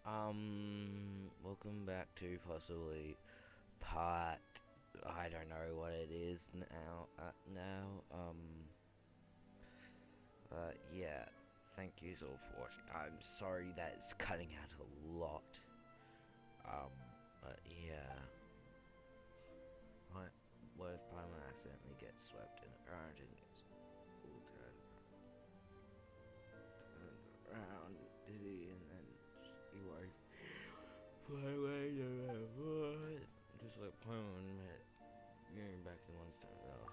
Welcome back to possibly part. I don't know what it is now. Yeah. Thank you all for watching. I'm sorry that it's cutting out a lot. Um, yeah. What if Paimon accidentally gets swept in a current and gets pulled around, did he? And then he won't fly away no matter what. Just like Paimon met you back in one step, that'll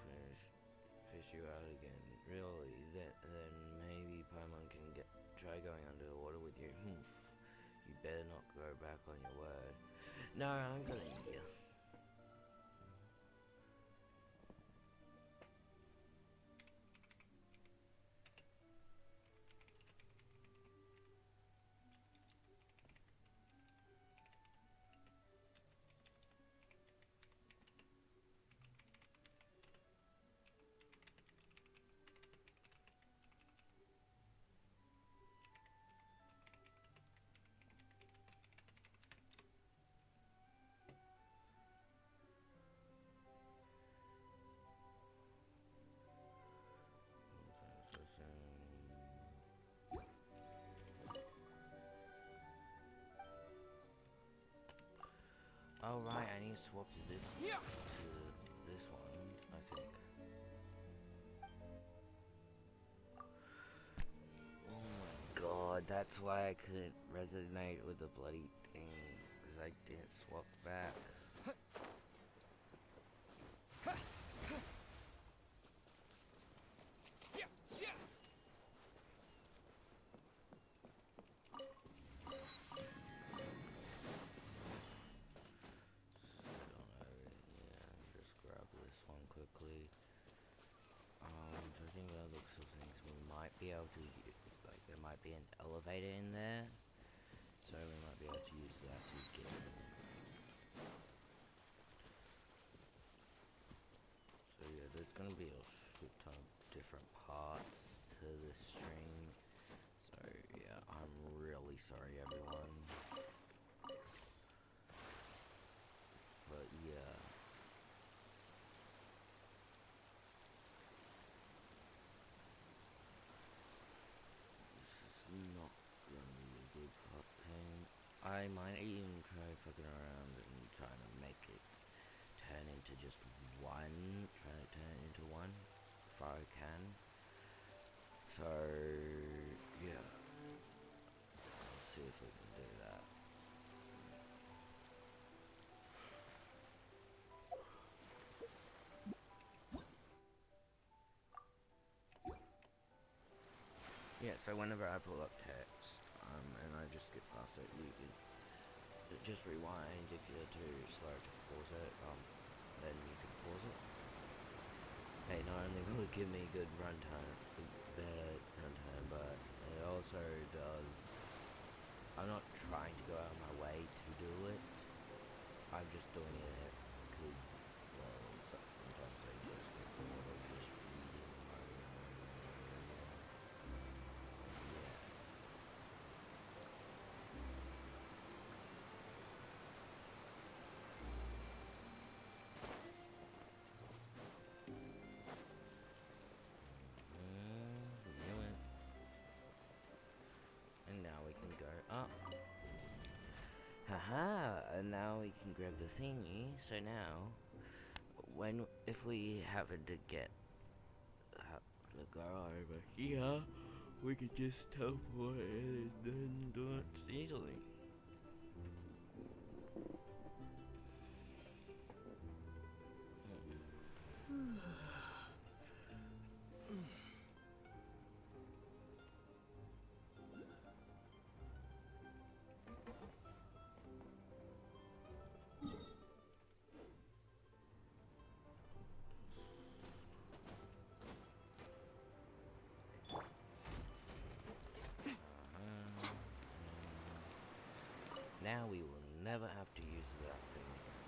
fish you out again. Really? Then maybe Paimon can try going under the water with you. You better not go back on your word. No, I'm gonna need you. Oh right, I need to swap to this one, I think. Oh my god, that's why I couldn't resonate with the bloody thing, because I didn't swap back. Just grab this one quickly. Judging by the looks of things, we might be able to, like, there might be an elevator in there, so we might be able to use that to get in. So yeah, there's gonna be a shit ton of different parts to this stream, so yeah, I'm really sorry everyone. But yeah. This is not gonna be a good cutscene. I might even try fucking around and trying to make it turn into just one. Trying to turn it into one if I can. So yeah. Let's see if we can do that. Yeah, so whenever I pull up text, and I just skip past it, you can just rewind if you're too slow to pause it, then you can pause it. Hey, not only will it give me good runtime, better runtime, but it also does, I'm not trying to go out of my way to do it, I'm just doing it because, well, sometimes I just get bored of just reading over and over and over again. Yeah. Knew it. And now we can go up. Haha, and now we can grab the thingy, so now, if we happen to get, to go over here, we could just teleport and then do it easily. Now we will never have to use that thing again.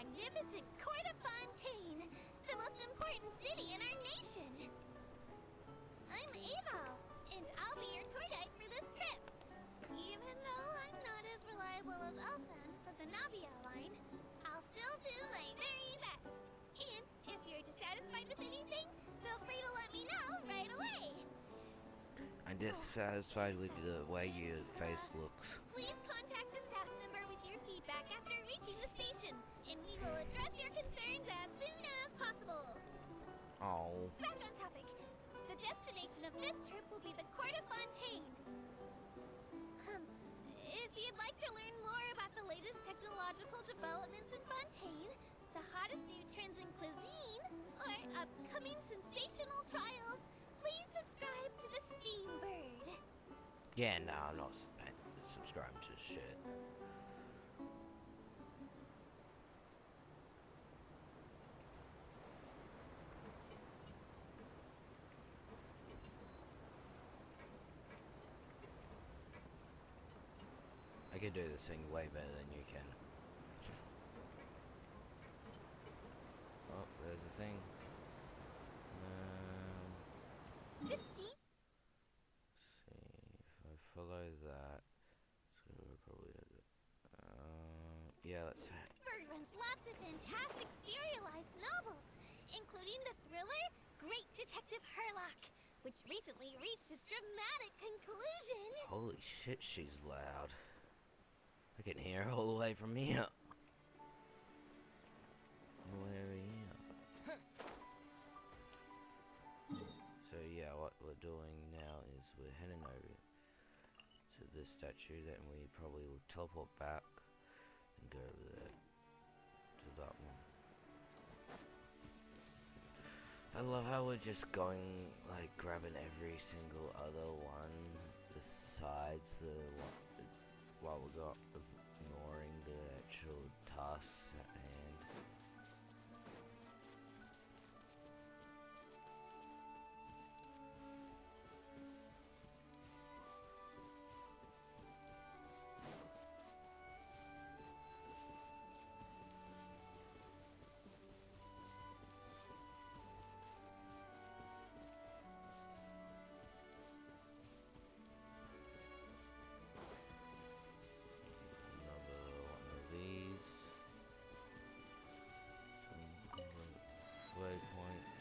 magnificent Court of Fontaine, the most important city in our nation. I'm Aval, and I'll be your tour guide for this trip. Even though I'm not as reliable as Elfan from the Navia line, I'll still do my very best. And if you're dissatisfied with anything, feel free to let me know right away. I'm dissatisfied with the way your face looks. Please contact a staff member with your feedback after reaching the station, and we will address your concerns as soon as possible. Oh. Back on topic. The destination of this trip will be the Court of Fontaine. If you'd like to learn more about the latest technological developments in Fontaine, the hottest new trends in cuisine, or upcoming sensational trials, please subscribe to the Steam Bird. Yeah, no, I'm not subscribing to this shit. I could do this thing way better than you can. Oh, there's a thing. The Steam. See if I follow that. So we'll probably yeah, let's. Bird runs lots of fantastic serialized novels, including the thriller Great Detective Herlock, which recently reached its dramatic conclusion. Holy shit, she's loud. I can hear her all the way from here. All the way over here. So yeah, what we're doing now is we're heading over to this statue, then we probably will teleport back and go over there to that one. I love how we're just going, like, grabbing every single other one besides the one while we got ignoring the actual tasks at hand. Waypoints.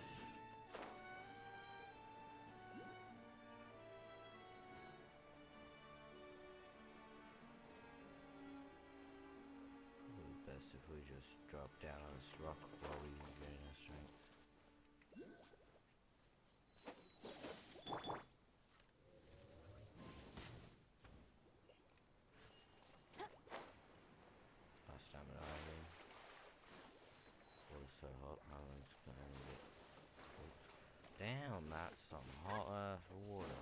Probably best if we just drop down on this rock while we gain our strength. Our stamina item. Water's so hot, my lungs gonna get cooked. Damn, that's some hot ass water.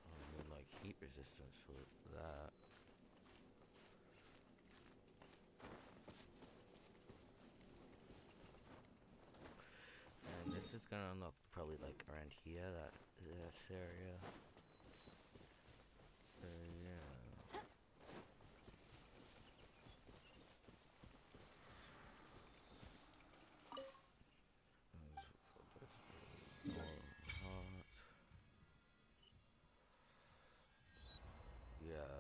I need like heat resistance for that. And this is gonna unlock probably like around here, this area. So yeah. Yeah,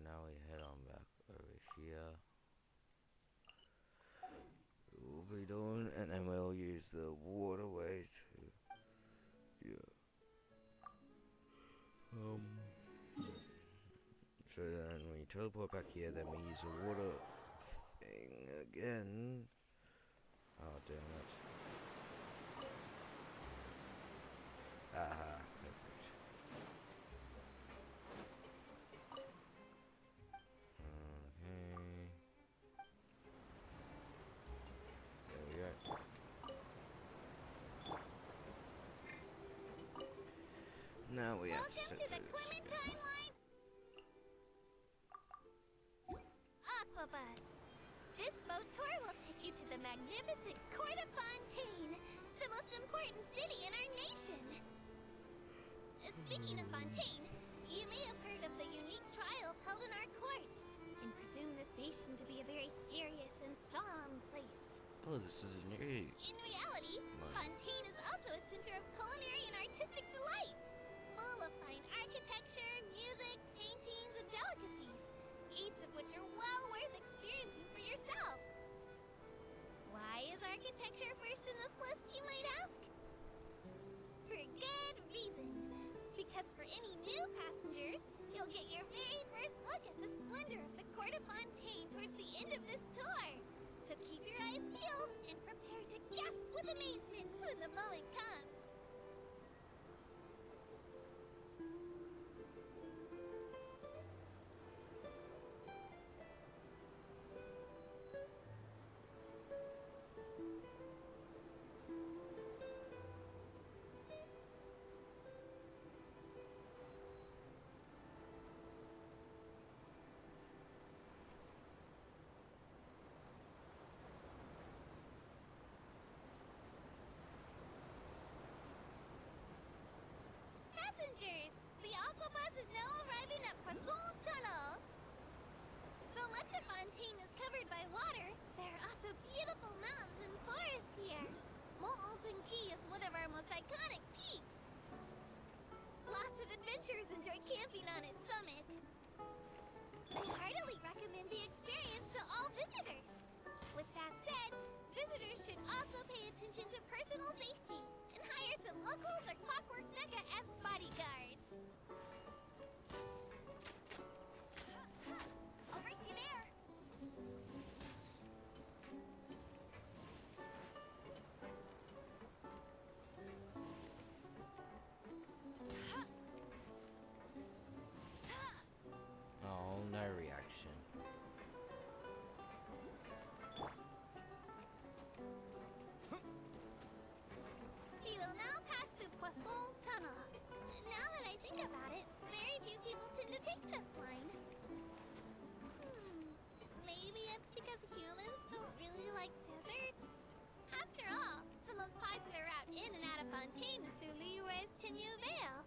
now we head on back over here. We'll be doing, and then we'll use the waterway to, yeah. So then we teleport back here, then we use the water thing again. Oh damn it. Aha, perfect. Okay. There we go. Now we have Welcome to the Clementine line. Aquabus. This boat tour will take you to the magnificent Court of Fontaine, the most important city in our nation. Speaking of Fontaine, you may have heard of the unique trials held in our courts, and presume this nation to be a very serious and solemn place. Oh, this is new. In reality, Fontaine is also a center of culinary and artistic delights, full of fine architecture, music, paintings, and delicacies, each of which are well worth experiencing for yourself. Why is architecture first in this list, you might ask? For good reason. Because for any new passengers, you'll get your very first look at the splendor of the Court of Fontaine towards the end of this tour. So keep your eyes peeled and prepare to gasp with amazement when the moment comes. Passengers, the aquabus is now arriving at Poisson Tunnel. Though much of Fontaine is covered by water, there are also beautiful mountains and forests here. Mont Alton-Quay is one of our most iconic peaks. Lots of adventurers enjoy camping on its summit. I heartily recommend the experience to all visitors. With that said, visitors should also pay attention to personal safety and hire some locals or Clockwork Mecca as bodyguards. I'll race you there. Oh, no reaction. We will now pass through Poisson Tunnel. Now that I think about it, very few people tend to take this line. Maybe it's because humans don't really like deserts? After all, the most popular route in and out of Fontaine is through Leroy's Tenue Vale.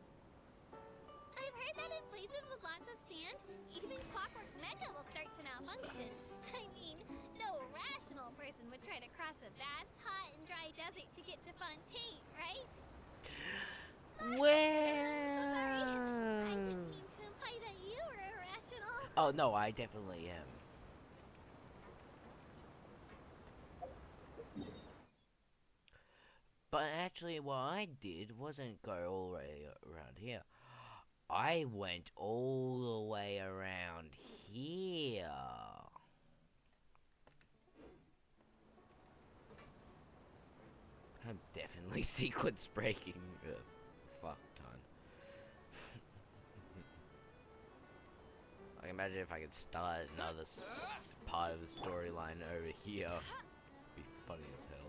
I've heard that in places with lots of sand, even Clockwork Mecca will start to malfunction. I mean, no rational person would try to cross a vast, hot, and dry desert to get to Fontaine, right? Well. So sorry. I didn't mean to imply that you were irrational. Oh no, I definitely am. But actually, what I did wasn't go all the way around here. I went all the way around here. I'm definitely sequence breaking a fuck ton. Like, imagine if I could start another part of the storyline over here. Be funny as hell.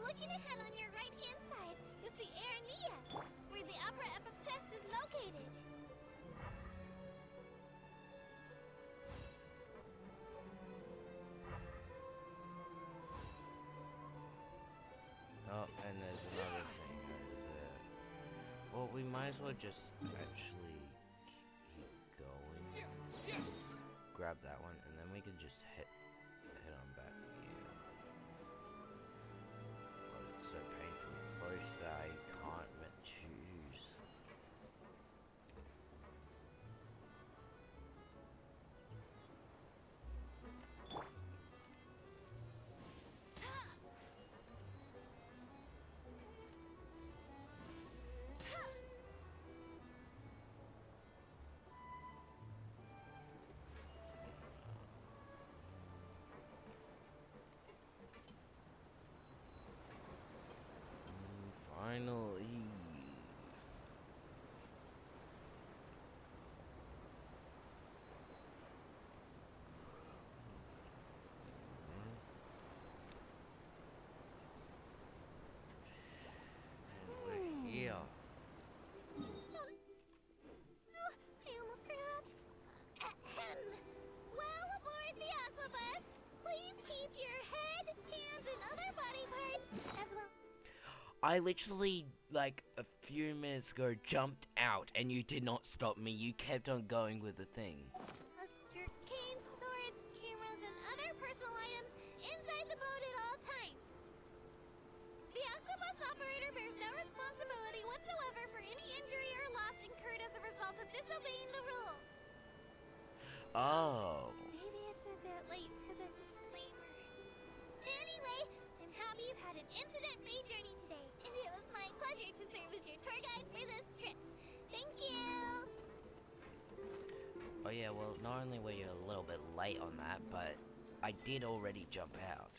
Looking ahead on your right-hand side, you'll see Aranias, where the Upper Epiclus is located. Oh, and there's another thing over there. Well, we might as well just actually keep going. Grab that one, and then we can just head on back here. Oh, it's so painfully close that I can't choose. I literally, like, a few minutes ago jumped out and you did not stop me. You kept on going with the thing. Must your canes, swords, cameras, and other personal items inside the boat at all times. The Aquabus operator bears no responsibility whatsoever for any injury or loss incurred as a result of disobeying the rules. Oh. Maybe it's a bit late for the disclaimer. Anyway, I'm happy you've had an incident-free journey today, and it was my pleasure to serve as your tour guide for this trip. Thank you! Oh yeah, well, not only were you a little bit late on that, but I did already jump out.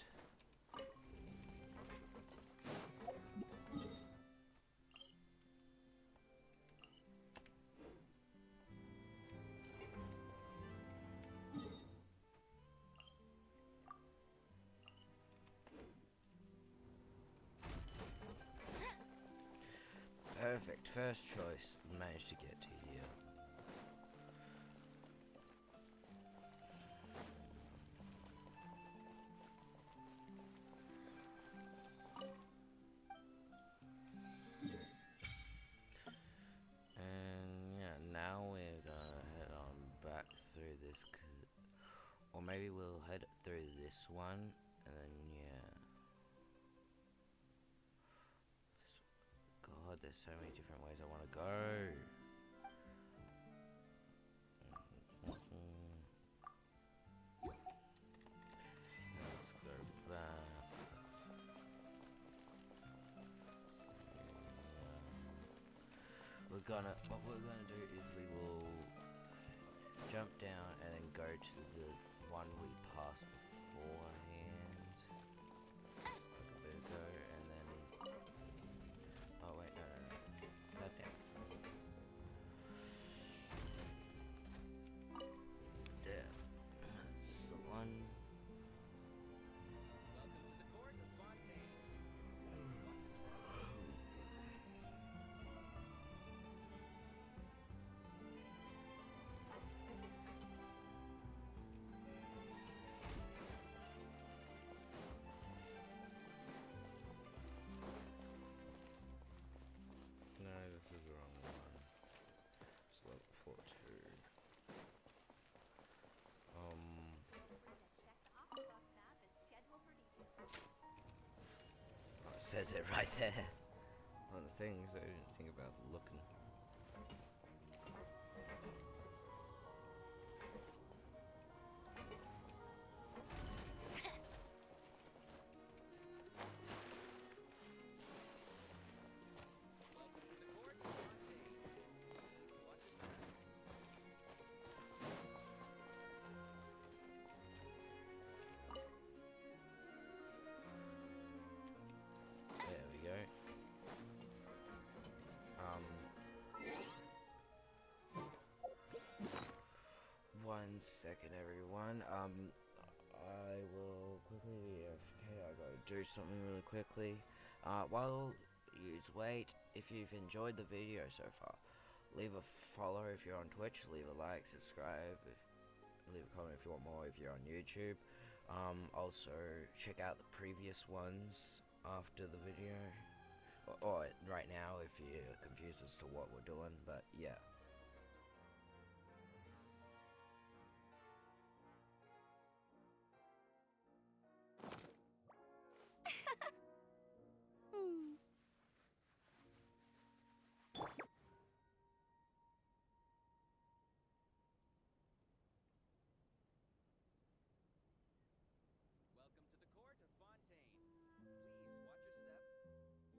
Perfect, first choice, managed to get to here. And yeah, now we're gonna head on back through this, or maybe we'll head through this one, and then yeah. God, there's so many different ways I want to go. Let's go back. What we're gonna do is we will jump down and then go to the one we passed beforehand. Like a bit ago, and then. Oh wait, no. That down. There. That's the one. No, this is the wrong one. It's level 42. Oh, it says it right there. One of the things I didn't think about looking. There we go. 1 second, everyone. I will quickly. Okay, I gotta do something really quickly. While you wait, if you've enjoyed the video so far, leave a follow if you're on Twitch. Leave a like, subscribe. Leave a comment if you want more if you're on YouTube. Also check out the previous ones after the video, or right now if you're confused as to what we're doing. But yeah. Hmm. Welcome to the court of Fontaine. Please watch your step.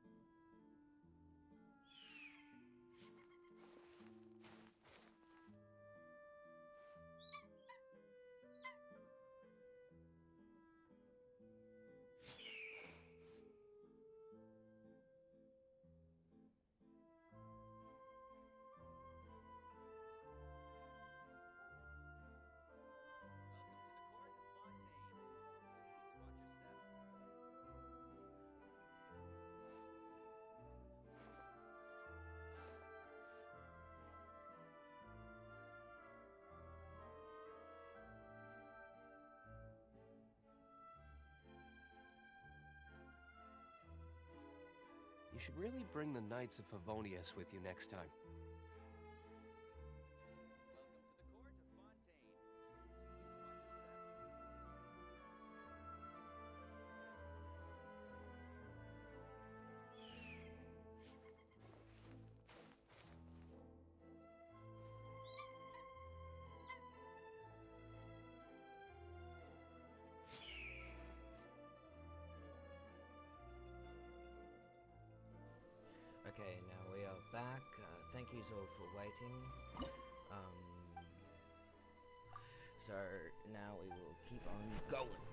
「should really bring the Knights of Favonius with you next time. Welcome to the court of Fontaine. Okay, now we are back. Thank you all for waiting. So now we will keep on going.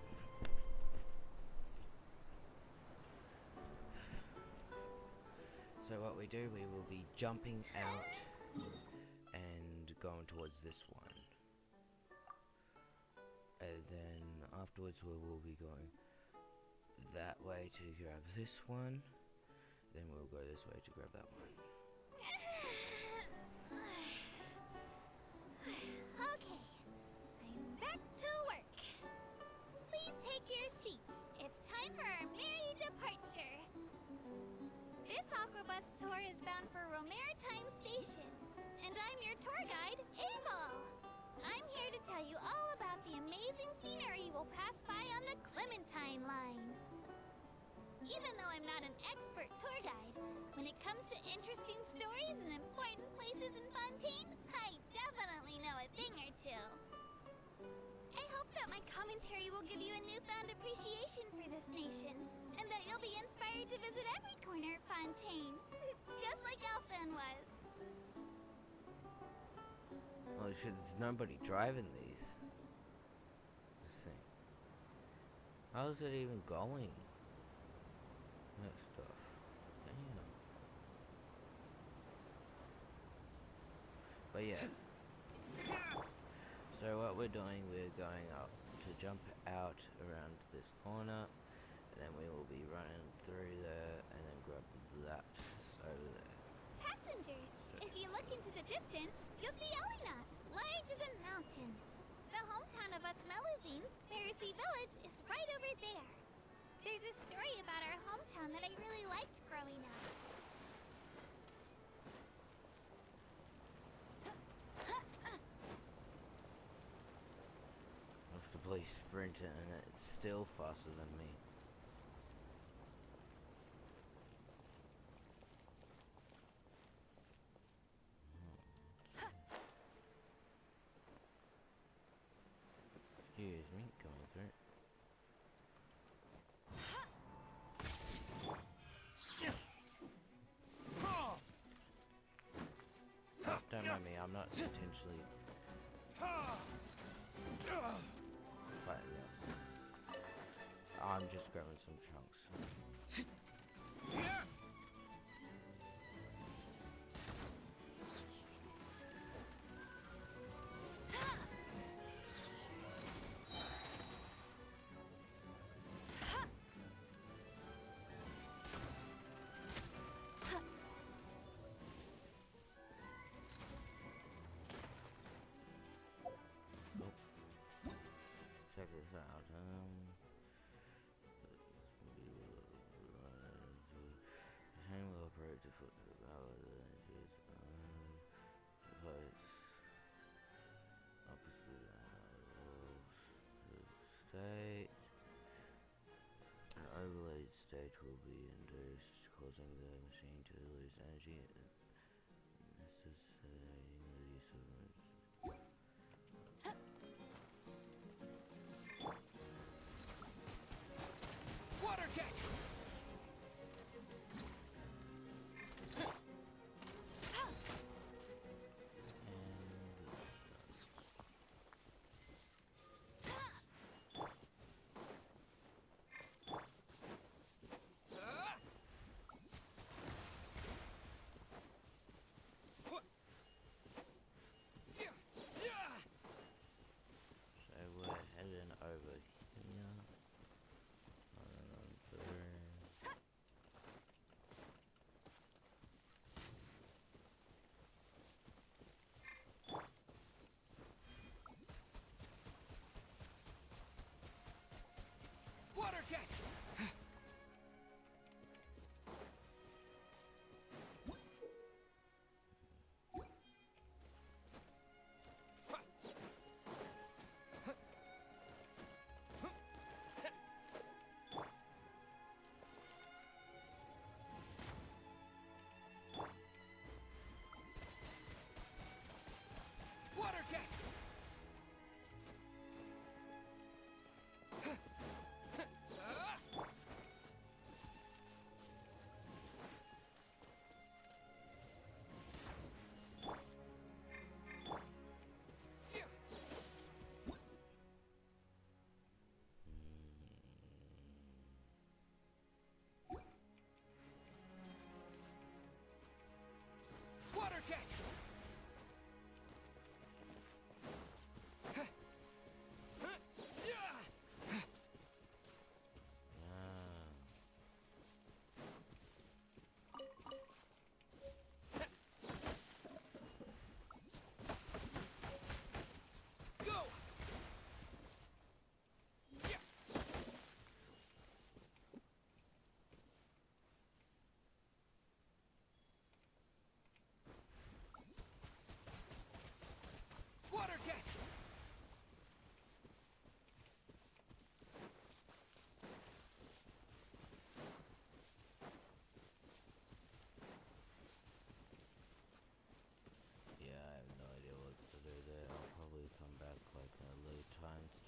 So what we do, we will be jumping out and going towards this one. And then afterwards we will be going that way to grab this one. Then we'll go this way to grab that one. Okay, I'm back to work. Please take your seats. It's time for our merry departure. This Aquabus tour is bound for Romaritime Station, and I'm your tour guide, Abel. I'm here to tell you all about the amazing scenery we'll pass by on the Clementine line. Even though I'm not an expert tour guide, when it comes to interesting stories and important places in Fontaine, I definitely know a thing or two. I hope that my commentary will give you a newfound appreciation for this nation, and that you'll be inspired to visit every corner of Fontaine, just like Elfin was. Holy shit, there's nobody driving these. Let's see. How is it even going? That stuff. Damn. But yeah. So what we're doing, we're going up to jump out around this corner, and then we will be running through there, and then grab that over there. Passengers, if you look into the distance, you'll see Elinas, large as a mountain. The hometown of us Melusines, Pharisee Village, is right over there. There's a story about our hometown that I really liked growing up. If the police sprinting and it's still faster than me. Excuse me, going through. Don't mind me, I'm not intentionally fighting them. I'm just grabbing some chunks. Check this out. The chain will operate to foot the power of the energies place opposite the state. An overlaid state will be induced, causing the machine to lose energy, necessitating the use of Water jet!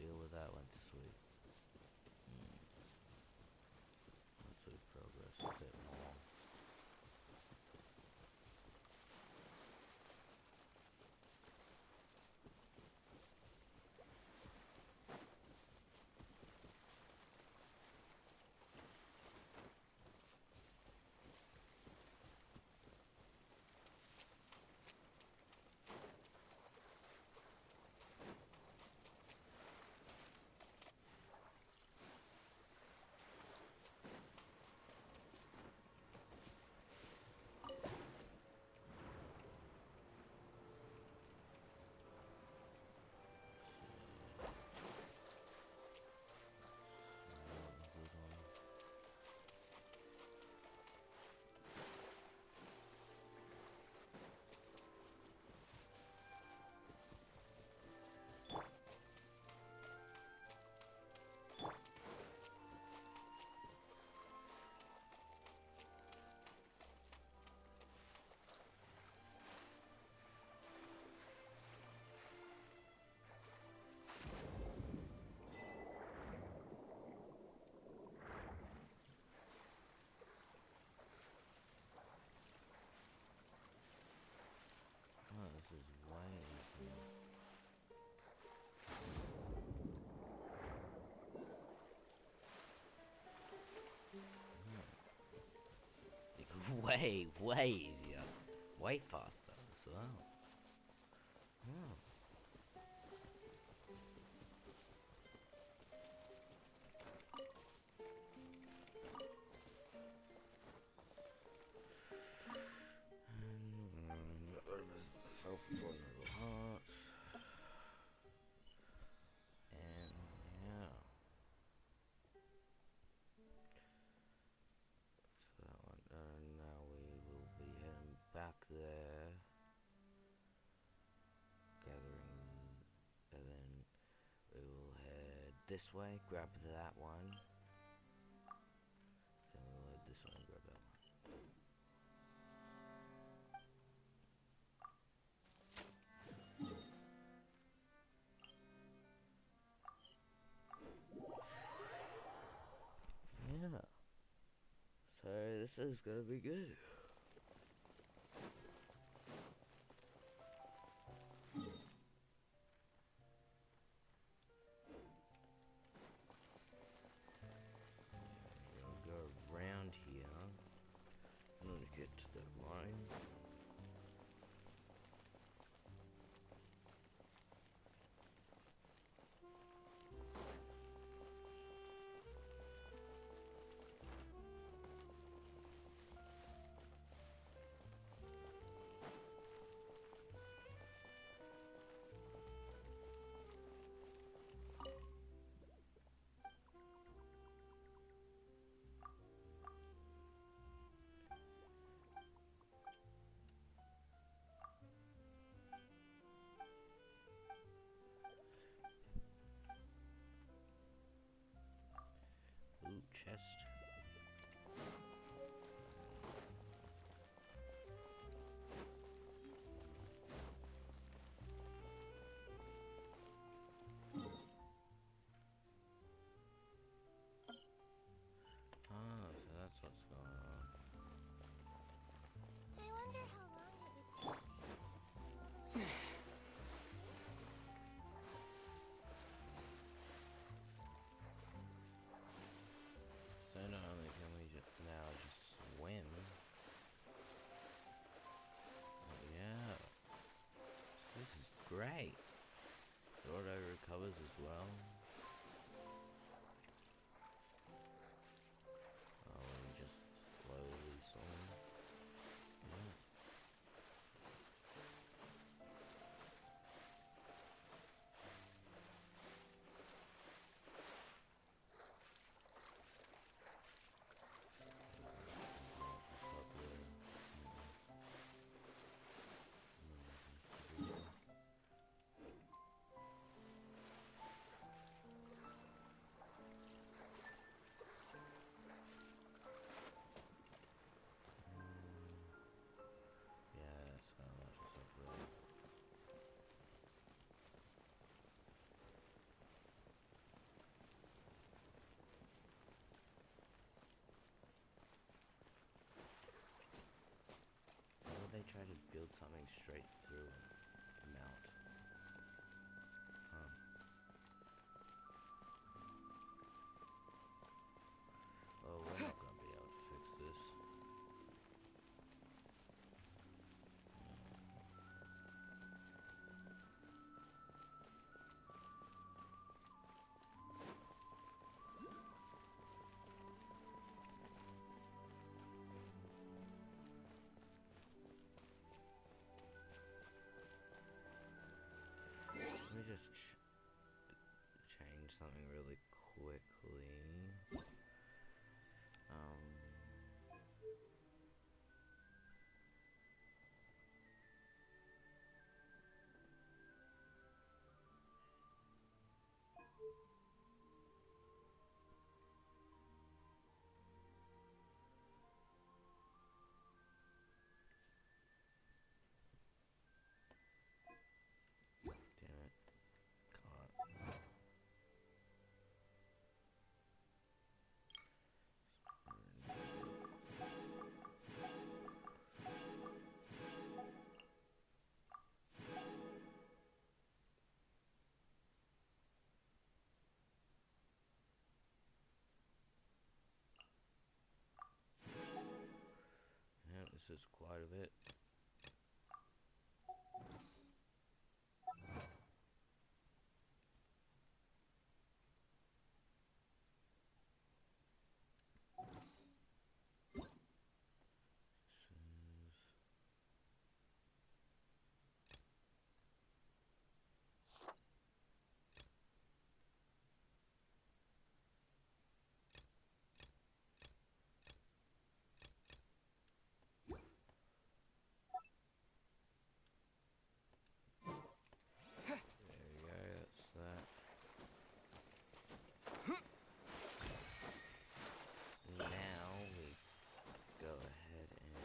deal with that one to sleep. Let's see progress a bit more. Oh, this is way easier. Way, way easier. Way faster as well. Oh. Self-vulnerable hearts. And yeah. So that one done. Now we will be heading back there. Gathering, and then we will head this way, grab that one. Then we'll head this way and grab that one. Yeah. So this is gonna be good. We'll go around here in order to get to that line. Ooh, chest. Ah, so that's what's going on. I wonder how long it would take to swim all the way to the other So not only can we now just swim, but yeah, this is great. It auto recovers as well. Oh, we just slowly swim. Yeah. coming straight through and melt. Huh. Oh, we're not gonna be able to fix this. Let me just change something really quickly. Damn it. Can't. Yeah, this is quite a bit. There you go, that's that. Now we go ahead and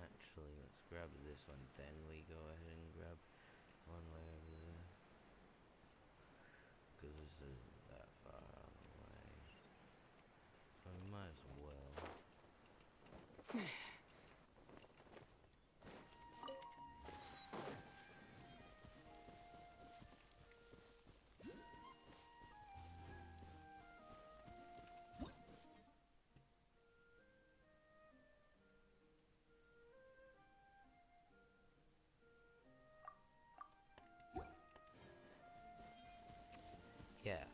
actually let's grab this one, then we go ahead and grab one layer over there. Because this isn't that far away. So we might as well. Yeah,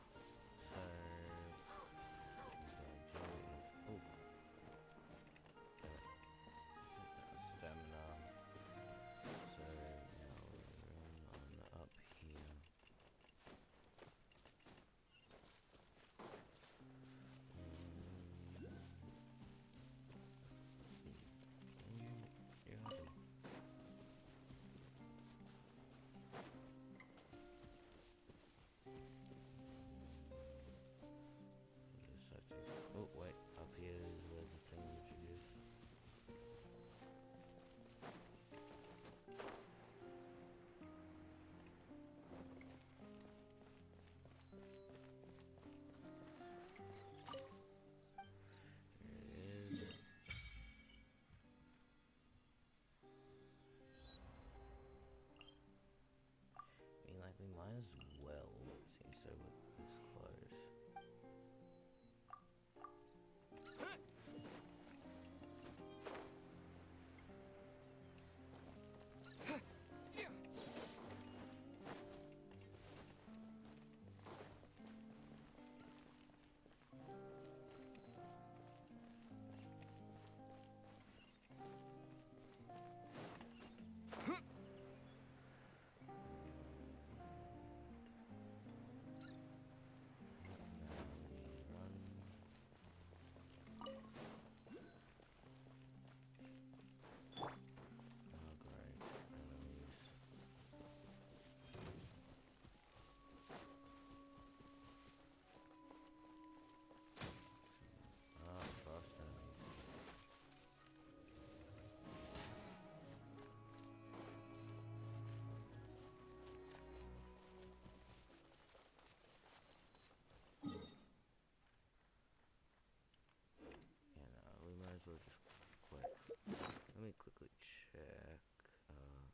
also just quick. Let me quickly check. Let me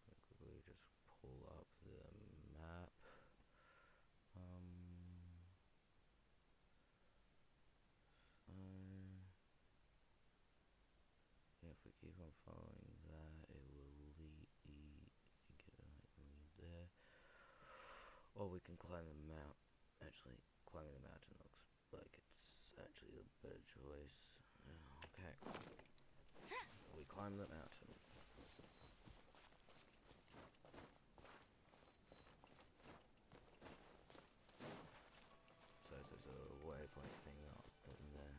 quickly just pull up the map. Yeah, if we keep on following that, it will lead. I think it might lead there. Or we can climb the mount. Actually, climbing the mountain looks like it's actually a better choice. Okay. We climb the mountain. So there's a waypoint thing up in there.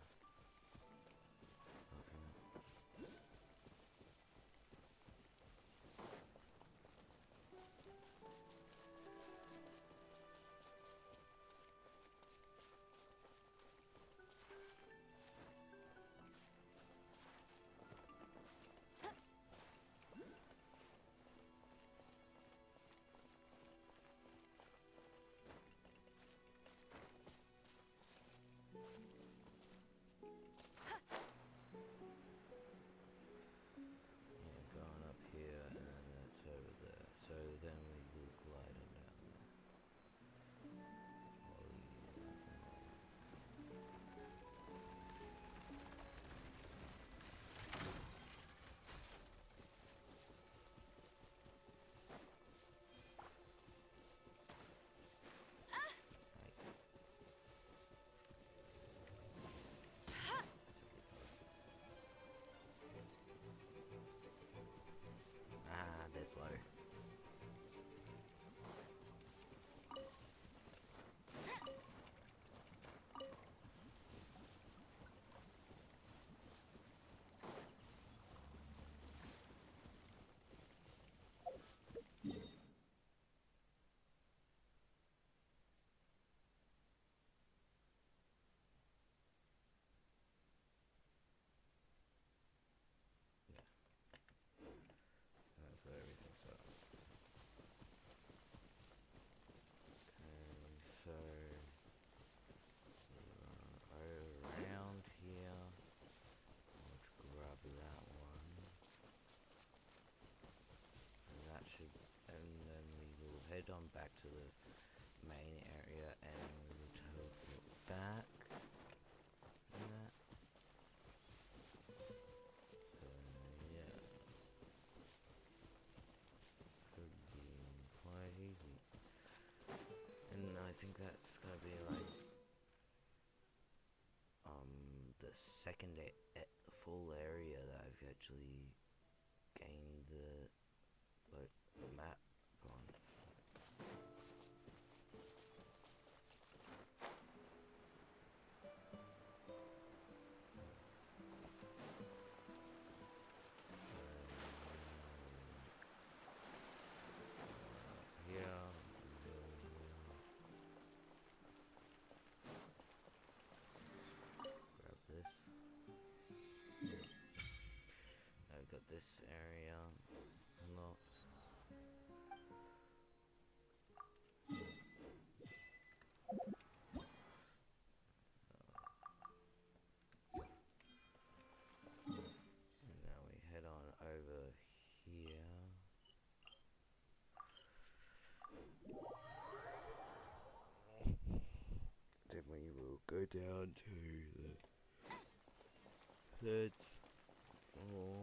Okay. Yeah, going up here and then that's over there. So then we will glide on down there. Ah, they're slow. Yeah, that's where everything's up. Okay, so around here, let's grab that one. And that should, and then we will head on back to the main area and we will teleport back. And that. So yeah, should be quite easy. And I think that's gonna be like the second full area that I've actually gained the like map on. Here, grab this. I've got this area unlocked. And now we head on over here. Then we will go down to the third floor.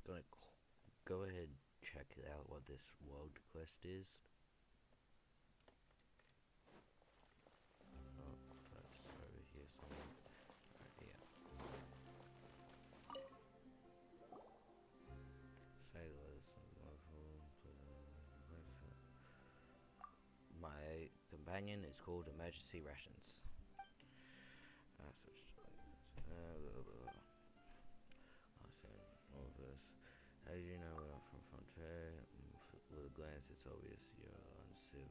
Gonna go ahead and check out what this world quest is. Oh, that's over here somewhere. Right here. Sailors. My companion is called Emergency Rations. Blah, blah, glance, it's obvious you're on Civ.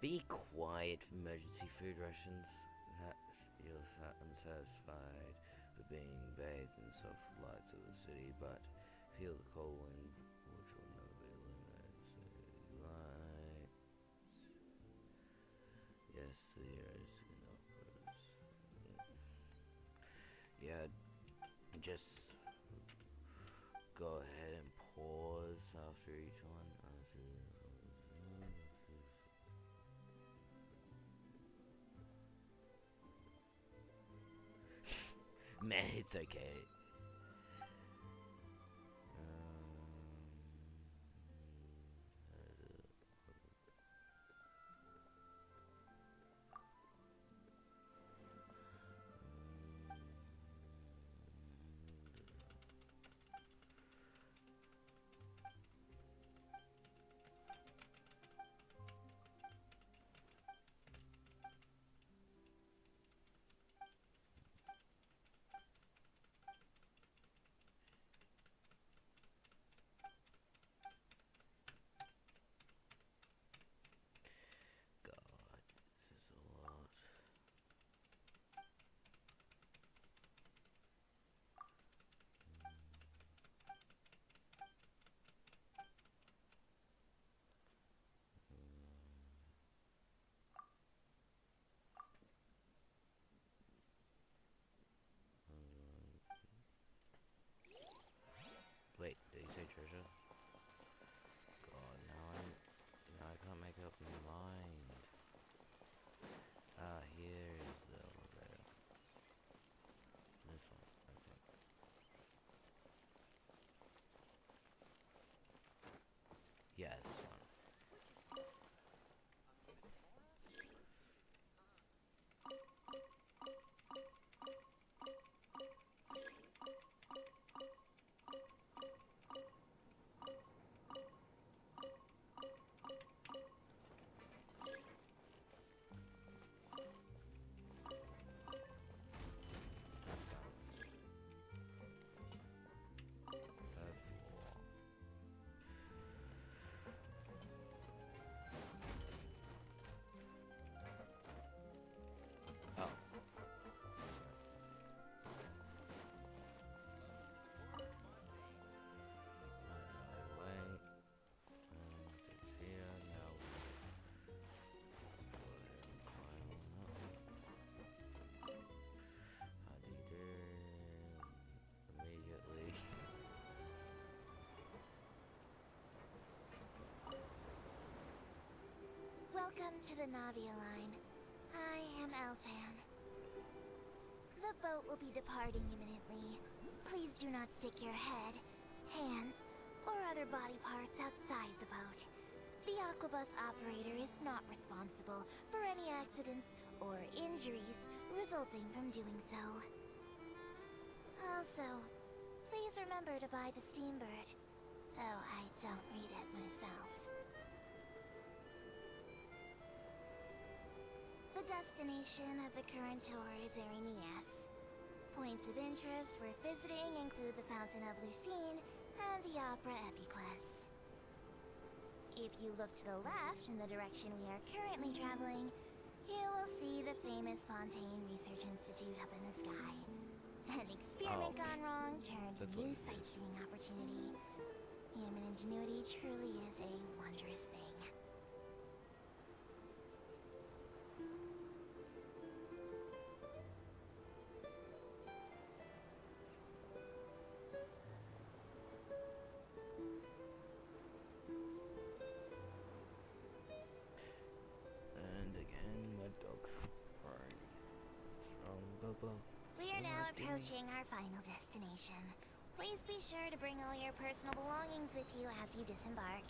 Be quiet for emergency food rations. You're unsatisfied with being bathed in soft lights of the city, but feel the cold wind, which will never be eliminated. Light. Yes, the air is enough. Yeah, just go ahead and pause after each one. Man, it's okay. God, this is a lot. Wait, did you say treasure? God, now I can't make up my mind. Ah, here's the elevator. This one, I think. Yeah, this one. Third floor. Oh. Wait. It's here now. Go ahead and climb on up. How do you do? Immediately. Welcome to the Navia line. I am Elfan. The boat will be departing imminently. Please do not stick your head, hands, or other body parts outside the boat. The Aquabus operator is not responsible for any accidents or injuries resulting from doing so. Also, please remember to buy the Steambird, though I don't read it myself. The destination of the current tour is Arenias. Points of interest worth visiting include the Fountain of Lucine and the Opera Epiclese. If you look to the left in the direction we are currently traveling, you will see the famous Fontaine Research Institute up in the sky. An experiment gone wrong turned a new sightseeing opportunity. Human ingenuity truly is a wondrous thing. And again, my dog's crying. What's wrong, Bobo? We are now approaching our final destination. Please be sure to bring all your personal belongings with you as you disembark.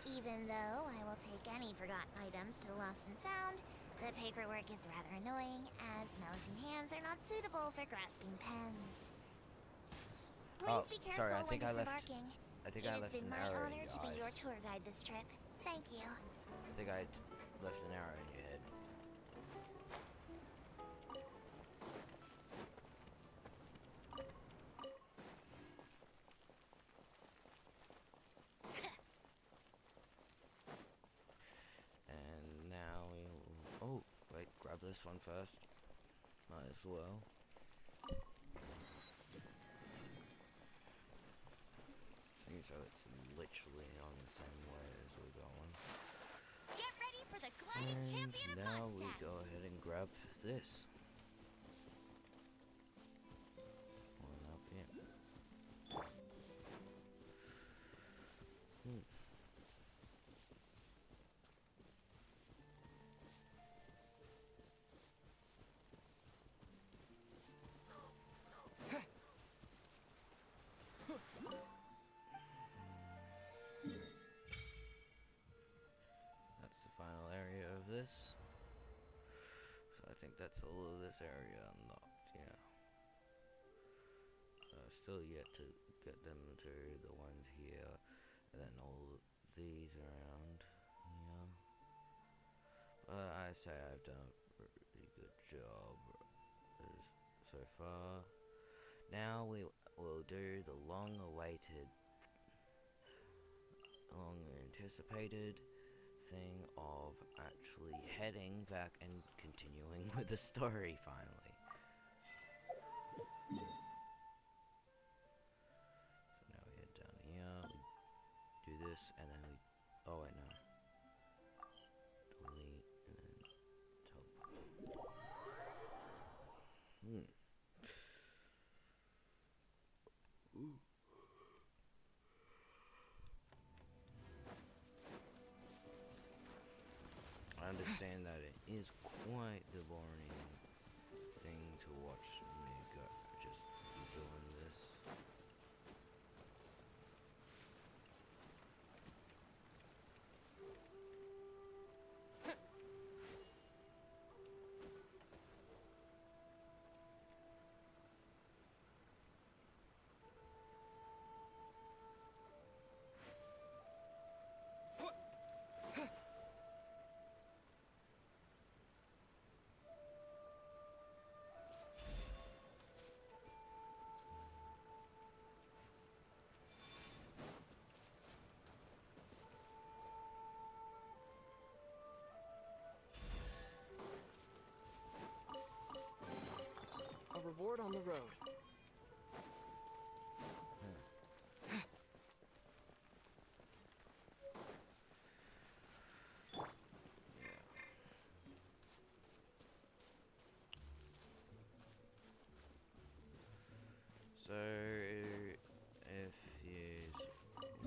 Even though I will take any forgotten items to the lost and found, the paperwork is rather annoying, as melting hands are not suitable for grasping pens. Please be careful when disembarking. It has been my honor to be your tour guide this trip. Thank you. I think I left an arrow in your head. first. Might as well. So it's literally on the same way as we're going. Get ready for the gliding champion of Now we Mondstadt. go ahead and grab this. One up here. That's the final area of this. So I think that's all of this area unlocked, yeah. Still yet to get them to the ones here, and then all these around, yeah. But I say I've done a pretty good job so far. Now we will do the long-awaited, long-anticipated thing of actually heading back and continuing with the story finally. So now we head down here, we do this, and then we, oh wait, no. Delete, and then teleport. Ooh. I understand that it is quite the boring thing to watch me go just doing this. A reward on the road. So, if you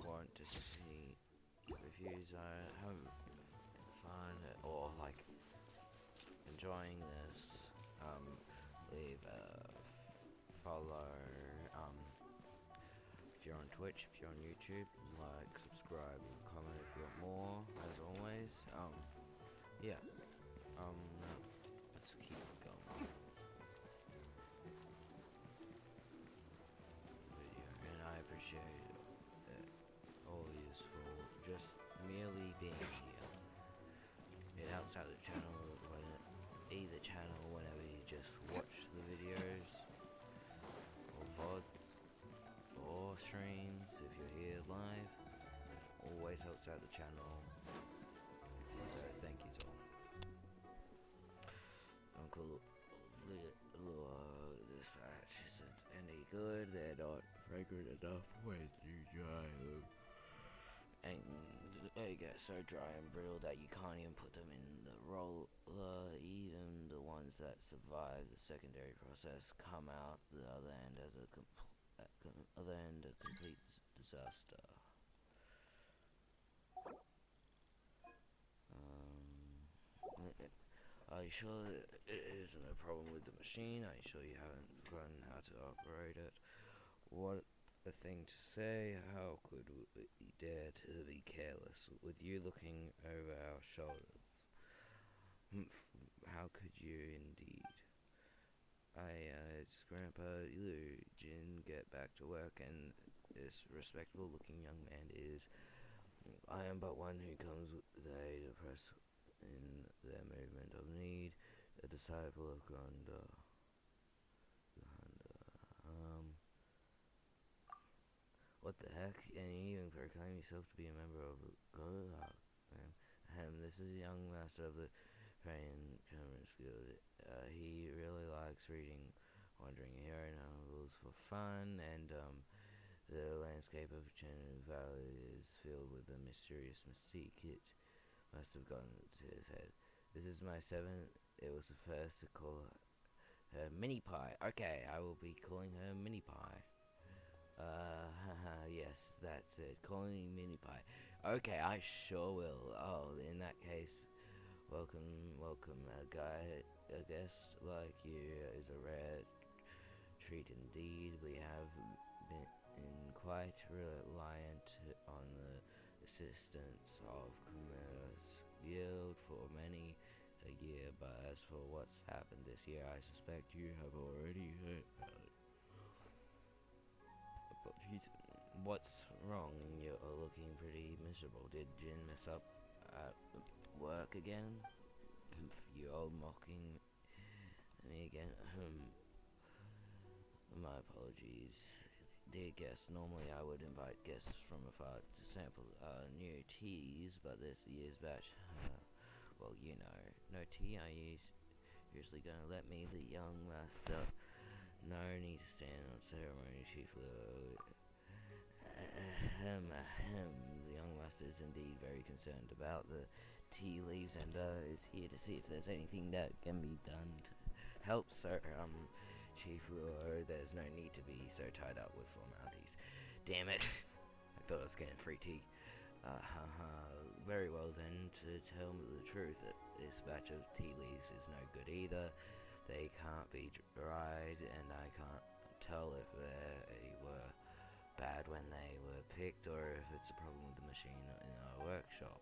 want to see, if you have fun or like enjoying this, leave a follow. If you're on Twitch, if you're on YouTube, like, subscribe, comment if you want more. As always, yeah. Let's keep going. Video, and I appreciate it always for just merely being here. It helps out the channel whenever you just watch the videos or VODs or streams. If you're here live, it always helps out the channel. So thank you to all. Uncle Dispatch isn't any good. They're not fragrant enough when you dry them. And they get so dry and brittle that you can't even put them in the roller. Even the ones that survive the secondary process come out the other end as a complete disaster. Are you sure it isn't a problem with the machine? Are you sure you haven't forgotten how to operate it? What a thing to say. How could we dare to be careless with you looking over our shoulders? How could you indeed? It's Grandpa Jin, get back to work, and this respectable looking young man is. I am but one who comes with the aid of press in their movement of need, a disciple of Granda. What the heck? And you even proclaim yourself to be a member of God? This is the young master of the Paying Cameron skills. He really likes reading Wandering Hero novels for fun, and the landscape of Chen Valley is filled with a mysterious mystique. It must have gone to his head. This is my seventh. It was the first to call her Mini Pie. Okay, I will be calling her Mini Pie. Haha, yes, that's it. Calling me Mini Pie. Okay, I sure will. Oh, in that case, welcome. A guest like you is a rare treat indeed. We have been quite reliant on the assistance of Kuma's guild for many a year, but as for what's happened this year, I suspect you have already heard about it. But what's wrong? You're looking pretty miserable. Did Jin mess up at work again? You're all mocking me again. My apologies. Dear guests, normally I would invite guests from afar to sample new teas, but this year's batch, well, you know, no tea. Usually gonna let me, the young master. No need to stand on ceremony, Chief Leo. The young master is indeed very concerned about the tea leaves and is here to see if there's anything that can be done to help, sir. Chief Lure, there's no need to be so tied up with formalities. Damn it. I thought I was getting free tea. Very well then, to tell me the truth, this batch of tea leaves is no good either. They can't be dried, and I can't tell if they were bad when they were picked, or if it's a problem with the machine in our workshop.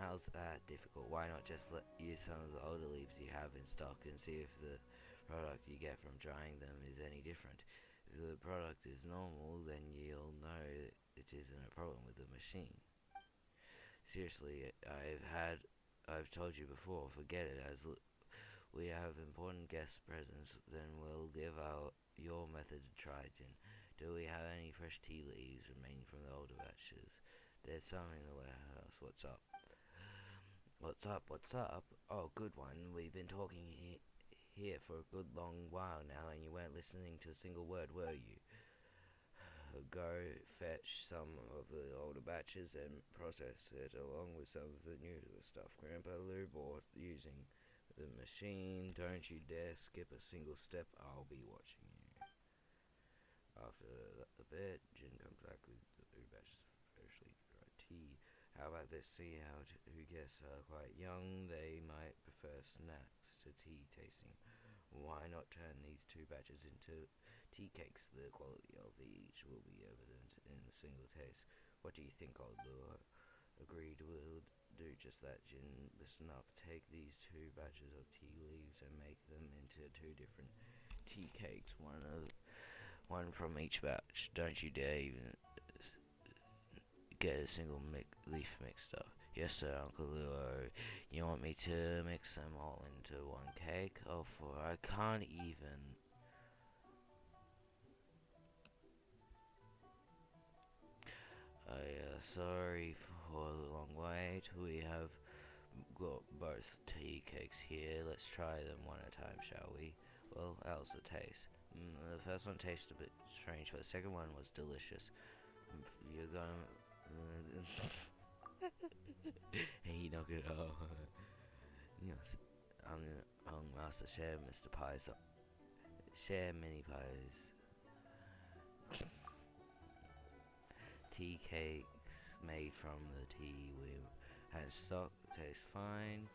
How's that difficult? Why not just use some of the older leaves you have in stock and see if the product you get from drying them is any different? If the product is normal, then you'll know it isn't a problem with the machine. Seriously, I've told you before, forget it, we have important guest presents, then we'll give out your method to try it in. Do we have any fresh tea leaves remaining from the older batches? There's some in the warehouse. What's up? What's up? Oh, good one. We've been talking here for a good long while now, and you weren't listening to a single word, were you? Go fetch some of the older batches and process it along with some of the newer stuff Grandpa Lou bought using the machine. Don't you dare skip a single step. I'll be watching you. After a bit, Jin comes back with the blue batches of freshly dried tea. How about this? See how who guests are quite young. They might prefer snacks to tea tasting. Why not turn these two batches into tea cakes? The quality of each will be evident in the single taste. What do you think, old Lure? Agreed, we'll do just that, Jin. Listen up. Take these two batches of tea leaves and make them into two different tea cakes. One from each batch. Don't you dare even get a single leaf mixed up. Yes, sir, Uncle Leo. You want me to mix them all into one cake? Oh, for I can't even. Sorry for the long wait. We have got both tea cakes here. Let's try them one at a time, shall we? Well, how's the taste? The first one tasted a bit strange, but the second one was delicious. You're gonna. Hey, knock it off. Yes, I'm Master Share, Mr. Pies. Share mini pies. Tea cakes made from the tea we had stock. Taste fine.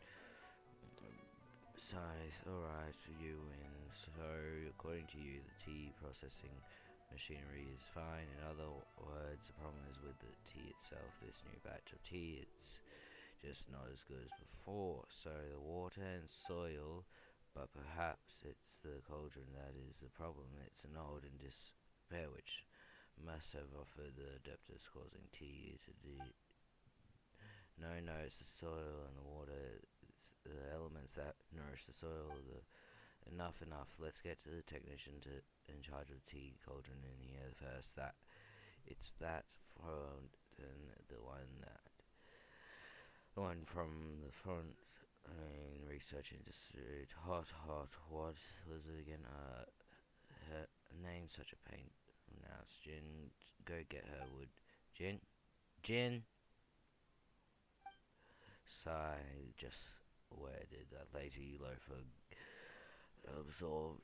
Size, alright, you win. So, according to you, the tea processing machinery is fine. In other words, the problem is with the tea itself. This new batch of tea, it's just not as good as before. So, the water and soil, but perhaps it's the cauldron that is the problem. It's an old and despair which must have offered the adeptus causing tea to no, it's the soil and the water. It's the elements that nourish the soil. Enough. Let's get to the technician in charge of the tea cauldron in here first. It's that fountain, the one from the front Research industry. Hot, hot. What was it again? Her name such a pain. Now it's Jin. Go get her wood. Jin. Jin. Sigh. Just where did that lazy loafer absorb?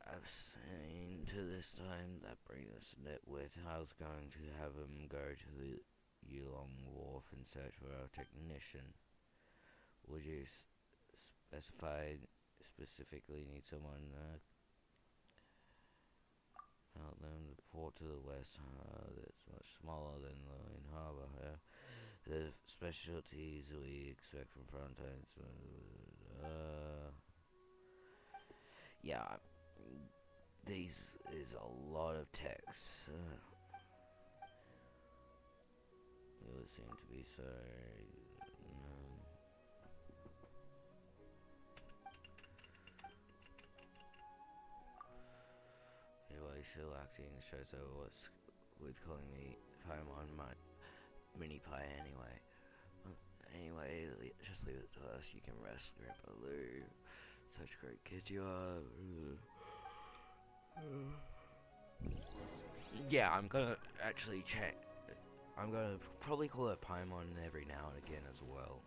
I've seen to this time that brings us nitwit. I was going to have him go to the Yulong Wharf and search for our technician. Would you specify specifically need someone out them the port to the west? That's much smaller than Loin Harbour. The specialties we expect from front ends. Yeah, these is a lot of text. You would seem to be so. Anyway, still acting shows over what's with calling me Paimon my mini pie anyway. Anyway, just leave it to us. You can rest, Grandpa Lou. Such great kids you are. Yeah, I'm gonna actually check. I'm gonna probably call it Paimon every now and again as well.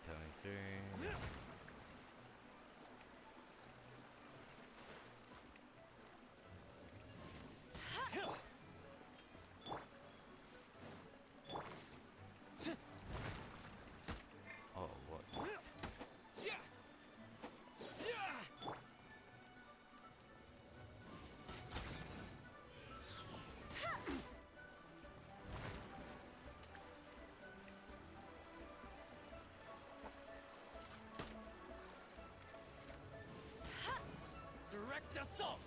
Coming through. Oh, what? Direct assault!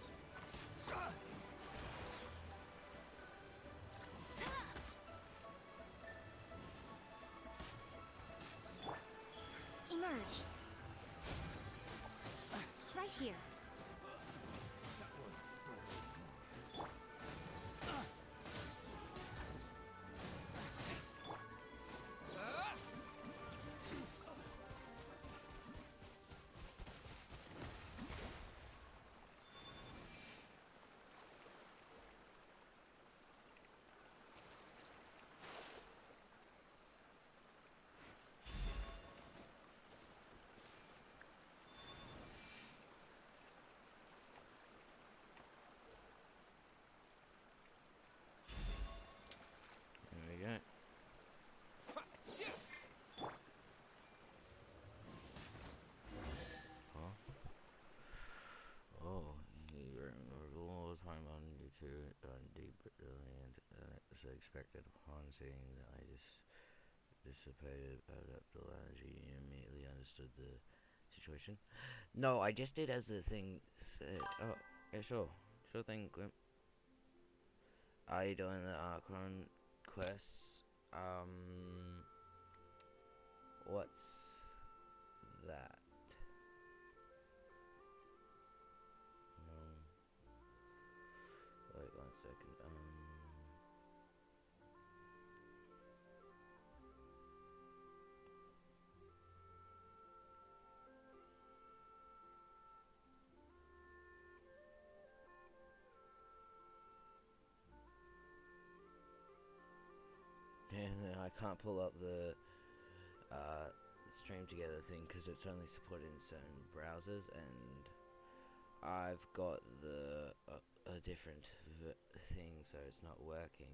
Emerge. Right here. There we go. Huh? Oh, you're all the time on YouTube deep brilliant as expected upon seeing that I just dissipated about Abdulaji immediately understood the situation. No, I just did as the thing said. Oh, yeah, sure. Sure thing, Grim. Are you doing the Archon quests? What's that? Wait 1 second. I can't pull up the stream together thing because it's only supported in certain browsers, and I've got the a different thing, so it's not working.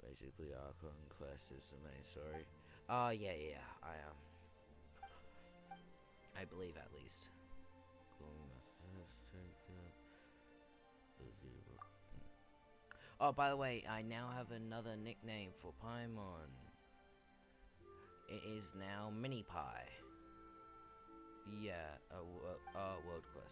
Basically, our quest is the main story. Oh yeah, I believe at least. Oh, by the way, I now have another nickname for Paimon. It is now Mini Pie. Yeah, world quest.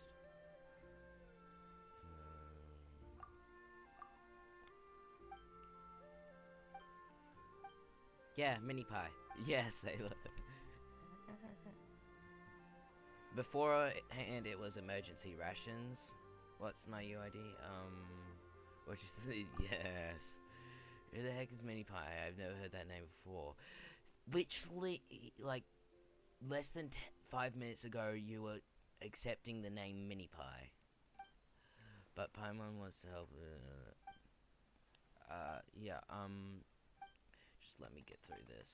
Yeah, Mini Pie. Yes, Sailor. Beforehand, it was emergency rations. What's my UID? What you say? Yes. Who the heck is Mini Pie? I've never heard that name before. Literally, like, less than 5 minutes ago, you were accepting the name Mini Pie. But Paimon wants to help. Yeah, just let me get through this.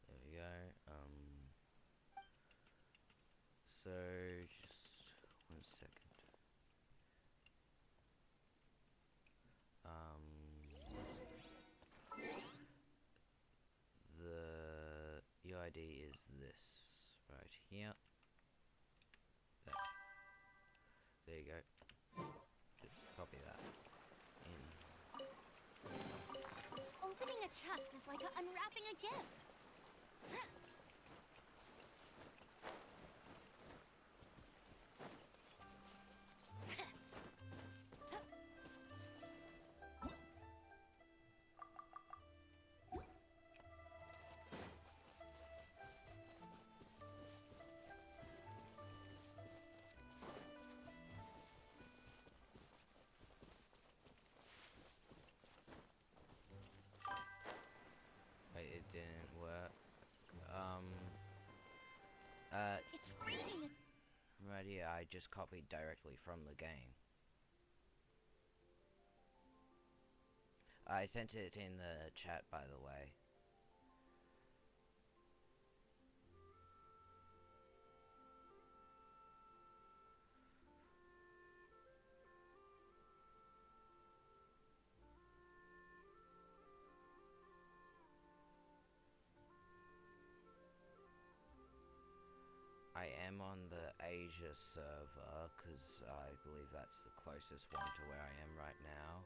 There we go. So just 1 second. The UID is this right here. There you go. Just copy that in. Opening a chest is like unwrapping a gift. Wait, it didn't work. It's raining. Right here, I just copied directly from the game. I sent it in the chat, by the way. I am on the Asia server, because I believe that's the closest one to where I am right now.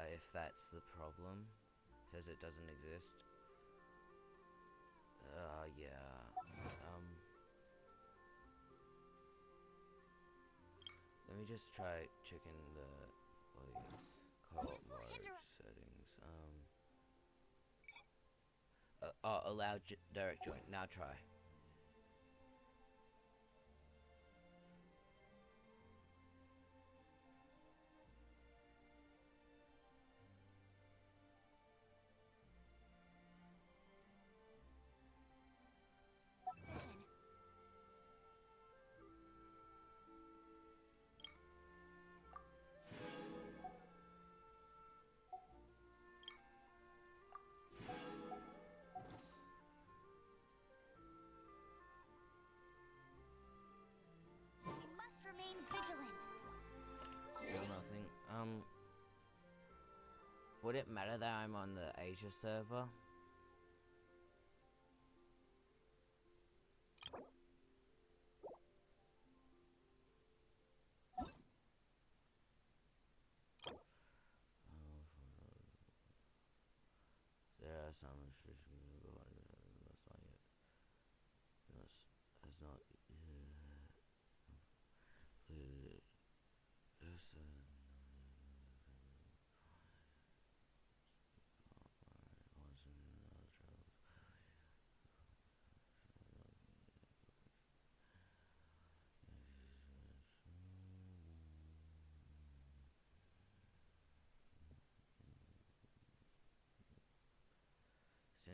If that's the problem. Says it doesn't exist. Yeah. Let me just try checking the co-op mode settings. Allow direct join. Now try. We must remain vigilant. Still nothing. Would it matter that I'm on the Asia server? There are some restrictions that's not yet. Has not.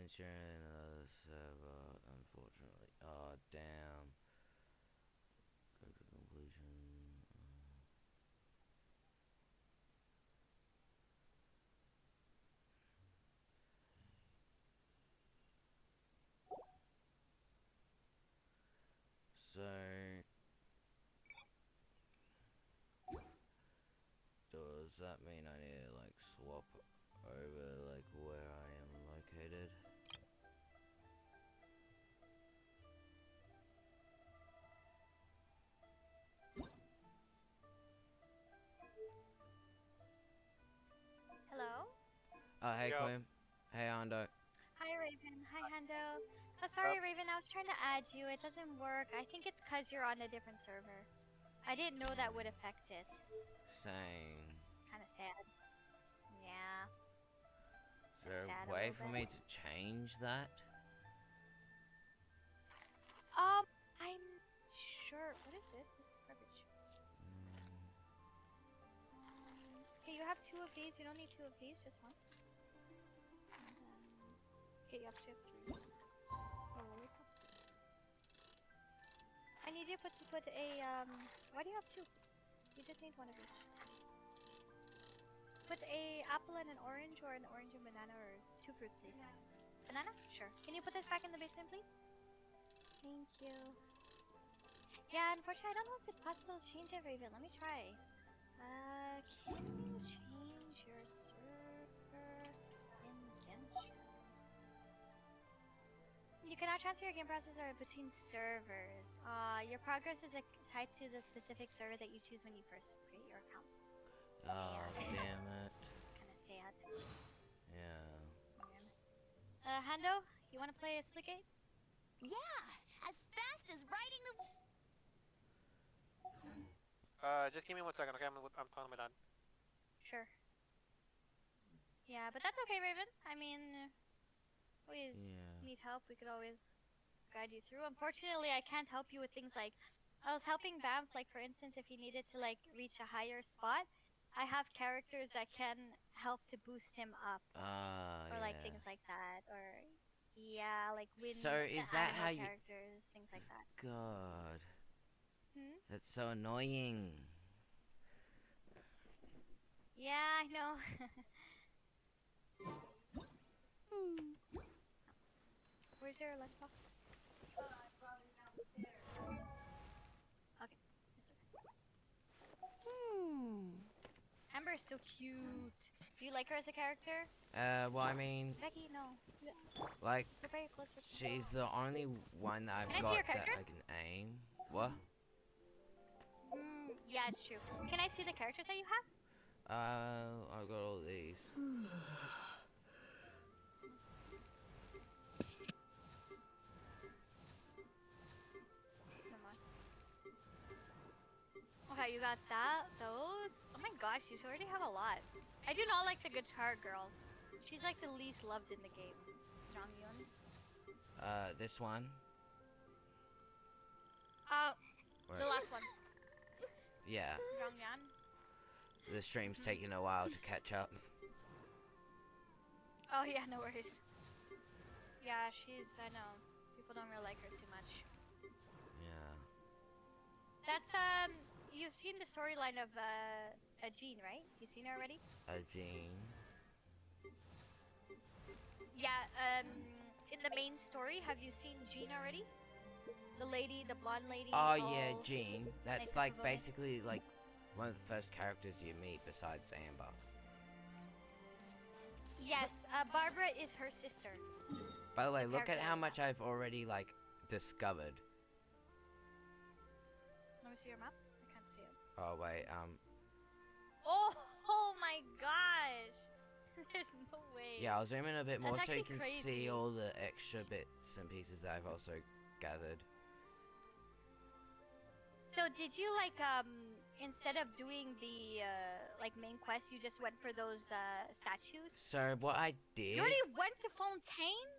Since you're in another server, unfortunately. Oh, damn. Go to conclusion. So, does that mean I need to like swap over like where I am located? Hello? Oh, hey Yo. Quim. Hey Ando. Hi, Raven. Hi, Hendo. Oh, sorry, Raven. I was trying to add you. It doesn't work. I think it's because you're on a different server. I didn't know that would affect it. Same. Kind of sad. Yeah. Is there Sad a a way little for bit. me to change that? I'm sure. What is this? This is garbage. Okay, you have two of these. You don't need two of these. Just one. And then... Okay, you have two of three. Holy cow. I need you to put a, Why do you have two? You just need one of each. Put a apple and an orange, or an orange and banana, or two fruits, please. Banana? Sure. Can you put this back in the basement, please? Thank you. Yeah, unfortunately, I don't know if it's possible to change it, Raven. Let me try. Can you change your server in Genshin? You cannot transfer your game processor between servers. Your progress is tied to the specific server that you choose when you first create your account. Oh, damn it. Kind of sad. Yeah. Hando, you want to play a Splitgate? Yeah, as fast as riding the. Just give me 1 second, okay? I'm calling my dad. Sure. Yeah, but that's okay, Raven. I mean, always Yeah. need help. We could always guide you through. Unfortunately, I can't help you with things like, I was helping Bamf, like for instance, if he needed to like reach a higher spot, I have characters that can help to boost him up, or like Yeah. things like that, or yeah, like win So is that animal how you... characters, things like that. God. Hmm? That's so annoying. Yeah, I know. Where's your lunchbox? Okay. Amber is so cute. Do you like her as a character? Well, I mean, Becky, no. like, You're very close with me. she's the only one that Can I've I see got your that character? I can aim. What? Yeah, it's true. Can I see the characters that you have? I've got all these. Never mind. Okay, you got that, those. Oh my gosh, you already have a lot. I do not like the guitar girl. She's like the least loved in the game. Jongyun. This one. The Wait. last one. Yeah. Jongyan. The stream's taking a while to catch up. Oh yeah, no worries. Yeah, I know. People don't really like her too much. Yeah. That's, you've seen the storyline of, a Jean, right? You've seen her already? Jean. Yeah, in the main story, have you seen Jean already? The lady, the blonde lady. Oh yeah, tall, Jean. That's took like a vote. basically like one of the first characters you meet besides Amber. Yes, Barbara is her sister. By the way, The look at character how that we much have. I've already like discovered. Let me see your map. I can't see it. Oh wait, Oh my gosh! There's no way. yeah, I'll zoom in a bit more That's so you actually can see crazy. all the extra bits and pieces that I've also gathered. So did you like instead of doing the like main quest, you just went for those statues? So what I did... You already went to Fontaine?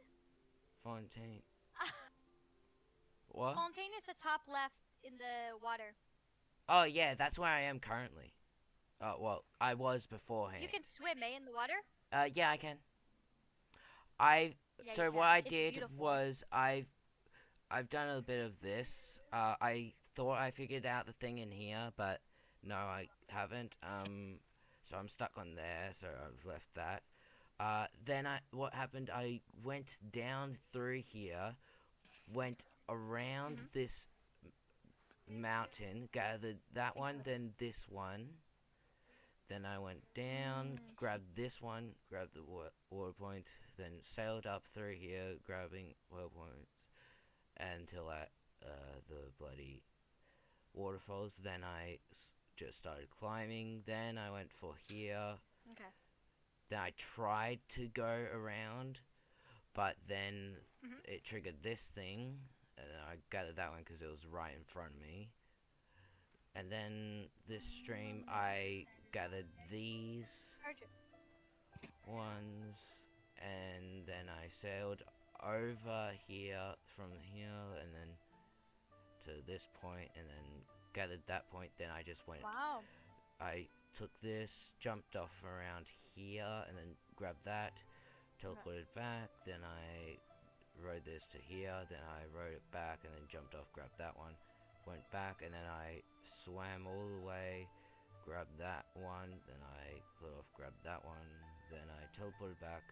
Fontaine. What? Fontaine is the top left in the water. Oh yeah, that's where I am currently. Oh well, I was beforehand. You can swim, eh, in the water? Yeah, I can. I Yeah, you So can. what I It's did beautiful. was I've done a bit of this. I thought I figured out the thing in here, but no, I haven't. So I'm stuck on there. So I've left that. Then what happened? I went down through here, went around Mhm. this mountain, gathered that Thank one, you. then this one. Then I went down, Mm. grabbed this one, grabbed the water point, then sailed up through here, grabbing water points until at the bloody waterfalls. Then just started climbing. Then I went for here. Okay. Then I tried to go around, but then Mhm. it triggered this thing, and then I gathered that one because it was right in front of me. And then this stream, I gathered these Charge it. ones, and then I sailed over here from here, and then to this point, and then gathered that point. Then I just went. Wow. I took this, jumped off around here, and then grabbed that, Okay. teleported back. Then I rode this to here. Then I rode it back, and then jumped off, grabbed that one, went back, and then I swam all the way, grabbed that one. Then I flew off, grabbed that one. Then I teleported back,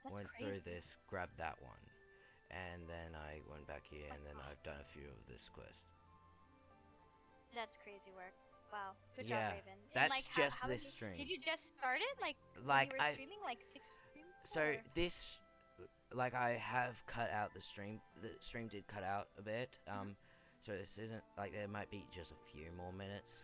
That's went through crazy. this, grabbed that one, and then I went back here, Like, and then oh, I've done a few of this quest. that's crazy work. Wow. Good job, Yeah, Raven. And that's like, just how this did stream. you just start it like when you Like were I, streaming like six streams ago, so or? this, like I have cut out the stream. The stream did cut out a bit. Mhm. So this isn't like there might be just a few more minutes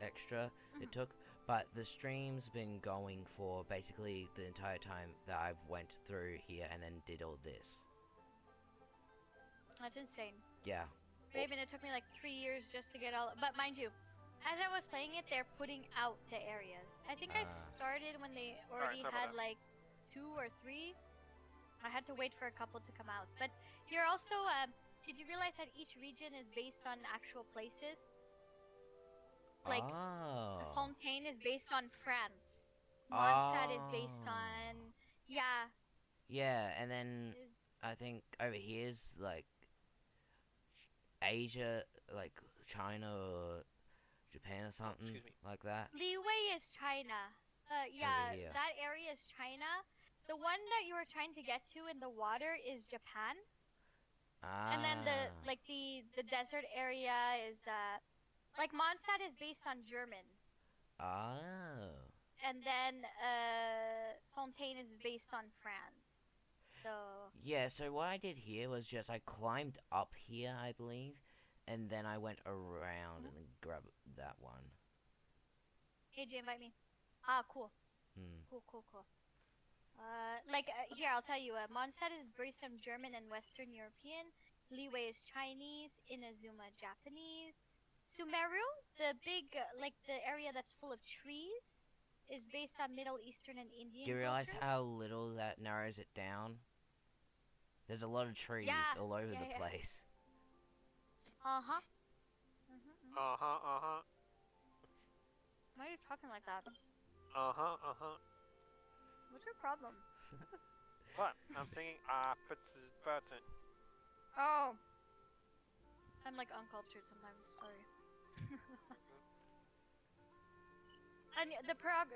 extra it Mhm. took, but the stream's been going for basically the entire time that I've went through here and then did all this. That's insane. Yeah. Raven, it took me like 3 years just to get all. But mind you, as I was playing it, they're putting out the areas. I think I Ah. started when they Alright, already sorry about had that. like 2 or 3. I had to wait for a couple to come out. But you're also, did you realize that each region is based on actual places? Like, Oh. Fontaine is based on France. Mondstadt is based Oh. on, yeah, Yeah, and then is I think over here's like Asia, like China or Japan or Oh, something excuse me. Li like that. Wei is China. Over Yeah, here. that area is China. The one that you were trying to get to in the water is Japan. And then Ah. the desert area is like Mondstadt is based on German. Oh. And then Fontaine is based on France. So Yeah, so what I did here was just I climbed up here, I believe, and then I went around mhm. and then grabbed that one. AJ, invite me. Ah, cool. Hmm. Cool. Here, I'll tell you. Mondstadt is based on German and Western European. Liyue is Chinese. Inazuma, Japanese. Sumeru, the big, like the area that's full of trees, is based on Middle Eastern and Do Indian you realize cultures. how little that narrows it down? There's a lot of trees Yeah, all over the yeah. place. Uh huh. Mhm. Uh-huh. Why are you talking like that? Uh-huh. What's your problem? What? I'm singing puts button. Oh, I'm like uncultured sometimes. Sorry. And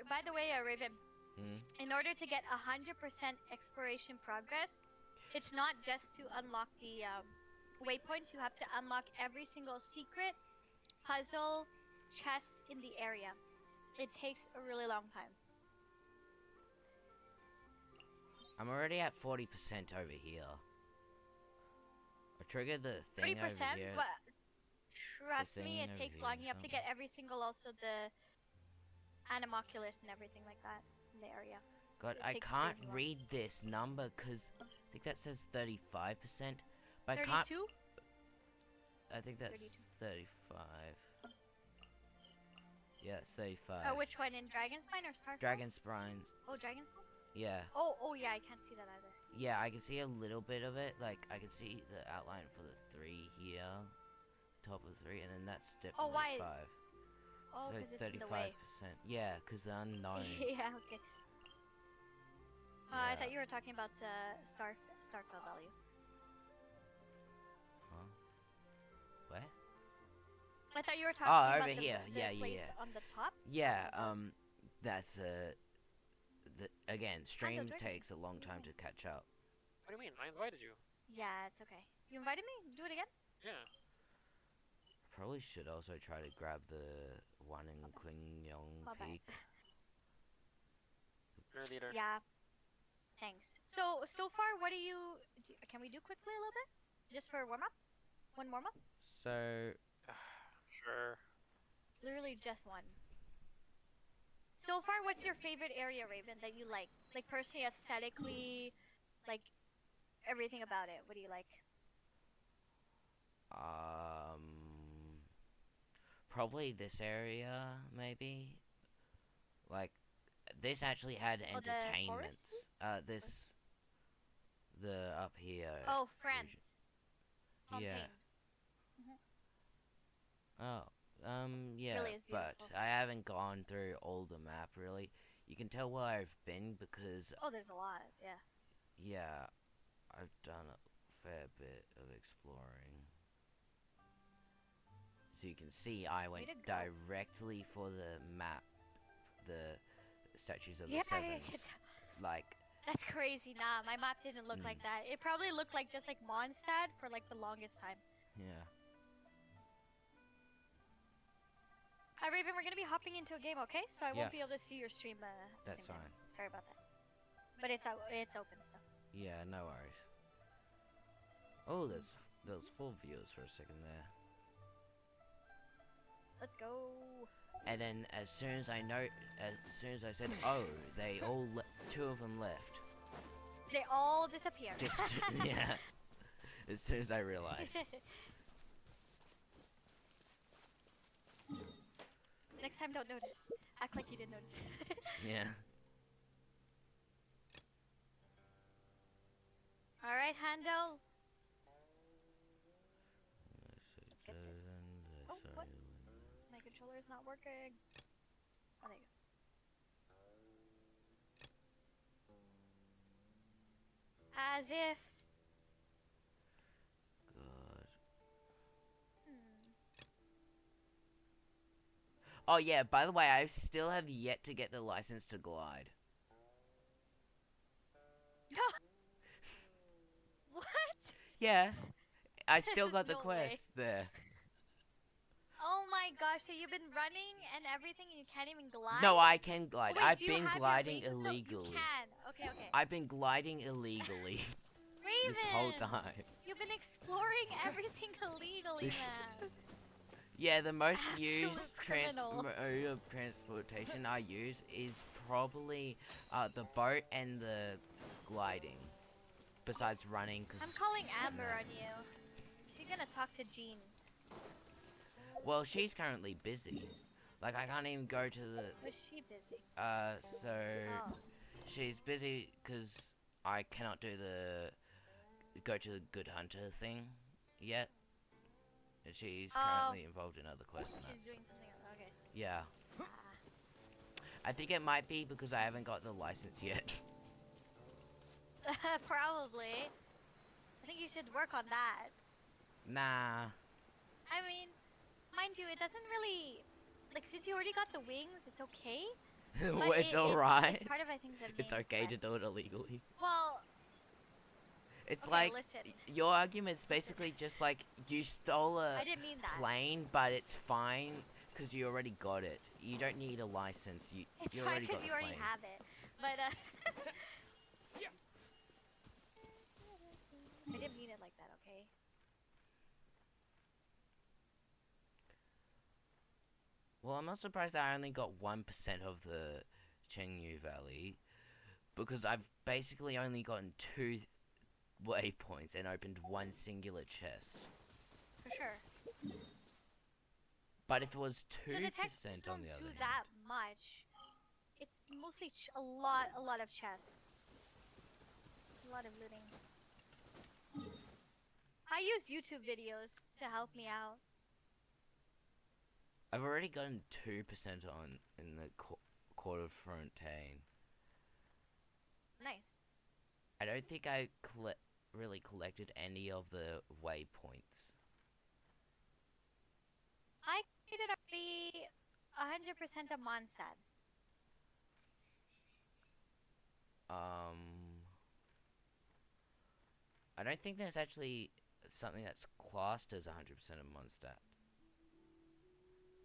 by the way, Raven, Hmm? in order to get 100% exploration progress, it's not just to unlock the waypoints. You have to unlock every single secret, puzzle, chest in the area. It takes a really long time. I'm already at 40% over here. I triggered the thing over 30%, here. but trust thing me, it over takes here long. or You have to something. get every single, also the Animoculus and everything like that in the area. God, It I takes can't crazy long. read this number because I think that says 35%. But I can't. 32? I think that's 32. 35. Yeah, it's 35. Which one, in Dragonspine or Starfall? Dragon Sprines. Oh, Dragonspine? Yeah. Oh yeah, I can't see that either. Yeah, I can see a little bit of it. Like, I can see the outline for the 3 here. Top of 3, and then that's Oh, definitely why? 5. Oh, So because it's in the way. 35%. Yeah, because the unknown. Yeah, okay. I Yeah. thought you were talking about Starkville value. Huh? Where? I thought you were Oh, talking about over here. the Yeah, place yeah. on the top. Yeah, Starkville? that's again, stream join me. takes a long time to catch up. What do you mean? I invited you. Yeah, it's okay. You invited me? Do it again? Yeah. Probably should also try to grab the one in Qingyong My bad. Peak. You're a leader. Yeah. Thanks. So far, what do you... Can we do quickly a little bit? Just for warm-up? One warm-up? So, Sure. Literally just one. So far, what's your favorite area, Raven, that you like? Like, personally, aesthetically, like, everything about it. What do you like? um, probably this area, maybe. Like, this actually had Oh, the entertainment. forest? This, the up here. Oh, France. Yeah. Fontaine. Oh, yeah, Really is but beautiful. I haven't gone through all the map really. You can tell where I've been because, Oh, there's a lot, yeah. yeah, I've done a fair bit of exploring. So you can see I went to go. directly for the map, the statues of Yeah, the Sevens. Like, that's crazy. Nah, my map didn't look like that. It probably looked like just like Mondstadt for like the longest time. yeah. Hi, Raven, we're gonna be hopping into a game, okay? So I Yeah. won't be able to see your stream at the That's same time. fine. Sorry about that. But it's open still. Yeah, no worries. Oh, there's 4 viewers for a second there. Let's go. And then as soon as I said, oh, they all 2 of them left. They all disappeared. Just yeah. As soon as I realized. Next time, don't notice. Act like you didn't notice. Yeah. All right, Handel. Let's get this. Oh, what? My controller is not working. Oh, there you go. As if. God. Hmm. Oh yeah, by the way, I still have yet to get the license to glide. What? Yeah. I still got the No quest way. there. Oh my gosh, so you've been running and everything and you can't even glide? No, I can glide. Oh, wait, I've do you been have your gliding wings? No, illegally. you can. Okay, okay. I've been gliding illegally Raven! this whole time. You've been exploring everything illegally, man. Yeah, the most used Absolute criminal. mode of transportation I use is probably the boat and the gliding. Besides running, cause I'm calling Amber on you. She's gonna talk to Jean. well, she's currently busy. Like I can't even go to the. Was she busy? So Oh. she's busy because I cannot do the go to the good hunter thing yet. And she's currently involved in other quests. And She's that. doing something else. Okay. Yeah. Ah. I think it might be because I haven't got the license yet. Probably. I think you should work on that. Nah. I mean, mind you, it doesn't really... Like, since you already got the wings, it's okay. Well, it's alright. It's part of, I think, the It's main okay to quest. do it illegally. Well... It's Okay, like, listen. your argument's basically just like, you stole a I didn't mean that. plane, but it's fine, because you already got it. You don't need a license, It's you fine already got because the you already plane. have it. But, I didn't mean it like that, okay? Well, I'm not surprised I only got 1% of the Chengyu Valley, because I've basically only gotten 2 waypoints and opened 1 singular chest. For sure. But if it was 2% So the texts on don't the other do hand... that much. It's mostly a lot of chests. A lot of looting. I use YouTube videos to help me out. I've already gotten 2% on in the Court of Fontaine. Nice. I don't think I really collected any of the waypoints. I completed already 100% of Mondstadt. I don't think there's actually something that's classed as 100% of Mondstadt.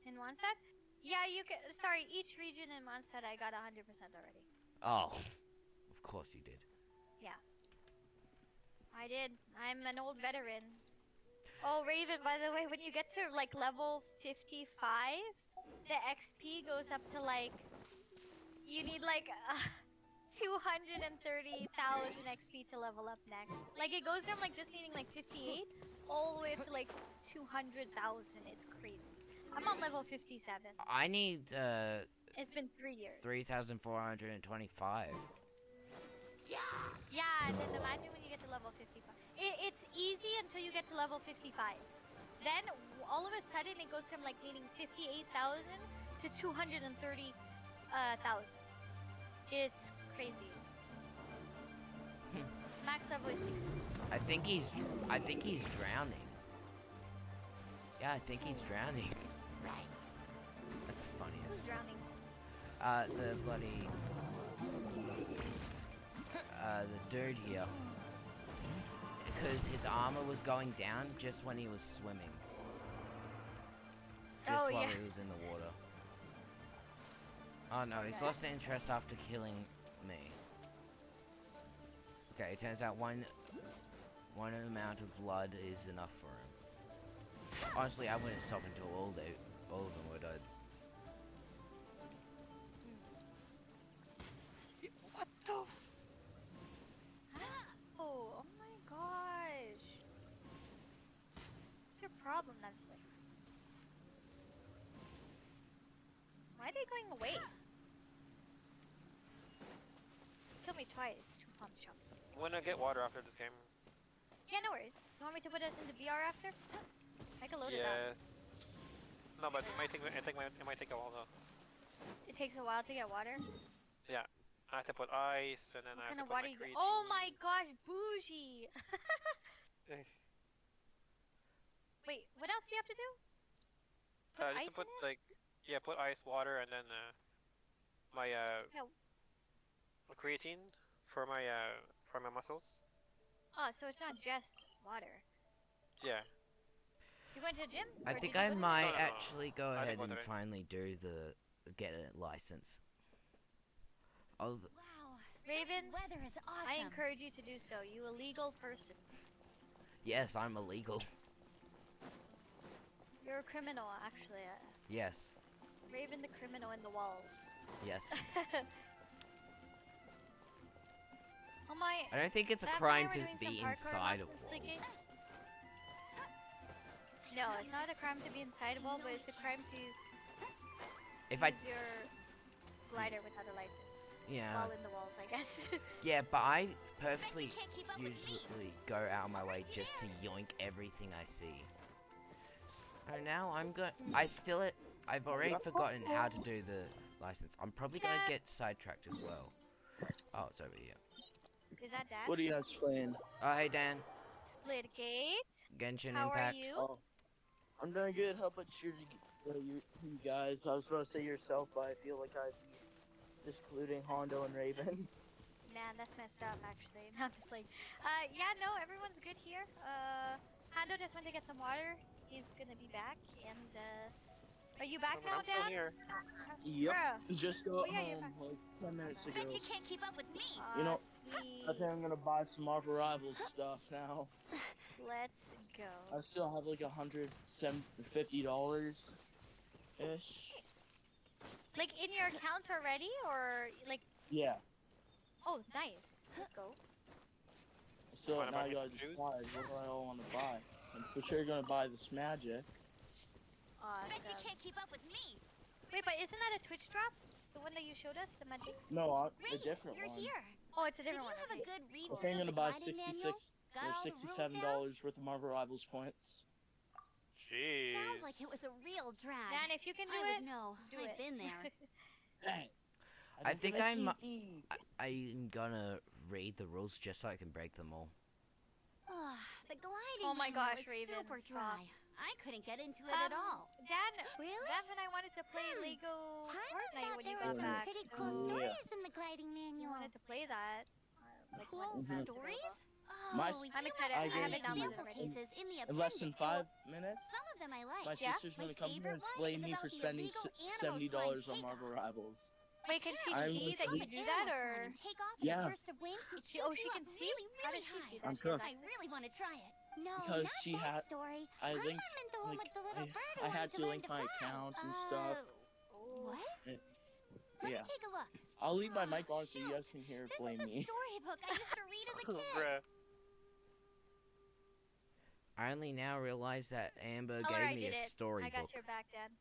In Mondstadt? Yeah, you can. Sorry, each region in Mondstadt I got 100% already. Oh, of course you did. Yeah. I did. I'm an old veteran. Oh, Raven, by the way, when you get to like level 55, the XP goes up to like, you need like 230,000 XP to level up next. Like it goes from like just needing like 58 all the way up to like 200,000. It's crazy. I'm on level 57. I need It's been 3 years. 3,425. Yeah, and then imagine when you get to level 55. It's easy until you get to level 55. Then all of a sudden it goes from like needing 58,000 to 230,000. It's crazy. Max level is 60. I think he's drowning. Yeah, I think he's drowning. That's funny. Who's drowning? The bloody the dude here. Because his armor was going down just when he was swimming. Just Oh, while yeah. he was in the water. Oh no, he's Okay. lost interest after killing me. Okay, it turns out one amount of blood is enough for him. Honestly, I wouldn't stop until all of them were dead. What the? Oh my gosh. What's your problem, Nestle? Why are they going away? Kill me twice. Two pump chop. When I get water after this game. Yeah, no worries. You want me to put us into VR after? I can load it Yeah. up. No, but it might take a while though. It takes a while to get water. Yeah. I have to put ice and then What I have kind to of put water my you get? creatine. Oh my gosh, bougie! Wait, what else do you have to do? Put Just ice to put in it? like, yeah, put ice, water, and then my Yeah. creatine for my muscles. Oh, so it's not just water. Yeah. You went to the gym? I Or think did you I go to the might gym? No. actually go I ahead didn't go and today. finally do get a license. I'll, Wow. Raven, This weather is awesome. I encourage you to do so. You illegal person. yes, I'm illegal. You're a criminal, actually. Yes, Raven the criminal in the walls. yes. Oh my. I don't think it's a That crime we're to doing some be parkour inside of nonsense walls. leaking. No, it's not a crime to be inside a wall, but it's a crime to If I use your glider without a license. yeah While in the walls, I guess. yeah, but I Bet purposely you can't keep up with me. usually go out of my way just to yoink everything I see. So now I've already forgotten how to do the license. I'm probably gonna get sidetracked as well. Oh, it's over here. Is that Dan? What are you guys playing? Oh, hey Dan. Splitgate. Genshin How Impact. are you? Oh, I'm doing good. How about you guys? I was supposed to say yourself, but I feel like I'd be excluding Hondo and Raven. Man, that's messed up, actually. I'm just like, yeah, no, everyone's good here. Hando just went to get some water. He's gonna be back, and, are you back now, I'm still Dan? here. Yep. Bruh. Just got Oh, yeah, you're home back. like 10 minutes ago. Bet you can't keep up with me. You know, Sweet. I think I'm gonna buy some Marvel Rivals stuff now. Let's go. I still have like $150 ish. Like, in your account already, or, like, Yeah. oh, nice. Let's go. So Wanna now buy I me gotta some shoes? decide what do I all want to buy. I'm for sure gonna buy this magic. Bet you Awesome. can't keep up with me. Wait, but isn't that a Twitch drop? The one that you showed us, the magic? No, a Great, different you're one. here. Oh, it's a Did different you one. have a Okay. good read I through think I'm the gonna buy gliding manual? 66 Got or all the rules $67 down? worth of Marvel Rivals points. Jeez. Sounds like it was a real drag. Dan, if you can do I it, would know. do I've it. been there. Dang. I think I'm CD. gonna read the rules just so I can break them all. The gliding Oh my manual gosh, is Raven, super stop. dry. I couldn't get into it at all. Dan, Really? Bev and I wanted to play Lego Fortnite when you got were back. pretty so cool Yeah. stories in the gliding we manual. wanted to play that. Like Cool months past stories? ago. My Oh, s- I'm you excited. must I have have the it downloaded example already. cases in the in less than appendix. 5 minutes, Some of them I like. my Yeah? sister's My gonna come here favorite and one flame is me about for the spending illegal $70 animal on slime Marble takeoff. Rivals. Wait, can she I'm see that you literally- do that, or Take off Yeah. in a burst of wind. It she? shoots Oh, she you can up see. really, How really does she high. see I'm that? She has cooked. I access. really want to try it. No, Because not she that had- story. I linked, meant the one like, with the little bird who I had wanted to learn link my fly. account and stuff. Oh. What? It- Let yeah. me take a look. I'll leave my Oh, mic on so you shoot. guys can hear it This flame is me. a storybook I used to read as a kid. Bruh. I only now realize that Amber Tell her I gave me did a it. I storybook. got your back, Dan.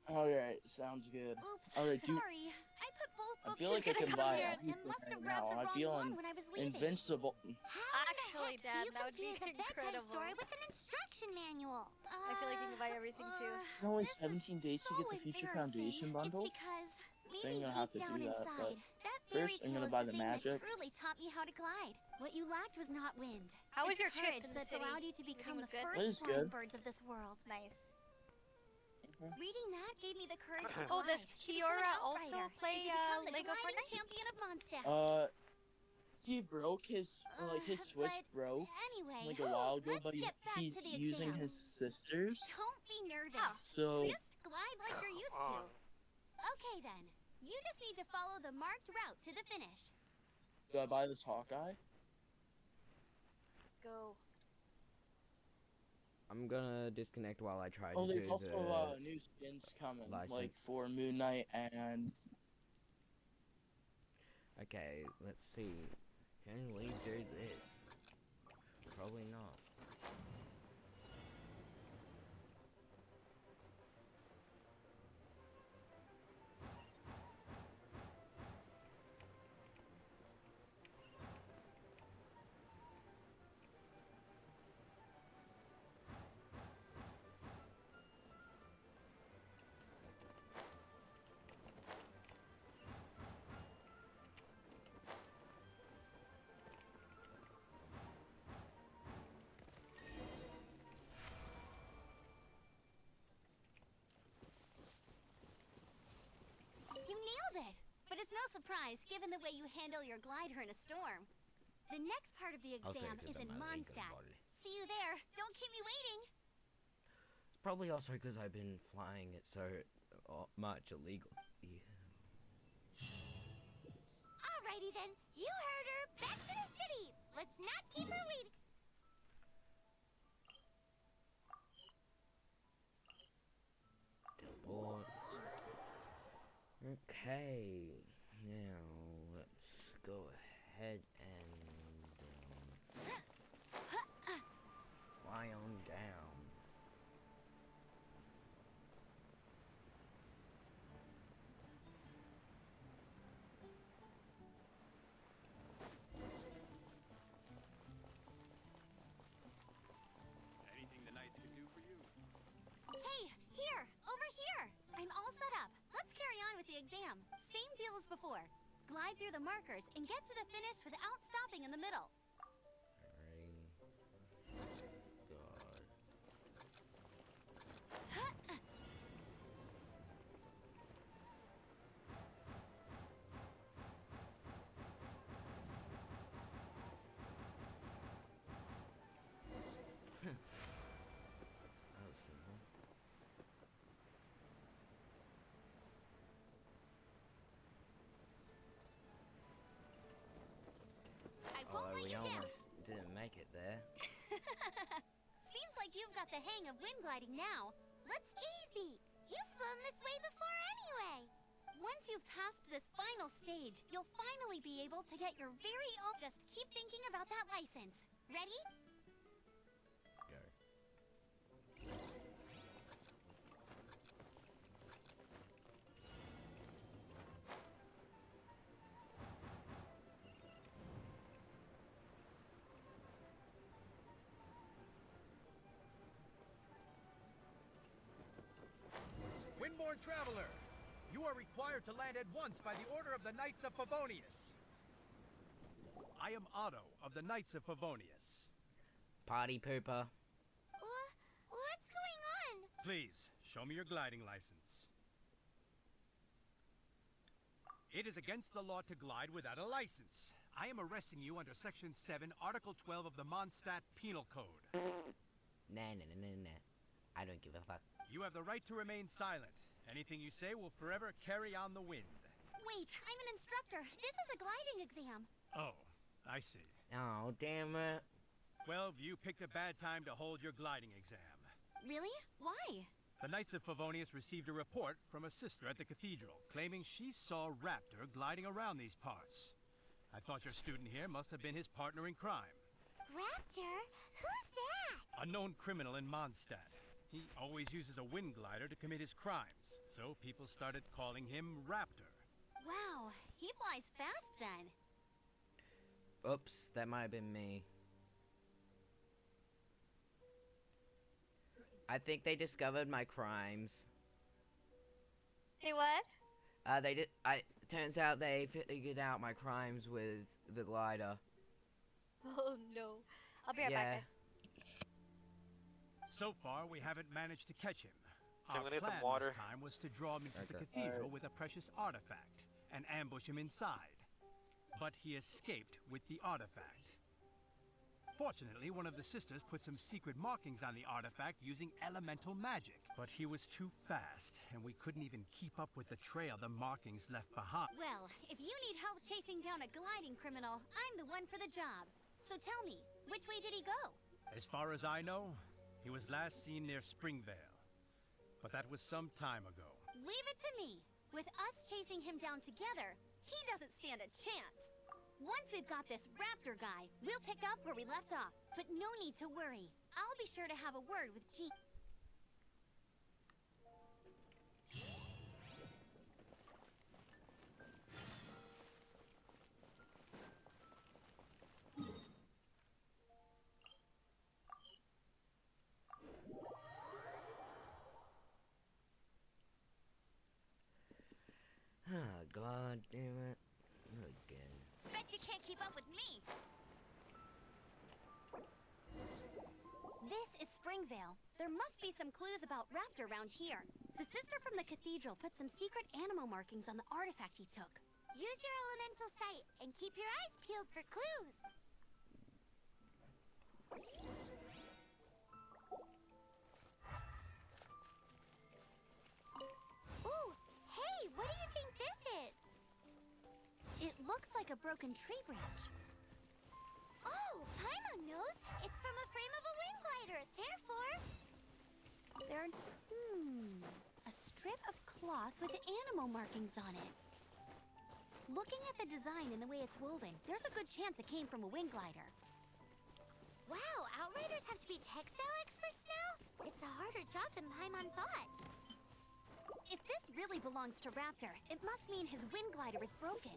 Alright, sounds good. Oops, Alright, do sorry. I put both I books feel like I together can buy weird. and must have right grabbed now. the I wrong feel one when I was leaving. invincible. Actually, Dan, that would be incredible. with an instruction manual? I feel like you can buy everything too. Only This is 17 days to get the so Future embarrassing. Foundation bundle. It's because So I'm maybe gonna have deep to down do that, but inside, that fairy first I'm tale gonna is buy the the thing magic. that truly taught me how to glide. What you lacked was not wind. How was It's your trip courage in the that's city? allowed you to Everything become was the good? It first was flying good. birds of this world. Nice. Reading that gave me the courage to Oh, glide, does to become an Kiora also outrider, play and to become the Lego gliding Fortnite? champion of Mondstadt. He broke his his Switch But broke anyway, like a while ago, let's but get back he's to the using exam. his sister's. Don't be nervous. So Just glide like you're used to. Okay then. You just need to follow the marked route to the finish. do I buy this Hawkeye? Go. I'm gonna disconnect while I try Oh, to there's do also new skins coming, like license. for Moon Knight and Okay, let's see. Can we do this? Probably not. You nailed it! But it's no surprise, given the way you handle your glider in a storm. The next part of the Also exam because is in I'm a legal Mondstadt. body. See you there. Don't keep me waiting. It's probably also because I've been flying it so much illegal. Yeah. Alrighty then. You heard her. Back to the city. Let's not keep her waiting. Teleport. Okay, now let's go ahead and fly on down. Anything the knights can do for you? Hey, here, over here. I'm all set up. Let's carry on with the exam. Same deal as before. Glide through the markers and get to the finish without stopping in the middle. God. That was simple. I won't let We you down. almost didn't make it there. Seems like you've got the hang of wind gliding now. Let's easy. You've flown this way before anyway. Once you've passed this final stage, you'll finally be able to get your very own. Just keep thinking about that license. Ready? Go. Windborne Traveler, you are required to land at once by the order of the Knights of Favonius. I am Otto of the Knights of Favonius. Party pooper. What's going on? Please, show me your gliding license. It is against the law to glide without a license. I am arresting you under Section 7, Article 12 of the Mondstadt Penal Code. Nah. I don't give a fuck. You have the right to remain silent. Anything you say will forever carry on the wind. Wait, I'm an instructor. This is a gliding exam. Oh, I see. Oh, damn it. Well, you picked a bad time to hold your gliding exam. Really? Why? The Knights of Favonius received a report from a sister at the cathedral, claiming she saw Raptor gliding around these parts. I thought your student here must have been his partner in crime. Raptor? Who's that? A known criminal in Mondstadt. He always uses a wind glider to commit his crimes, so people started calling him Raptor. Wow, he flies fast then. Oops, that might have been me. I think they discovered my crimes. Say what? They did. Turns out they figured out my crimes with the glider. Oh no. I'll be right Yeah. back, guys. So far, we haven't managed to catch him. Okay, Our we need some plan water. this time was to draw him into the Okay. cathedral with a precious artifact and ambush him inside. But he escaped with the artifact. Fortunately, one of the sisters put some secret markings on the artifact using elemental magic. But he was too fast, and we couldn't even keep up with the trail the markings left behind. Well, if you need help chasing down a gliding criminal, I'm the one for the job. So tell me, which way did he go? As far as I know, he was last seen near Springvale. But that was some time ago. Leave it to me. With us chasing him down together, he doesn't stand a chance. Once we've got this Raptor guy, we'll pick up where we left off. But no need to worry. I'll be sure to have a word with G. God damn it. Again. Bet you can't keep up with me. This is Springvale. There must be some clues about Raptor around here. The sister from the cathedral put some secret animal markings on the artifact he took. Use your elemental sight and keep your eyes peeled for clues. Ooh, hey, what do you think this is? It looks like a broken tree branch. Oh, Paimon knows. It's from a frame of a wind glider. Therefore, a strip of cloth with animal markings on it. Looking at the design and the way it's woven, there's a good chance it came from a wind glider. Wow, Outriders have to be textile experts now? It's a harder job than Paimon thought. If this really belongs to Raptor, it must mean his wind glider is broken.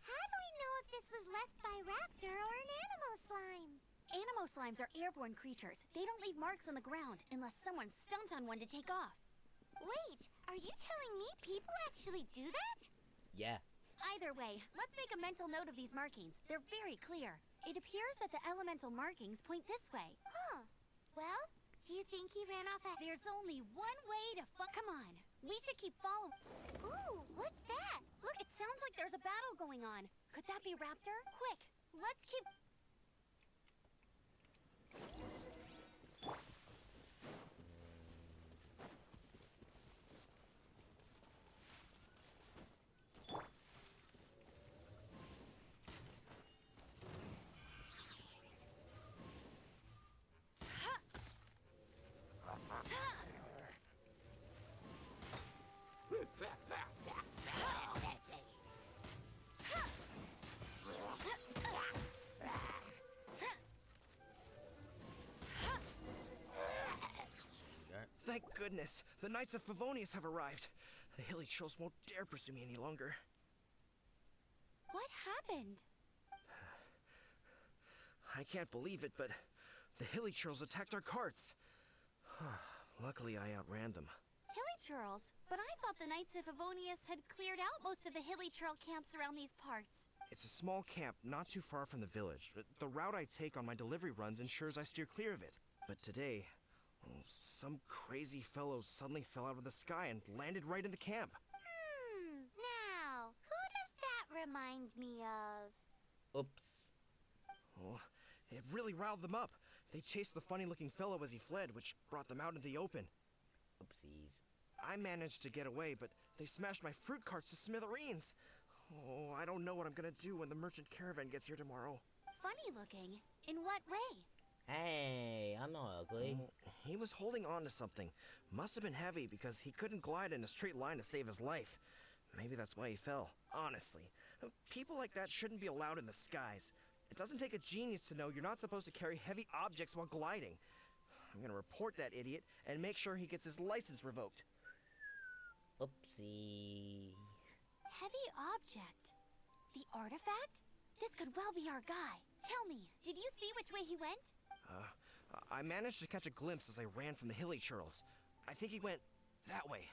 How do we know if this was left by Raptor or an animal slime? Animal slimes are airborne creatures. They don't leave marks on the ground unless someone stomped on one to take off. Wait, are you telling me people actually do that? Yeah. Either way, let's make a mental note of these markings. They're very clear. It appears that the elemental markings point this way. Huh. Well, do you think he ran off at... There's only one way to Come on. We should keep following. Ooh, what's that? Look, it sounds like there's a battle going on. Could that be Raptor? Quick, let's keep... Thank goodness, the Knights of Favonius have arrived. The hilly trolls won't dare pursue me any longer. What happened? I can't believe it, but the hilly trolls attacked our carts. Luckily, I outran them. Hilly churls? But I thought the Knights of Favonius had cleared out most of the hilly churl camps around these parts. It's a small camp not too far from the village. The route I take on my delivery runs ensures I steer clear of it. But today, some crazy fellow suddenly fell out of the sky and landed right in the camp. Now, who does that remind me of? Oops. Oh, it really riled them up. They chased the funny-looking fellow as he fled, which brought them out into the open. Oopsies. I managed to get away, but they smashed my fruit carts to smithereens. Oh, I don't know what I'm gonna do when the merchant caravan gets here tomorrow. Funny looking? In what way? Hey, I'm not ugly. He was holding on to something. Must have been heavy because he couldn't glide in a straight line to save his life. Maybe that's why he fell. Honestly, people like that shouldn't be allowed in the skies. It doesn't take a genius to know you're not supposed to carry heavy objects while gliding. I'm gonna report that idiot and make sure he gets his license revoked. Oopsie. Heavy object? The artifact? This could well be our guy. Tell me, did you see which way he went? I managed to catch a glimpse as I ran from the hilly churls. I think he went that way.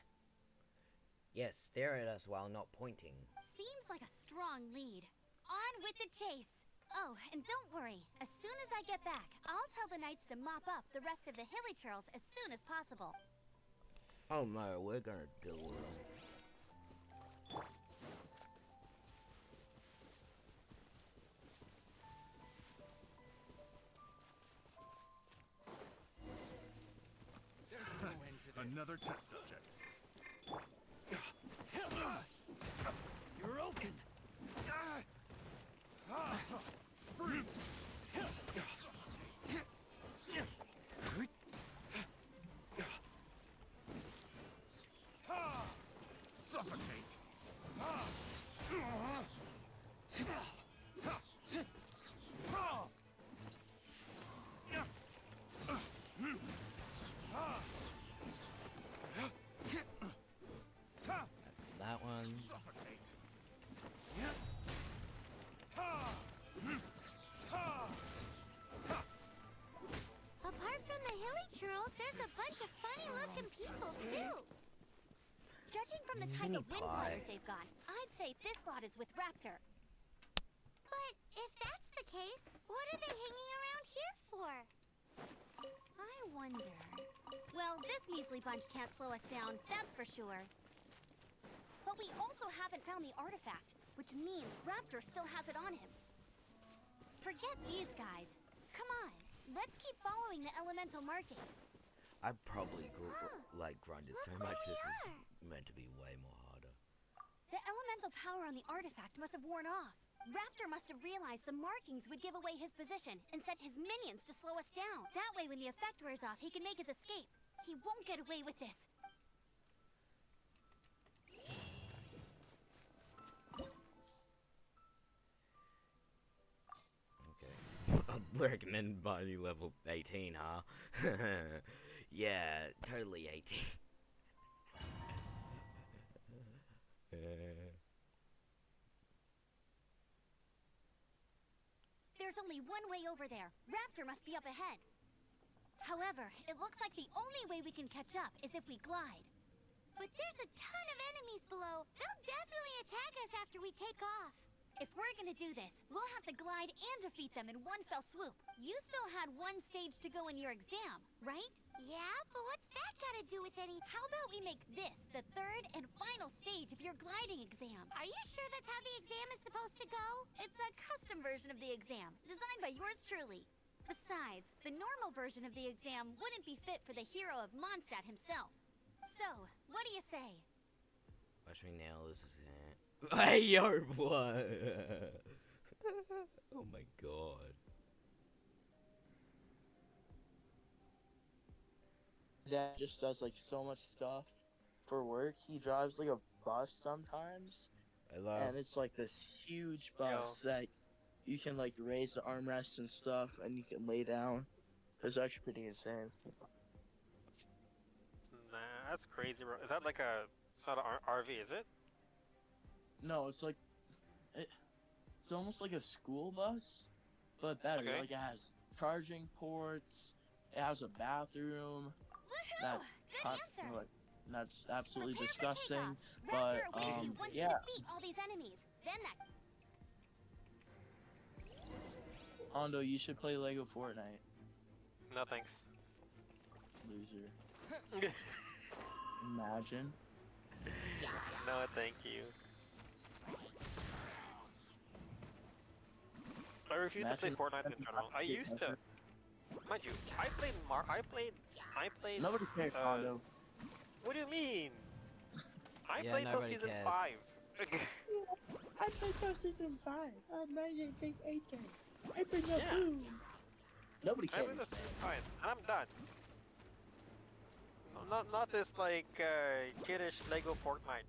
Yes, stare at us while not pointing. Seems like a strong lead. On with the chase. Oh, and don't worry. As soon as I get back, I'll tell the knights to mop up the rest of the hilly churls as soon as possible. Oh no, we're gonna do it. Another test subject. You're open. Free! Suffocate! That one. Suffocate! Apart from the hilly churls, there's a bunch of funny-looking people, too. Judging from the type of Mini wind pie. riders they've got, I'd say this lot is with Raptor. But if that's the case, what are they hanging around here for? I wonder. Well, this measly bunch can't slow us down, that's for sure. But we also haven't found the artifact, which means Raptor still has it on him. Forget these guys. Come on, let's keep following the elemental markings. I probably grinded so Look much where this we was meant to be way more harder. The elemental power on the artifact must have worn off. Raptor must have realized the markings would give away his position and sent his minions to slow us down. That way, when the effect wears off, he can make his escape. He won't get away with this. Okay. Recommend body level 18, huh? Yeah, totally 18. There's only one way over there. Raptor must be up ahead. However, it looks like the only way we can catch up is if we glide. But there's a ton of enemies below. They'll definitely attack us after we take off. If we're gonna do this, we'll have to glide and defeat them in one fell swoop. You still had one stage to go in your exam, right? Yeah, but what's that gotta do with any... How about we make this the third and final stage of your gliding exam? Are you sure that's how the exam is supposed to go? It's a custom version of the exam, designed by yours truly. Besides, the normal version of the exam wouldn't be fit for the hero of Mondstadt himself. So, what do you say? Watch me nail this. Hey, yo, what? Oh my god. Dad just does like so much stuff for work. He drives like a bus sometimes, Hello. and it's like this huge bus that you can like raise the armrest and stuff, and you can lay down. It's actually pretty insane. Nah, that's crazy, bro. Is that like a It's not an RV, is it? No, it's like it's almost like a school bus, but better. Okay. Like it has charging ports. It has a bathroom. That Woohoo! cut, Good answer. like, that's absolutely Prepare for disgusting. takeoff. But Raptor awaits you once yeah, you defeat all these enemies. Then that. Hondo, you should play Lego Fortnite. No thanks. Loser. Imagine. No, thank you. I refuse to play Imagine Fortnite in general. I used to, mind you, I played. Nobody cares, Hondo. What do you mean? I Yeah, played till nobody season cares. 5. I played till season 5. I'm 8K. I bring up Yeah. food. Nobody I cares. played till season 5, and I'm done. No, not this like kiddish Lego Fortnite.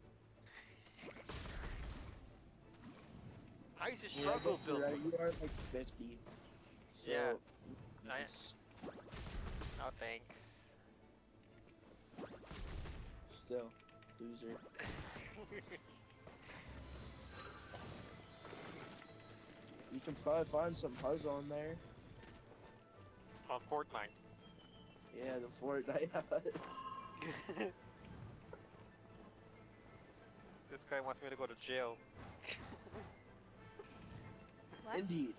I used to Yeah, I struggle guess you're building. right. You are like 50. So, Yeah. it's No thanks. still loser. You can probably find some puzzle in there. On Fortnite. Yeah, the Fortnite. This guy wants me to go to jail. What? Indeed.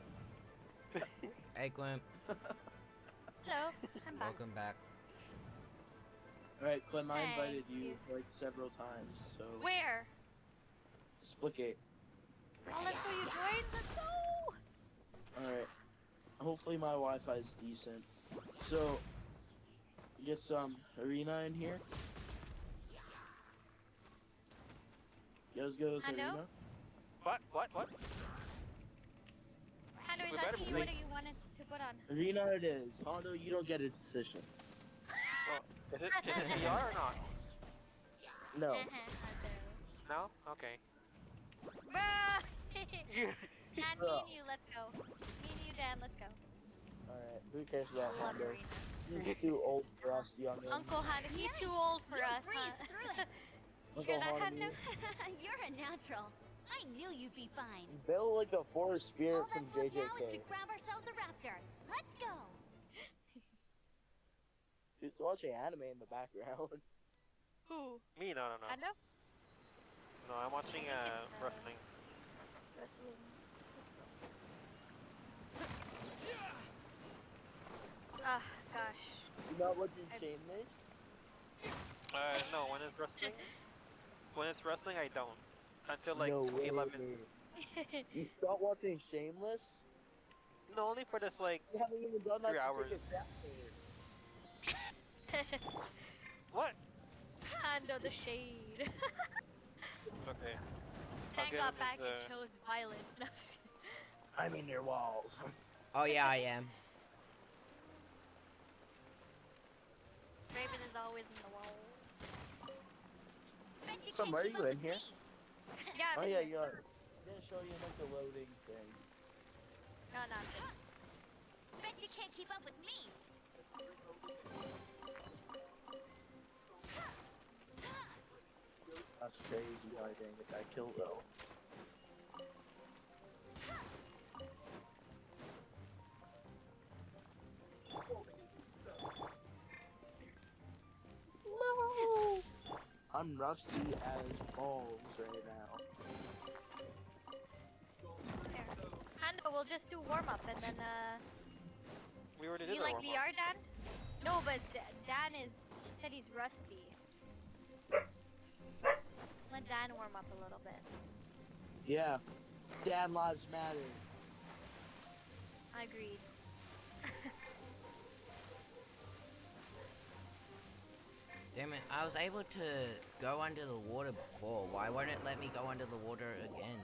Hey, Glimp. Hello, I'm back. Welcome back. Alright, Clem, I Thank invited you you. like several times, so Where? Splitgate. Oh, let's go, you join? Let's go! Alright. Hopefully my Wi-Fi is decent. So, get some arena in here. You guys go with I know. arena? What? Hando is We better asking you be- what do you wanted to put on. Arena it is. Hondo, you don't get a decision. Well, is it VR or not? No. Hando. No? Okay. Bruh! Dan, me and you, let's go. Me and you, Dan, let's go. Alright, who cares about Love Hondo? arena. He's too old for us youngins. Uncle Hando, he's too old for You us, breezed huh? through it. You Uncle hear that, Hondo. Hando? You're a natural. I knew you'd be fine. Build like the forest spirit All from that's left now is to JJK. grab ourselves a raptor. Let's go. He's watching anime in the background. Who? Me? No. Hando? No, I'm watching I think it's, wrestling. Wrestling. Let's go. Ah, gosh. You not watching Shameless? No, when it's wrestling. When it's wrestling, I don't. Until like No 2011. way. You stopped watching Shameless? No, only for this like. You haven't even done that 3 to hours. take a bath. What? Hando the shade. Okay. Thank get God him back his, it chose violence. No. I'm in your walls. Oh, yeah, I am. Raven is always in the walls. Bet you Clem, can't are keep you up in with here? me. Yeah, I'm Oh in yeah, here. you are. I'm gonna show you like the loading thing. No, no, I'm good. Bet you can't keep up with me. That's crazy how I didn't get that kill though. No! I'm rusty as balls right now. There. Hando, we'll just do warm up and then We already did you the like warm-up. VR, Dan? No, but Dan said he's rusty. Let Dan warm up a little bit. Yeah. Damn lives matter. I agreed. Damn it, I was able to go under the water before. Why won't it let me go under the water again?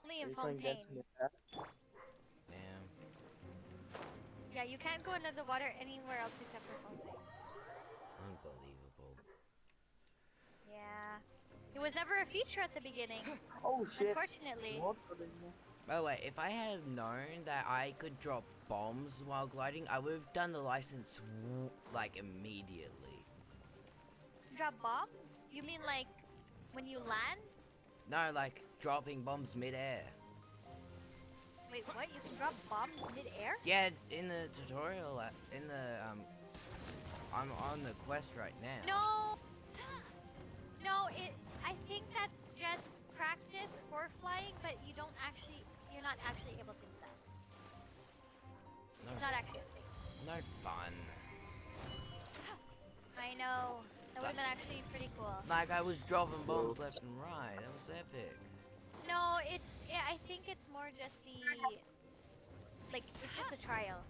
Only Are in you playing Fontaine. Genshin Impact? Damn. Yeah, you can't go under the water anywhere else except for Fontaine. Unbelievable. Yeah. It was never a feature at the beginning, Oh shit. unfortunately. What? By the way, if I had known that I could drop bombs while gliding, I would have done the license like immediately. Drop bombs? You mean like when you land? No, like dropping bombs mid-air. Wait, what? You can drop bombs mid-air? Yeah, in the tutorial, in the I'm on the quest right now. No. No, I think that's just practice for flying, but you're not actually able to do that. No, It's not actually a thing. no fun. I know. That would have been actually pretty cool. Like I was dropping bombs left and right. That was epic. No, I think it's more just it's just a trial.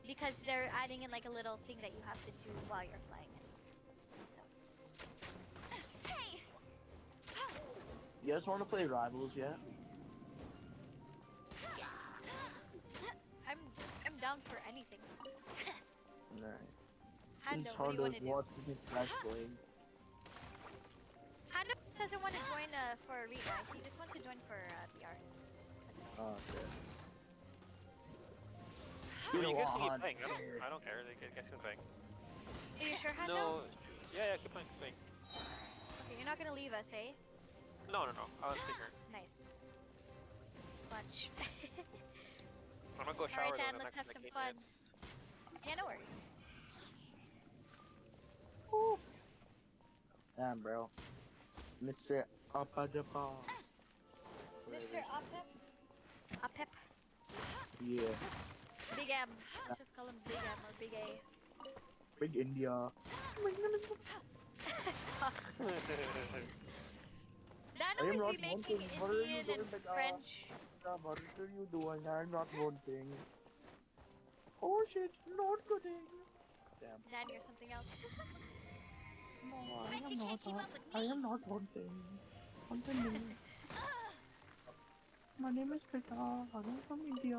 Because they're adding in like a little thing that you have to do while you're flying it. So. Hey! You guys want to play Rivals yet? I'm down for anything. Alright. Hando, Since what do you want Hondo's to do? watching his wrestling. Hando doesn't want to join for Arena. He just wants to join for BR. Oh, okay. You know guys what, can keep Han? playing. I don't care. You guys can play. Are you sure, Hando? No. Yeah, keep playing, keep playing. Okay, you're not gonna leave us, eh? No. I was here. Nice. Bunch. I'm gonna go shower Alright, Dan, though. let's have Next, some like 8 fun. minutes. Yeah, no worries. Damn, bro. Mr. Apadapa. Mr. Apep. Apep. Yeah. Big M. Let's just call him Big M or Big A. Big India. Nano I am is not remaking wanting. What are you Indian doing, and Beta? French. What are you doing? I'm not wanting. Oh shit, not gooding. Damn. Dan, you're something else. No, Bet you can't keep up with me. I am not wanting. Continue. My name is Pita. I am from India.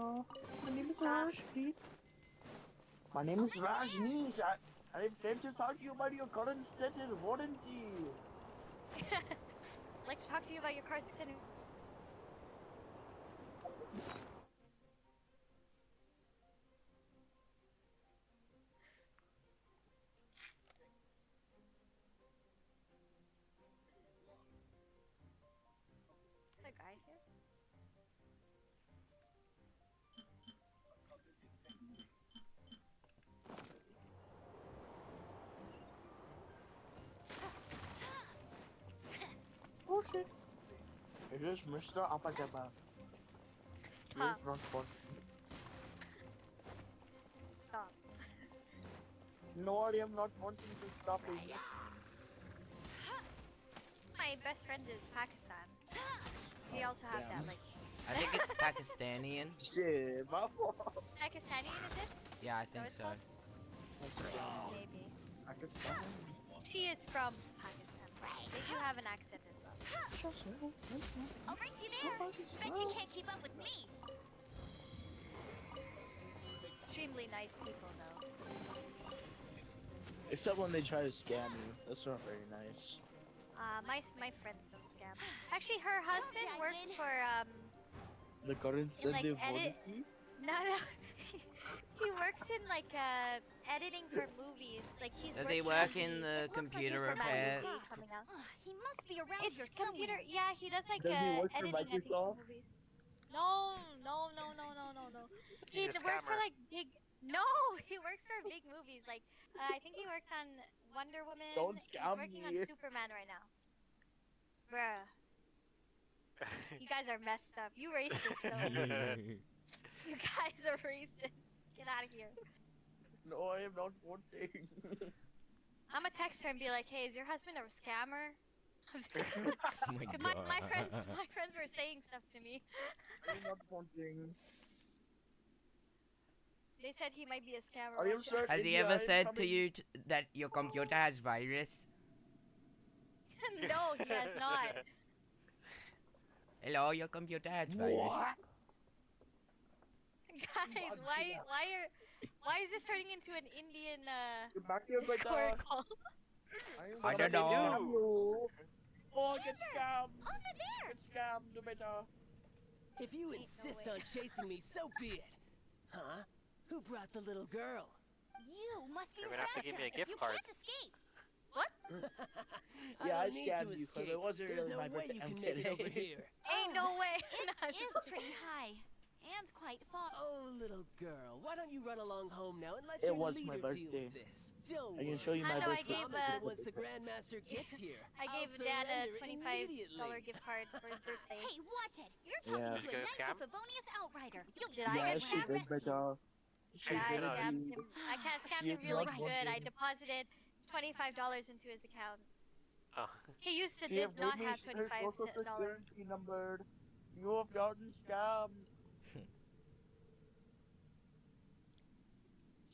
My name is Rajneet. My name is Rajneet. I came to talk to you about your current stated warranty. I'd like to talk to you about your car's extended. Is that a guy here? Oh shit. It is Mr. Apajaba. He Stop. is not for. Stop. No, I am not wanting to stop it. My best friend is Pakistan. We also have Damn. that, like, I think it's Pakistanian. Shit, my fault. Pakistani, is it? Yeah, I Is that think what it's so. called? Maybe. Pakistan. She is from Pakistan. They do have an accent as well. I'll race you there. Bet you can't keep up with me. Extremely nice people, though. Except when they try to scam you. That's not very nice. My friends don't scam. Actually, her husband I works win. for The current in like stated edit. warranty? No. He works in like editing for movies. Like he's Does he working on work in these- the It looks like computer you're from repair? America. movie coming out. He must be around It's here computer. somewhere. Yeah, he does like Does he work for editing I think, for Microsoft? movies. No. He He's a works for scammer. like big. No, he works for big movies. Like I think he works on Wonder Woman. Don't He's scam working me. on Superman right now. Bruh, you guys are messed up. You racist though. You guys are racist. Get out of here. No, I am not wanting. I'ma text her and be like, "Hey, is your husband a scammer?" Oh my god. my friends were saying stuff to me. I am not wanting. They said he might be a scammer. Are you watch sure? out. Has he India, ever I'm said to coming. you that your computer has virus? No, he has not. Hello, your computer has virus. What? Guys, why is this turning into an Indian Get back here, Discord beta. call? I don't know. Scam you. Oh, get scammed. Over there. Get scammed, beta. If you Ain't no insist way. on chasing me, so be it. Huh? Who brought the little girl? You must be You're gonna have to around give her. me a gift You card. can't escape. What? Yeah, I don't need to scammed you, Clem. escape. It wasn't There's really no my way birthday. you I'm can make it over kidding. here. Ain't no way. It is pretty high and quite far. Oh, little girl, why don't you run along home now and let It your was my leader deal birthday. with this? Don't I can worry. show you my I know, I birthday. gave, Promise that once the Grandmaster gets here, I gave I'll Dad a surrender $25 immediately. gift card for his birthday. Hey, watch it! You're Yeah. talking Did you to a get a scam? nice Favonius outrider. You'll Did I Yeah, get she scammed? did, but she Yeah, I You know, did. scammed him. I can't scam She him is really not good. I wanting. deposited $25 into his account. oh. He used to She did have not gave me have her social $25. security number. You have gotten scammed.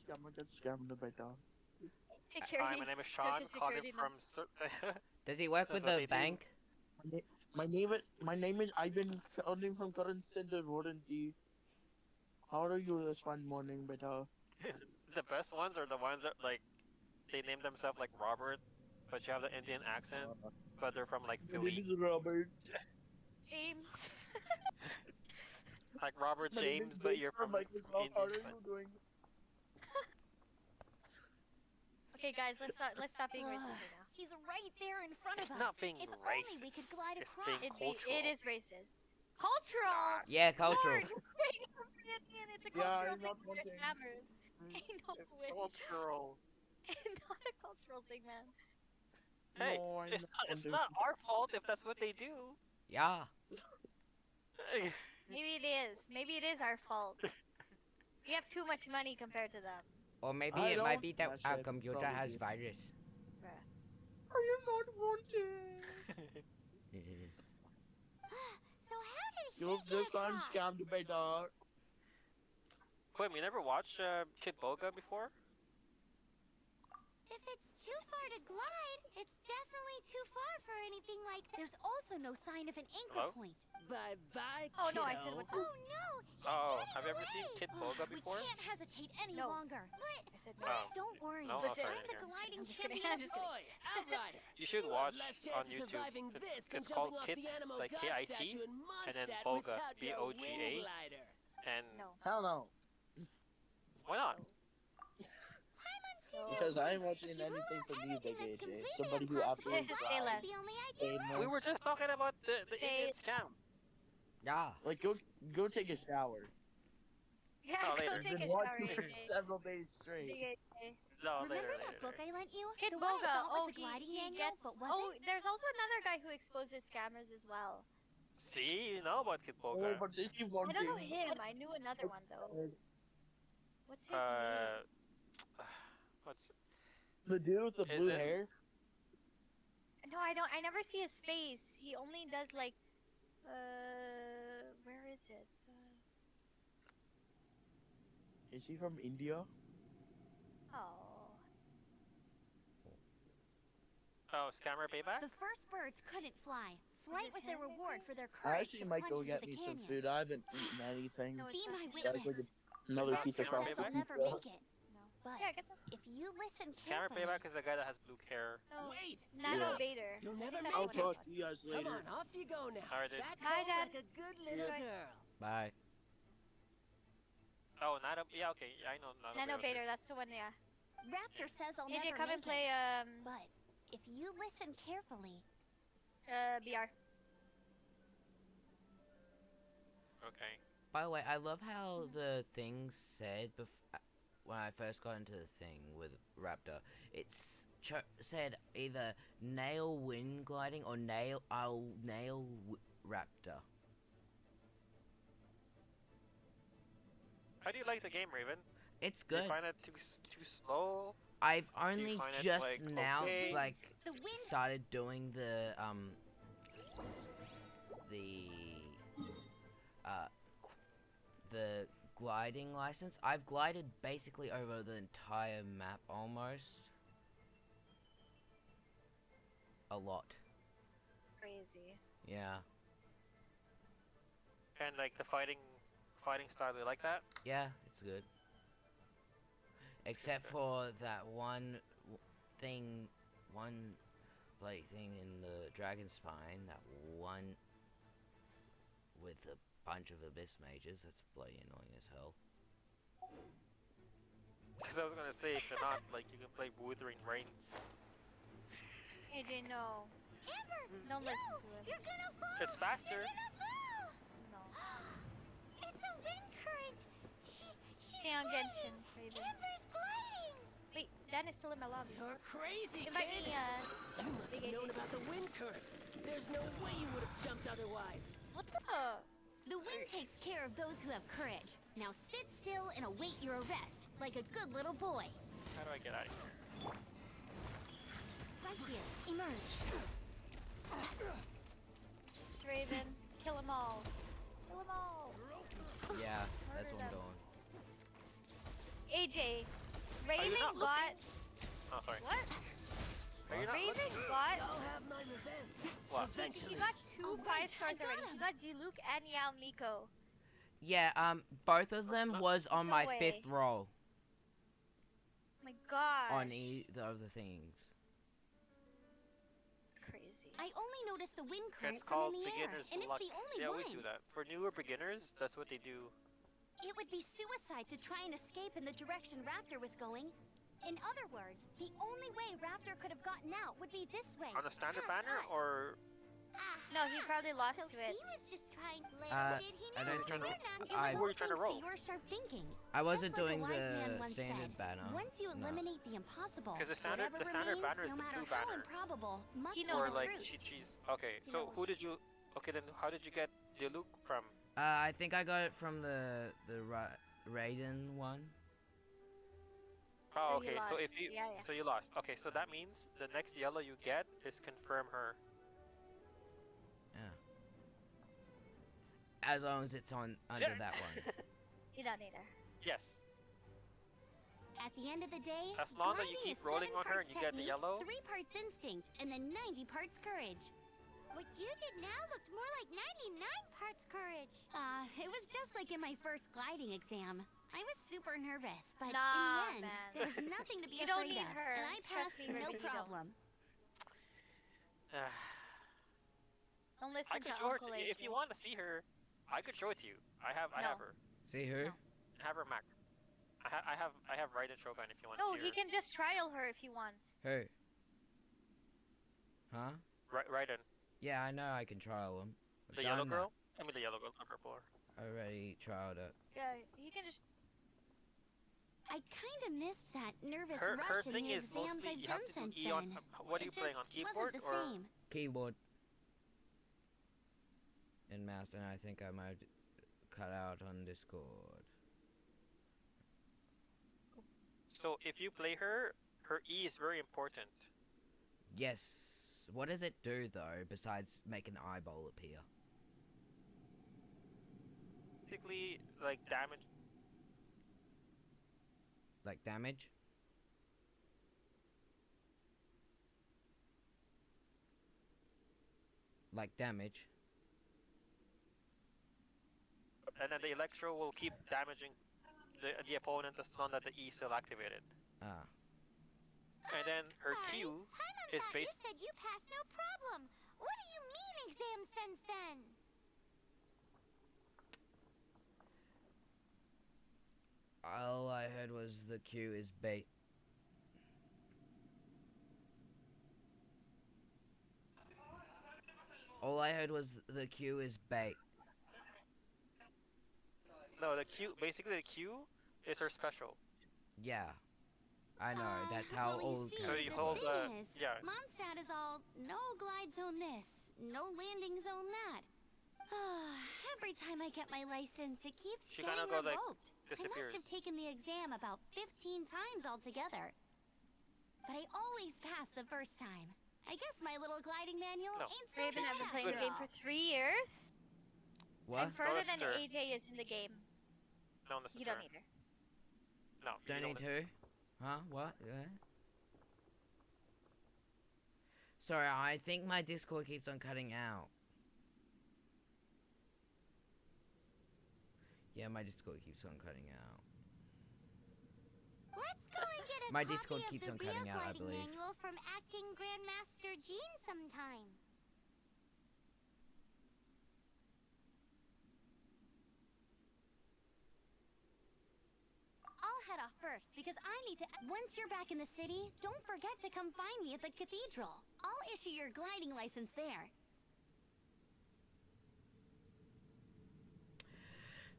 Scammer gets scammed by dog. Security. Hi, my name is Sean, Social calling security from. Does he work That's with what the they do. bank? My name is Ivan, calling from current center warranty. How are you this one morning, beta? The best ones are the ones that like they name themselves like Robert, but you have the Indian accent, but they're from like My name Philly, is Robert. James. like Robert My name is James, but James you're from from Microsoft. How India. are you doing? Okay, guys, let's stop being racist right now. He's right there in front of It's us. not being if only racist. we could glide It's across. being It is racist. Cultural. Yeah, cultural. Lord, you're saying Indian. It's a Yeah, cultural I'm thing not for wanting. scammers. Ain't no It's way. cultural. Not a cultural thing, man. Hey, No, I'm not it's wanting. not our fault if that's what they do. Yeah. Maybe it is. Maybe it is our fault. We have too much money compared to them. Or maybe I it might don't. be that That's our it, computer has probably. virus. Bruh. I am not wanting. So how did he You've get just gotten across? scammed by dog. Wait, you never watched Kid Boga before? If it's too far to glide, it's definitely too far for anything like that. There's also no sign of an anchor Hello? point. Bye-bye, Oh kiddo. no, I said what's up. Oh no! He's Oh, getting have you ever seen away. Kid Boga before? We can't hesitate any No. longer. But I said no. Oh. don't worry. No? Oh, sorry, I'm I the didn't hear. gliding I'm just kidding. champion. I'm just kidding. Boy, Outrider. You should have watch less on chance of YouTube. surviving this than It's called jumping off Kit, the Animo like God KIT, statue in and then Mondstadt Boga, without your BOGA. wing glider. And No. Hell no. why not? Because I ain't watching anything from you, Big AJ. Somebody who absolutely Say drives. less. The only idea. We were just talking about the Say- Indian scam. Yeah. Like, go take a shower. Yeah, Oh, go later. I've take been a shower, watching it AJ. several days straight. No, Remember later, that later. book I lent you? Kid the one I Boga. thought was Oh, the gliding he manual, gets. but Oh, wasn't. there's also another guy who exposes scammers as well. See, you know about Kid Oh, Boga. but they keep I wanting. don't know him. I knew another one though. What's his name? What's The dude with the Is blue it? hair. No, I don't. I never see his face. He only does like. Where is it? Is he from India? Oh. oh Scammer Payback? The first birds couldn't fly. Flight was their reward for their I courage actually to might plunge go into get the me some canyon. food. I haven't eaten anything. No, Be it's not my his So I witness. could another piece Master of says frosted I'll never pizza. make it. No. But Yeah, get the. if you listen Scammer carefully, Payback is the guy that has blue hair. No. Wait, Nano stop. Bader. You'll never I think make I'll that's it. what talk to you guys Come later. on, off you go now. Alright, dude. Back Hi, home Dad. like a good little Bye. girl. Bye. Oh, not a, yeah, okay, I know. Not Nano a Bader. That's the one. Yeah. Raptor says I'll AJ, never come make and play. it. But if you listen carefully, BR. Okay. By the way, I love how the thing said when I first got into the thing with Raptor. It's said either nail wind gliding or I'll nail Raptor. How do you like the game, Raven? It's Do good. you find it too slow? I've only find it, just like, now okay? like the wind. started doing the the gliding license. I've glided basically over the entire map almost. A lot. Crazy. Yeah. And like the fighting style, you like that? Yeah, it's good. Except for that one thing, one like thing in the Dragon Spine, that one with a bunch of Abyss Mages, that's bloody annoying as hell. Because I was gonna say, if you're not, like, you can play Wuthering Rains. AJ, no. Amber, Don't no! listen to him. You're gonna fall! It's faster. You're gonna fall! No. It's a wind current! She's Stay on gliding! Genshin, Raven. Amber's gliding! Wait, Dan is still in my lobby. You're crazy, Invite kid. me, You must Big have known AJ. about the wind current. There's no way you would have jumped otherwise. What the? The wind takes care of those who have courage. Now sit still and await your arrest, like a good little boy. How do I get out of here? Right here, emerge. It's Raven. Kill them all. Kill them all. Yeah, that's Murder what I'm them. doing. AJ, Are Raven you not got. Oh, sorry. What? Are you not Raven looking? got. I'll have my revenge. What? He got two Alright, 5 stars I got already. him. He got Diluc and Yao Miko. Yeah, both of them was on No my way. 5th roll Oh my god. on either of the things. Crazy. I only noticed the wind current It's from called in the air, beginner's and it's luck. the only They always one. do that. For newer beginners, that's what they do. It would be suicide to try and escape in the direction Raptor was going. In other words, the only way Raptor could have gotten out would be this way. On the standard past banner, us. or No, he probably lost So to it. he was just trying. Did he I know? don't think We're not. It I- was Who were all you trying to thanks roll? your sharp thinking. I wasn't Just like doing a wise man the once standard said, banner. Once you No. eliminate the impossible, 'Cause the standard- whatever the standard remains, banner is no the matter blue how banner. improbable, must He be knows. or the like truth. cheese. Okay, He so knows. who did you? Okay, then how did you get Diluc from? I think I got it from the Raiden one. Oh, So you okay. So lost. if you, Yeah. so you lost. Okay, so that means the next yellow you get is confirm her. Yeah. As long as it's on under Yeah. that one. You don't need her. Yes. At the end of the day, As long as you gliding keep is rolling 7 on her parts and you get the technique, yellow. 3 parts instinct, and then 90 parts courage. What you did now looked more like 99 parts courage. It was just like in my first gliding exam. I was super nervous, but Nah, in the end, man. there was nothing to be You don't afraid need of, her. and I Trust passed me, no Raven, you don't. problem. Don't listen I to could show her Uncle to, AJ. if you want to see her. I could show it to you. I have No. her. See who? No. I have her Mac. I have Raiden Shogun if you want No, to see he her. can just trial her if he wants. Who? Huh? Raiden, Yeah, I know I can trial them. the yellow girl. I mean the yellow girl, the purple. I already trialed it. Yeah, he can just. I kinda missed that nervous Her rush in thing the is exams mostly I've you done have to do since E on. then. What are you It playing just on keyboard wasn't the or? same. Keyboard and mouse, and I think I might cut out on Discord. So if you play her, her E is very important. Yes. What does it do though, besides make an eyeball appear? Basically, like damage. Like damage? Like damage? And then the electro will keep damaging the opponent as long as the E is still activated. Ah. And then her Sorry, Q Paimon is thought you based. said you passed no problem. What do you mean exam sense then? All I heard was the Q is bait. All I heard was the Q is bait. No, the Q. Basically, the Q is her special. Yeah. I know, that's how well, all you see, So the you hold thing is, yeah. Mondstadt is all no glide zone this, no landing zone that. Every time I get my license, it keeps She getting kinda go, like, revoked. I must disappears. have taken the exam about 15 times altogether. But I always pass the first time. I guess my little gliding manual No. ain't so Raven, bad I've been playing the after game all. for 3 years. What? I'm further listen than to her. AJ is in the game. No, listen You to don't her. need her. No, you Don't need listen. to? Huh? What? Yeah. Sorry, I think my Discord keeps on cutting out. Yeah, my Discord keeps on cutting out. Let's go and get a My copy Discord of keeps the on real cutting out, I gliding believe. manual from acting Grandmaster Gene sometime. I'll head off first because I need to. Once you're back in the city, don't forget to come find me at the cathedral. I'll issue your gliding license there.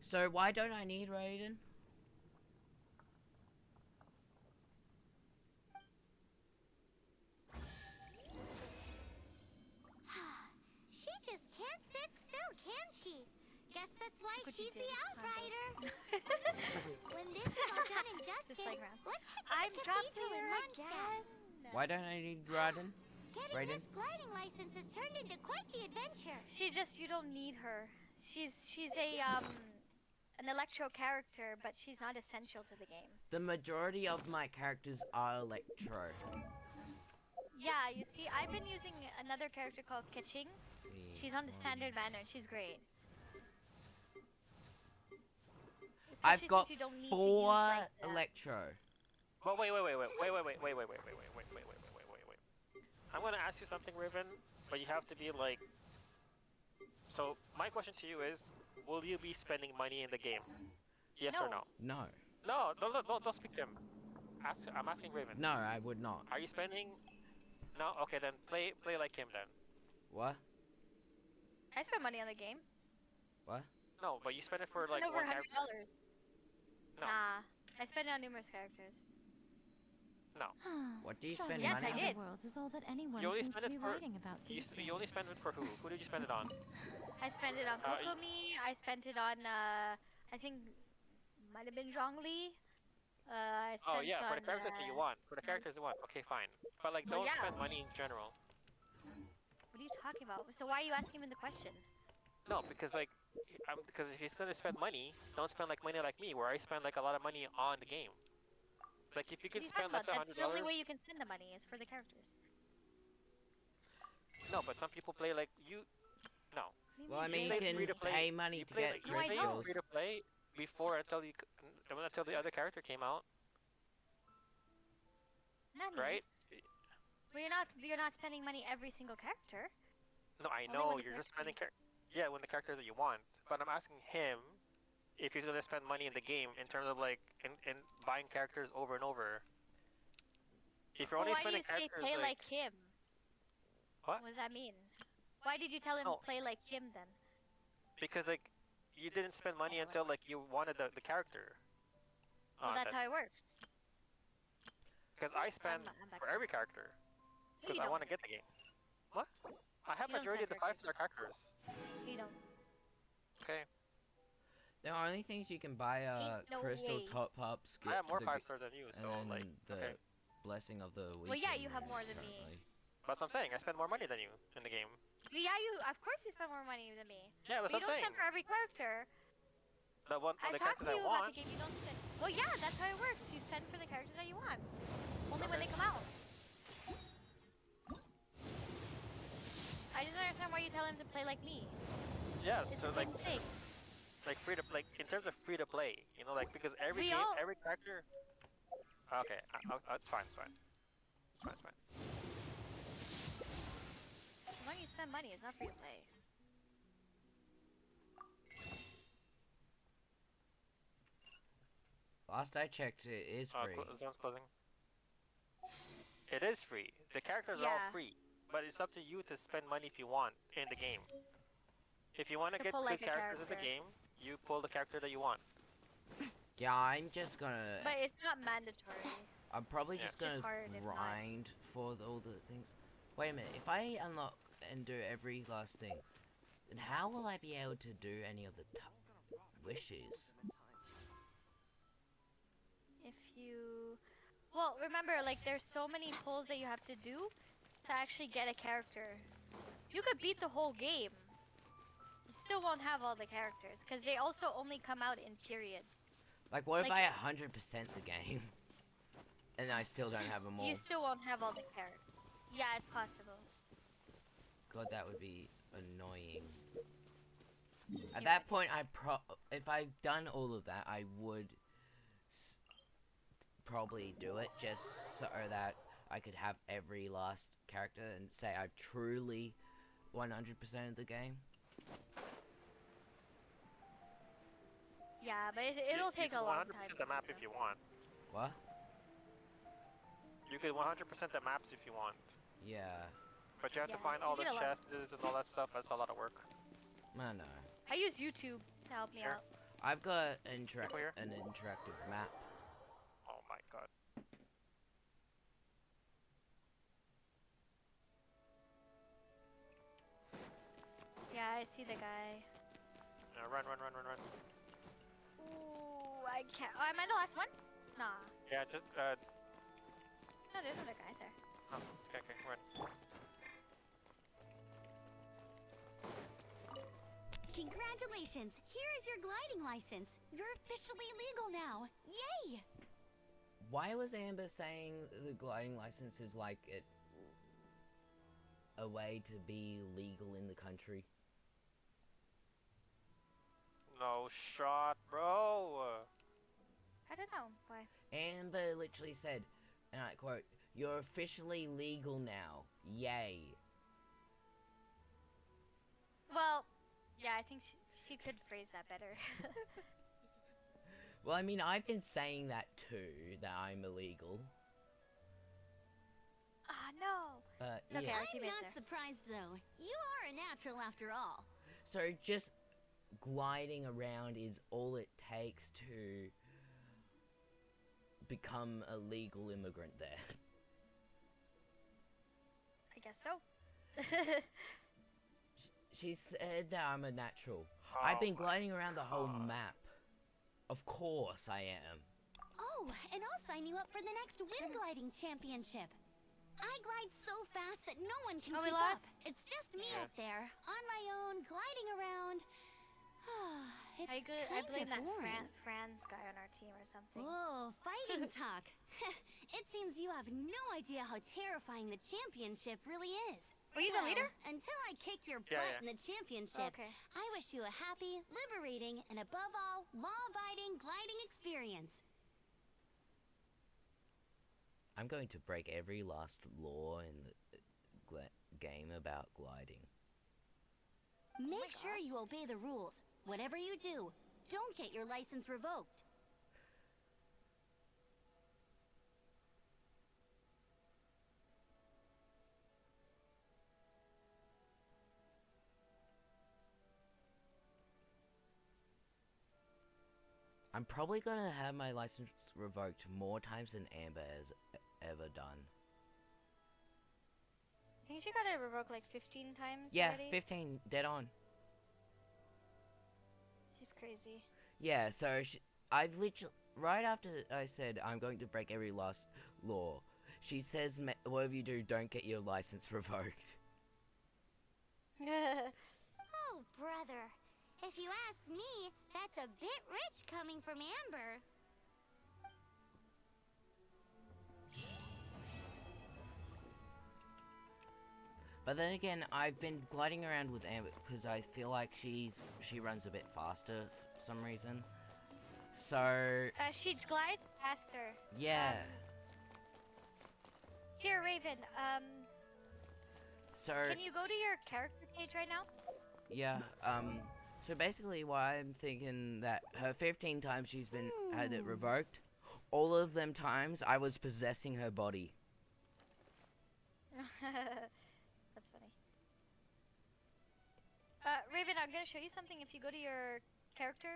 So why don't I need Raiden? She just can't sit still, can she? Guess that's why Could she's you the do? outrider. When this is all done and This dusted, playground. let's head to I'm the dropping cathedral in her Mondstadt. again. Why don't I need Raiden? Getting Raiden? this gliding license has turned into quite the adventure. You don't need her. She's a an electro character, but she's not essential to the game. The majority of my characters are Electro. Yeah, you see, I've been using another character called Kaching. She's on the standard banner and she's great. I've Especially got since you don't need 4 to use like that. Electro. Well, wait. I'm gonna ask you something, Riven, but you have to be like. So my question to you is, will you be spending money in the game? Yes or no? No. No, don't speak to him. I'm asking Raven. No, I would not. Are you spending? No. Okay, then play like him then. What? I spent money on the game. What? No, but you spend it for I spent like over one character. $100. No. Nah, I spent it on numerous characters. No. What do you Traveling spend Yes, money I on? did. Worlds is all that anyone You only seems to spend it be for- writing about these days. You only spend it for who? Who did you spend it on? I spent it on Uh, y- Kokomi. I spent it on I think might have been Zhongli. I spent Oh yeah, on for the characters that you want. For the characters you want. Okay, fine. But like, Well, don't yeah. spend money in general. What are you talking about? So why are you asking him the question? No, because like, because if he's gonna spend money, don't spend like money like me, where I spend like a lot of money on the game. Like if you What can are you talking spend less about? than That's the only $100. way you can spend the money is for the characters. No, but some people play like you. No. Well, I What do mean, you you play can free to play. pay money You to play get like, No, I crystals. free to play before until the other character came out, Nani? right? Well, you're not spending money every single character. No, I Only know when the you're just character spending yeah, when the characters that you want. But I'm asking him if he's gonna spend money in the game in terms of like in buying characters over and over. If you're Well, only why do spending you say characters play like him? What? What does that mean? Why did you tell him No. play like him then? Because like you didn't spend money until like you wanted the character. Well, that's how it works. Because I spend I'm back for every character. No, Because you I don't. want to get the game. What? I have You don't majority of spend the for 5-star characters. You don't. Okay. The only things you can buy are Ain't no crystal way. top ups. I have more the 5-stars than you, and so then like the okay. blessing of the week. Well, yeah, you have more than me. That's what I'm saying. I spend more money than you in the game. Yeah, of course you spend more money than me. Yeah, that's But you what don't I'm saying. spend for every character. The one for I the talked characters to I you about want. the game. You don't spend. Well, yeah, that's how it works. You spend for the characters that you want. Only when Okay. they come out. I just don't understand why you tell him to play like me. Yeah, It's so the like same thing. free to like in terms of free to play, you know, like because every We game, all- every character. Okay, it's fine, it's fine. It's fine. As long as you spend money, it's not free to play. Last I checked, it is free. Zone's closing. It is free. The characters are all Yeah. free, but it's up to you to spend money if you want in the game. If you want to To get pull, good like, a characters in the character. game, you pull the character that you want. Yeah, I'm just gonna. But it's not mandatory. I'm probably Yeah. just It's just gonna hard if not. grind for all the things. Wait a minute, if I unlock and do every last thing, then how will I be able to do any of the wishes? If you... Well, remember, like, there's so many pulls that you have to do to actually get a character. You could beat the whole game. You still won't have all the characters, because they also only come out in periods. Like, what if Like- I 100% the game, and I still don't have them all? You still won't have all the characters. Yeah, it's possible. God, that would be annoying. At Yeah. that point, if I've done all of that, I would probably do it just so that I could have every last character and say I've truly 100% of the game. Yeah, but it'll You take can a long 100% time. the to map do if so. you want. What? You can 100% the maps if you want. Yeah. But you have to Yeah, find all you the get a lot. chests and all that stuff. That's a lot of work. I know. I use YouTube to help me Here. out. I've got Clear. an interactive map. Oh my god. Yeah, I see the guy. Yeah, run. Ooh, I can't. Oh, am I the last one? Nah. Yeah, just No, there's another guy there. oh, okay, run. Congratulations! Here is your gliding license. You're officially legal now. Yay! Why was Amber saying the gliding license is like a way to be legal in the country? No shot, bro. I don't know why. Amber literally said, and I quote, "You're officially legal now. Yay." Well, yeah, I think she could phrase that better. Well, I mean, I've been saying that too, that I'm illegal. Ah, no. But It's okay, yeah. our I'm teammate's not there. surprised though. You are a natural after all. So just gliding around is all it takes to become a legal immigrant there. I guess so. She said that I'm a natural. Oh I've been my gliding around the whole God. map. Of course I am. Oh, and I'll sign you up for the next wind gliding championship. I glide so fast that no one can Oh, we keep up. lost? It's just me Yeah. up there, on my own, gliding around. It's I blame kinda that boring. Franz guy on our team or something. Whoa, fighting talk. It seems you have no idea how terrifying the championship really is. Were you the Well, leader? Until I kick your Yeah, butt yeah. in the championship, Okay. I wish you a happy, liberating, and above all, law-abiding gliding experience. I'm going to break every last law in the game about gliding. Make sure you obey the rules. Whatever you do, don't get your license revoked. I'm probably gonna have my license revoked more times than Amber has ever done. I think she got it revoked like 15 times Yeah, already. 15, dead on. She's crazy. Yeah, so I've literally, right after I said I'm going to break every last law, she says, whatever you do, don't get your license revoked. Oh, brother. If you ask me, that's a bit rich coming from Amber. But then again, I've been gliding around with Amber because I feel like she runs a bit faster for some reason. So She glides faster. yeah. Here, Raven. So Can you go to your character page right now? yeah. So basically, why I'm thinking that her 15 times she's been had it revoked, all of them times I was possessing her body. That's funny. Raven, I'm gonna show you something. If you go to your character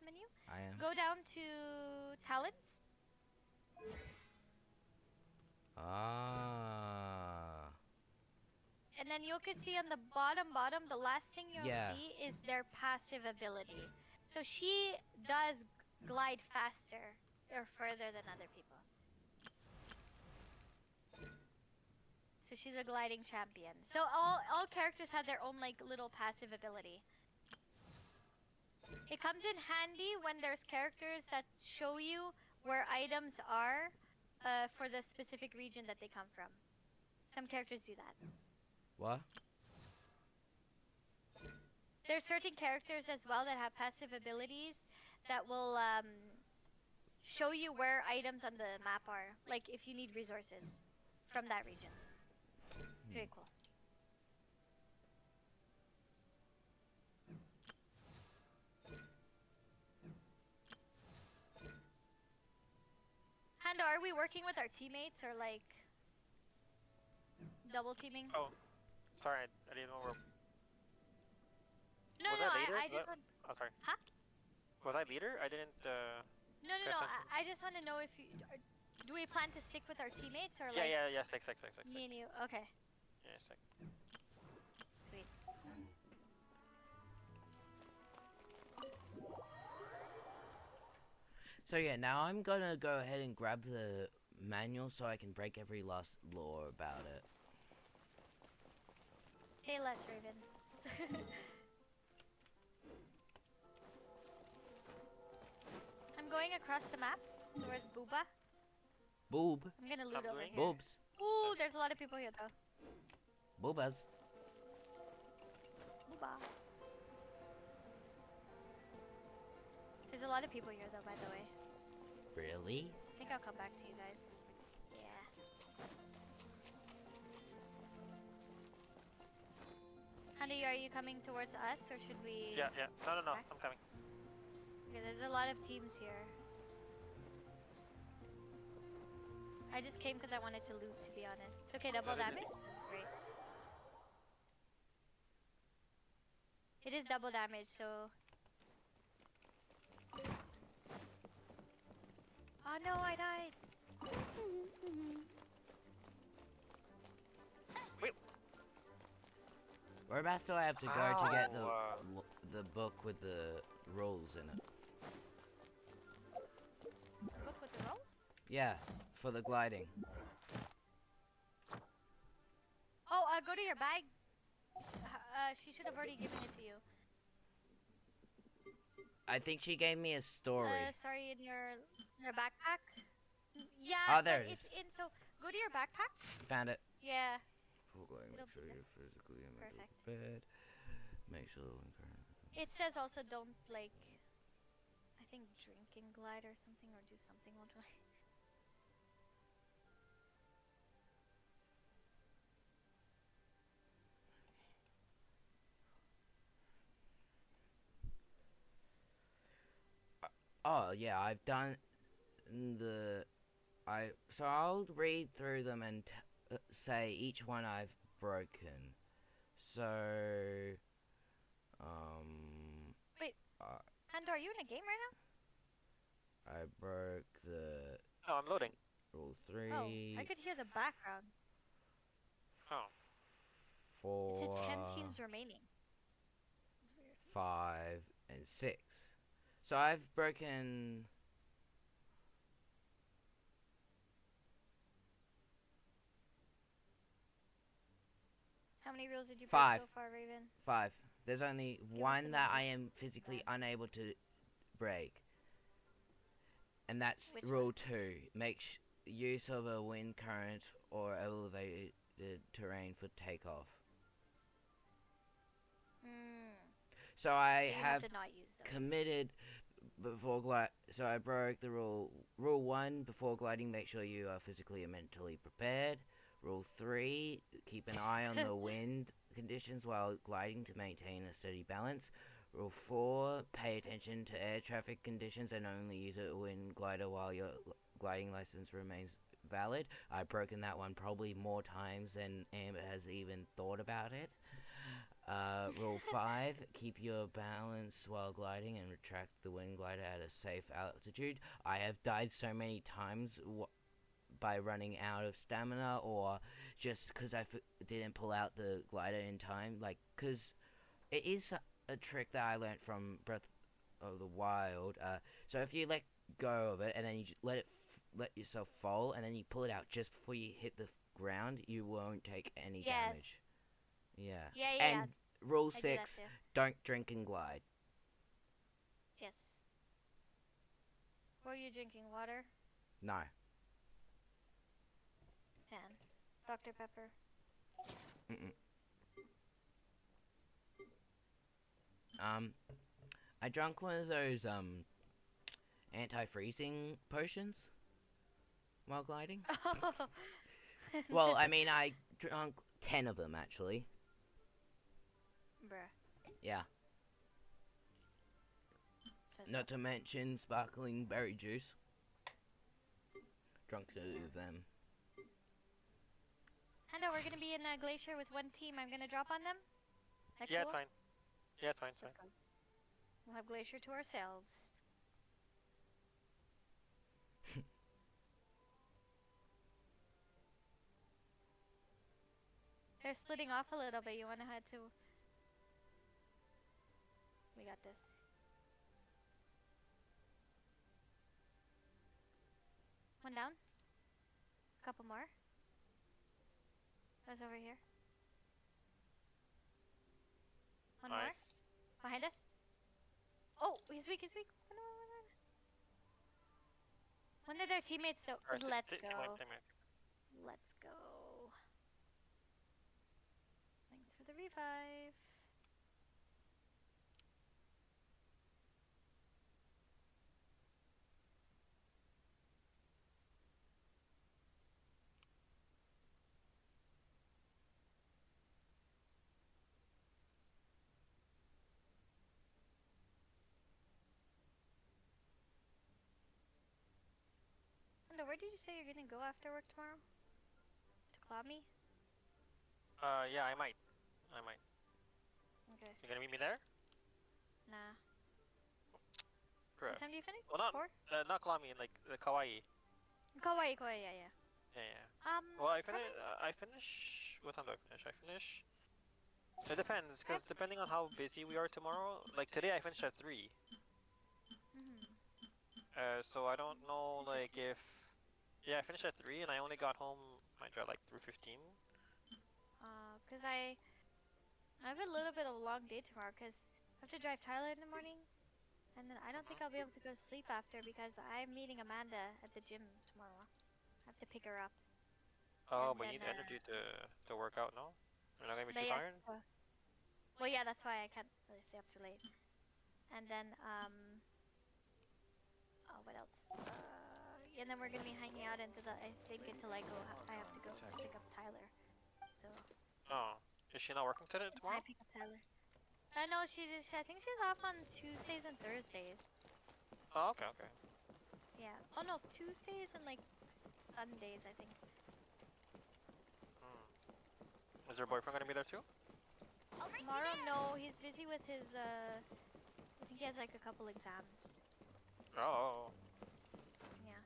menu, I am. go down to talents. Ah. And then you can see on the bottom, the last thing you'll Yeah. see is their passive ability. So she does glide faster or further than other people. So she's a gliding champion. So all characters have their own like little passive ability. It comes in handy when there's characters that show you where items are for the specific region that they come from. Some characters do that. What? There's certain characters as well that have passive abilities that will show you where items on the map are. Like if you need resources from that region. It's very cool. So are we working with our teammates or like double teaming? Oh, sorry, I didn't know where. No, Was no, I leader? I just want. Oh, sorry. Huh? Was I leader? I didn't. No, no, pay no. attention. I just want to know if you do we plan to stick with our teammates or Yeah, like yeah, yeah. Six. me and you? Okay, Yeah, six. sweet. So yeah, now I'm gonna go ahead and grab the manual so I can break every last law about it. Say less, Raven. I'm going across the map towards Booba. Boob. I'm gonna loot I'm over doing- here. Boobs. Ooh, there's a lot of people here though. Boobas. Booba. There's a lot of people here though, by the way. Really? I think I'll come back to you guys. Yeah. Honey, are you coming towards us or should we? Yeah, yeah. No, no, no. Back? I'm coming. Okay, there's a lot of teams here. I just came because I wanted to loot, to be honest. Okay, double That is it. damage? That's great. It is double damage, so... Oh no, I died! Wait. Whereabouts do I have to go to get Ow, the book with the rules in it? Book with the rolls? Yeah, for the gliding. Oh, go to your bag. She should have already given it to you. I think she gave me a story. Sorry, in your backpack? Yeah, Oh, there but it it's in, so go to your backpack. Found it. Yeah. Before gliding, make It'll sure be you're physically and mentally Perfect. prepared. Make sure when current. It says also don't, like, I think drink and glide or something, or do something while doing. Oh yeah, I've done so I'll read through them and say each one I've broken. So Wait, and are you in a game right now? I broke the Oh, I'm loading. rule Oh, 3, I could hear the background. Oh. 4, It said 10 teams remaining. It's weird. 5, and 6. So I've broken. How many reels did you break 5. so far, Raven? 5. There's only Give us one an that I idea. am physically One. unable to break. And that's Which rule one? 2. Make use of a wind current or elevated terrain for takeoff. So I So you have to not use those. committed before so I broke the rule 1, before gliding make sure you are physically and mentally prepared. Rule 3, keep an eye on the wind conditions while gliding to maintain a steady balance. Rule 4, pay attention to air traffic conditions and only use a wind glider while your gliding license remains valid. I've broken that one probably more times than Amber has even thought about it. Rule 5, keep your balance while gliding and retract the wind glider at a safe altitude. I have died so many times by running out of stamina or just because I didn't pull out the glider in time. Like, because it is a trick that I learned from Breath of the Wild. So if you let go of it and then you let yourself fall and then you pull it out just before you hit the ground, you won't take any damage. Yeah. Yeah. And rule I do that 6, too. don't drink and glide. Yes. Were you drinking water? No. And Dr. Pepper. Mm-mm. I drank one of those anti-freezing potions while gliding. Well, I mean, I drank 10 of them actually. Bruh. Yeah. It's messed Not up. to mention sparkling berry juice. drunk to them. Hando, we're gonna be in a glacier with one team. I'm gonna drop on them. That Yeah, cool? it's fine. Yeah, it's fine. It's Let's fine. go. We'll have glacier to ourselves. They're splitting off a little bit. You wanna head to? We got this. One down. A couple more. That's over here. One more. Nice. Behind us. Oh, he's weak. He's weak. Run, run, run, run. One of their teammates. So Alright, let's team go. wipe, team wipe. Let's go. Thanks for the revive. Wanda, where did you say you're gonna go after work tomorrow? To club me? Yeah, I might. I might. Okay. You gonna meet me there? Nah. Correct. What time do you finish? Well, not 4? not Klami, like the Kawaii. Kawaii, yeah, yeah. Yeah, yeah. Well, probably- I finish. What time do I finish? I finish. It depends, because depending on how busy we are tomorrow. Like today, I finished at 3. Mhm. So I don't know, like if. Yeah, I finished at 3, and I only got home. I got like 3:15. Cause I have a little bit of a long day tomorrow, cause I have to drive Tyler in the morning, and then I don't think I'll be able to go to sleep after because I'm meeting Amanda at the gym tomorrow. I have to pick her up. Oh, And but you then, need energy to work out, no? You're not gonna be too yes, tired? well, yeah, that's why I can't really stay up too late. And then, oh, what else? And then we're gonna be hanging out until I think until I have to go to pick up Tyler. So. Oh, is she not working today I tomorrow? pick up Tyler. I know I think she's off on Tuesdays and Thursdays. Oh, okay, okay. Yeah. Oh no, Tuesdays and like Sundays, I think. Is your boyfriend gonna be there too? Tomorrow, no, he's busy with his. I think he has like a couple exams. Oh. Yeah.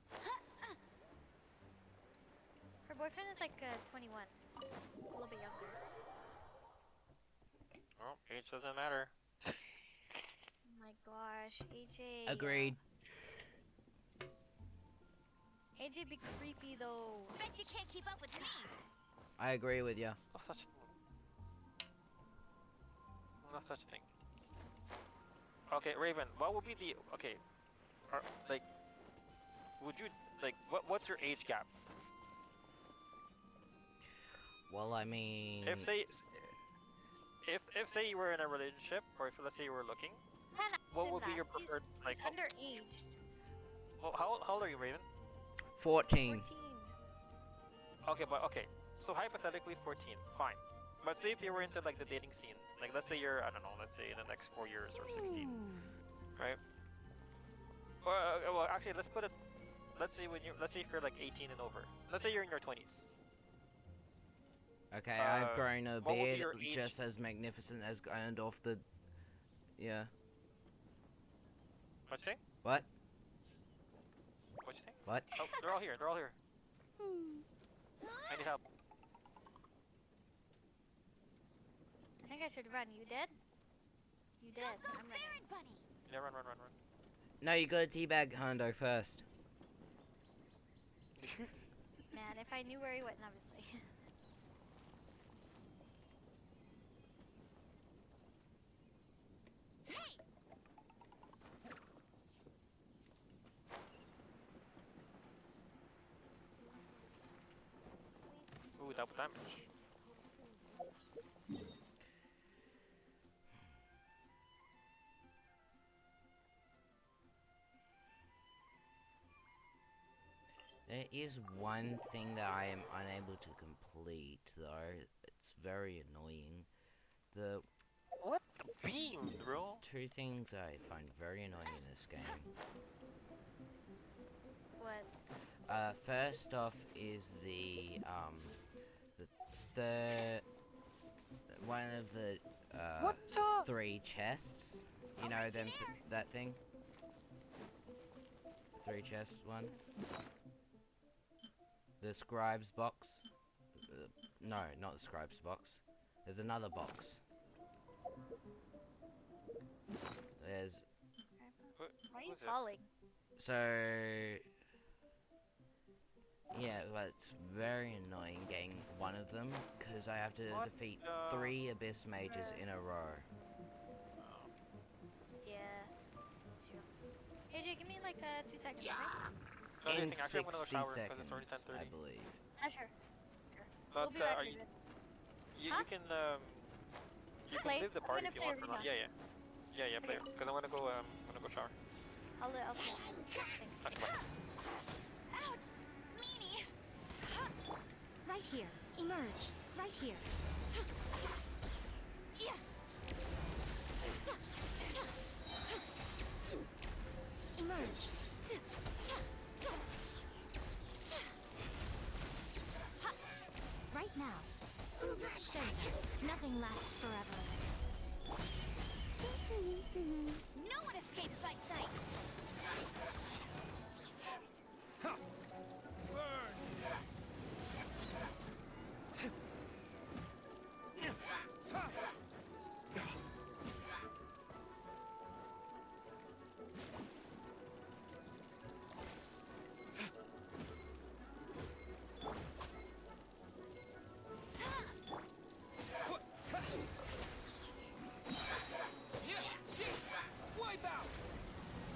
Her boyfriend is like 21. He's a little bit younger. Well, age doesn't matter. Oh my gosh, AJ. Agreed. AJ be creepy though. Bet you can't keep up with me. I agree with you. No such thing. No such thing. Okay, Raven, what would be the like? Would you like what's your age gap? Well, I mean, If say you were in a relationship, or if let's say you were looking, Hannah, what would be that. your preferred like? He's underaged. Well, how old are you, Raven? 14. 14. Okay, but okay. So hypothetically, 14, fine. But say if you were into like the dating scene, like let's say you're, I don't know, let's say in the next 4 years or 16, right? Well, actually, let's say if you're like 18 and over. Let's say you're in your 20s. Okay, I've grown a what would be beard your age? just as magnificent as Gandalf the. Yeah. What'd you say? What? What'd you say? What? Oh, they're all here. They're all here. I need help. I think I should run. You dead? You dead. I'm running. Baron Bunny. Yeah, run. No, you gotta teabag Hondo first. Man, if I knew where he went, obviously. Ooh, double damage. There is one thing that I am unable to complete, though. It's very annoying. The What the beam, bro? two things I find very annoying in this game. What? First off is the one of the What the? 3 chests. You know them that thing. 3 chests one. The scribe's box. No, not the scribe's box. There's another box. There's Why are you Who's this? falling? so yeah, but it's very annoying getting one of them because I have to What defeat the- 3 abyss mages in a row. Yeah. Sure. AJ, give me like 2 seconds, okay? So what do you In think? Actually, I'm gonna go 60 shower because seconds, it's already I 10:30. believe. Sure. But We'll be back are here, you, good. you Huh? you can Play. leave the I'm party gonna if you play want for now. arena. Yeah, play. Okay. Because I'm gonna go shower. I'll play. Thanks. Okay, bye. Ouch! Meanie! Right here. Emerge. Right here. Yeah. Emerge. Right now. Show them. Nothing lasts forever. No one escapes my sights.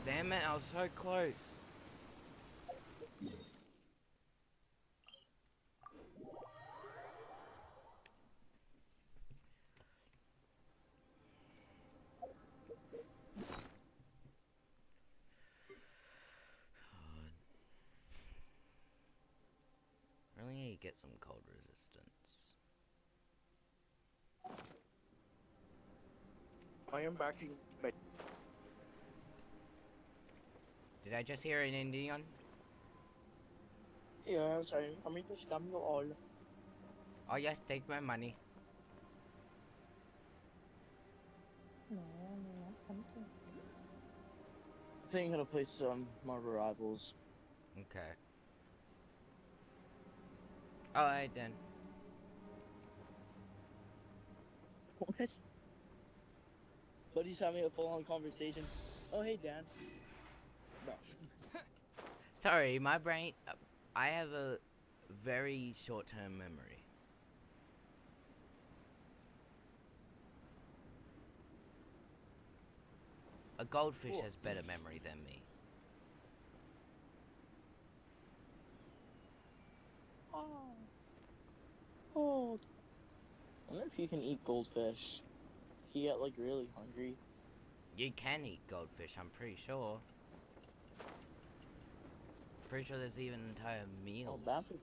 Damn it, I was so close. Really need to get some cold resistance. I am backing. Wait. Did I just hear an Indian? Yes, I am coming to scam you all. Oh yes, take my money. No, I'm I think I'm gonna play some more rivals. Okay. Alright then. What? Buddy's having a full-on conversation. Oh, hey, Dan. No. Sorry, my brain. I have a very short-term memory. A goldfish Cool. has better memory than me. Oh. I wonder if you can eat goldfish. If you get, like, really hungry. You can eat goldfish, I'm pretty sure. Pretty sure there's even entire Oh, meals. Banff is...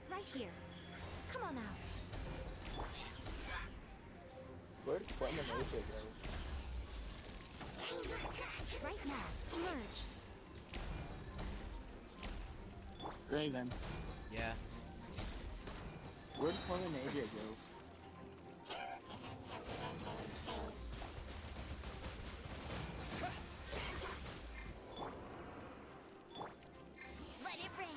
Right here. Come on out. Where'd Clement go? Right now. Emerge. Raven. Yeah. Where'd Clement AJ go? Let it rain.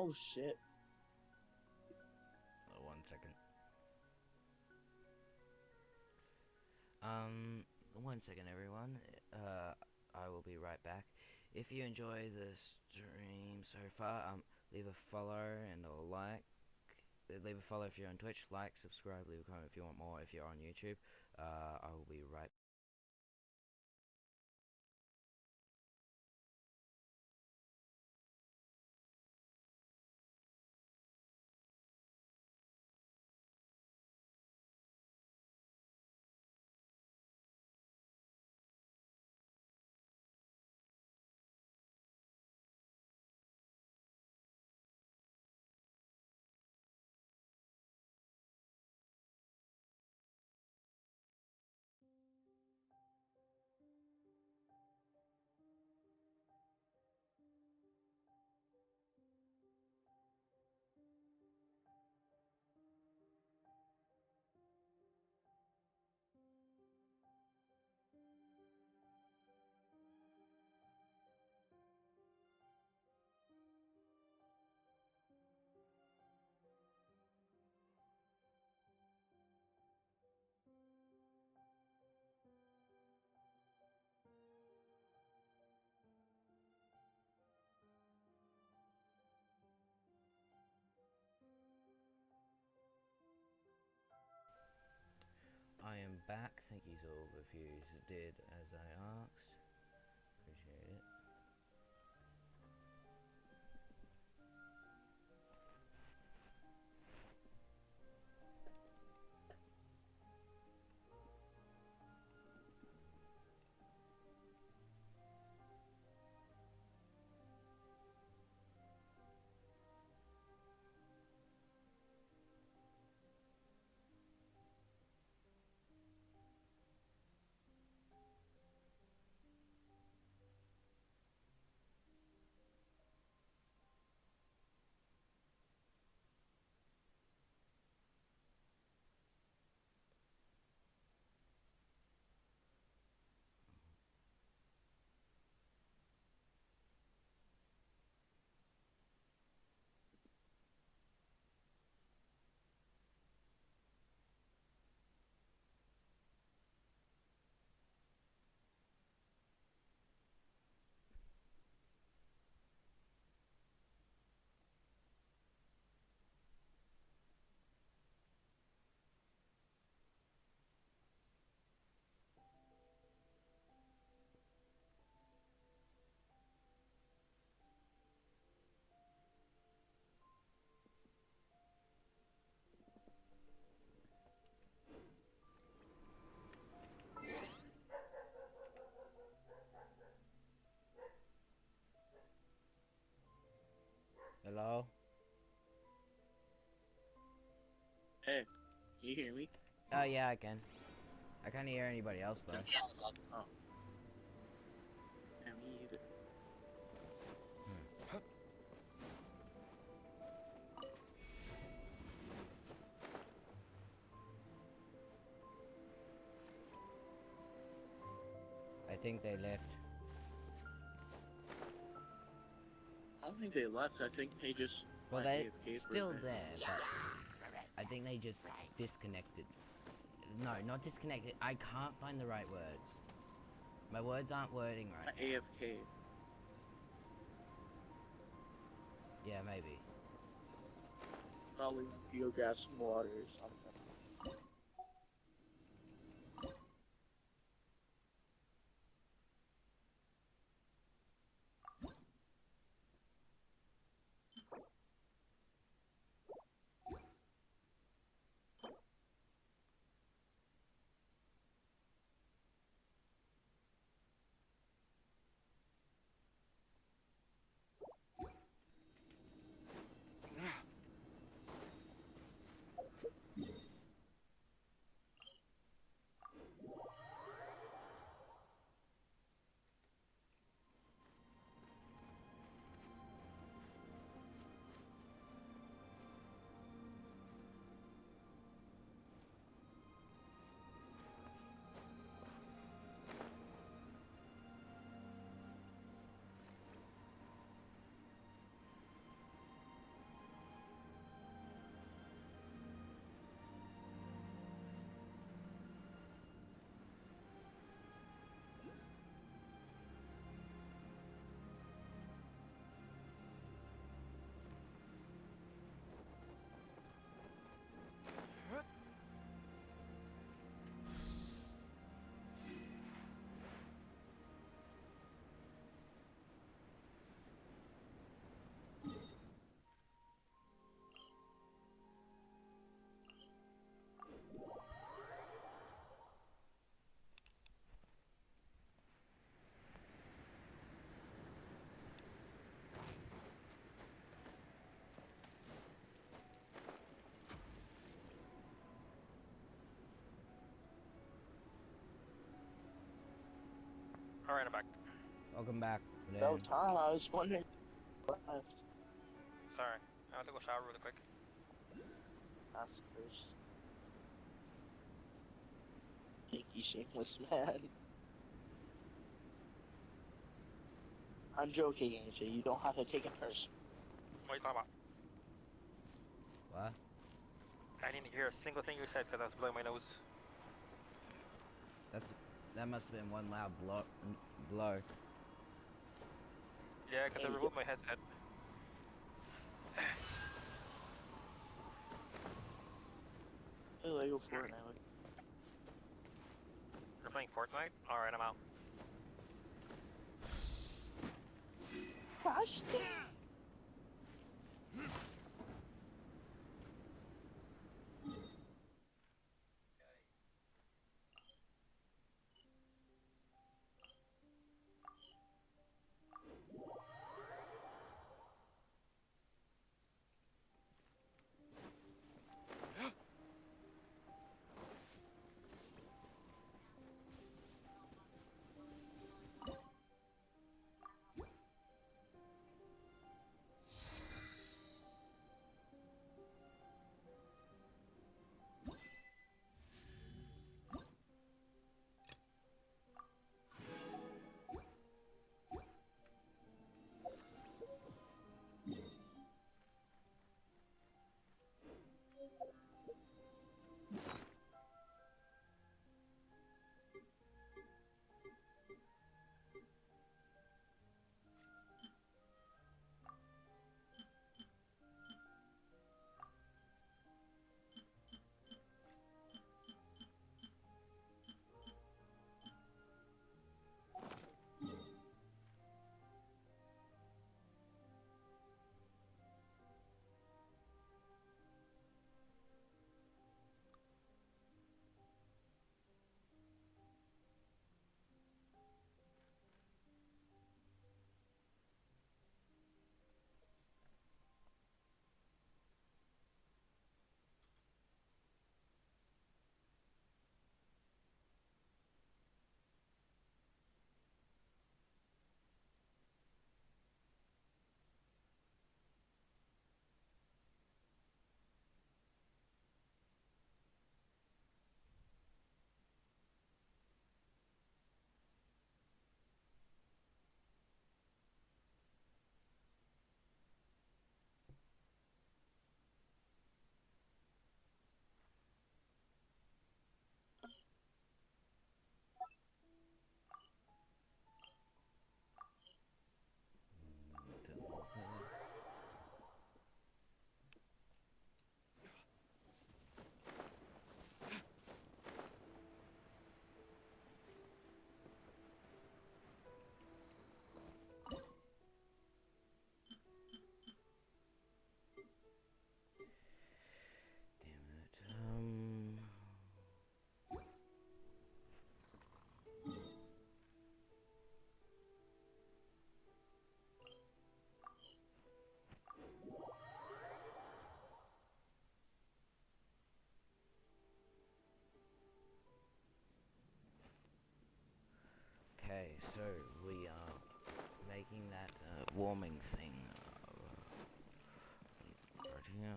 Oh shit. 1 second. 1 second, everyone. I will be right back. If you enjoy the stream so far, leave a follow and a like. Leave a follow if you're on Twitch. Like, subscribe, leave a comment if you want more. If you're on YouTube, I will be right. I am back. Thank you to all of you who did as I asked. Appreciate it. Hello? Hey, you hear me? Oh yeah, I can. I can't hear anybody else though. Oh. Yeah, me either. I think they left. I don't think they left. I think they just Well, went they're AFK for a still bit. there, but I think they just disconnected. No, not disconnected. I can't find the right words. My words aren't wording right. AFK. Yeah, maybe. Probably need to go grab some water or something. Alright, I'm back. Welcome back. About time, I was wondering what left. Sorry. I have to go shower really quick. That's the first. Thank you, shameless man. I'm joking, AJ. You don't have to take it personal. What are you talking about? What? I didn't hear a single thing you said because I was blowing my nose. That must have been one loud blow. Yeah, because I Hey, removed my headset. I Lego Fortnite. You're playing Fortnite? Alright, I'm out. Gosh dang. Damn it. Okay, so we are making that warming thing right here.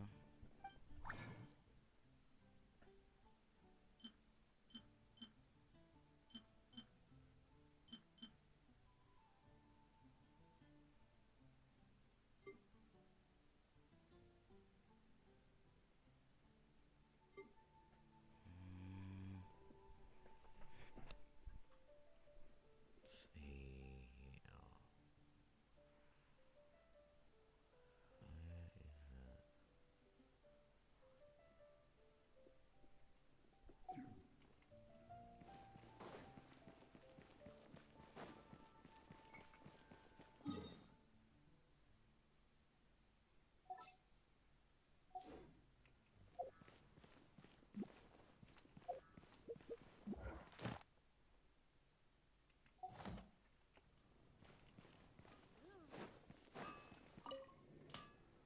Mm, let's see.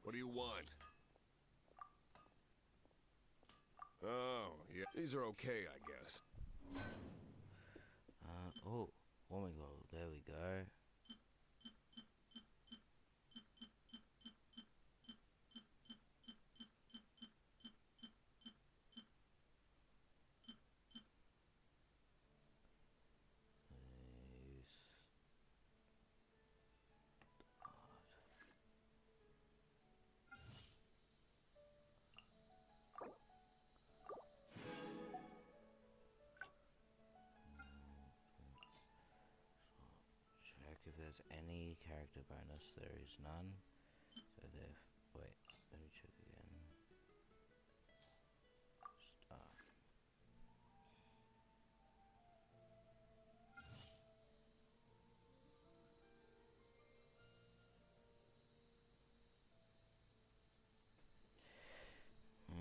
What do you want? Oh, yeah. These are okay, I guess. Oh. Warming glow. There we go. Check if there's any character bonus. There is none. So there. Wait. Let me check again. Start.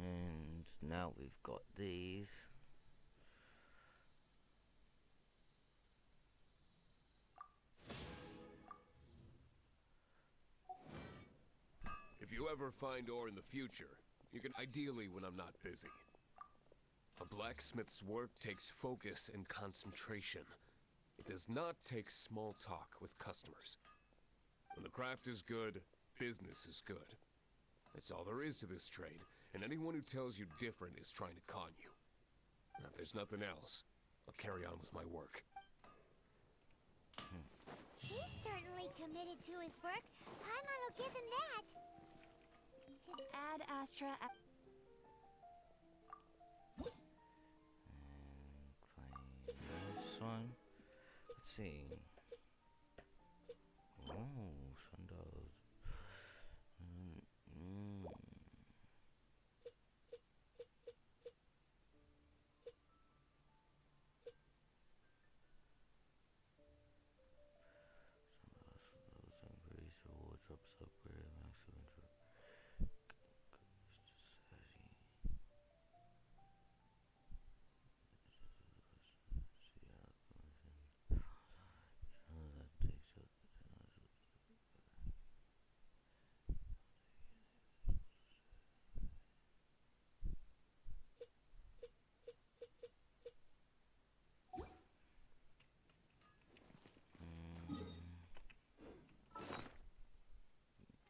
And now we've got these. If you ever find ore in the future, you can ideally when I'm not busy. A blacksmith's work takes focus and concentration. It does not take small talk with customers. When the craft is good, business is good. That's all there is to this trade, and anyone who tells you different is trying to con you. Now, if there's nothing else, I'll carry on with my work. He's certainly committed to his work. Paimon will give him that. Add Astra. And claim this one. Let's see. Oh, Sundogs. Increase rewards, drops upgrade, maximum drop.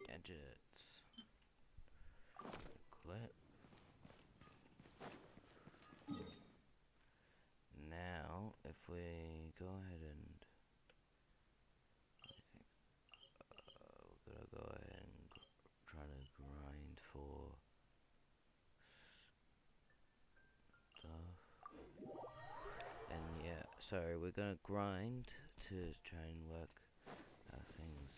Gadgets. Equip. Now, if we go ahead and we're gonna go ahead and try to grind for stuff. And yeah, so we're gonna grind to try and work things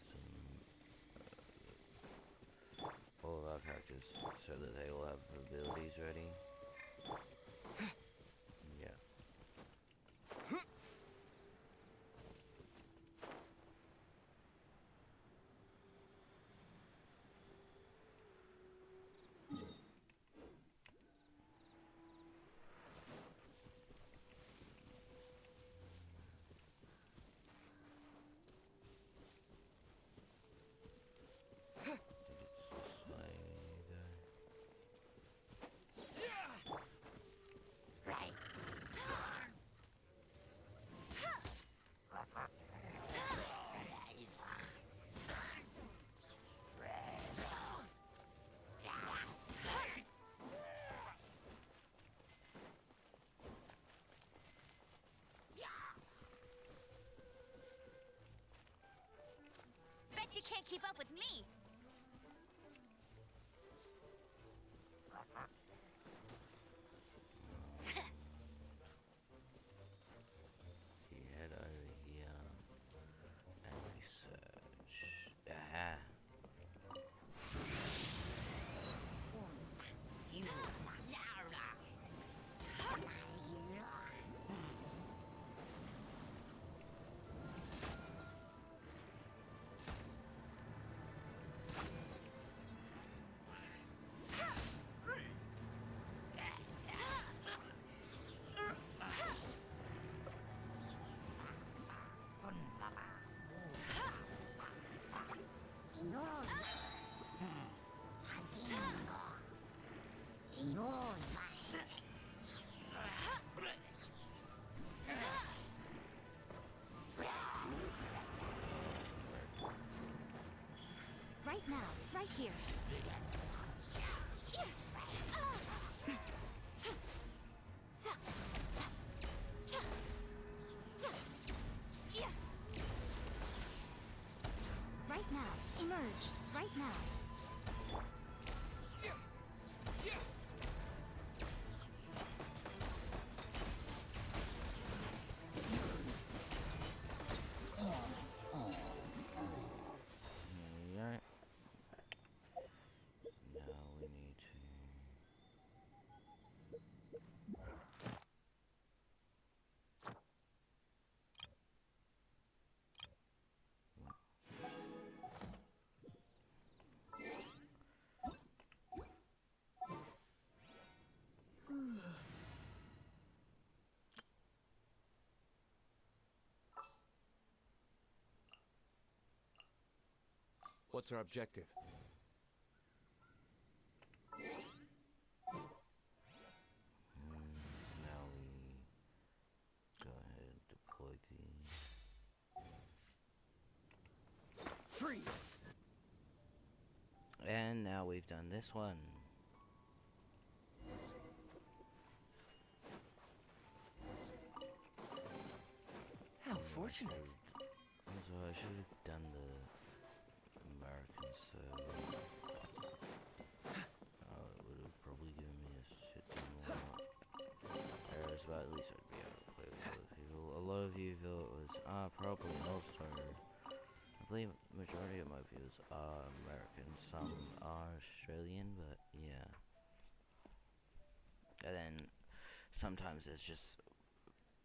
all of our characters so that they all have abilities ready. Yeah. Bet you can't keep up with me. Head over here and research. Aha. right here. Right now. Emerge. Right now. Yeah. Now we need to. What's our objective? Now we go ahead and deploy these. Freeze! And now we've done this one. How fortunate. So I should have done the American server. Oh, it would have probably given me a shit ton more errors, but at least I'd be able to play with other people. A lot of you feel it was probably also. I believe majority of my viewers are American, some are Australian, but yeah. And then sometimes there's just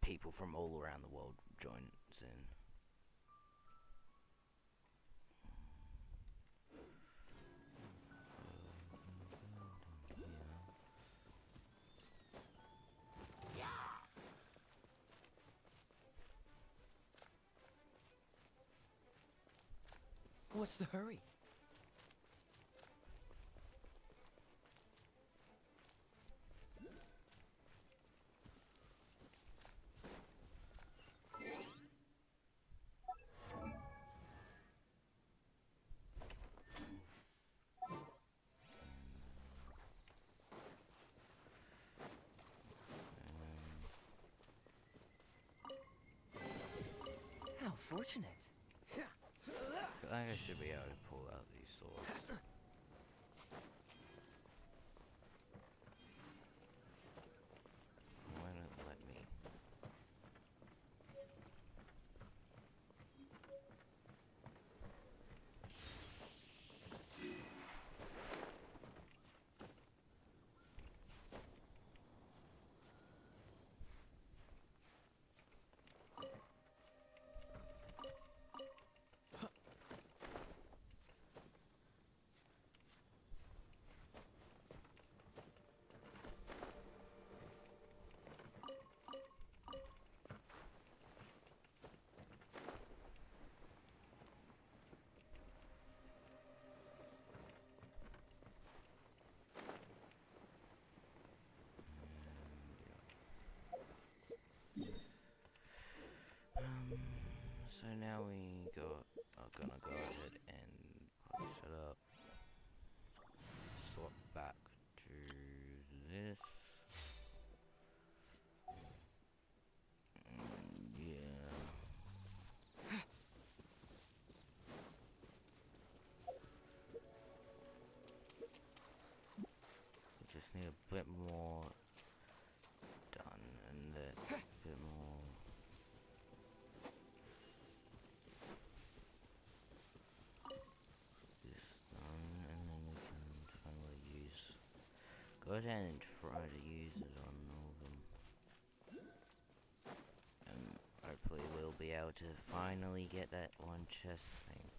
people from all around the world joins in. What's the hurry? How fortunate. I think I should be able to pull out these swords. Why not let me? So now we are gonna go ahead and set up, swap back to this. Yeah. We just need a bit more done and then a bit more. And then we can finally go ahead and try to use it on all of them. And hopefully we'll be able to finally get that one chest thing.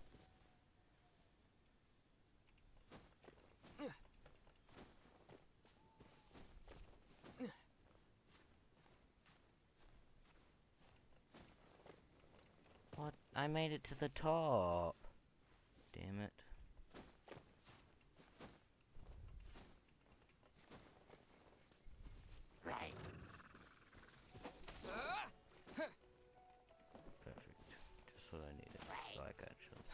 What? I made it to the top. Damn it. Perfect. Just what I needed. Like actually.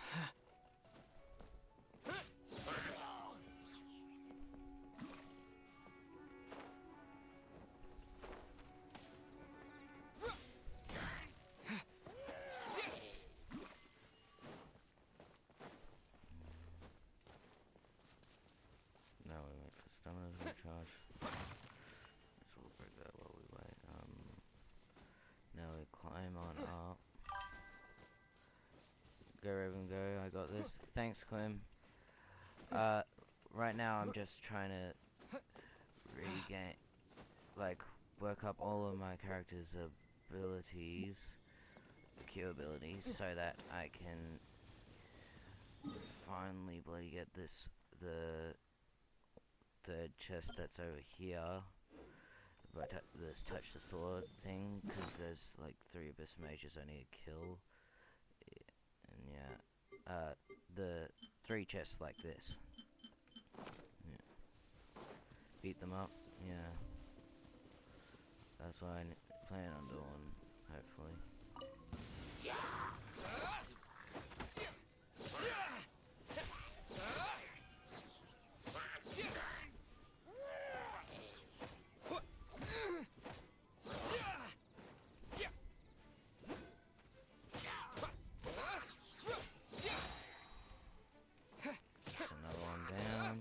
got this. Thanks, Clem. Right now I'm just trying to regain, like, work up all of my character's abilities, Q abilities, so that I can finally bloody get the third chest that's over here. Right, this touch the sword thing, because there's like 3 abyss mages I need to kill. And yeah, the 3 chests like this. Yeah. Beat them up, yeah. That's what I plan on doing, hopefully. Another one down.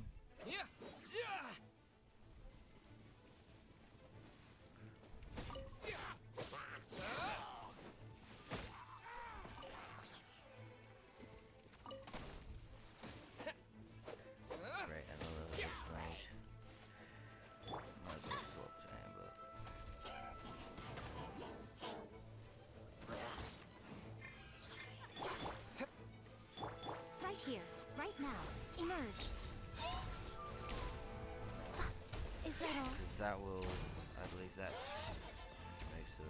Great, another mage. Might as well swap to Amber. Right here, right now. Emerge. Is that all? Because that will, I believe that makes the...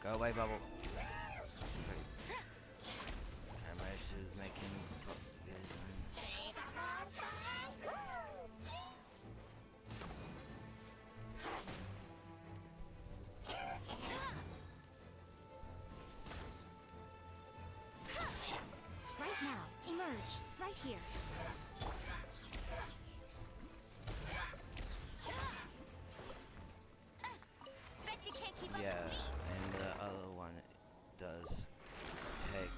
Go away, Bubble! Amash is making Right now. Emerge. Right here. Bet you can't keep yeah, up with me. and the other one does take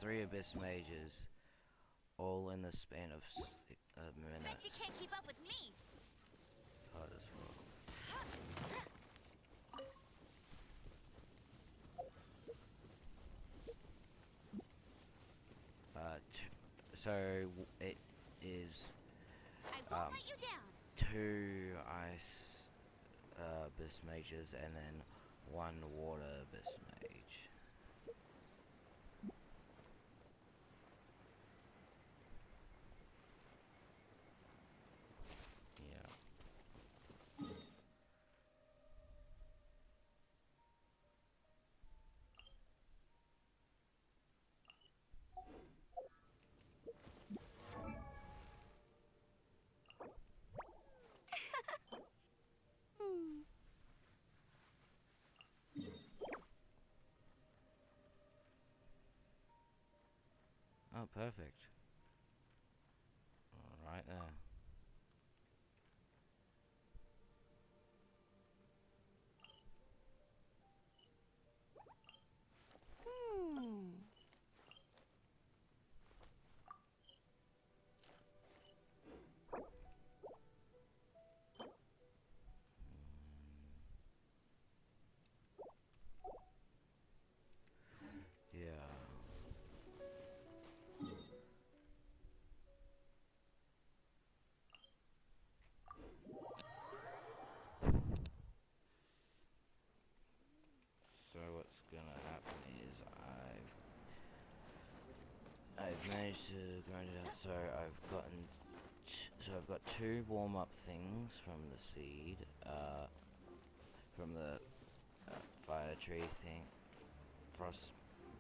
3 abyss mages, all in the span of a minute. Bet you can't keep up with me. Hard as well. So it is I won't let you down. 2 ice abyss mages and then 1 water abyss mage. Yeah. Oh, perfect. Right there. Yeah. So what's gonna happen is I've managed to grind it out. So I've got 2 warm up things from the seed, from the fire tree thing, frost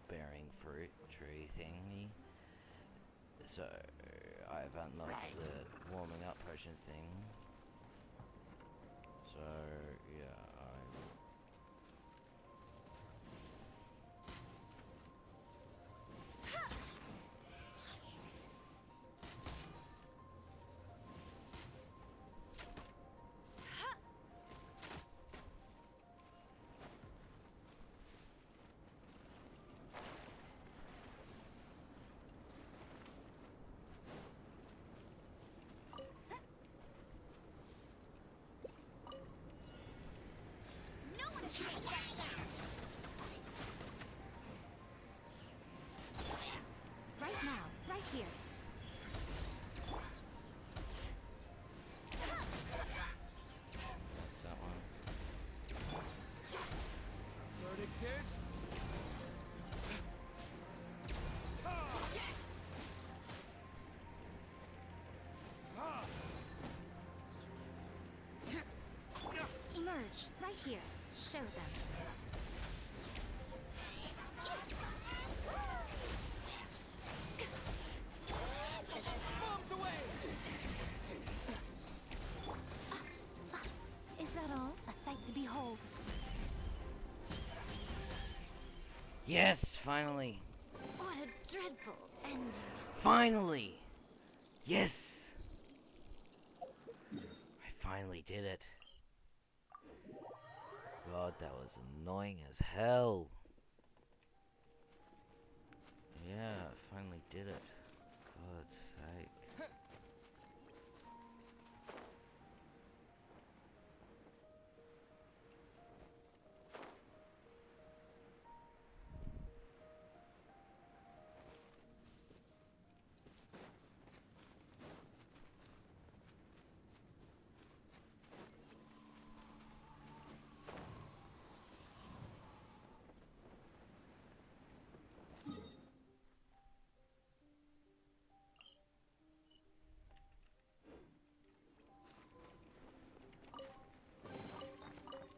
bearing fruit tree thingy. So I've unlocked the warming up potion thing. So yeah, message. Right here. Show them. Bombs away! Is that all? A sight to behold. Yes, finally. What a dreadful ending. Finally! Yes! I finally did it. God, that was annoying as hell. Yeah, I finally did it. God's sake.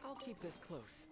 I'll keep this close.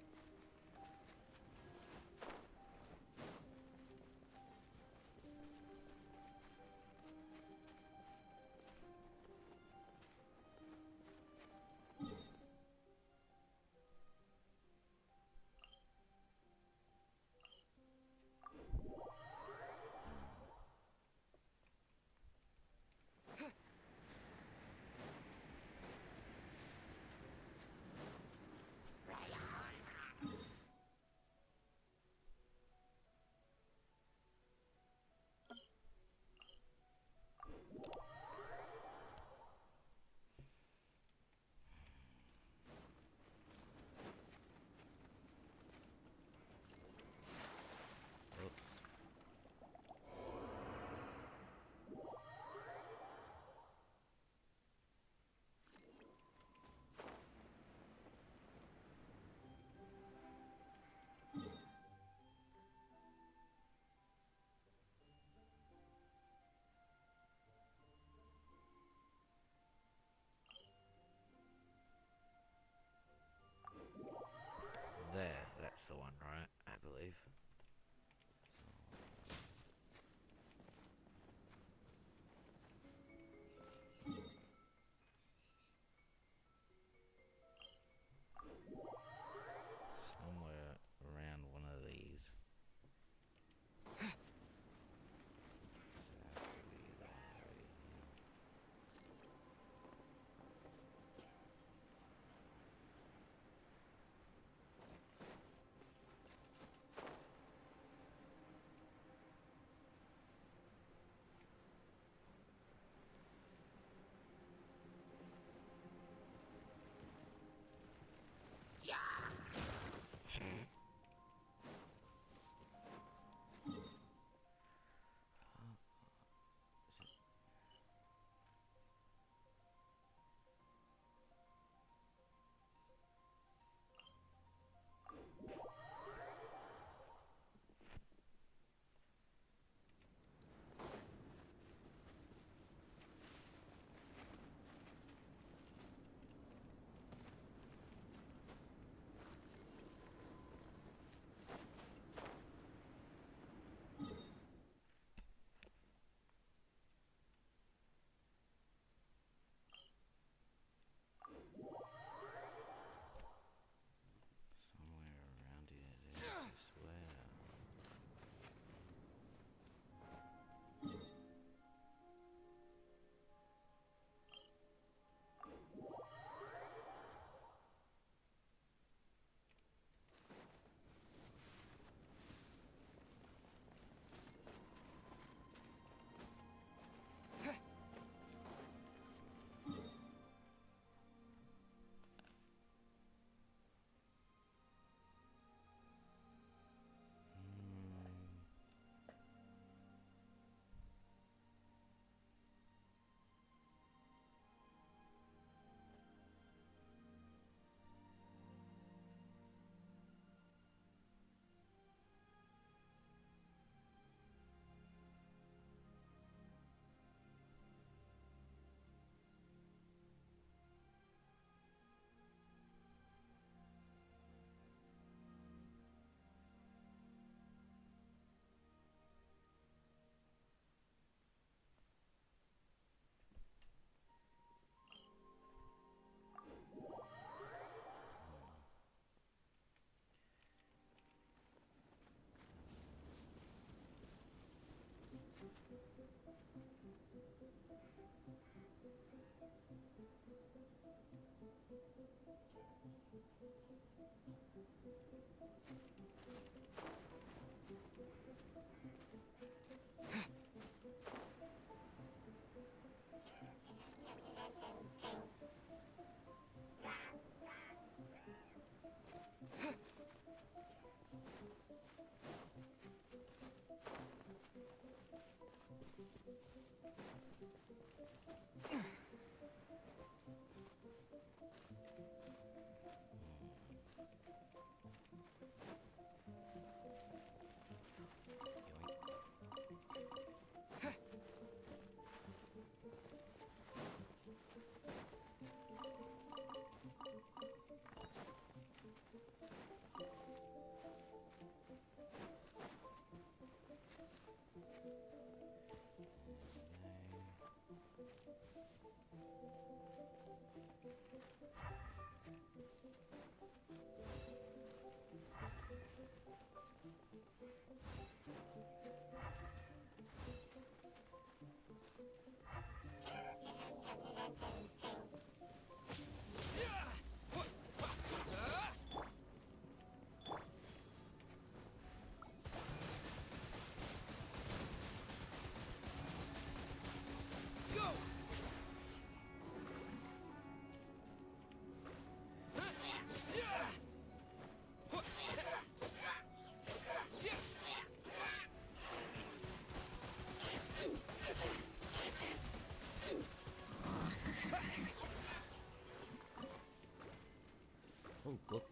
Oh, whoop.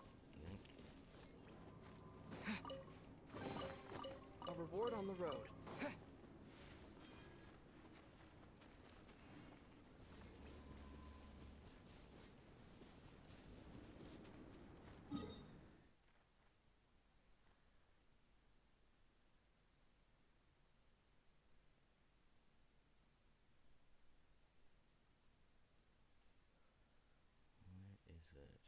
A reward on the road. Where is it?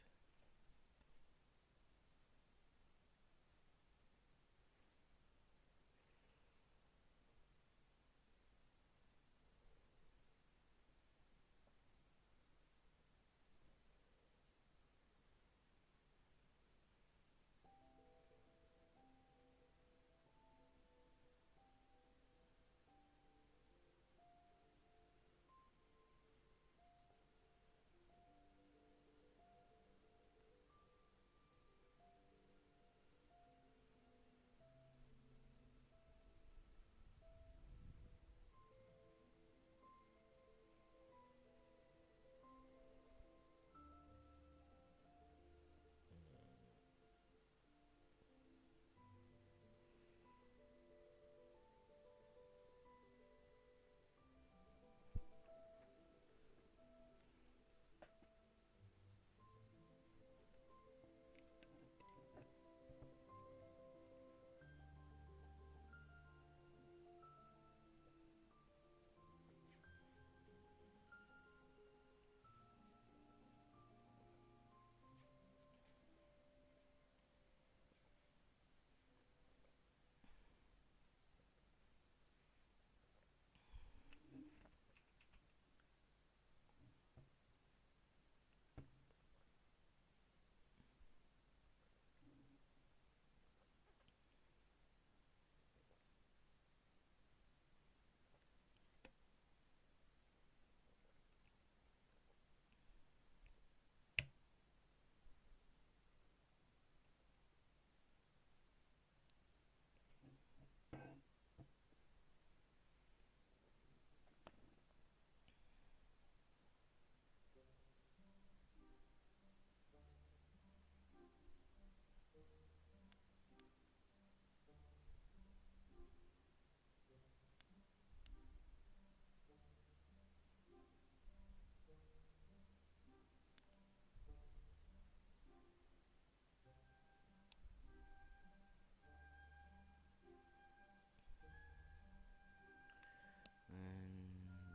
And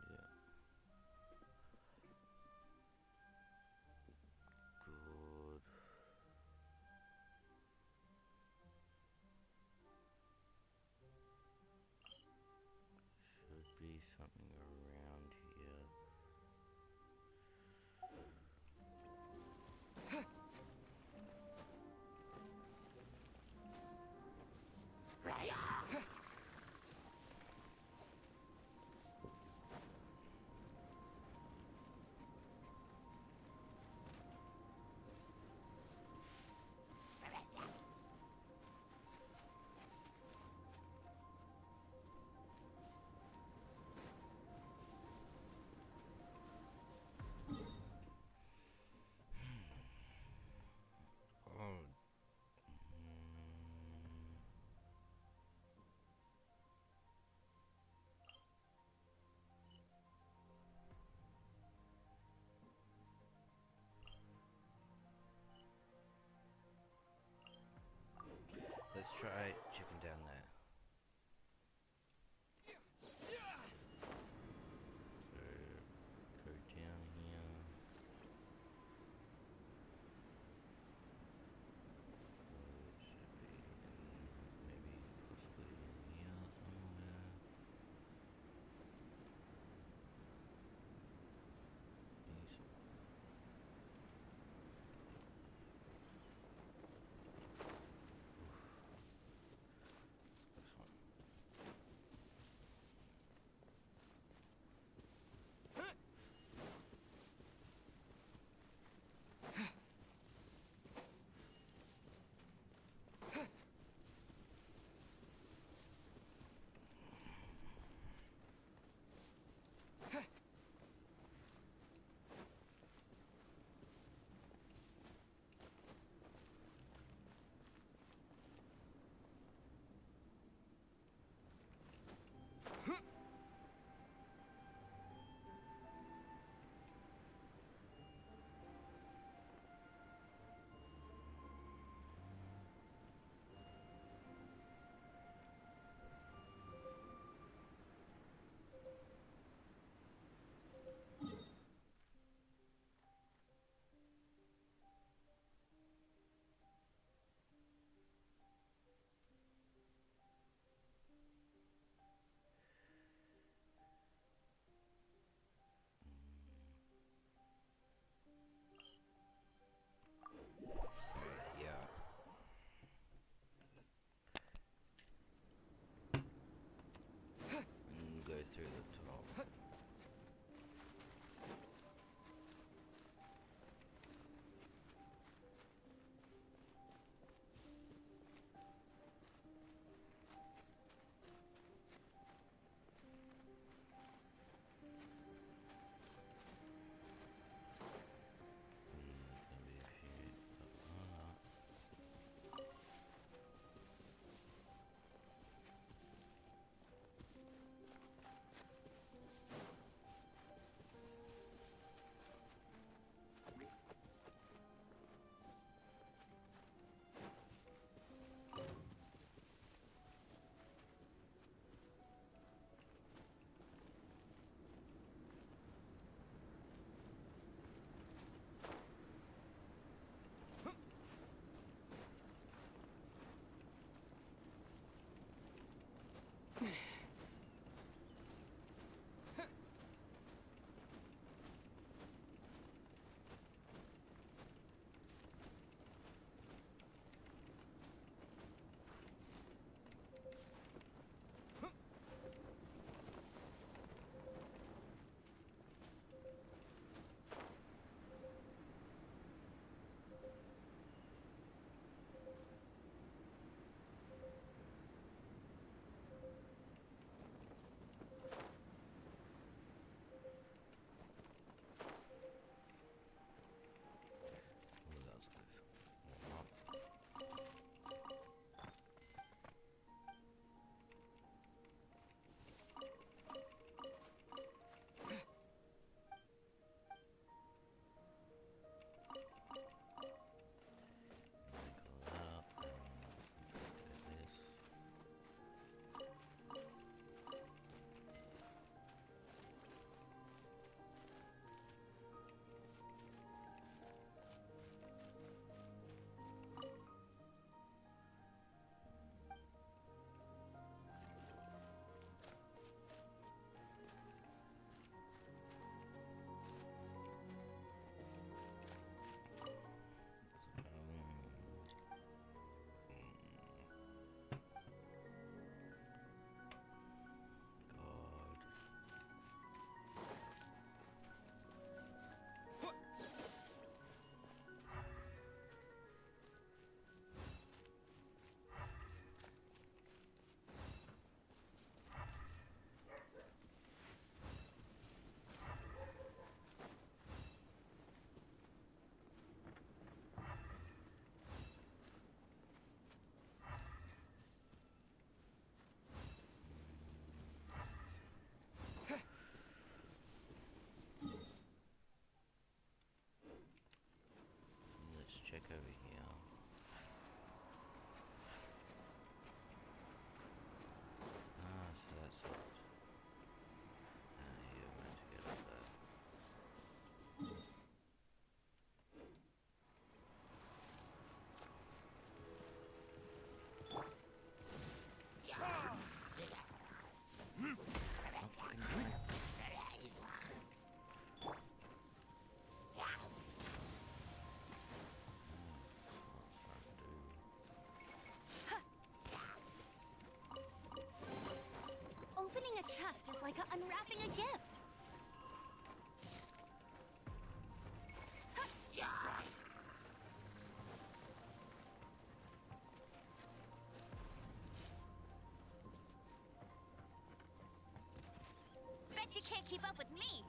yeah. Good. Should be something around here. a chest is like unwrapping a gift. Bet you can't keep up with me.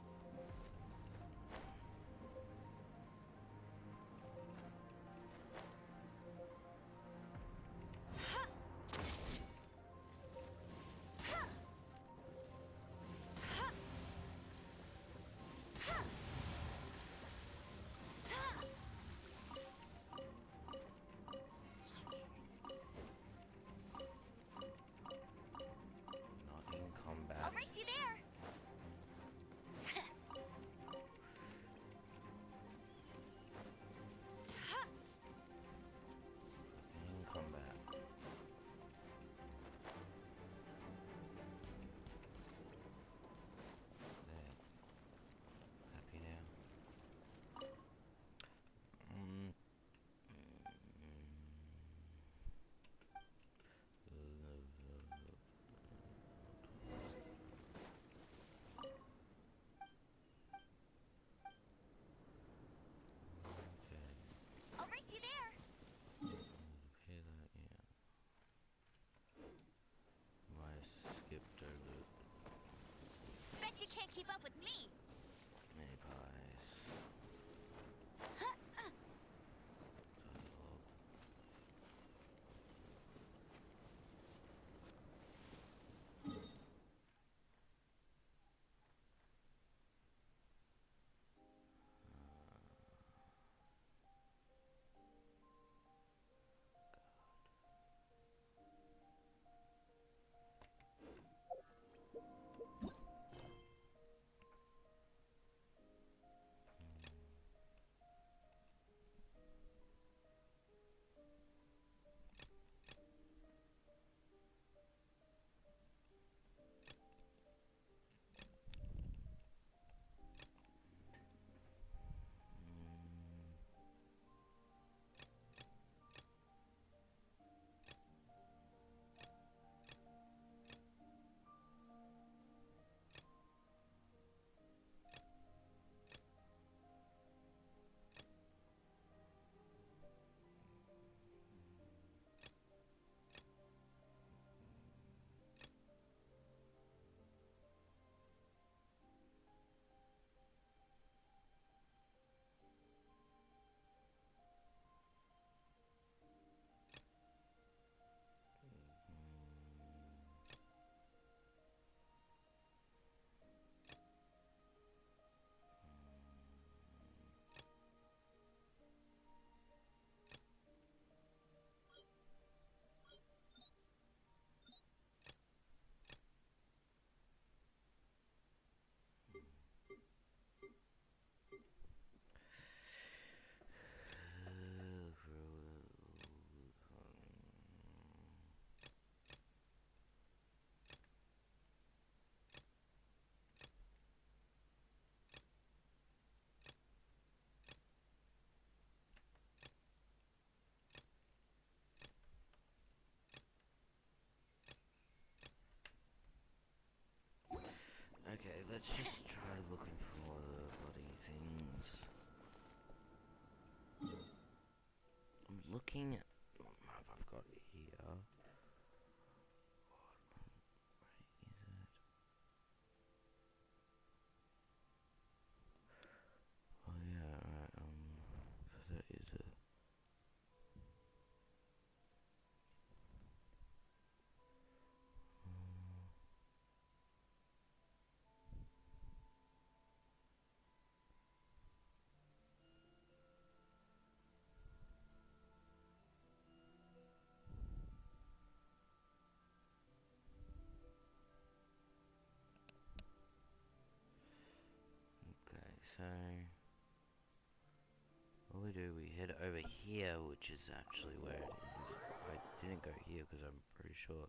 Not in combat. I'll race you there. In combat. There. Happy now. Okay. I'll race you there. Repair that, yeah. Why skipped over Bet you can't keep up with me. many pies. Okay, let's just try looking for the bloody things. I'm looking at what map I've got here. What is it? Oh yeah, right, so that is it. Okay, so what we do, we head over here, which is actually where it is. I didn't go here because I'm pretty sure.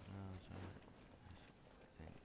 No, it's alright. I think.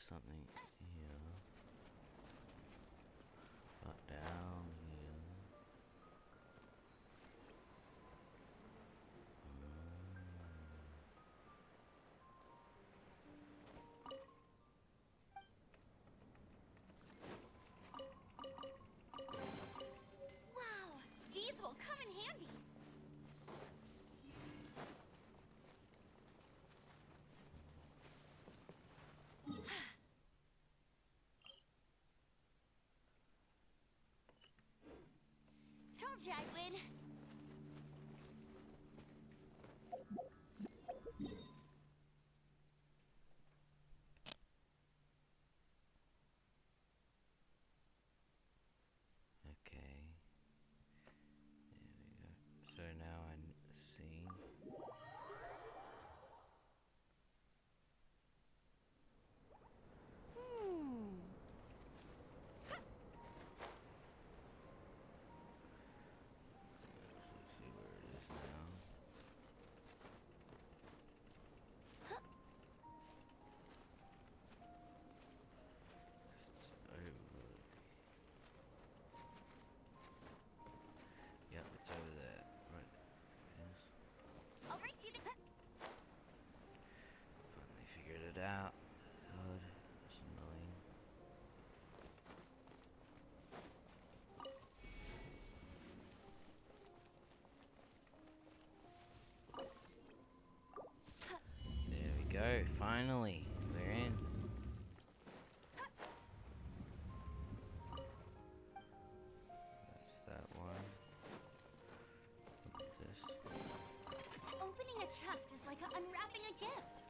something here. Not down here. Wow, these will come in handy. Told you I'd win. Okay. There we go. So now I see. Let's see where it is now. It's over. Yep, it's over there. Right. Yes. Oversee the. Finally figured it out. God, that's annoying. There we go. Finally, we're in. That's that one. What's this? Opening a chest is like unwrapping a gift.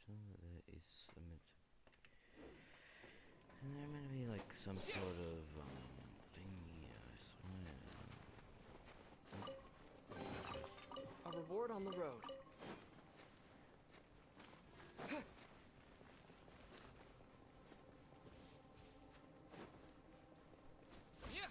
Sure there is some. And there meant to be like some sort of thingy, I swear. A reward on the road. Yeah.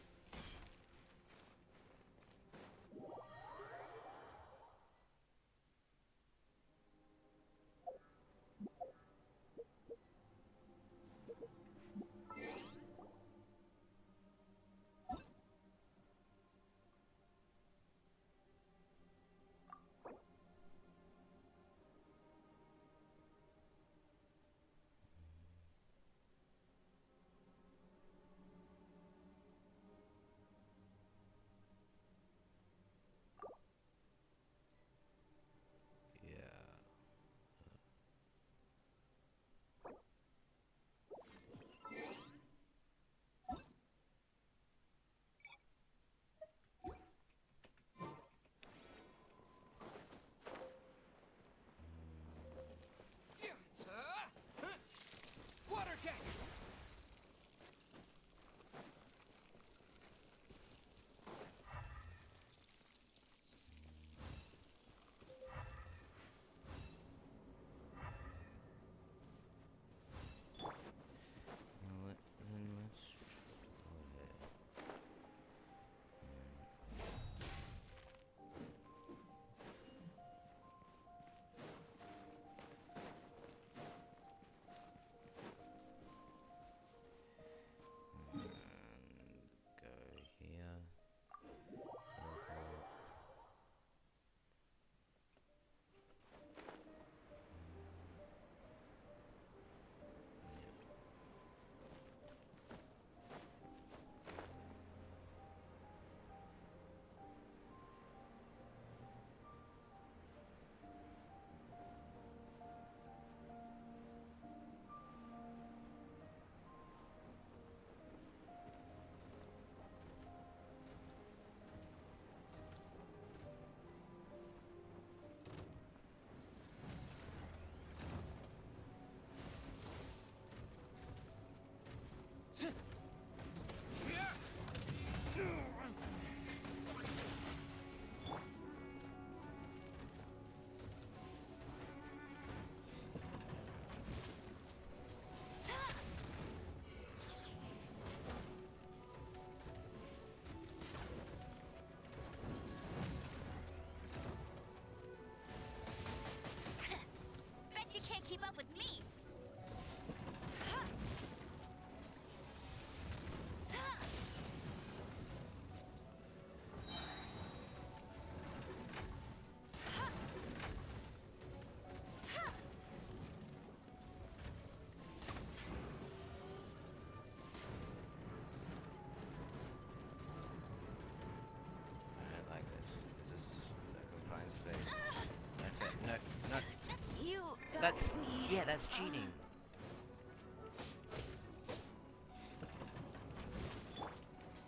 That's yeah, that's cheating.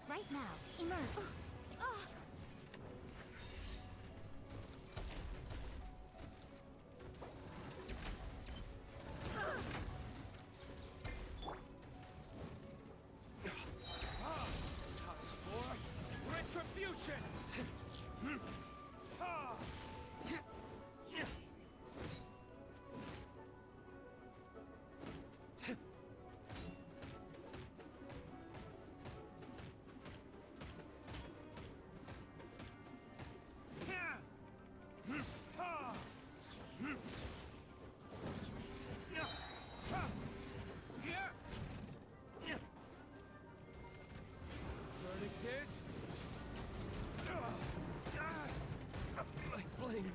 Right now, emerge. Retribution! Verdict is... My flame.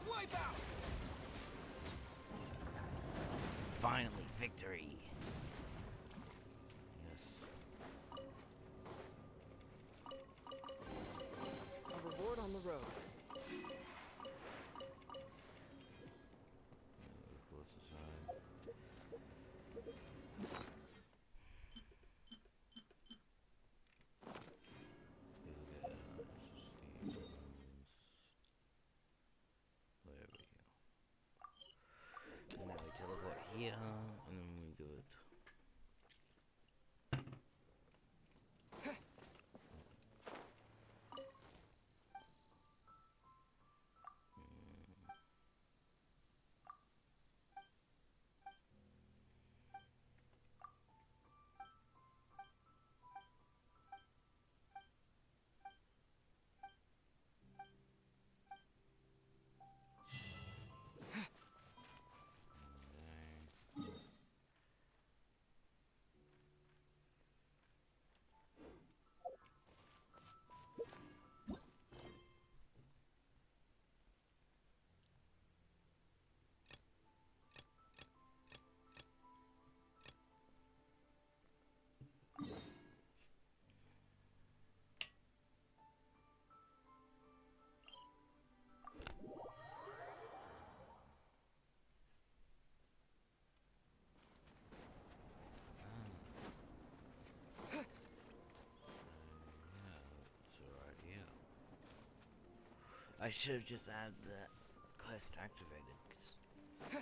Wipe out! Finally, victory. Yes. A reward on the road. Close aside. There we go. And now we teleport here, and then we do it. I should have just had that quest activated. 'Cause, yeah.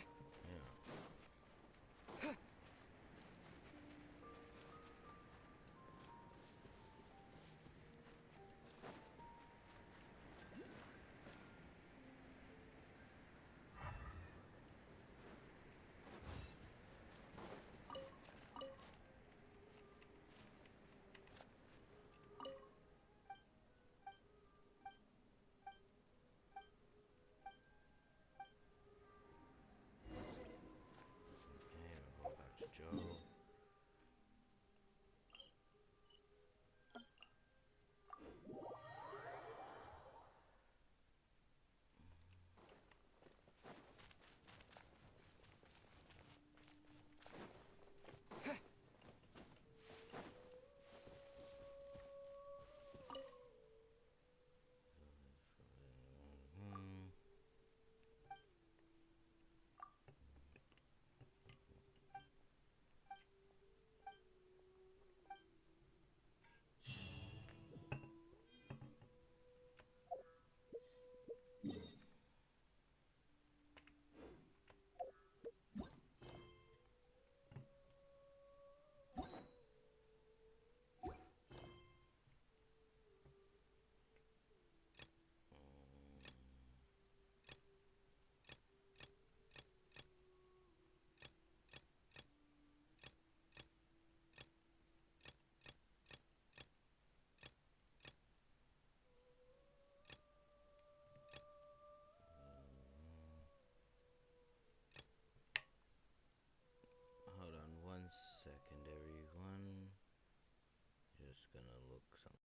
gonna look something.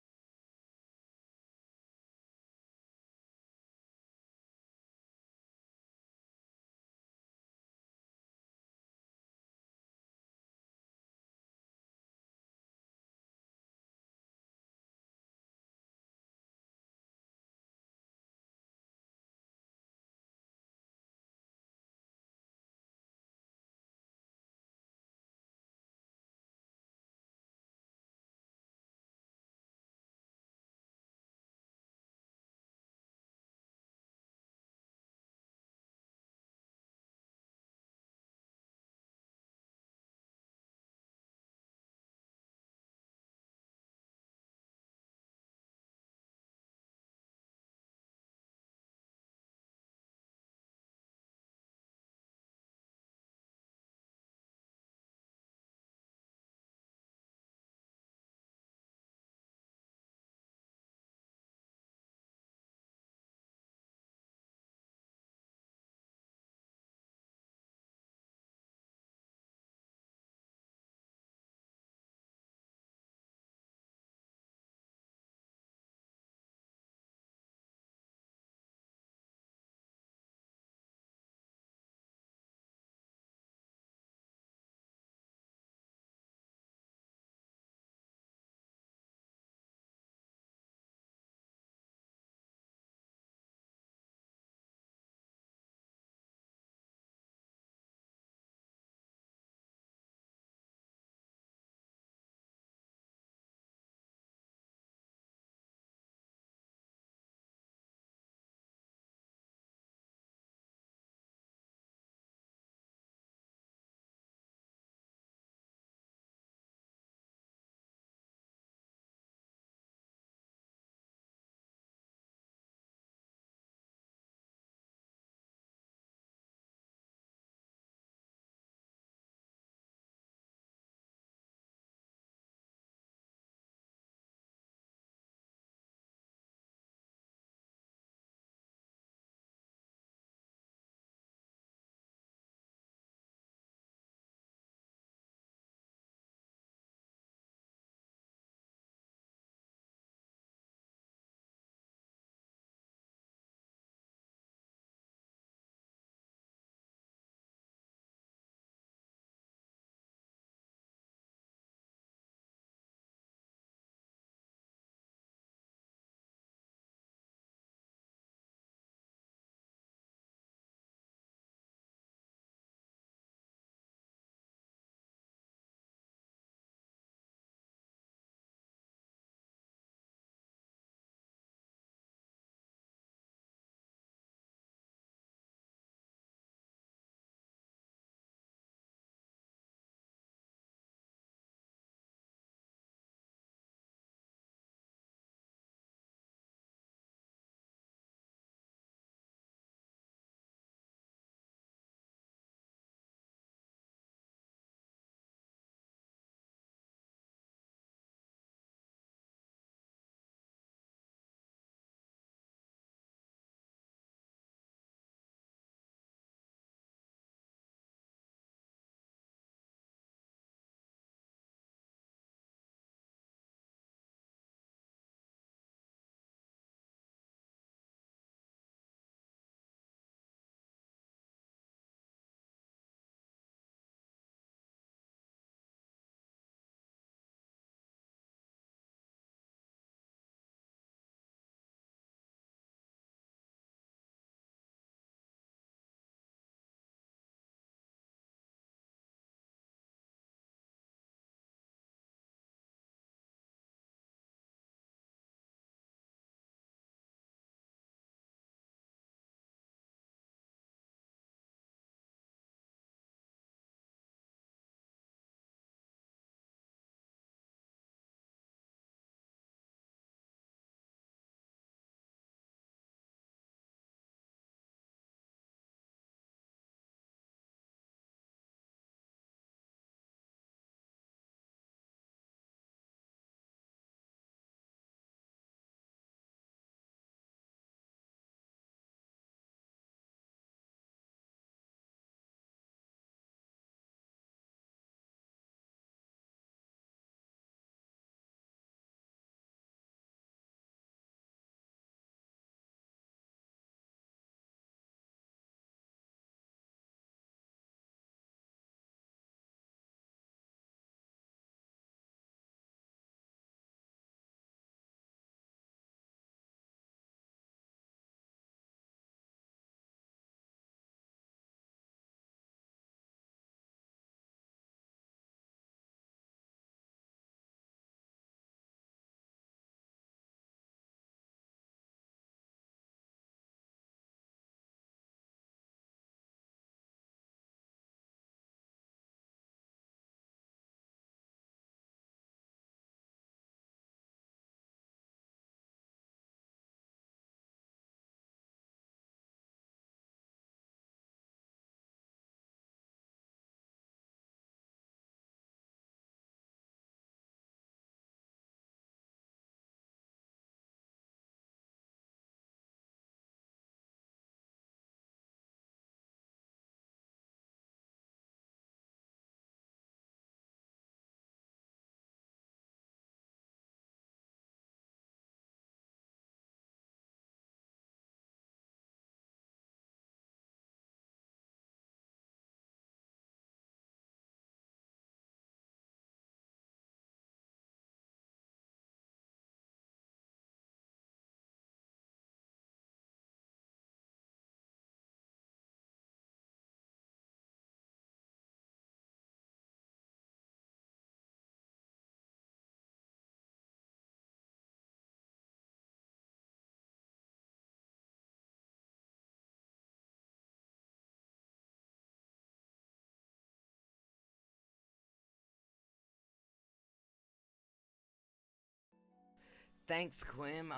Thanks, Quim.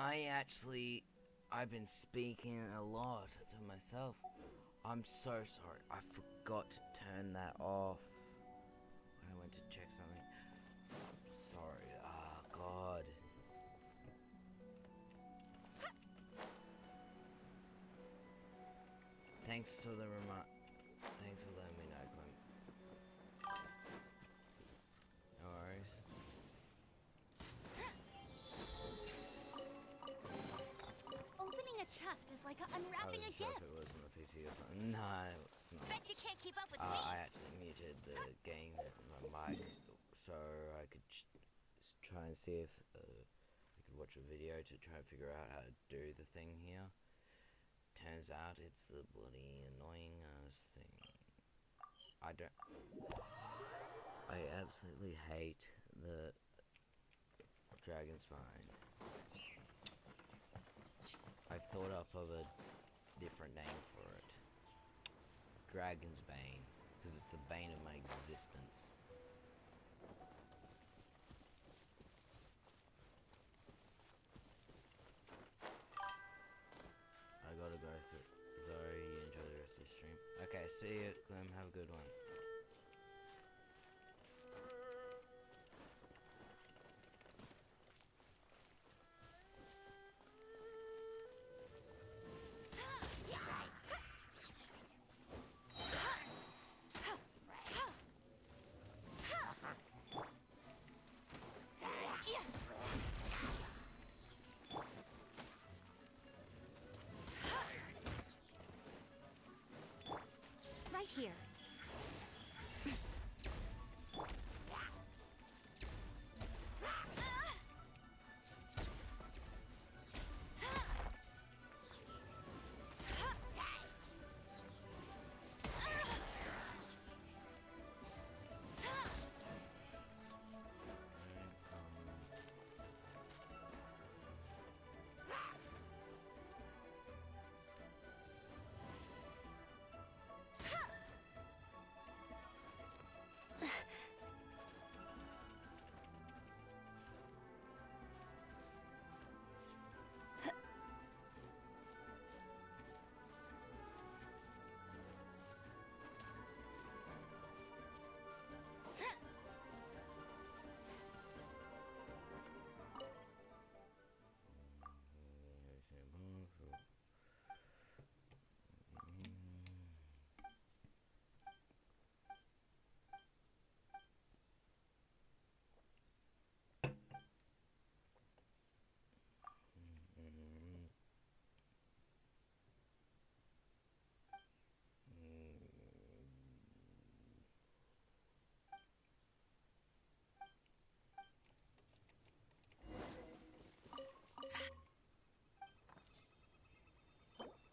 I've been speaking a lot to myself. I'm so sorry. I forgot to turn that off when I went to check something. I'm sorry. Ah, God. Thanks for the Thanks for letting me know, Quim. No worries. Opening a chest is like I unwrapping a wasn't sure if gift. it was on the PC or something. No, it's not. Bet you can't keep up with me. I actually muted the game with my mic so I could try and see if I could watch a video to try and figure out how to do the thing here. Turns out it's the bloody annoying thing. I absolutely hate the dragon spine. I thought up of a different name for it. Dragon's Bane, because it's the bane of my existence. I gotta go through. Sorry, you enjoy the rest of your stream. Okay, see you, Clem. Have a good one. Right here.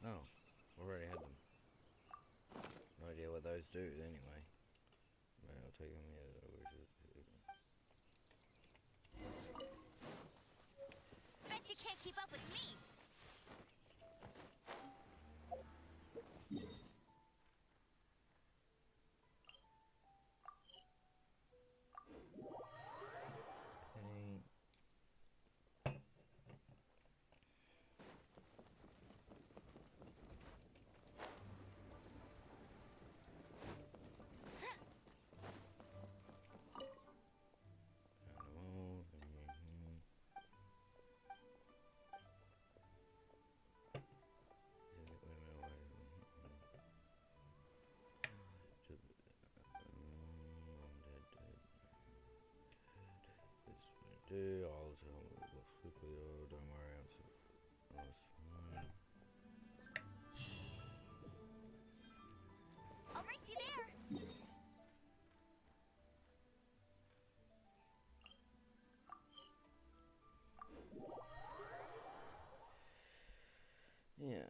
Oh, already had them. No idea what those do anyway. Maybe I'll take them here. Bet you can't keep up with me. I'll tell them quickly. Oh, don't worry, I was fine. I'll race you there. Yeah.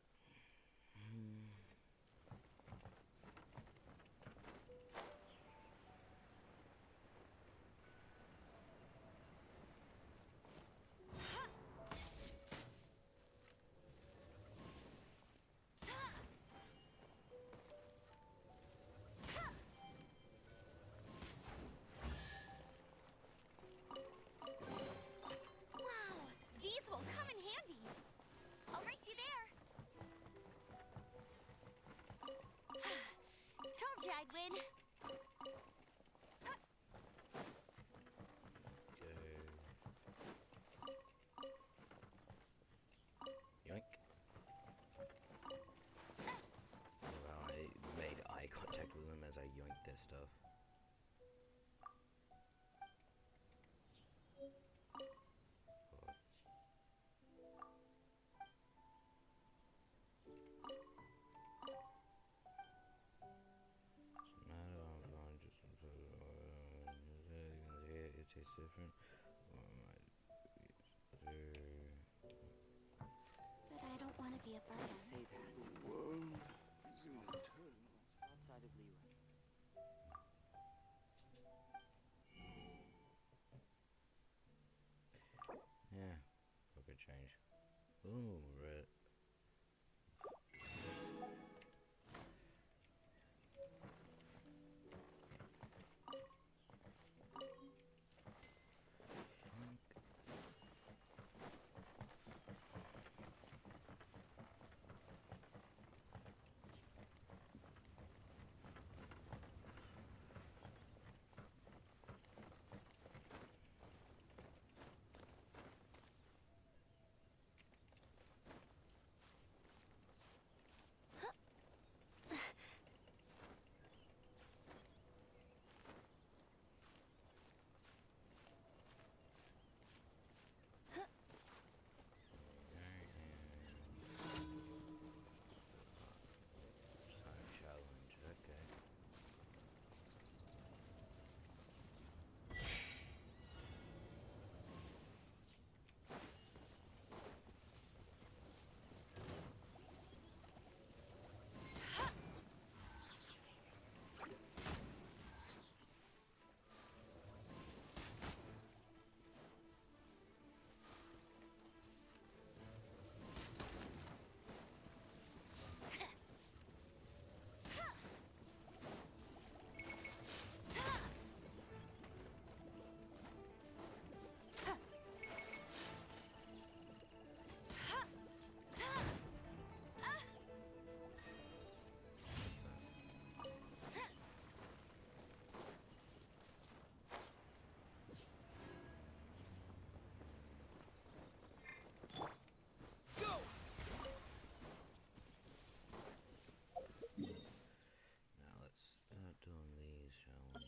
different. But I don't want to be a burden. Say that. World is Outside of Leeway. Yeah, fucking change. Ooh, red. Time challenge, okay. Now let's start doing these, shall we?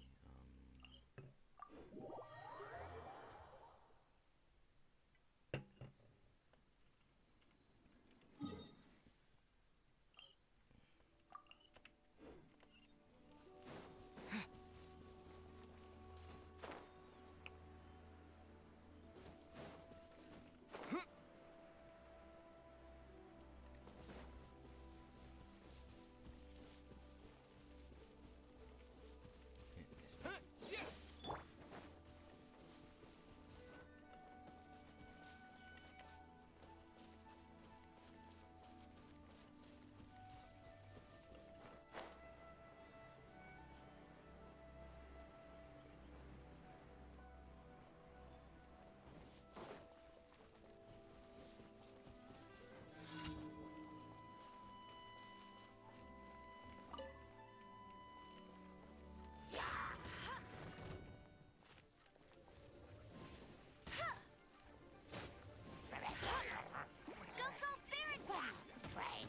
Go, go, Baron Buddy!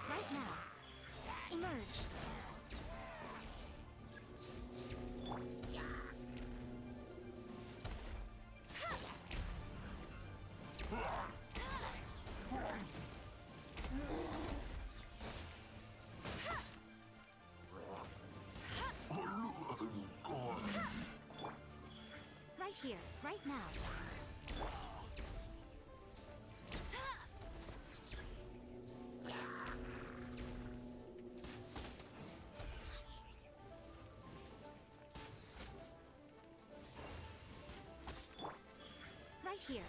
Right now. Emerge. Right here, right now. Right here.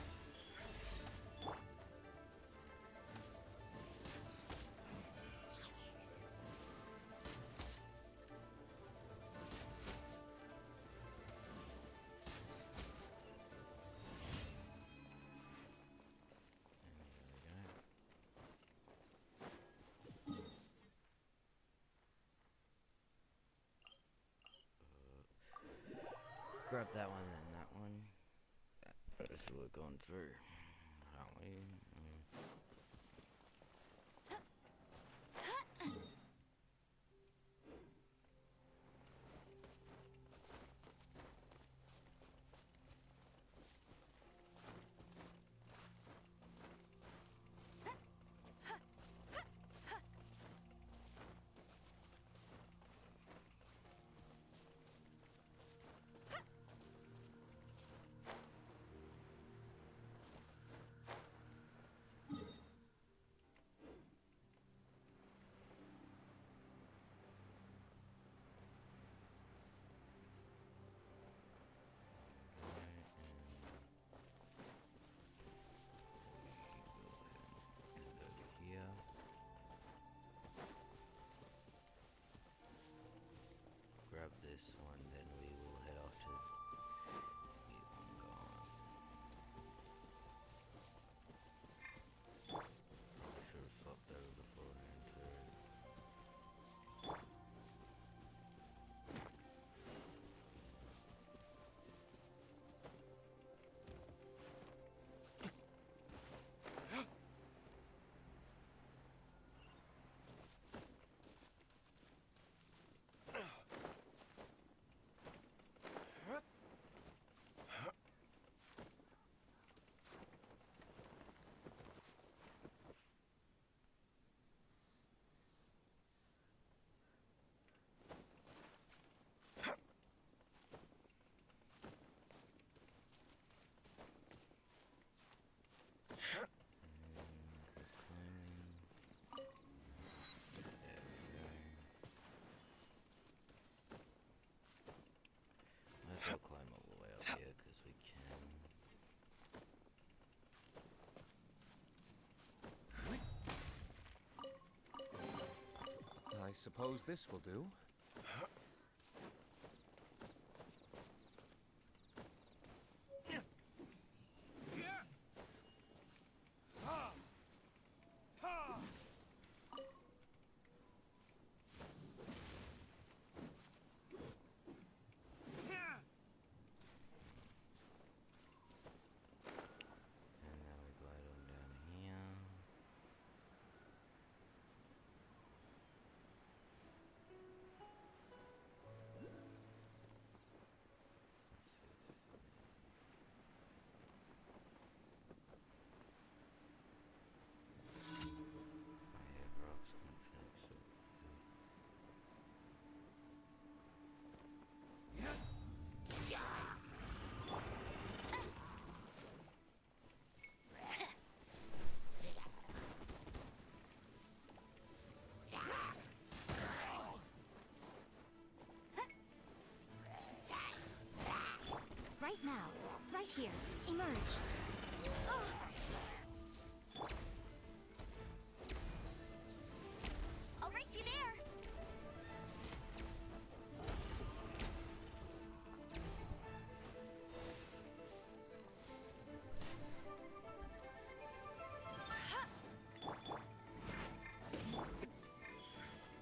Grab that one and that one. That's what we're going through, aren't we? suppose this will do. And now we glide on down here. I have rocks infinite, so Right now. Right here. Emerge. Ugh. I'll race you there.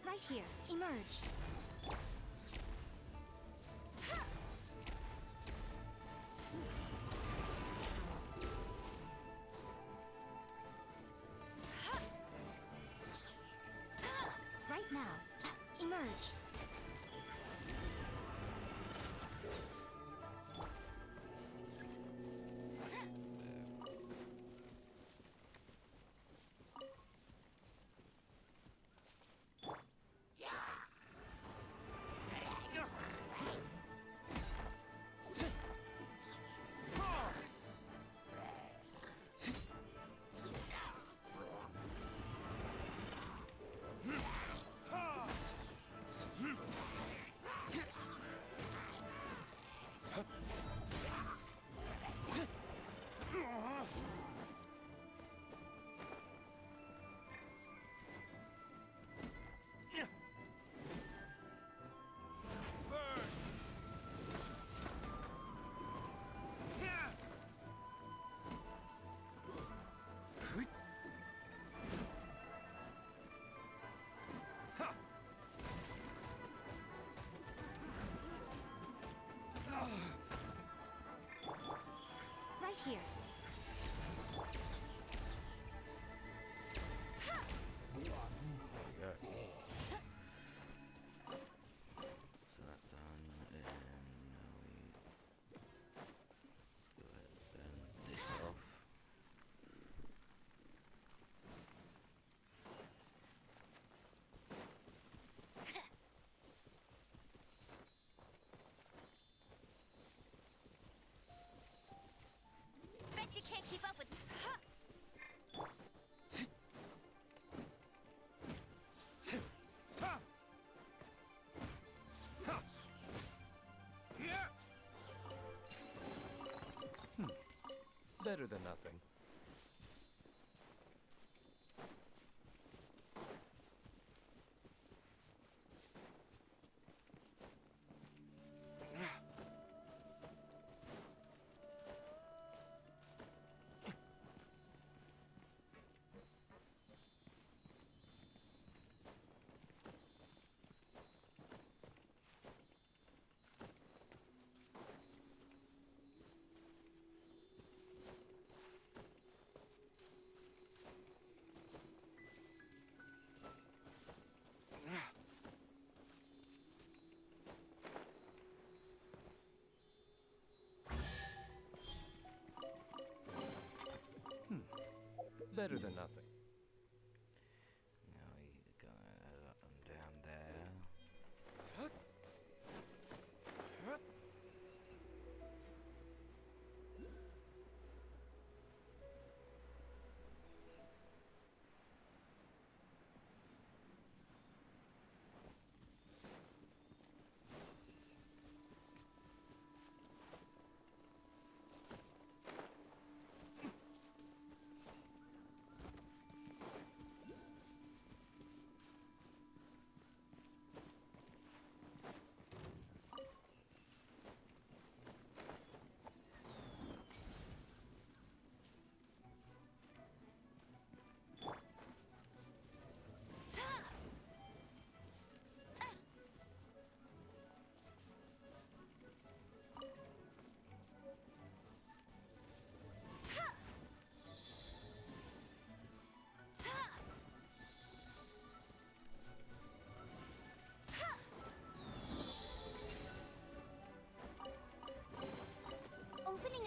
Right here. Emerge. Right now. Emerge. Right here. there we go. So that's done, and now we go ahead and burn this off. Bet you can't keep up with. Better than nothing. Better than nothing. Now we go up and down there.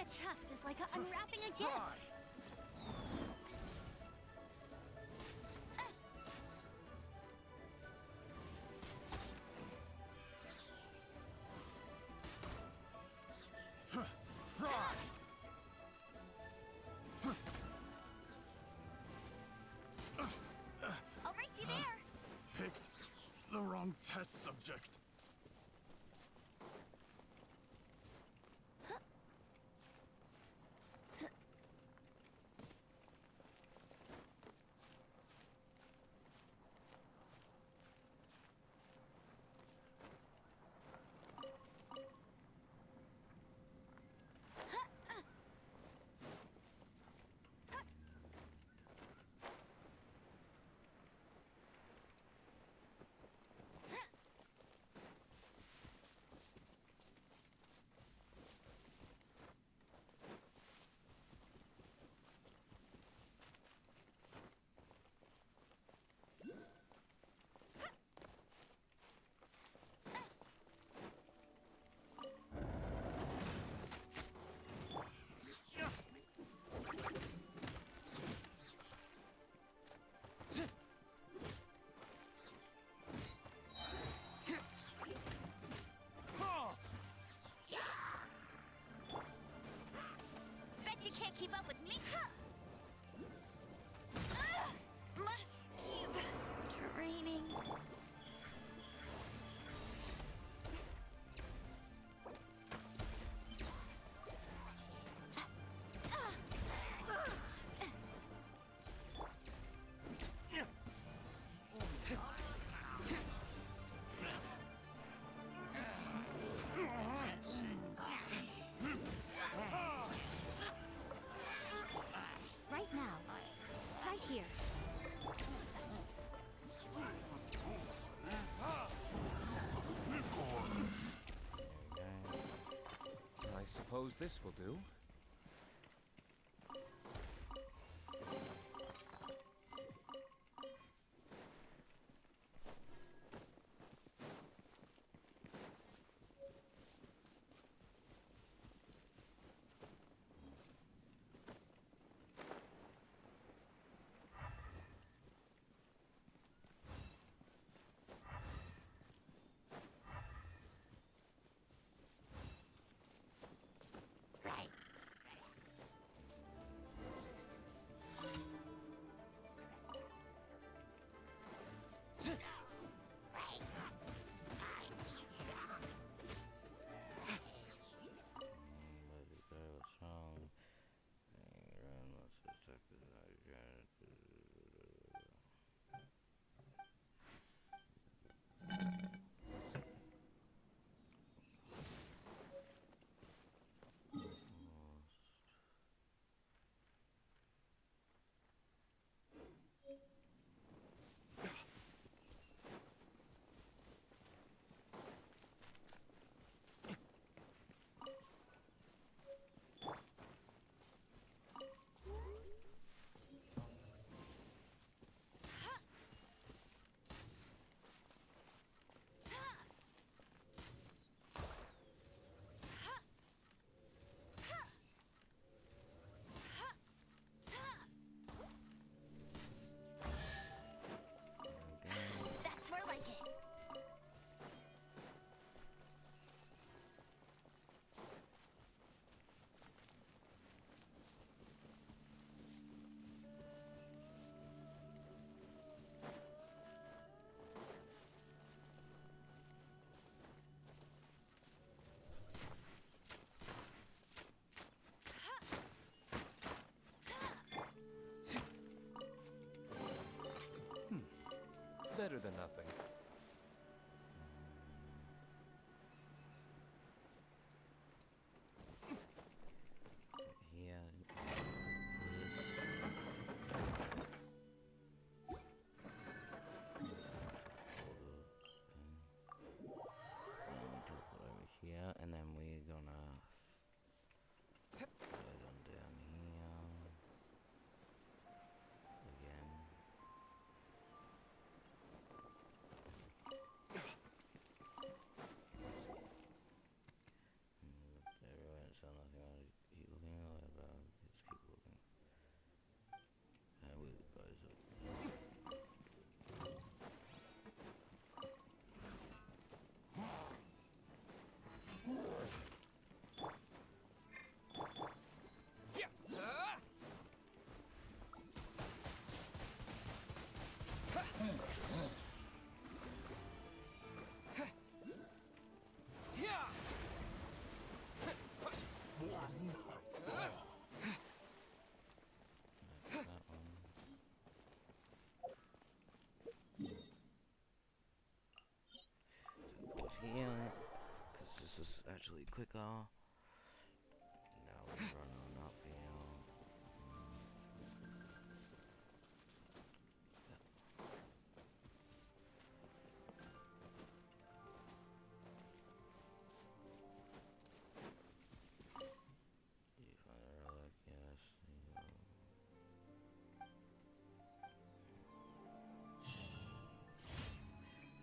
chest is like unwrapping a gift. I'll race you there. Picked the wrong test subject. Bet you can't keep up with me. Must keep training. Right now. Right here. I suppose this will do. That's more like it. Better than nothing. Here. Here, and then we're gonna go down here again. actually quicker. Now we run on up here. You find a relic, yes.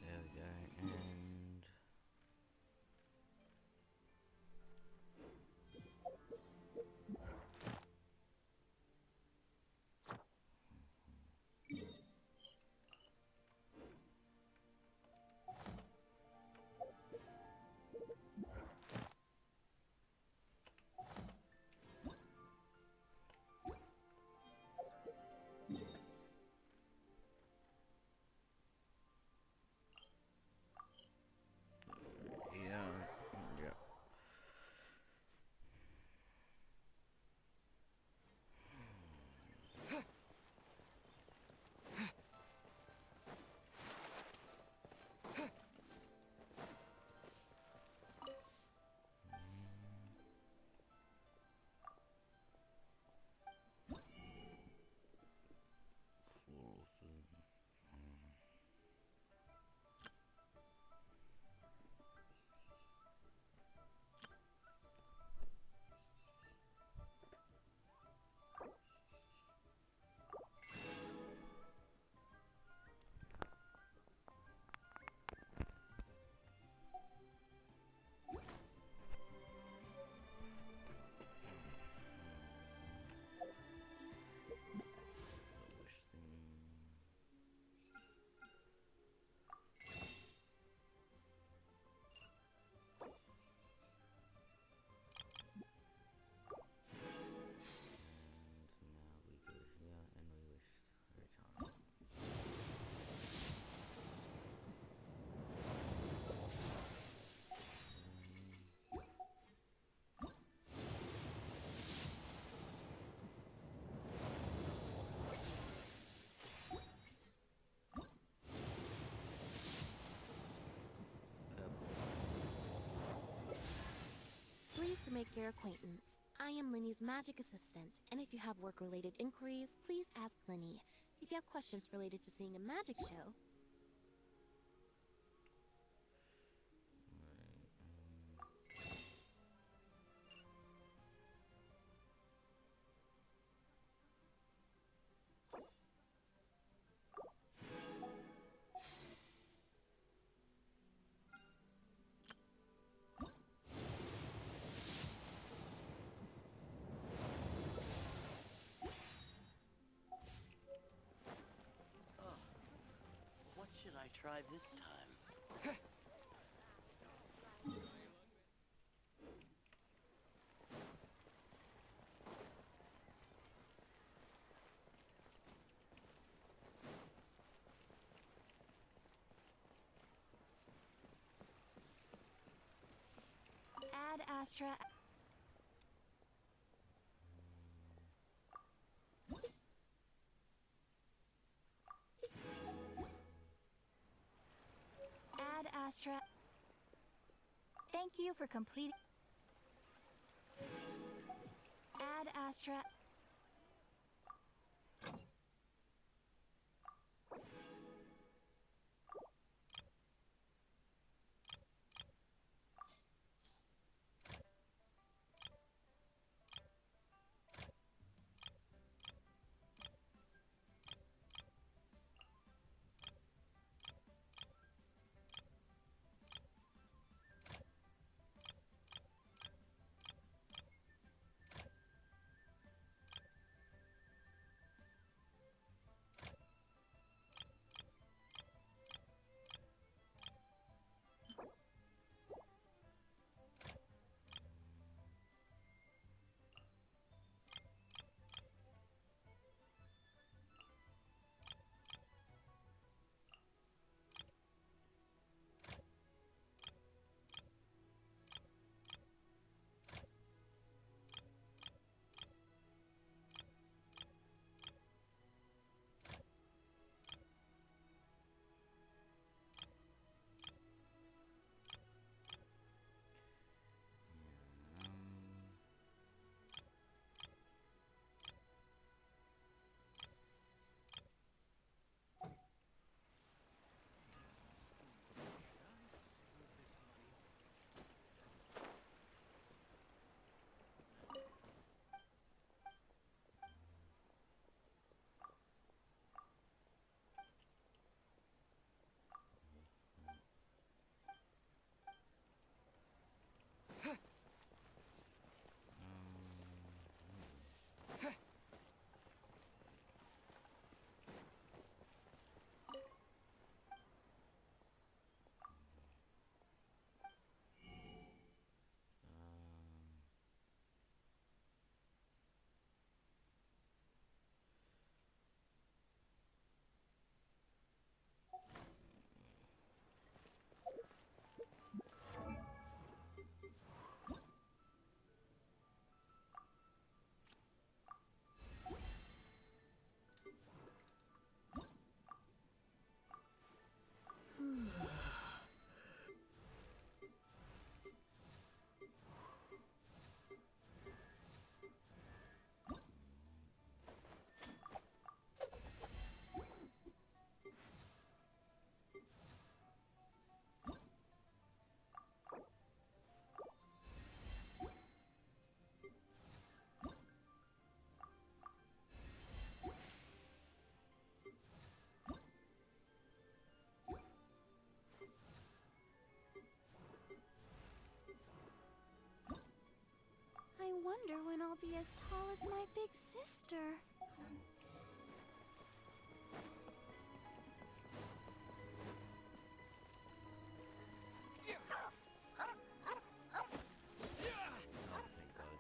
There we go, and yeah. Pleased to make your acquaintance. I am Linny's magic assistant, and if you have work-related inquiries, please ask Linny. If you have questions related to seeing a magic show, What should I try this time? Ad Astra. Ad Astra. Thank you for completing. Ad Astra. wonder when I'll be as tall as my big sister. Oh, thank God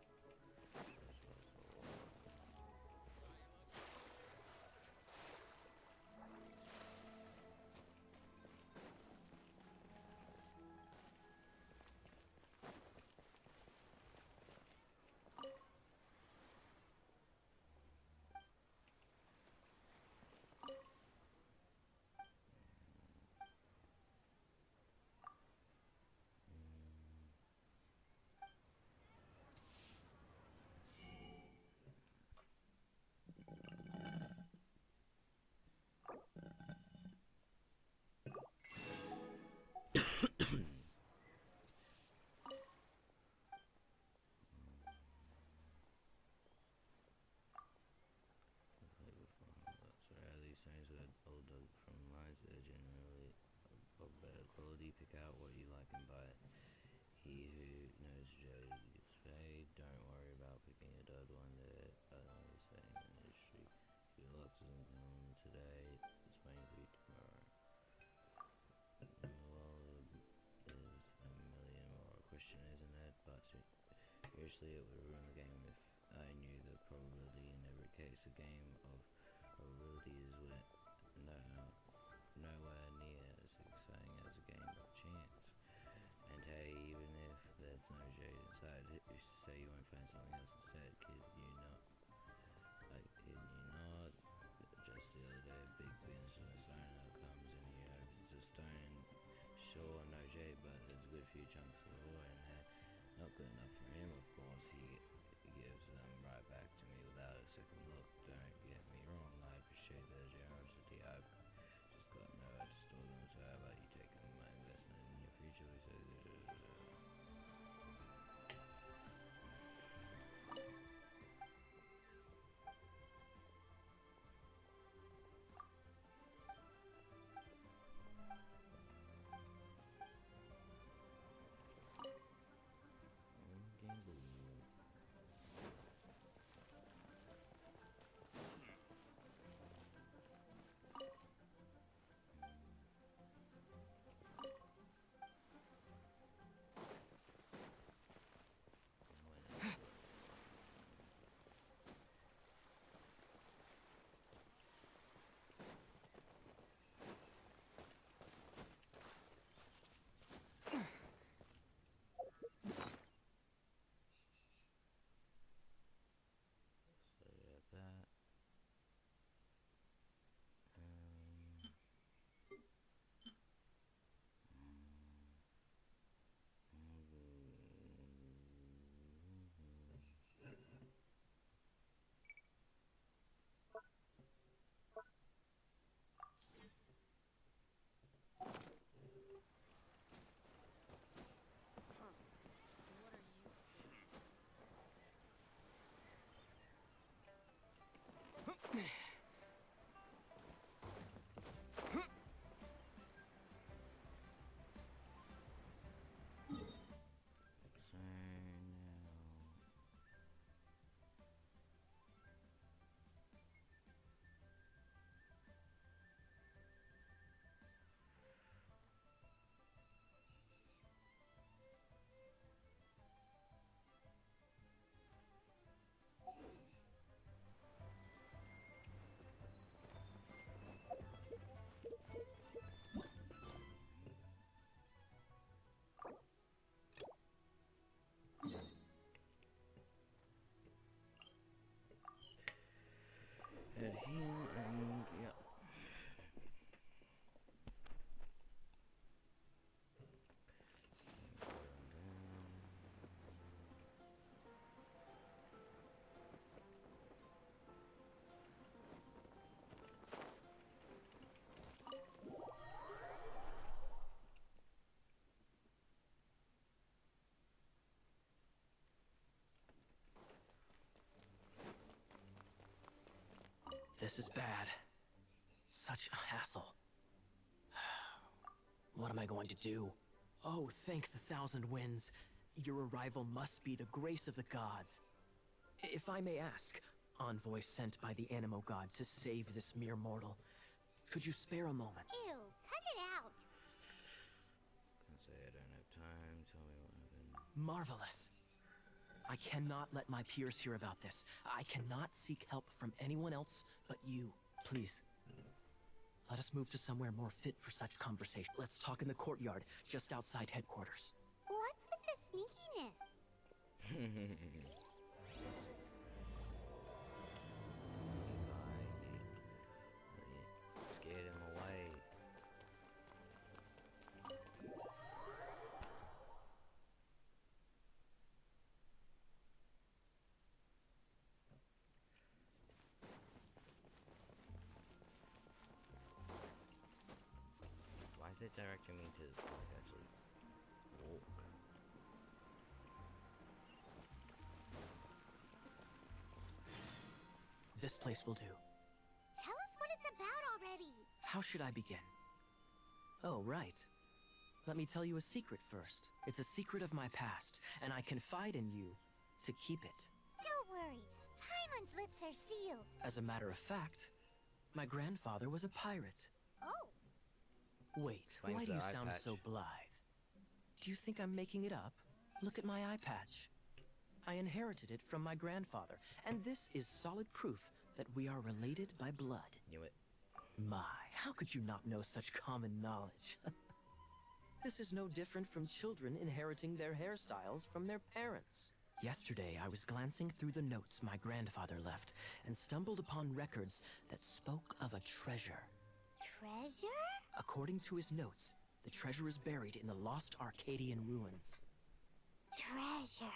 it doesn't really cog. And these things that old dog from lines that are generally of better quality. Pick out what you like and buy it. He who knows Jade gets paid. Don't worry about picking a dud one that is saying in the industry. If your luck doesn't come today, it's waiting for you tomorrow. Well, there's a million more question, isn't it? But seriously, it would ruin the game if I knew the probability in every case. A game of probability is nowhere near as exciting as a game of chance. And hey, even if there's no Jade inside, who's to say you won't find something else instead? Kid you not. Just the other day, big business owner comes in here, opens a stone, sure, no Jade, but there's a good few chunks of ore in there. Not good enough for him, of course. He gives them right back to me without a second look. Don't get me wrong, I appreciate their generosity. I've just got nowhere to store them, so how about you take them, my investment in your future? This is bad. Such a hassle. What am I going to do? Oh, thank the thousand winds. Your arrival must be the grace of the gods. If I may ask, envoy sent by the Animo god to save this mere mortal, could you spare a moment? Ew, cut it out. I say I don't have time. Tell me what happened. Marvelous. I cannot let my peers hear about this. I cannot seek help from anyone else but you. Please. Let us move to somewhere more fit for such conversation. Let's talk in the courtyard, just outside headquarters. What's with the sneakiness? Scared him away. Why is it directing me to like, actually walk? This place will do. Tell us what it's about already. How should I begin? Oh, right. Let me tell you a secret first. It's a secret of my past, and I confide in you to keep it. Don't worry. Paimon's lips are sealed. As a matter of fact, my grandfather was a pirate. Oh. Wait, Explains why do the you eye sound patch. so blithe? Do you think I'm making it up? Look at my eye patch. I inherited it from my grandfather, and this is solid proof that we are related by blood. Knew it. My, how could you not know such common knowledge? This is no different from children inheriting their hairstyles from their parents. Yesterday, I was glancing through the notes my grandfather left and stumbled upon records that spoke of a treasure. Treasure? According to his notes, the treasure is buried in the lost Arcadian ruins. Treasure.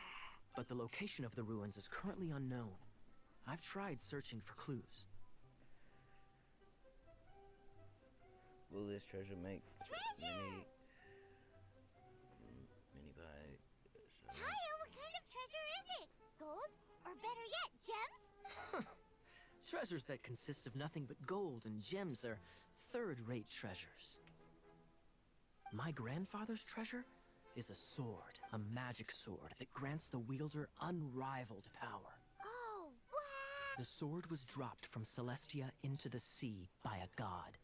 But the location of the ruins is currently unknown. I've tried searching for clues. Will this treasure make Treasure! mini pie? Hiya, what kind of treasure is it? Gold? Or better yet, gems? Treasures that consist of nothing but gold and gems are third-rate treasures. My grandfather's treasure is a sword, a magic sword that grants the wielder unrivaled power. Oh, what? The sword was dropped from Celestia into the sea by a god.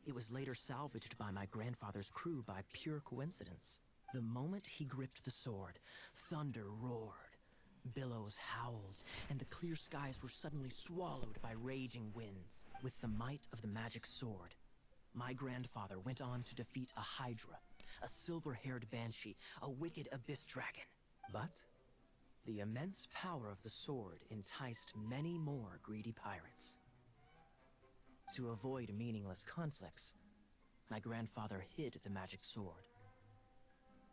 It was later salvaged by my grandfather's crew by pure coincidence. The moment he gripped the sword, thunder roared, billows howled, and the clear skies were suddenly swallowed by raging winds. With the might of the magic sword, my grandfather went on to defeat a hydra, a silver-haired banshee, a wicked abyss dragon. But the immense power of the sword enticed many more greedy pirates. To avoid meaningless conflicts, my grandfather hid the magic sword.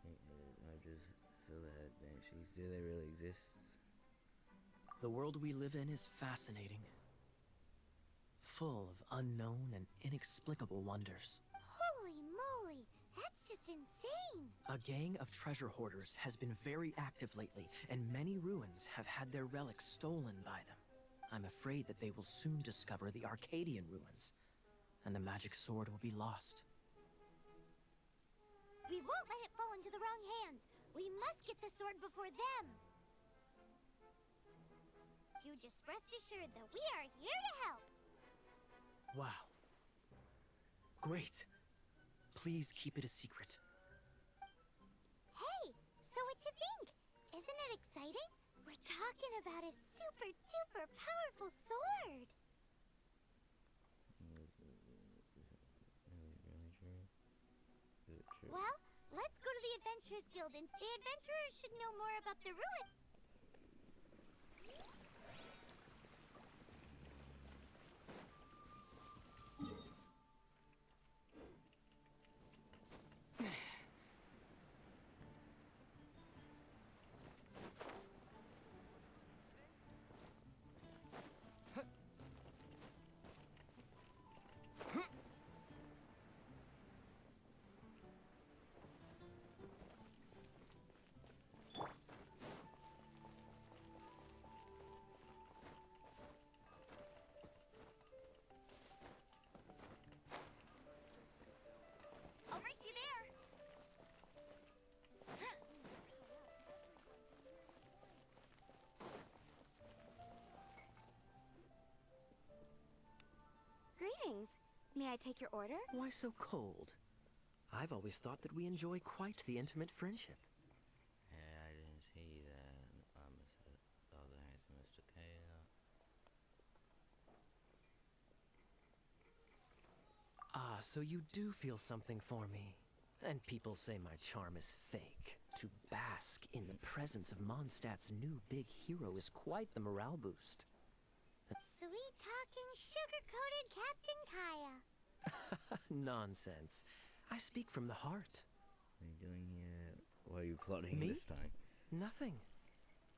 I just feel that banshees. Do they really exist? The world we live in is fascinating, full of unknown and inexplicable wonders. Holy moly, that's just insane. A gang of treasure hoarders has been very active lately, and many ruins have had their relics stolen by them. I'm afraid that they will soon discover the Arcadian ruins, and the magic sword will be lost. We won't let it fall into the wrong hands. We must get the sword before them. You just rest assured that we are here to help. Wow. Great. Please keep it a secret. Hey, so what you think? Isn't it exciting? We're talking about a super duper powerful sword. Well, let's go to the Adventurers Guild and the adventurers should know more about the ruin. May I take your order? Why so cold? I've always thought that we enjoy quite the intimate friendship. Yeah, I didn't see that. Oh, there's Mr. Kaya. Ah, so you do feel something for me. And people say my charm is fake. To bask in the presence of Mondstadt's new big hero is quite the morale boost. Sweet talking, sugar-coated Captain Kaya. Nonsense. I speak from the heart. What are you doing here? What are you plotting Me? this time? Nothing.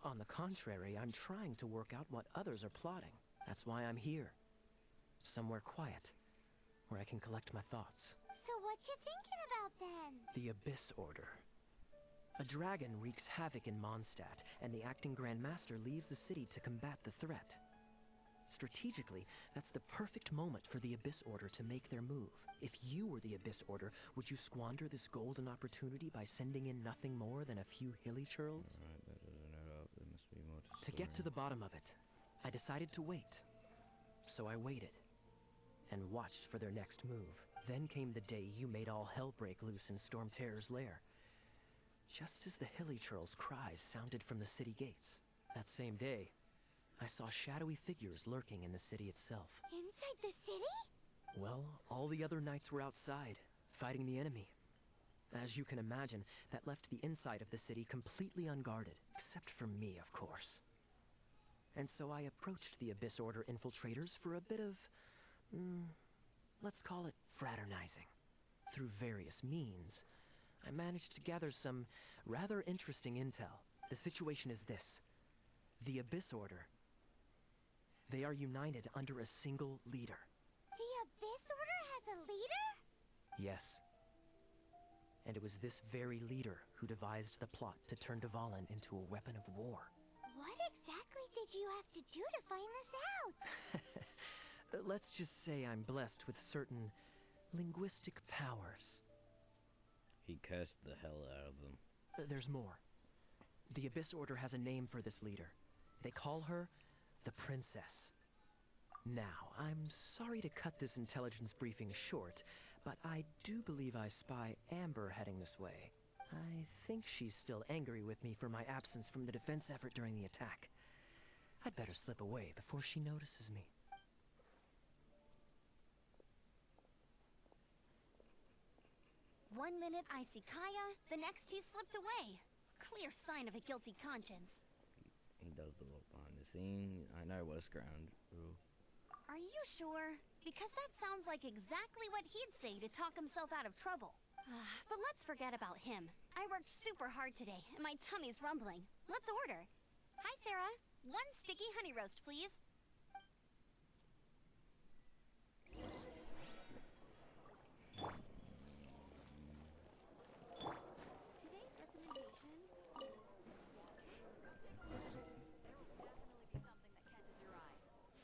On the contrary, I'm trying to work out what others are plotting. That's why I'm here. Somewhere quiet, where I can collect my thoughts. So what you thinking about then? The Abyss Order. A dragon wreaks havoc in Mondstadt, and the acting Grand Master leaves the city to combat the threat. Strategically, that's the perfect moment for the Abyss Order to make their move. If you were the Abyss Order, would you squander this golden opportunity by sending in nothing more than a few hilly churls? Alright, but there must be more To get to the bottom of it, I decided to wait. So I waited, and watched for their next move. Then came the day you made all hell break loose in Storm Terror's lair. Just as the hilly churl's cries sounded from the city gates. That same day, I saw shadowy figures lurking in the city itself. Inside the city? Well, all the other knights were outside, fighting the enemy. As you can imagine, that left the inside of the city completely unguarded. Except for me, of course. And so I approached the Abyss Order infiltrators for a bit of... let's call it fraternizing. Through various means, I managed to gather some rather interesting intel. The situation is this. The Abyss Order. They are united under a single leader. The Abyss Order has a leader? Yes. And it was this very leader who devised the plot to turn Dvalin into a weapon of war. What exactly did you have to do to find this out? Let's just say I'm blessed with certain linguistic powers. He cursed the hell out of them. There's more. The Abyss Order has a name for this leader. They call her the Princess. Now, I'm sorry to cut this intelligence briefing short, but I do believe I spy Amber heading this way. I think she's still angry with me for my absence from the defense effort during the attack. I'd better slip away before she notices me. 1 minute I see Kaya, the next he slipped away. Clear sign of a guilty conscience. He does the look behind the scene. I know what's ground rule. Are you sure? Because that sounds like exactly what he'd say to talk himself out of trouble. But let's forget about him. I worked super hard today, and my tummy's rumbling. Let's order. Hi, Sarah. 1 sticky honey roast, please. Today's recommendation is steak.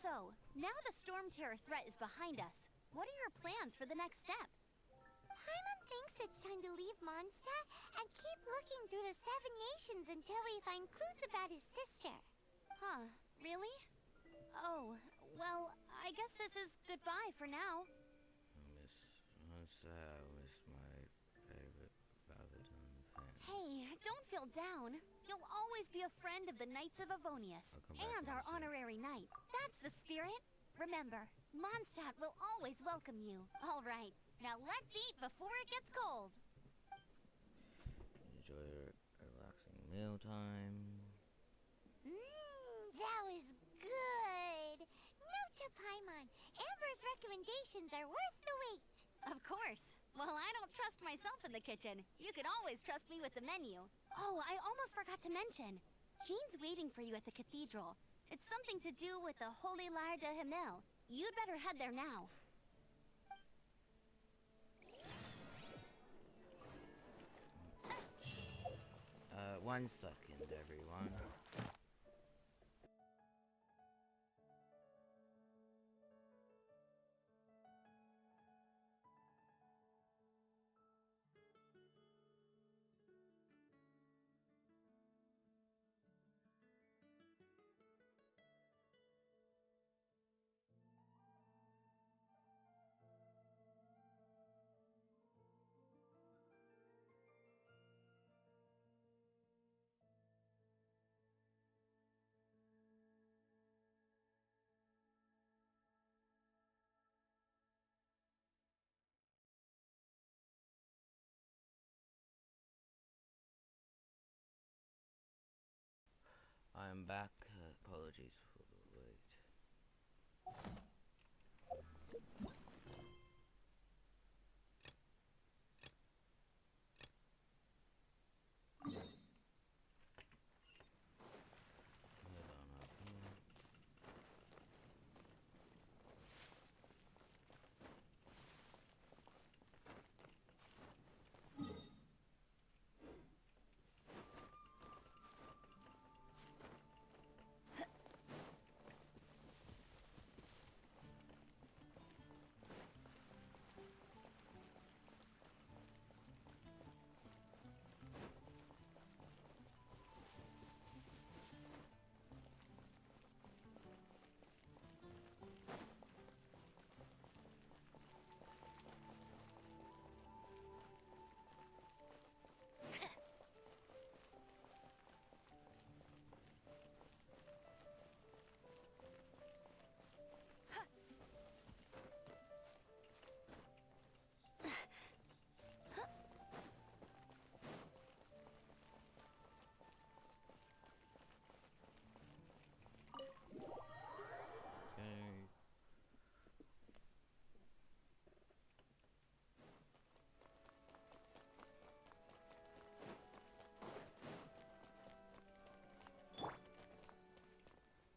So, now the Storm Terror threat is behind us. What are your plans for the next step? Paimon thinks it's time to leave Mondstadt and keep looking through the 7 nations until we find clues about his sister. Huh, really? Oh, well, I guess this is goodbye for now. Miss was my favorite Valentine fan. Hey, don't feel down. You'll always be a friend of the Knights of Avonius, I'll come back and our when I see it. honorary knight. That's the spirit. Remember, Mondstadt will always welcome you. All right, now let's eat before it gets cold. Enjoy your relaxing mealtime. That was good. Note to Paimon, Amber's recommendations are worth the wait. Of course. Well, I don't trust myself in the kitchen. You can always trust me with the menu. Oh, I almost forgot to mention. Jean's waiting for you at the cathedral. It's something to do with the Holy Lyre de Himmel. You'd better head there now. 1 second, everyone. I'm back. Apologies for the wait. Head on up here. Okay.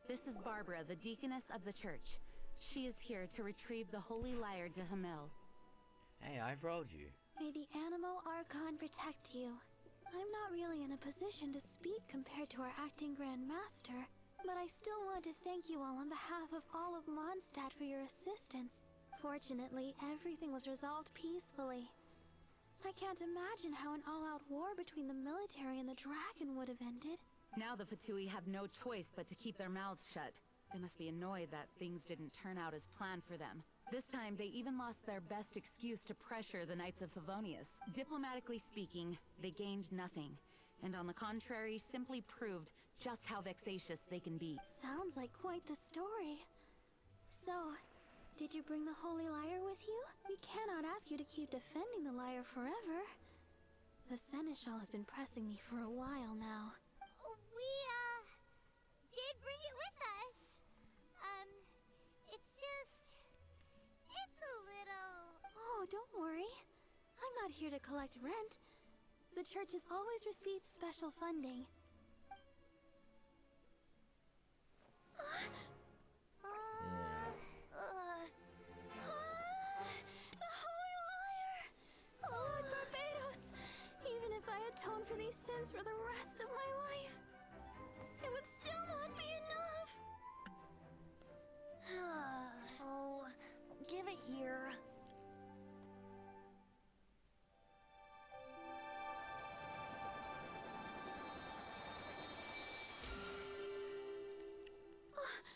This is Barbara, the deaconess of the church. She is here to retrieve the holy lyre to Hamil. Hey, I've rolled you. May the Animo Archon protect you. I'm not really in a position to speak compared to our acting Grand Master, but I still want to thank you all on behalf of all of Mondstadt for your assistance. Fortunately, everything was resolved peacefully. I can't imagine how an all-out war between the military and the dragon would have ended. Now the Fatui have no choice but to keep their mouths shut. They must be annoyed that things didn't turn out as planned for them. This time, they even lost their best excuse to pressure the Knights of Favonius. Diplomatically speaking, they gained nothing, and on the contrary, simply proved just how vexatious they can be. Sounds like quite the story. So, did you bring the Holy Lyre with you? We cannot ask you to keep defending the lyre forever. The Seneschal has been pressing me for a while now. We, did bring it with us. It's a little... Oh, don't worry. I'm not here to collect rent. The church has always received special funding. The Holy Lyre! Lord Barbados! Even if I atone for these sins for the rest of my life, it would still not be enough. Oh, give it here.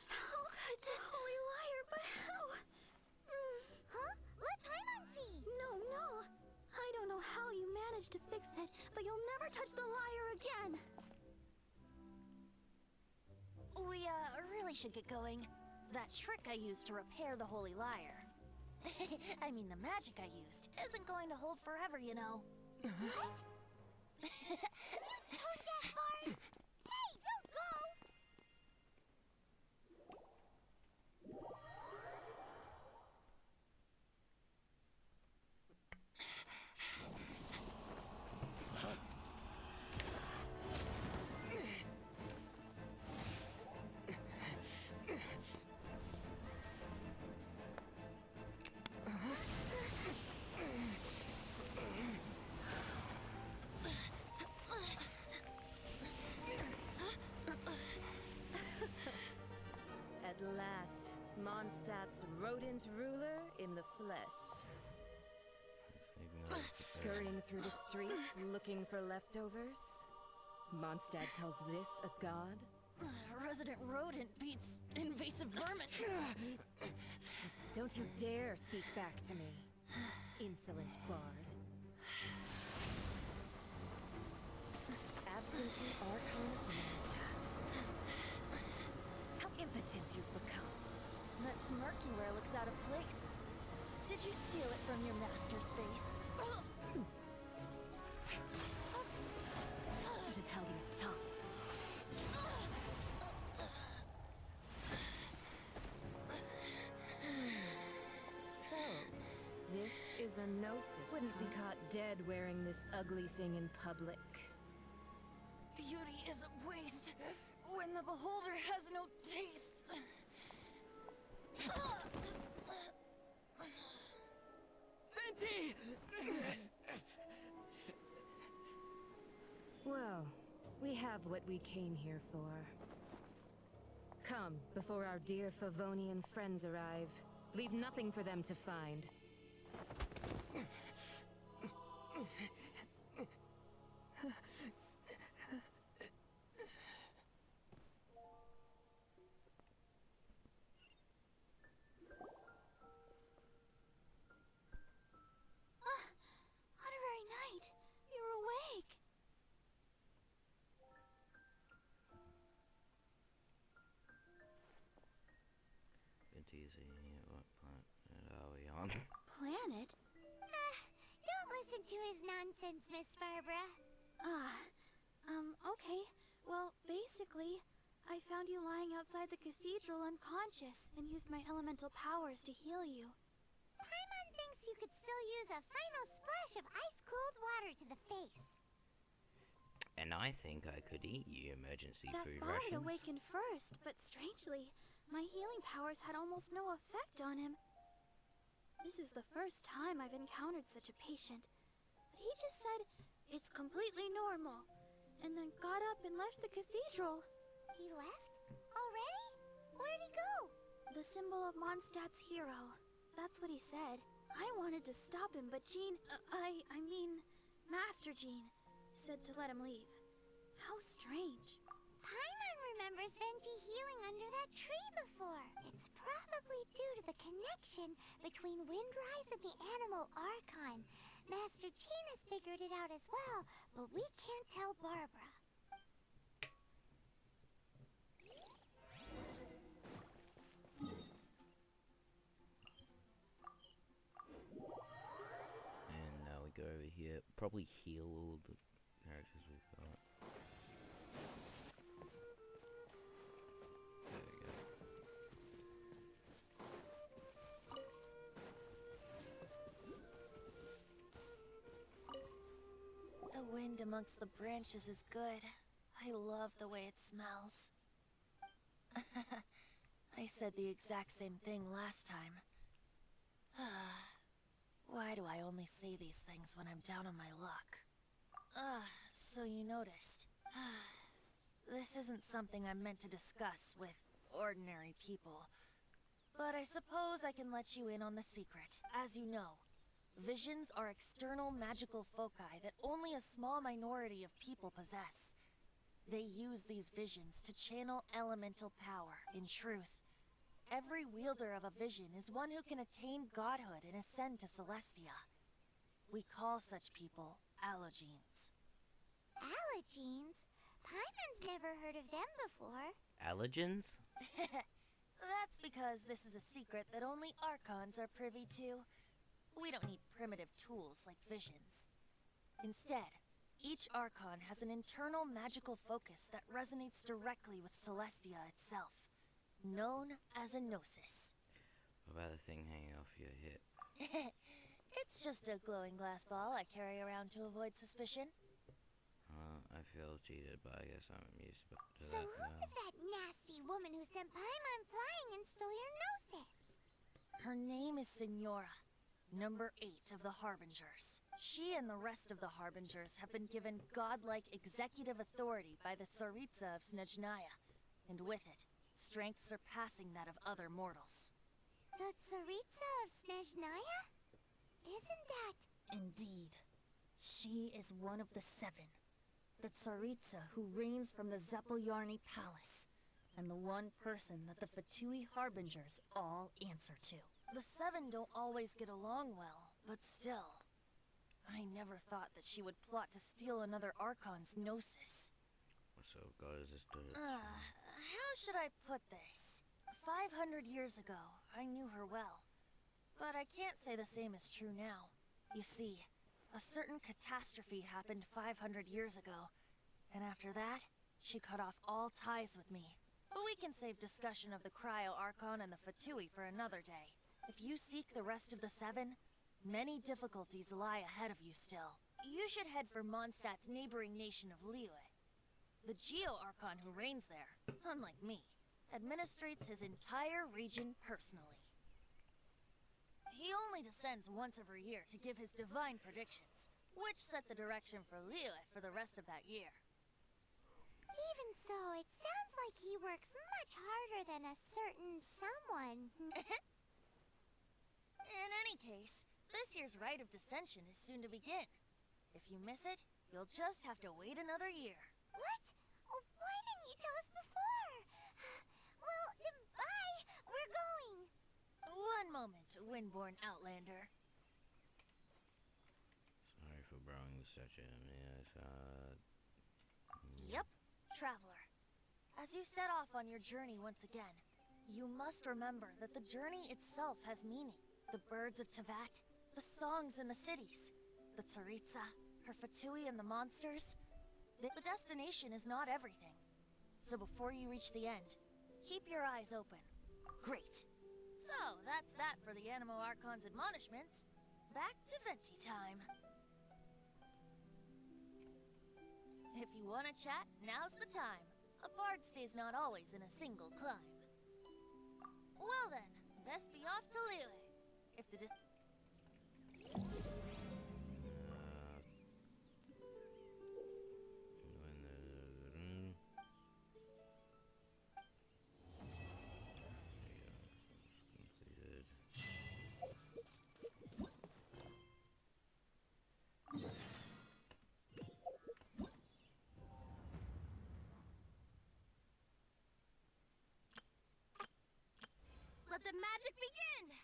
How could this Holy Lyre, but how? Huh? Let Paimon see! No. I don't know how you managed to fix it, but you'll never touch the lyre again. We, really should get going. That trick I used to repair the Holy Lyre. I mean, the magic I used isn't going to hold forever, you know. What? You took that far? Hey, don't go! At last, Mondstadt's rodent ruler in the flesh. Scurrying through the streets looking for leftovers? Mondstadt calls this a god? Resident rodent beats invasive vermin. Don't you dare speak back to me, insolent bard. Absentee Archon of Mondstadt. How impotent you've become. That smirk you wear looks out of place. Did you steal it from your master's face? Should have held your tongue. dead wearing this ugly thing in public. Beauty is a waste when the beholder has no taste. Fenty! Well, we have what we came here for. Come, before our dear Favonian friends arrive. Leave nothing for them to find. Honorary Knight, you're awake. Fantasy, what planet are we on? Planet? Don't listen to his nonsense, Miss Barbara. Okay. Well, basically, I found you lying outside the cathedral unconscious and used my elemental powers to heal you. Paimon thinks you could still use a final splash of ice-cold water to the face. And I think I could eat you emergency That food bard rations. awakened first, but strangely, my healing powers had almost no effect on him. This is the first time I've encountered such a patient. But he just said, it's completely normal, and then got up and left the cathedral. He left? Already? Where'd he go? The symbol of Mondstadt's hero. That's what he said. I wanted to stop him, but Jean, I mean, Master Jean, said to let him leave. How strange. Paimon remembers Venti healing under that tree before. It's probably due to the connection between Windrise and the Animal Archon. Master Jean has figured it out as well, but we can't tell Barbara. And now we go over here. Probably heal all the characters we've got. There we go. The wind amongst the branches is good. I love the way it smells. I said the exact same thing last time. Why do I only say these things when I'm down on my luck? So you noticed. This isn't something I'm meant to discuss with ordinary people. But I suppose I can let you in on the secret. As you know, visions are external magical foci that only a small minority of people possess. They use these visions to channel elemental power. In truth, every wielder of a vision is one who can attain godhood and ascend to Celestia. We call such people Allogenes. Allogenes? Paimon's never heard of them before. Allergens? That's because this is a secret that only Archons are privy to. We don't need primitive tools like visions. Instead, each Archon has an internal magical focus that resonates directly with Celestia itself, known as a gnosis. What about the thing hanging off your hip? It's just a glowing glass ball I carry around to avoid suspicion. I feel cheated, but I guess I'm used to So that who now. is that nasty woman who sent Paimon flying and stole your gnosis? Her name is Signora, number 8 of the Harbingers. She and the rest of the Harbingers have been given godlike executive authority by the Tsaritsa of Snezhnaya, and with it, strength surpassing that of other mortals. The Tsaritsa of Snezhnaya? Isn't that... Indeed. She is one of the 7. The Tsaritsa who reigns from the Zeppeljárny Palace, and the one person that the Fatui Harbingers all answer to. The 7 don't always get along well, but still. I never thought that she would plot to steal another Archon's gnosis. So God is this to How should I put this? 500 years ago, I knew her well. But I can't say the same is true now. You see, a certain catastrophe happened 500 years ago, and after that, she cut off all ties with me. But we can save discussion of the Cryo Archon and the Fatui for another day. If you seek the rest of the 7, Many difficulties lie ahead of you still. You should head for Mondstadt's neighboring nation of Liyue. The Geo-Archon who reigns there, unlike me, administrates his entire region personally. He only descends once every year to give his divine predictions, which set the direction for Liyue for the rest of that year. Even so, it sounds like he works much harder than a certain someone. In any case, this year's Rite of Descension is soon to begin. If you miss it, you'll just have to wait another year. What? Oh, why didn't you tell us before? Well, then bye! We're going! One moment, Windborn Outlander. Sorry for borrowing the statue. Yep, Traveler. As you set off on your journey once again, you must remember that the journey itself has meaning. The birds of Tevat, the songs in the cities, the Tsaritsa, her Fatui and the monsters. The destination is not everything. So before you reach the end, keep your eyes open. Great. So, that's that for the Animo Archon's admonishments. Back to Venti time. If you want to chat, now's the time. A bard stays not always in a single climb. Well then, best be off to Liyue. If the Let the magic begin!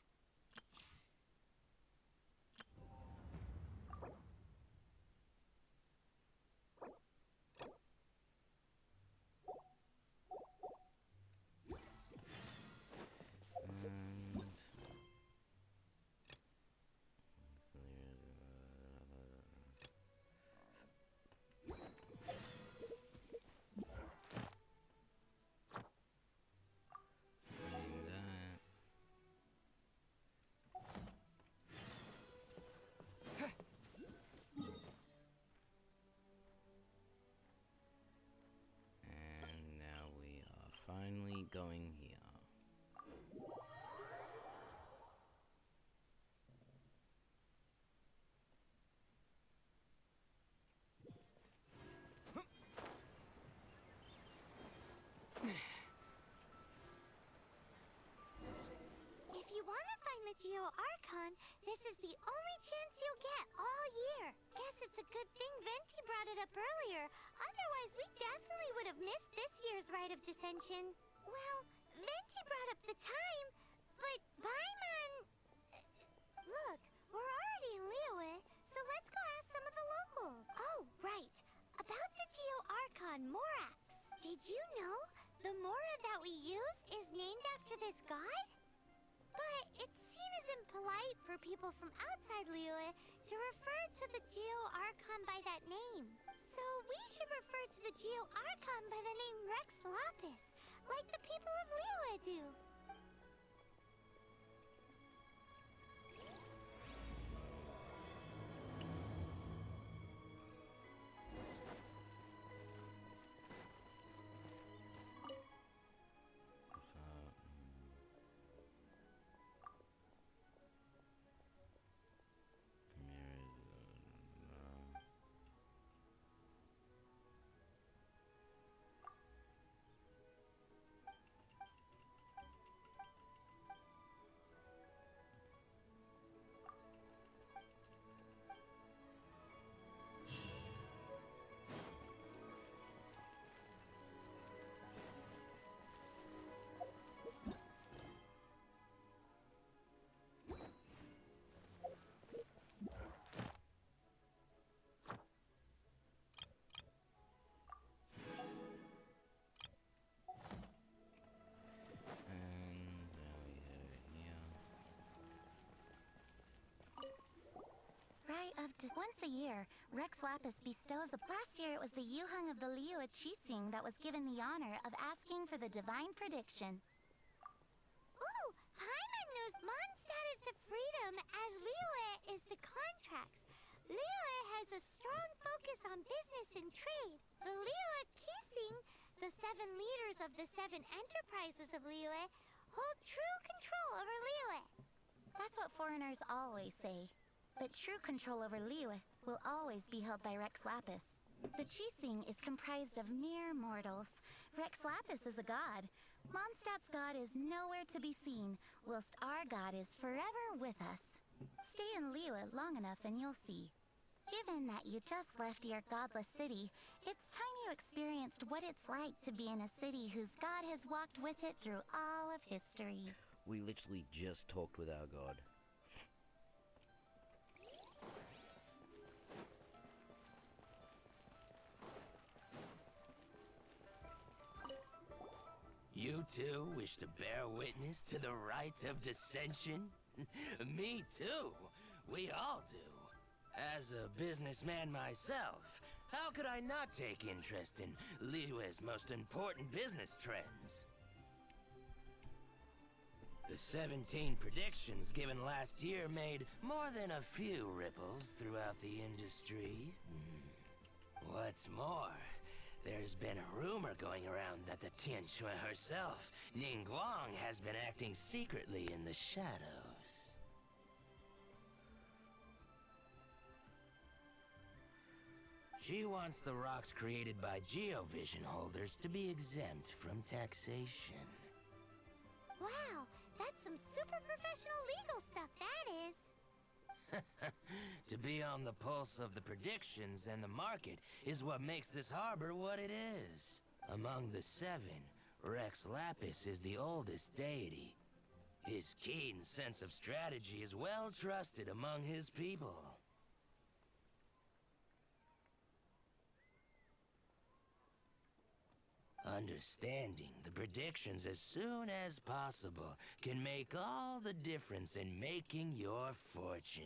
Finally going here. If you want to find the Geo-Archon, this is the only chance you'll get all year. Guess it's a good thing Venti brought it up earlier. Otherwise, we definitely would have missed this year's Rite of Descension. Well, Venti brought up the time, but Paimon... Look, we're already in Liyue, so let's go ask some of the locals. Oh, right. About the Geo-Archon Morax. Did you know the Mora that we use is named after this god? But it's seen as impolite for people from outside Liyue to refer to the Geo-Archon by that name. So we should refer to the Geo-Archon by the name Rex Lapis, like the people of Liyue do. Once a year, Rex Lapis bestows a... Last year it was the Yuheng of the Liyue Qixing that was given the honor of asking for the divine prediction. Ooh, Paimon knows Mondstadt is to freedom as Liyue is to contracts. Liyue has a strong focus on business and trade. The Liyue Kising, the 7 leaders of the 7 enterprises of Liyue, hold true control over Liyue. That's what foreigners always say. But true control over Liyue will always be held by Rex Lapis. The Chising is comprised of mere mortals. Rex Lapis is a god. Mondstadt's god is nowhere to be seen, whilst our god is forever with us. Stay in Liyue long enough and you'll see. Given that you just left your godless city, it's time you experienced what it's like to be in a city whose god has walked with it through all of history. We literally just talked with our god. You two wish to bear witness to the rite of dissension? Me too. We all do. As a businessman myself, how could I not take interest in Liyue's most important business trends? The 17 predictions given last year made more than a few ripples throughout the industry. What's more, there's been a rumor going around that the Tianshui herself, Ningguang, has been acting secretly in the shadows. She wants the rocks created by Geovision holders to be exempt from taxation. Wow, that's some super professional legal stuff, that is. To be on the pulse of the predictions and the market is what makes this harbor what it is. Among the 7, Rex Lapis is the oldest deity. His keen sense of strategy is well trusted among his people. Understanding the predictions as soon as possible can make all the difference in making your fortune.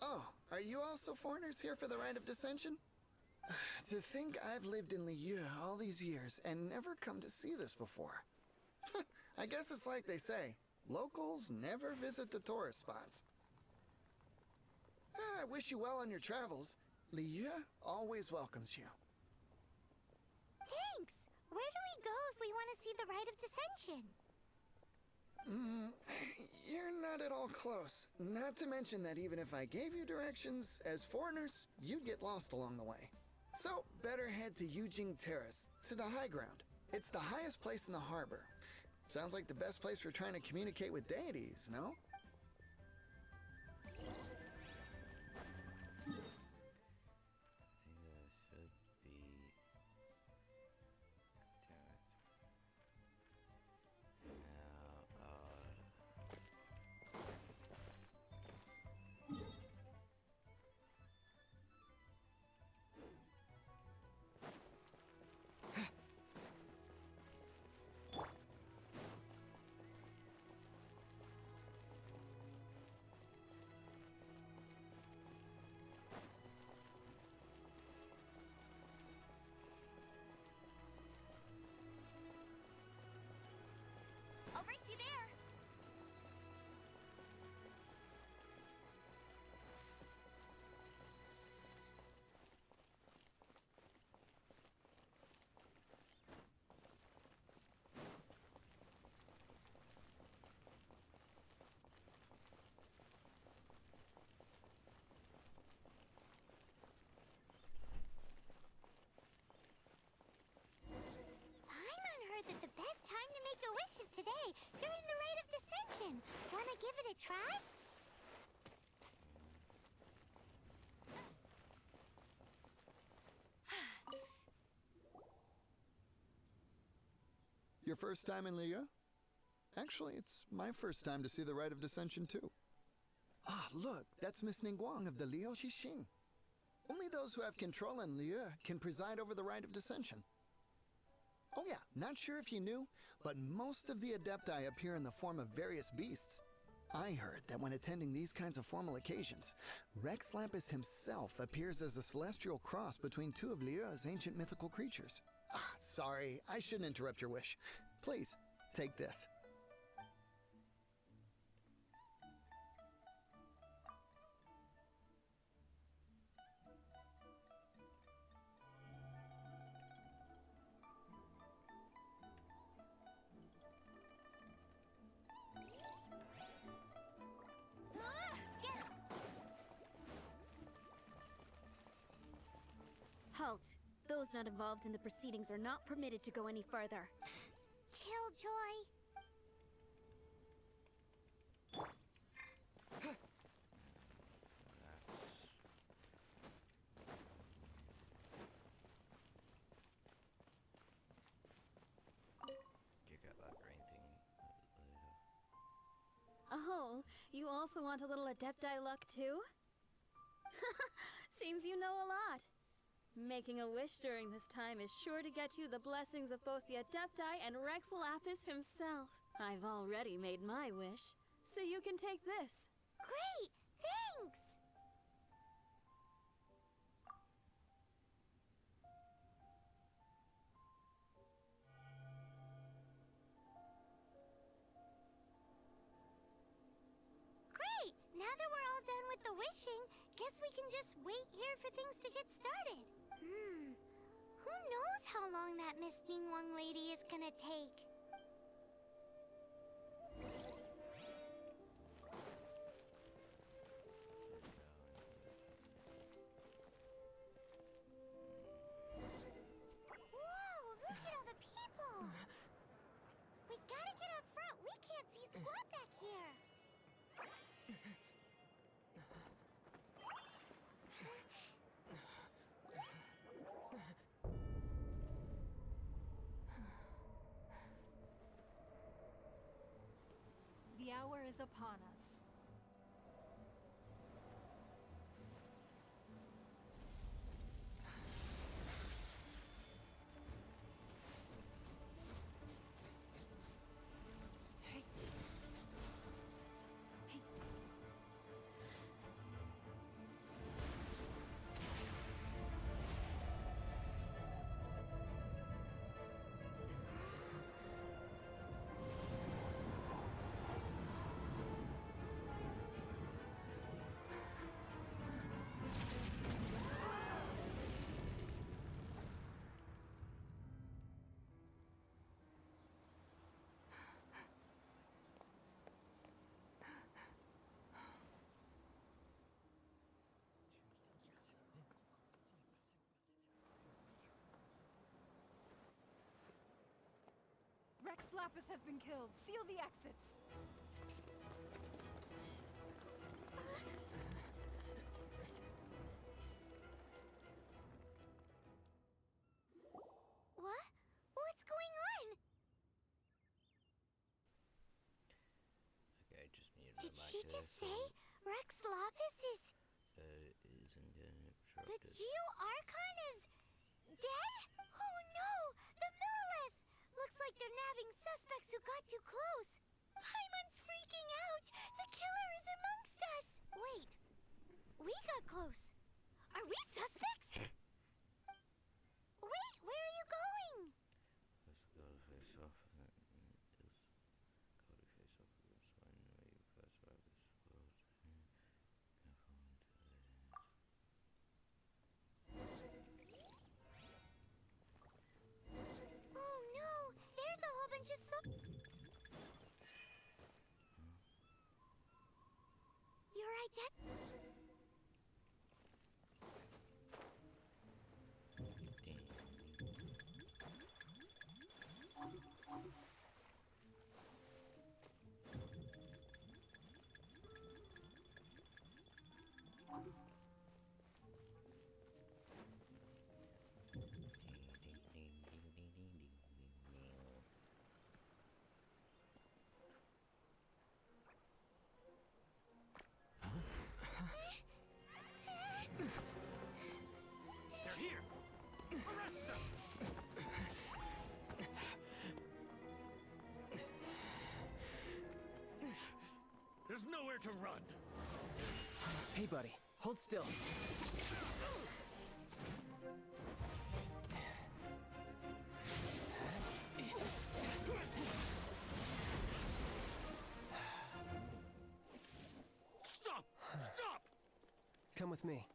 Oh, are you also foreigners here for the Rite of Dissension? To think I've lived in Liyue all these years and never come to see this before. I guess it's like they say, locals never visit the tourist spots. I wish you well on your travels. Liyue always welcomes you. Thanks! Where do we go if we want to see the Rite of Dissension? You're not at all close. Not to mention that even if I gave you directions, as foreigners, you'd get lost along the way. So, better head to Yujing Terrace, to the high ground. It's the highest place in the harbor. Sounds like the best place for trying to communicate with deities, no? I'll race you there. Paimon heard that the best time to make a wish is today, during the Rite of Dissension. Wanna give it a try? Your first time in Liyue? Actually, it's my first time to see the Rite of Dissension too. Ah, look, that's Miss Ningguang of the Liu Shixing. Only those who have control in Liyue can preside over the Rite of Dissension. Oh yeah, not sure if you knew, but most of the Adepti appear in the form of various beasts. I heard that when attending these kinds of formal occasions, Rex Lapis himself appears as a celestial cross between two of Lyra's ancient mythical creatures. Sorry, I shouldn't interrupt your wish. Please, take this. Halt. Those not involved in the proceedings are not permitted to go any further. Killjoy. You get that green thing later. Oh, you also want a little Adepti luck too? Seems you know a lot. Making a wish during this time is sure to get you the blessings of both the Adepti and Rex Lapis himself. I've already made my wish, so you can take this. Great! Thanks! Great! Now that we're all done with the wishing, guess we can just wait here for things to get started. Who knows how long that Miss Thing Wong lady is gonna take? Whoa, look at all the people! We gotta get up front. We can't see squat back here. The hour is upon us. Rex Lapis has been killed. Seal the exits. What? What's going on? Okay, just muted Did my mic she there just so say Rex Lapis is... isn't getting The interrupted. Geo Archon is... dead? Oh no! The Millilith! Looks like they're nabbing suspects who got too close. Paimon's freaking out! The killer is amongst us! Wait. We got close. Are we suspects? Wait, where are you going? First gotta face off and it is gotta face off against one where you first arrive this world. Careful into this. Oh no! There's a whole bunch of Your nowhere to run. Hey, buddy, hold still. Stop! Stop! Come with me.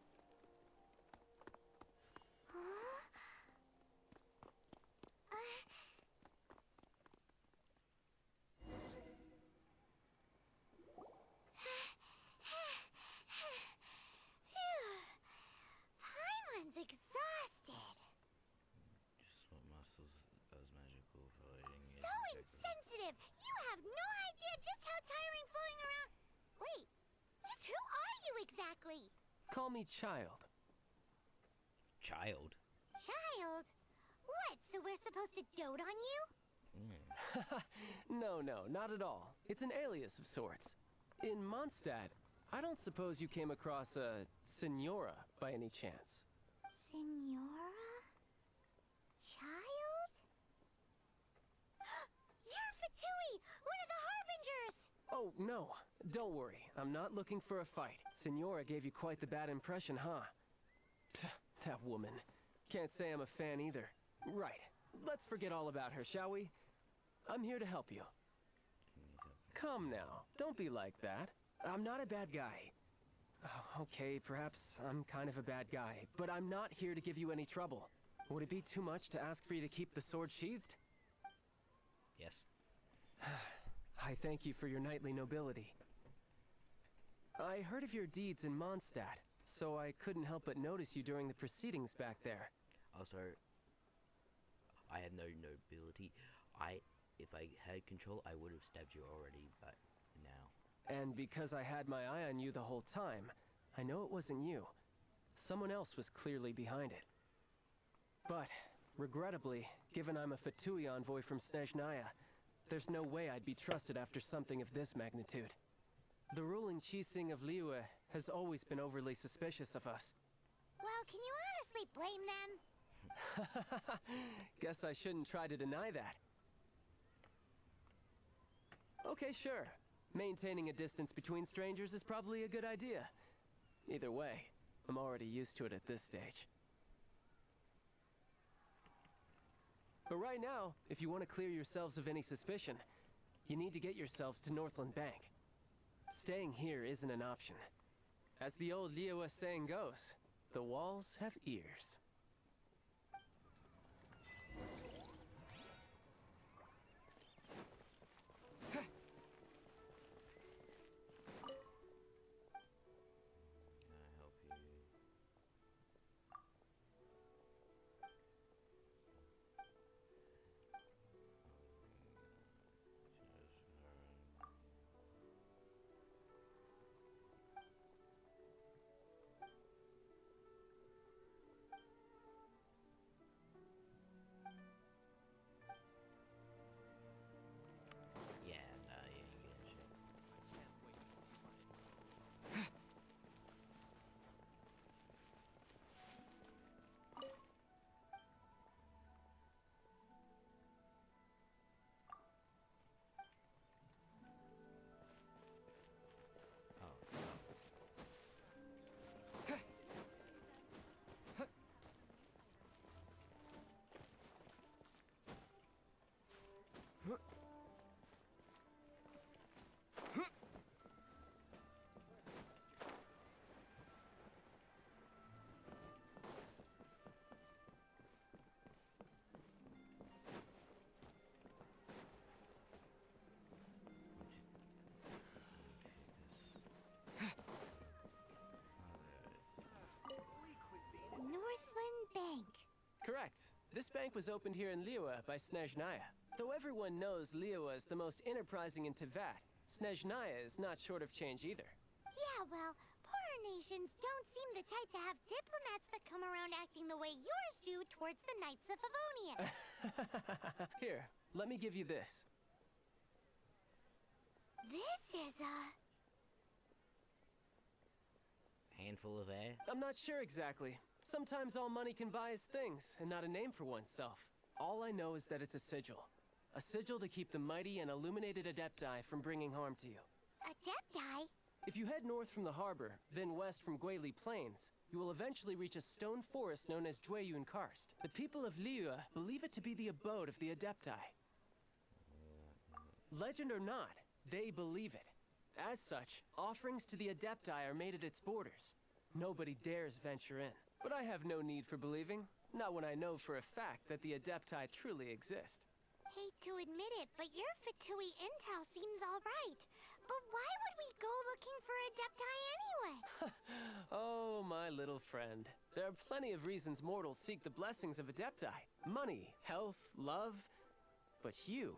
Paimon's exhausted. Just what muscles as magical fighting is. So insensitive! You have no idea just how tiring floating around. Wait, just who are you exactly? Call me Child. Child? Child? What, so we're supposed to dote on you? No, not at all. It's an alias of sorts. In Mondstadt, I don't suppose you came across a Senora by any chance. Senora? Child? You're Fatui, one of the Harbingers! Oh, no. Don't worry. I'm not looking for a fight. Senora gave you quite the bad impression, huh? Pfft, that woman. Can't say I'm a fan either. Right. Let's forget all about her, shall we? I'm here to help you. Come now. Don't be like that. I'm not a bad guy. Oh, okay, perhaps I'm kind of a bad guy, but I'm not here to give you any trouble. Would it be too much to ask for you to keep the sword sheathed? Yes. I thank you for your knightly nobility. I heard of your deeds in Mondstadt, so I couldn't help but notice you during the proceedings back there. Also, I have no nobility. If I had control, I would have stabbed you already, but now. And because I had my eye on you the whole time, I know it wasn't you. Someone else was clearly behind it. But, regrettably, given I'm a Fatui envoy from Snezhnaya, there's no way I'd be trusted after something of this magnitude. The ruling Chising of Liyue has always been overly suspicious of us. Well, can you honestly blame them? Guess I shouldn't try to deny that. Okay, sure. Maintaining a distance between strangers is probably a good idea. Either way, I'm already used to it at this stage. But right now, if you want to clear yourselves of any suspicion, you need to get yourselves to Northland Bank. Staying here isn't an option. As the old Liyue saying goes, the walls have ears. Northland Bank. Correct. This bank was opened here in Liyue by Snezhnaya. Though everyone knows Liyue is the most enterprising in Teyvat, Snezhnaya is not short of change either. Yeah, well, poorer nations don't seem the type to have diplomats that come around acting the way yours do towards the Knights of Favonia. Here, let me give you this. This is a... handful of air? I'm not sure exactly. Sometimes all money can buy is things, and not a name for oneself. All I know is that it's a sigil. A sigil to keep the mighty and illuminated Adepti from bringing harm to you. Adepti? If you head north from the harbor, then west from Guili Plains, you will eventually reach a stone forest known as Jueyun Karst. The people of Liyue believe it to be the abode of the Adepti. Legend or not, they believe it. As such, offerings to the Adepti are made at its borders. Nobody dares venture in. But I have no need for believing, not when I know for a fact that the Adepti truly exist. Hate to admit it, but your Fatui intel seems alright. But why would we go looking for Adepti anyway? Oh, my little friend. There are plenty of reasons mortals seek the blessings of Adepti. Money, health, love. But you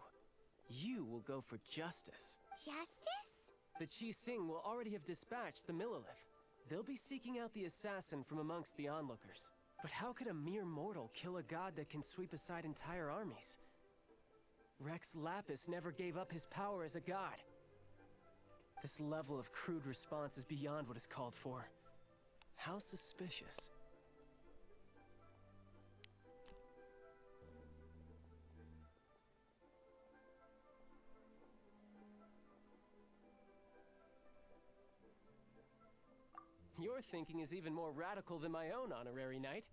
will go for justice. Justice? The Qi Sing will already have dispatched the Millilith. They'll be seeking out the assassin from amongst the onlookers. But how could a mere mortal kill a god that can sweep aside entire armies? Rex Lapis never gave up his power as a god. This level of crude response is beyond what is called for. How suspicious. Your thinking is even more radical than my own, Honorary Knight.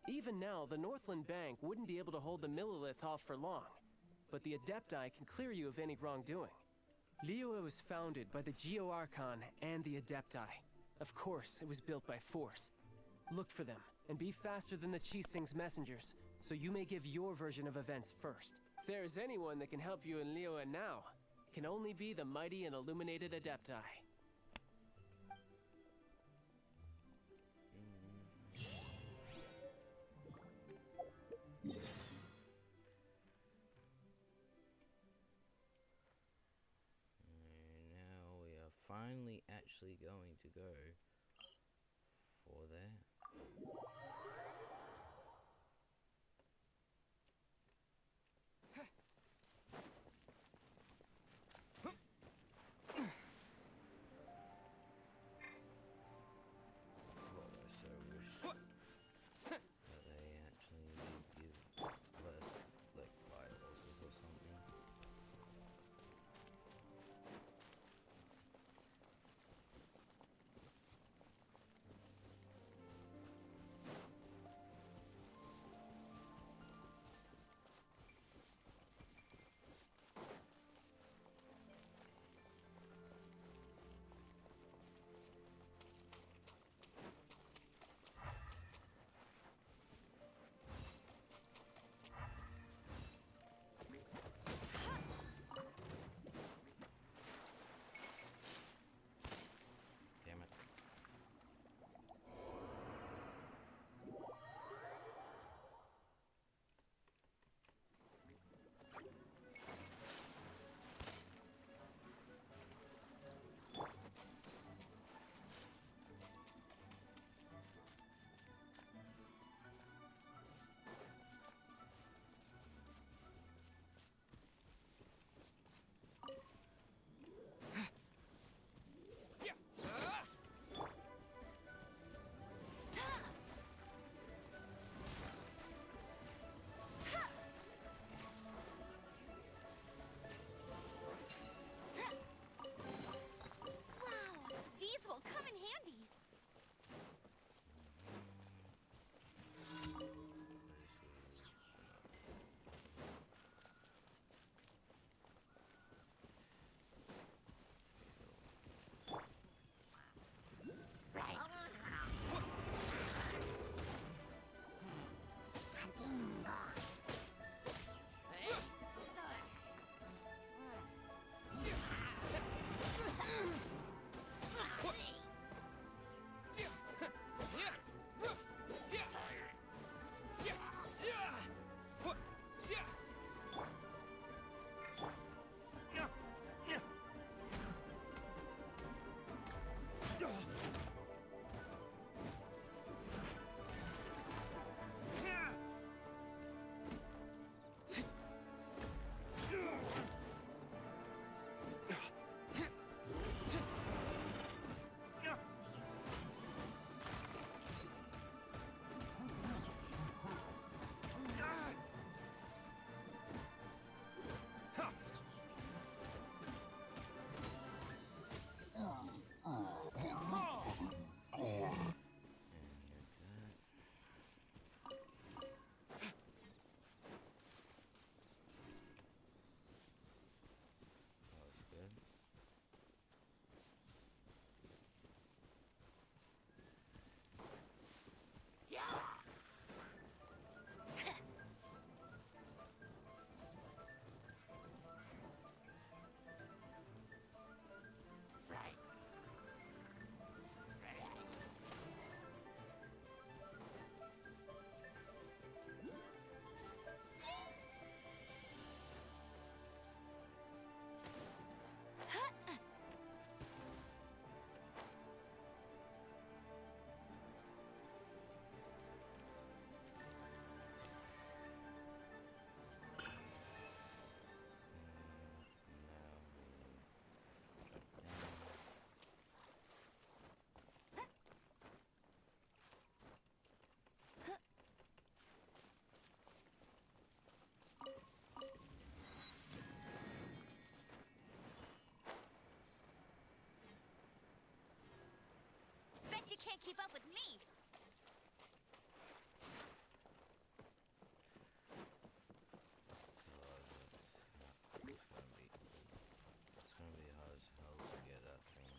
Even now, the Northland Bank wouldn't be able to hold the Millilith off for long, but the Adepti can clear you of any wrongdoing. Liyue was founded by the Geo Archon and the Adepti. Of course, it was built by force. Look for them, and be faster than the Qi Sing's messengers, so you may give your version of events first. If there's anyone that can help you in Liyue now, it can only be the mighty and illuminated Adepti. Now we are finally actually going to go for there. Bet you can't keep up with me. It's gonna be hard as hell to get that thing.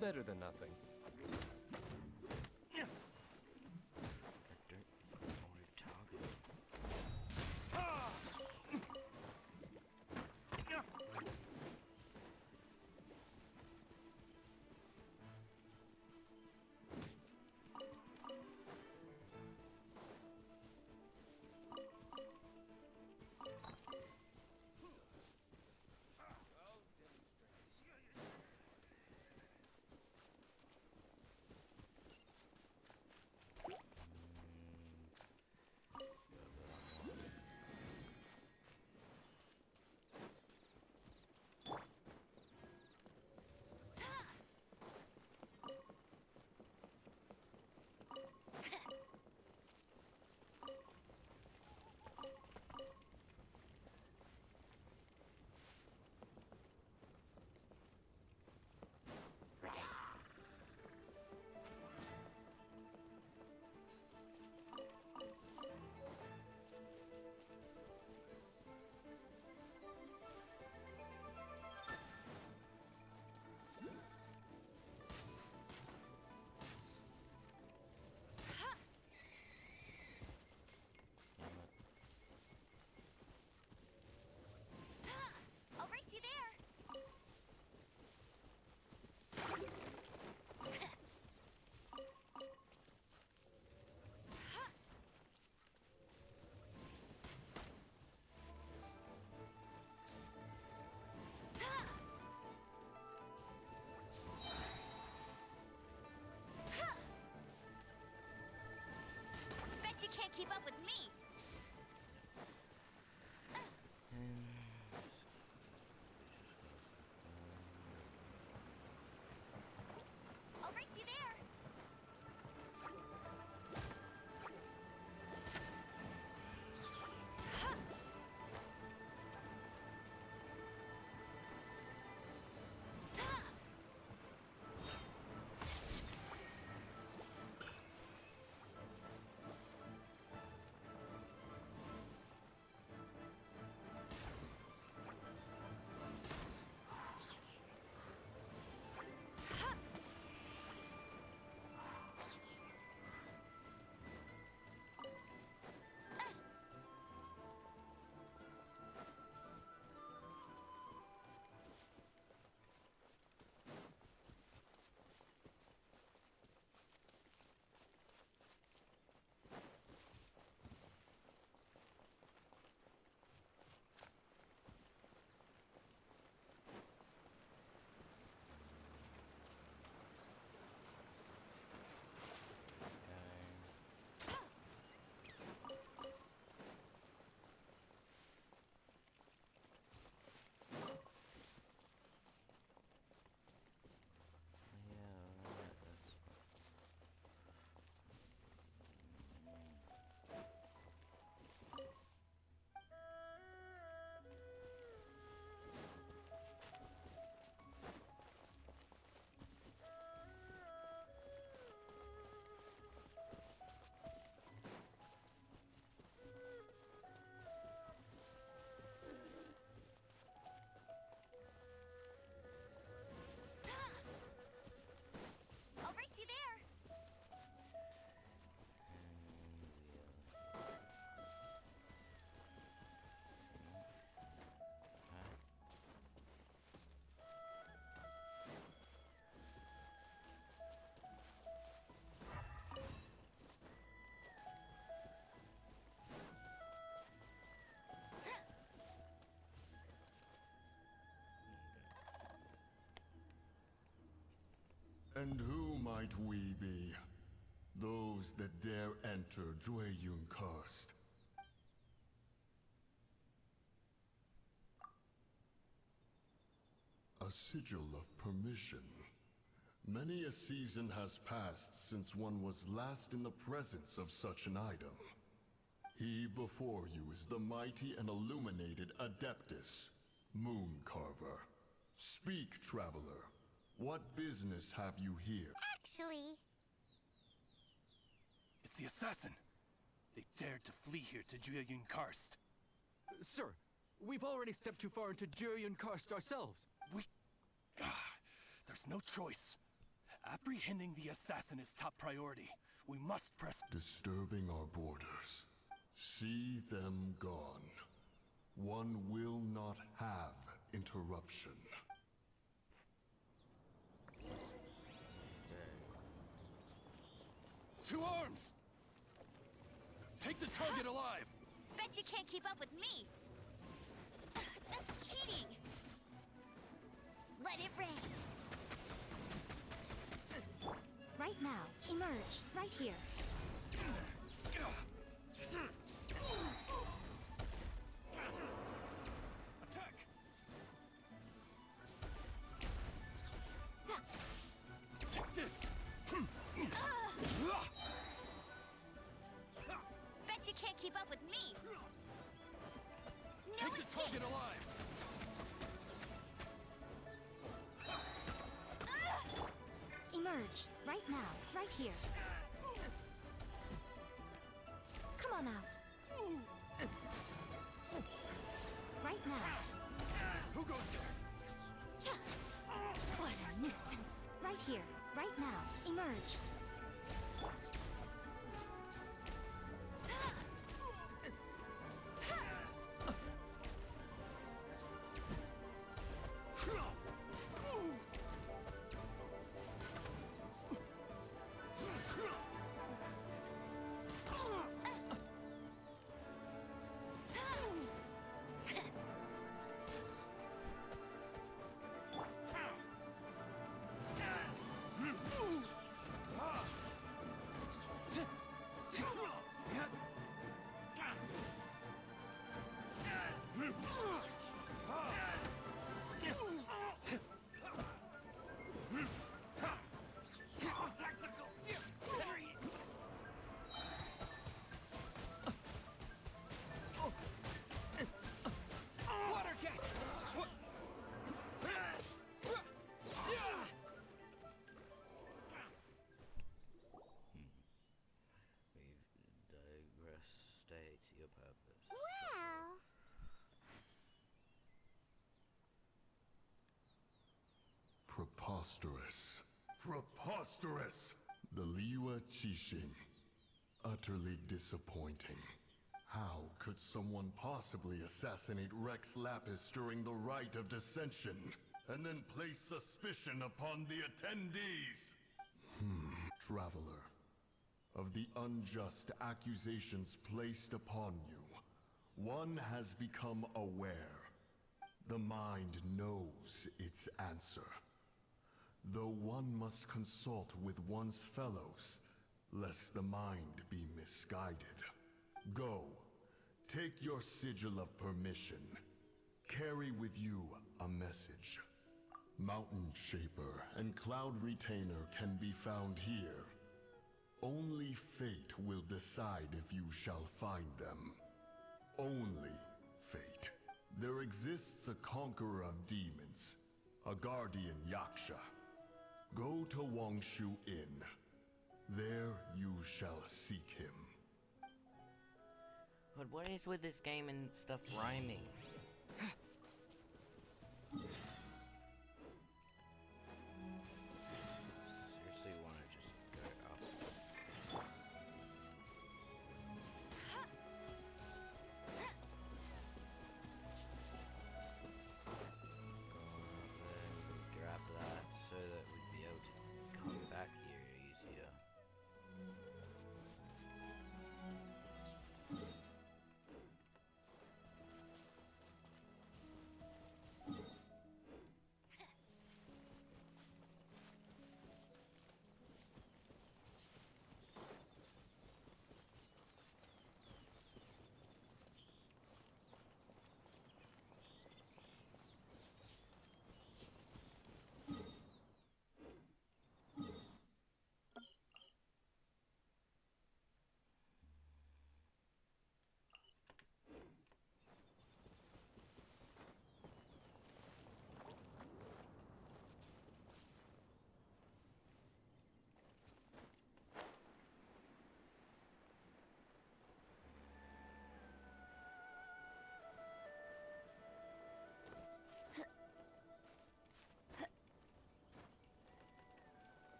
Better than nothing. I'll race you there. Bet you can't keep up with me. I'll race you there. And who might we be? Those that dare enter Jueyun Karst. A sigil of permission. Many a season has passed since one was last in the presence of such an item. He before you is the mighty and illuminated Adeptus, Mooncarver. Speak, traveler. What business have you here? Actually, It's the assassin. They dared to flee here to Jueyun Karst. Sir, we've already stepped too far into Jueyun Karst ourselves. There's no choice. Apprehending the assassin is top priority. We must press. Disturbing our borders. See them gone. One will not have interruption. To arms! Take the target alive! Bet you can't keep up with me! That's cheating! Let it rain! Right now, emerge, right here. Attack! Take this! Bet you can't keep up with me! Take the target alive! Emerge, right now, right here. Come on out. Right now. Who goes there? What a nuisance. Right here, right now. Emerge. Preposterous. Preposterous! The Liwa Chishin. Utterly disappointing. How could someone possibly assassinate Rex Lapis during the rite of dissension, and then place suspicion upon the attendees? Traveler. Of the unjust accusations placed upon you, one has become aware. The mind knows its answer. Though one must consult with one's fellows, lest the mind be misguided. Go, take your sigil of permission. Carry with you a message. Mountain Shaper and Cloud Retainer can be found here. Only fate will decide if you shall find them. Only fate. There exists a conqueror of demons, a guardian Yaksha. Go to Wangshu Inn. There you shall seek him. But what is with this game and stuff rhyming? Seriously wanna just go up. Grab that so that we'd be able to come back here easier.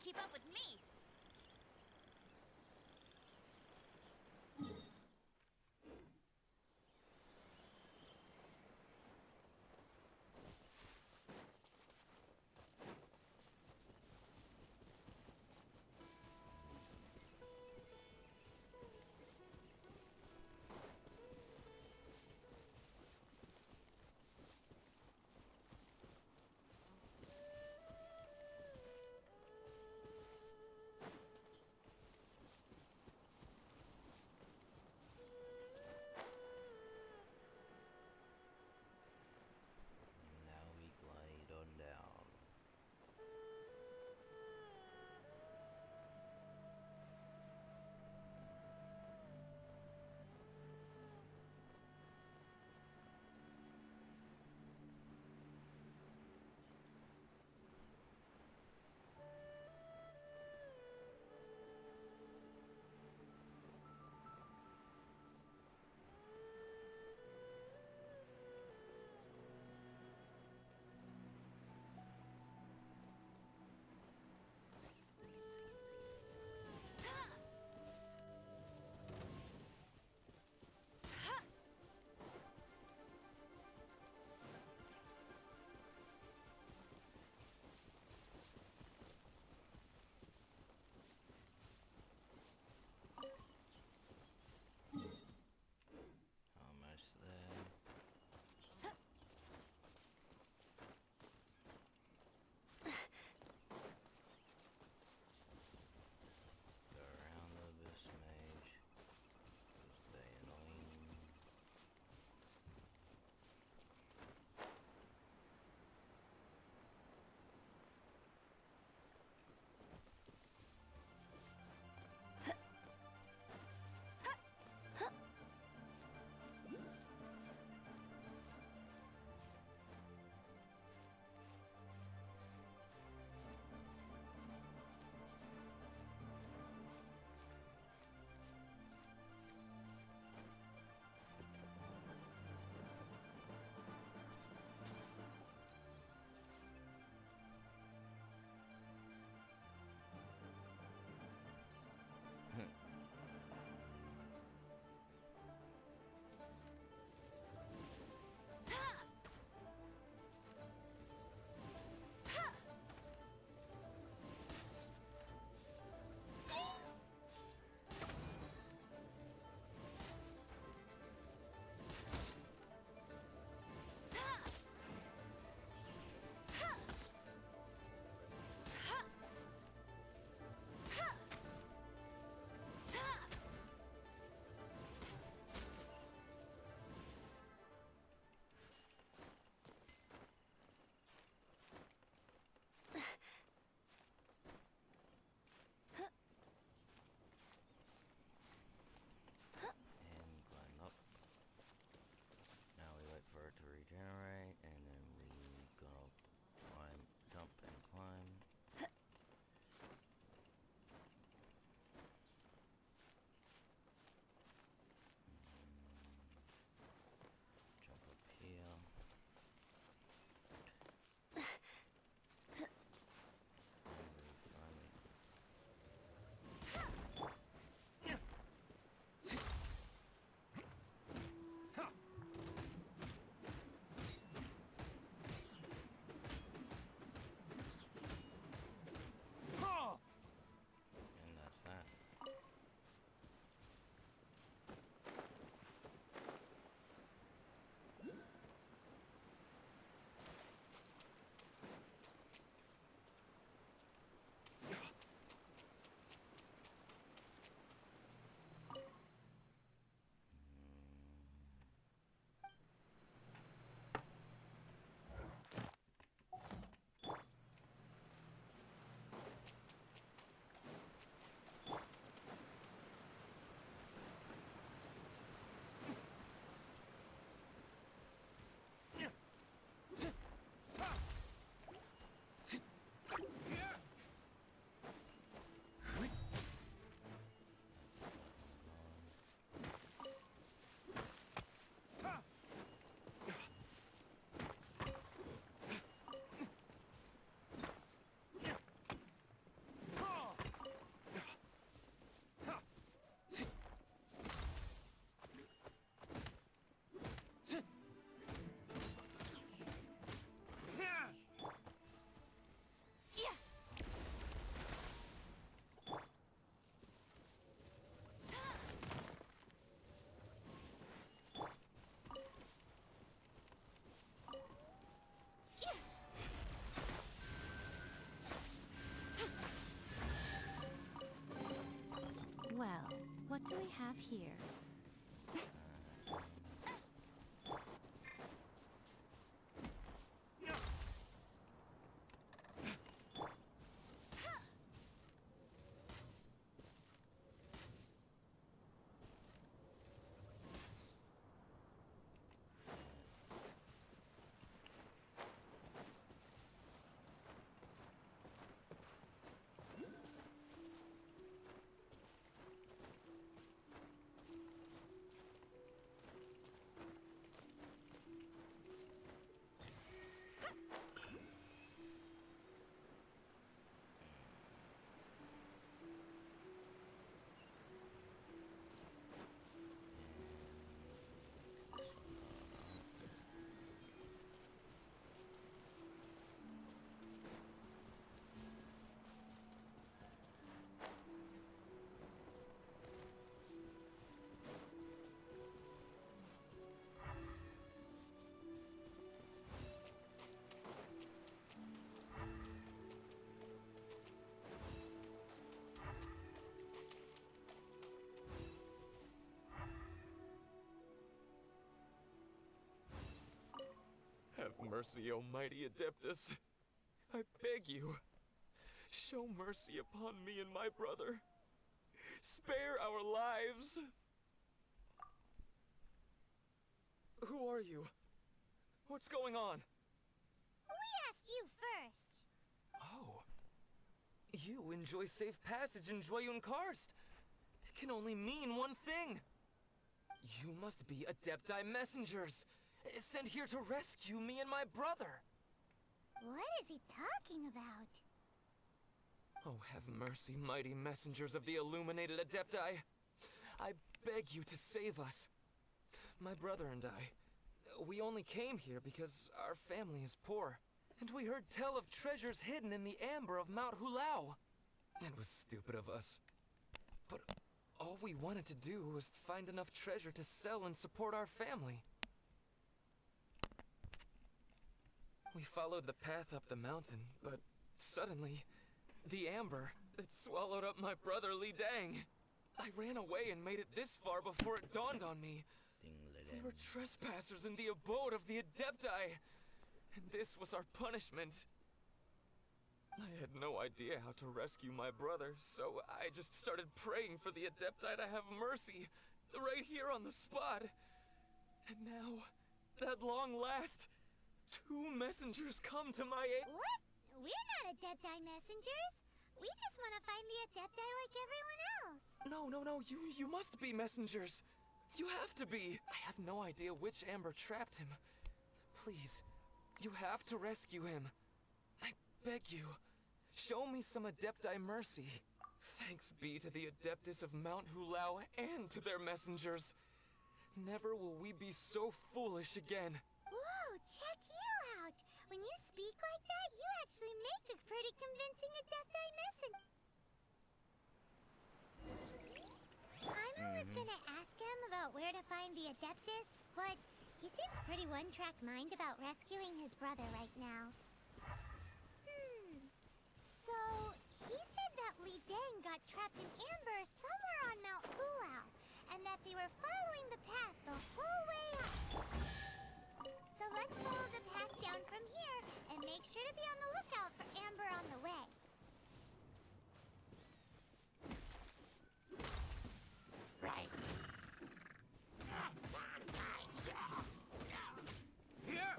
keep up with me. do we have here? Have mercy, O mighty Adeptus. I beg you, show mercy upon me and my brother. Spare our lives. Who are you? What's going on? We asked you first. Oh. You enjoy safe passage in Joyun Karst. It can only mean one thing. You must be Adepti messengers, sent here to rescue me and my brother. What is he talking about? Oh, have mercy, mighty messengers of the illuminated Adepti. I beg you to save us. My brother and I, we only came here because our family is poor, and we heard tell of treasures hidden in the amber of Mount Hulao. It was stupid of us, but all we wanted to do was find enough treasure to sell and support our family. We followed the path up the mountain, but suddenly, the amber, it swallowed up my brother Li Dang. I ran away and made it this far before it dawned on me. We were trespassers in the abode of the Adepti, and this was our punishment. I had no idea how to rescue my brother, so I just started praying for the Adepti to have mercy, right here on the spot. And now, at long last, 2 messengers come to my aid. What? We're not Adepti messengers. We just want to find the Adepti like everyone else. No, you must be messengers. You have to be. I have no idea which amber trapped him. Please, you have to rescue him. I beg you, show me some Adepti mercy. Thanks be to the Adeptus of Mount Hulao and to their messengers. Never will we be so foolish again. Whoa, check you out. When you speak like that, you actually make a pretty convincing Adepti messenger. Paimon was gonna ask him about where to find the Adeptus, but he seems pretty one-track mind about rescuing his brother right now. So, he said that Li Dang got trapped in amber somewhere on Mount Hulao, and that they were following the path the whole way up. So let's follow the path down from here, and make sure to be on the lookout for amber on the way. Right. Here!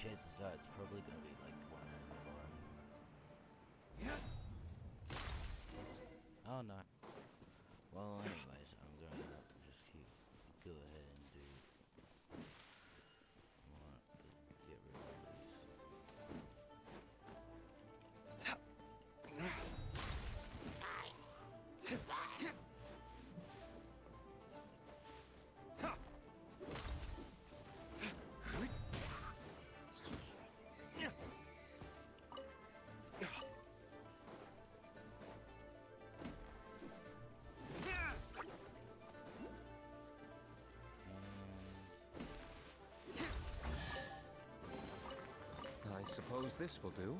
chances are it's probably gonna be like one at the bottom. Oh no. Well, anyways, I'm gonna have to just go ahead and do get rid of I suppose this will do.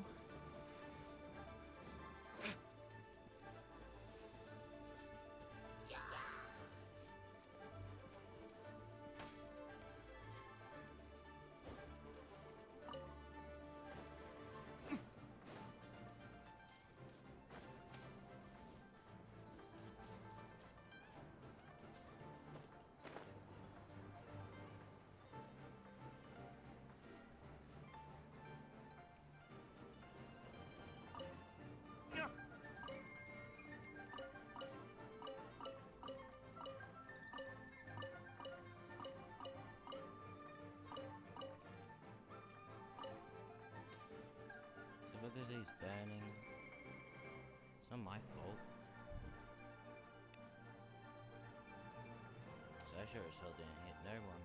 because he's burning. It's not my fault. So I sure as hell didn't hit no one.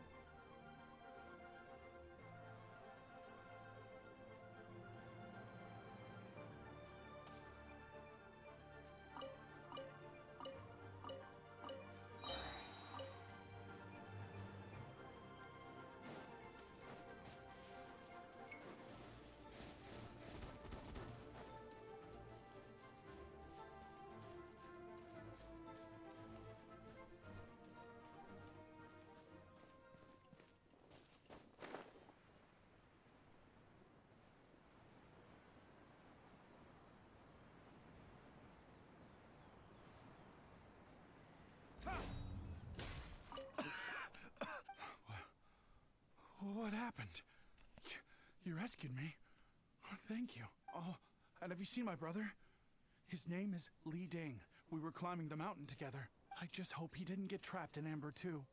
What happened? You rescued me. Oh, thank you. Oh, and have you seen my brother? His name is Li Ding. We were climbing the mountain together. I just hope he didn't get trapped in Amber too.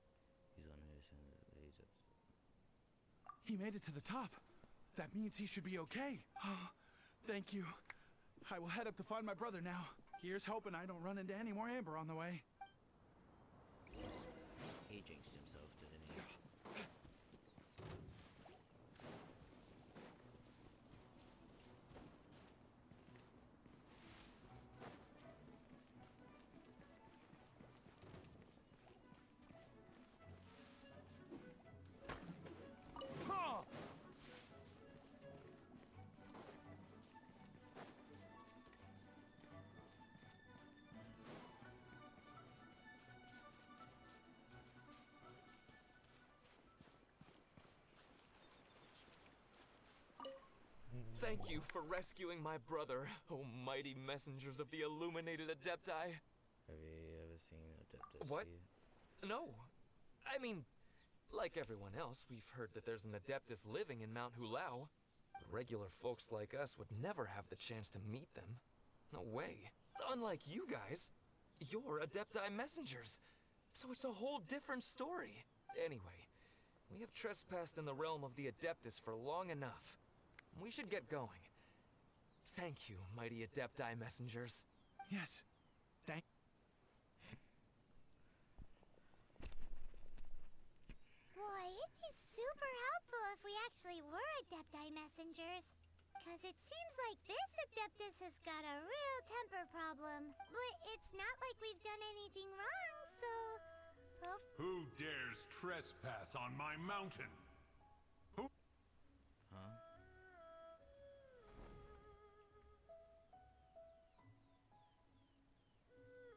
He's on his He made it to the top. That means he should be okay. Oh, thank you. I will head up to find my brother now. Here's hoping I don't run into any more Amber on the way. He jinxed himself, didn't he? Thank you for rescuing my brother, oh mighty messengers of the illuminated Adepti. Have you ever seen Adeptus? What? No. I mean, like everyone else, we've heard that there's an Adeptus living in Mount Hulao. But regular folks like us would never have the chance to meet them. No way. Unlike you guys, you're Adepti messengers. So it's a whole different story. Anyway, we have trespassed in the realm of the Adeptus for long enough. We should get going. Thank you, mighty Adepti messengers. Yes. Thank... Boy, it'd be super helpful if we actually were Adepti messengers. Cause it seems like this Adeptus has got a real temper problem. But it's not like we've done anything wrong, so... Who dares trespass on my mountain? Who? Huh?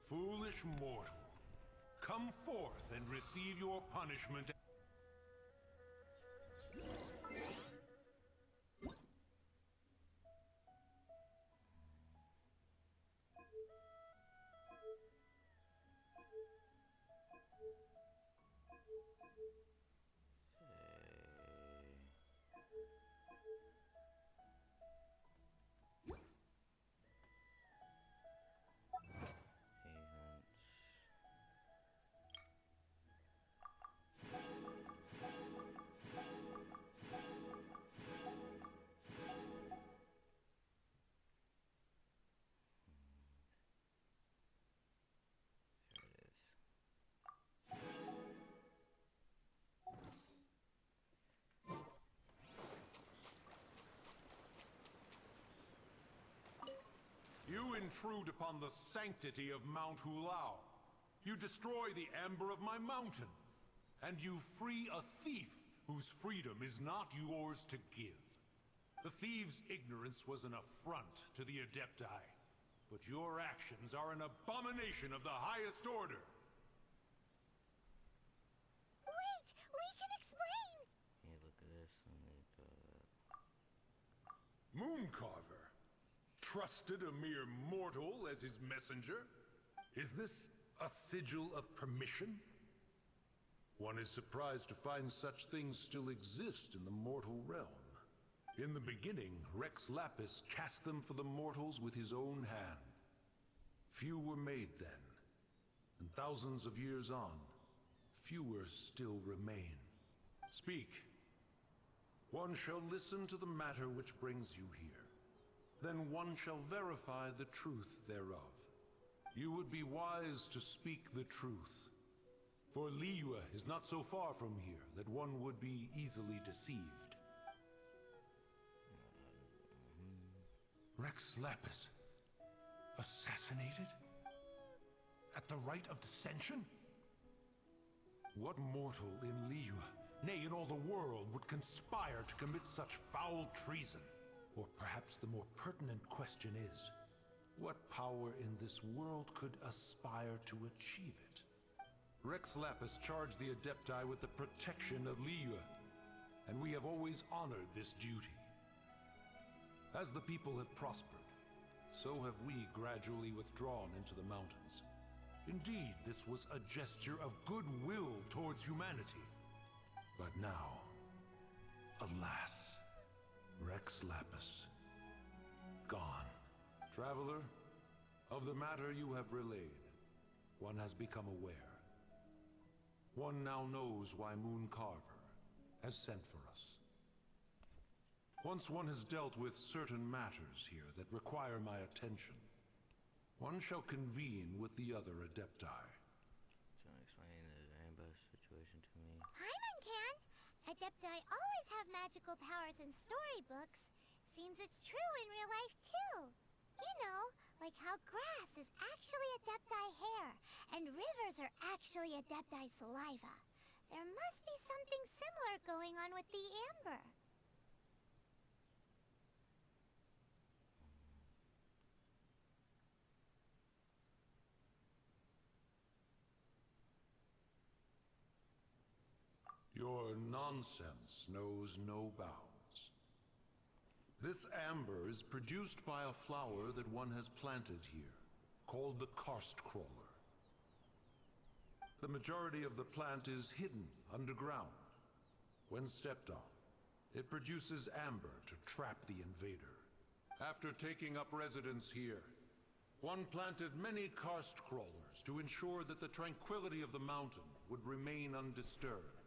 Foolish mortal, come forth and receive your punishment. intrude upon the sanctity of Mount Hulao. You destroy the amber of my mountain. And you free a thief whose freedom is not yours to give. The thief's ignorance was an affront to the Adepti. But your actions are an abomination of the highest order. Wait! We can explain! Here, look at this. And Mooncarver trusted a mere mortal as his messenger? Is this a sigil of permission? One is surprised to find such things still exist in the mortal realm. In the beginning, Rex Lapis cast them for the mortals with his own hand. Few were made then, and thousands of years on, fewer still remain. Speak. One shall listen to the matter which brings you here. Then one shall verify the truth thereof. You would be wise to speak the truth. For Liyue is not so far from here that one would be easily deceived. Rex Lapis, assassinated? At the rite of dissension? What mortal in Liyue, nay, in all the world, would conspire to commit such foul treason? Or perhaps the more pertinent question is, what power in this world could aspire to achieve it? Rex Lapis charged the Adepti with the protection of Liyue, and we have always honored this duty. As the people have prospered, so have we gradually withdrawn into the mountains. Indeed, this was a gesture of goodwill towards humanity. But now, alas, Rex Lapis, gone. Traveler, of the matter you have relayed, one has become aware. One now knows why Mooncarver has sent for us. Once one has dealt with certain matters here that require my attention, one shall convene with the other Adepti. So explain the ambush situation to me. Paimon can! Adepti always have magical powers in storybooks. Seems it's true in real life, too. You know, like how grass is actually Adepti hair, and rivers are actually Adepti saliva. There must be something similar going on with the amber. Your nonsense knows no bounds. This amber is produced by a flower that one has planted here, called the karst crawler. The majority of the plant is hidden underground. When stepped on, it produces amber to trap the invader. After taking up residence here, one planted many karst crawlers to ensure that the tranquility of the mountain would remain undisturbed.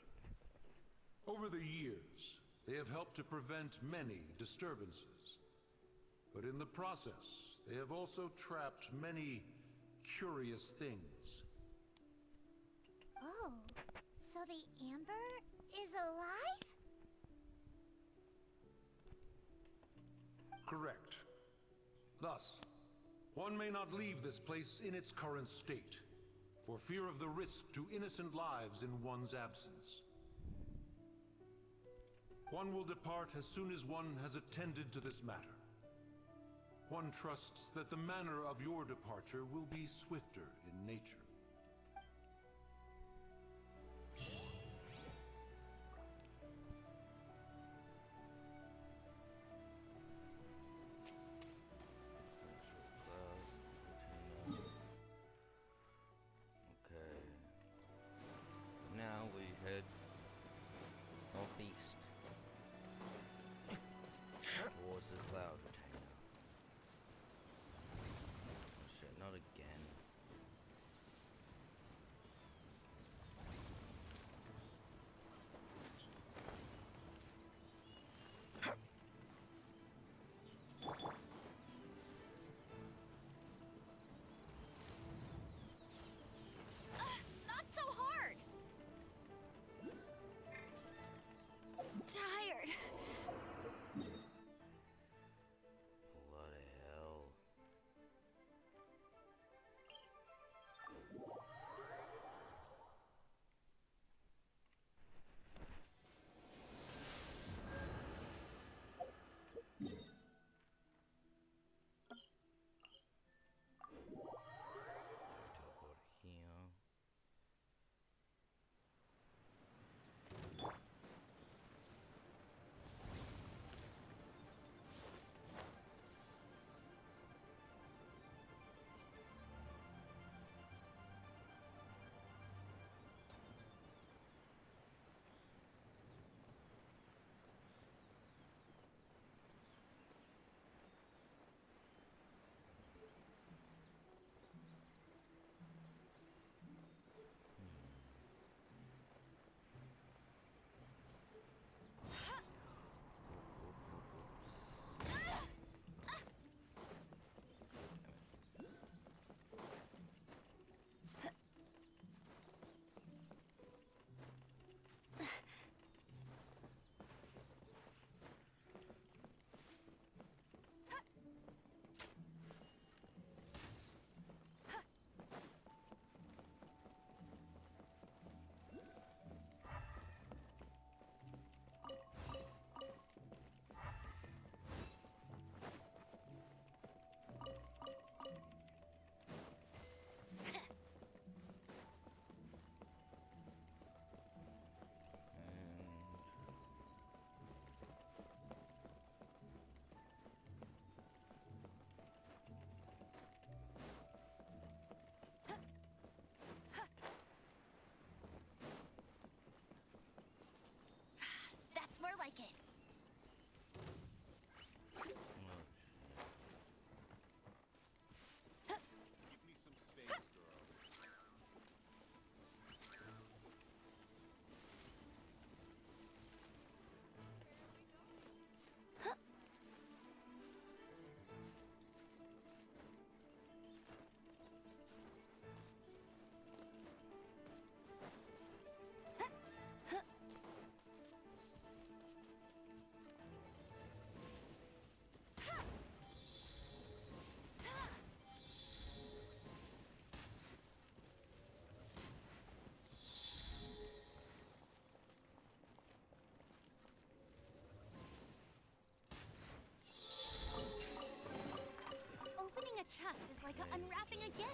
Over the years, they have helped to prevent many disturbances. But in the process, they have also trapped many curious things. Oh, so the amber is alive? Correct. Thus, one may not leave this place in its current state, for fear of the risk to innocent lives in one's absence. One will depart as soon as one has attended to this matter. One trusts that the manner of your departure will be swifter in nature. Okay. Now we head northeast towards the cloud retainer. Oh shit, not again. like it. Give me some space, girl. Opening a chest is like unwrapping a gift.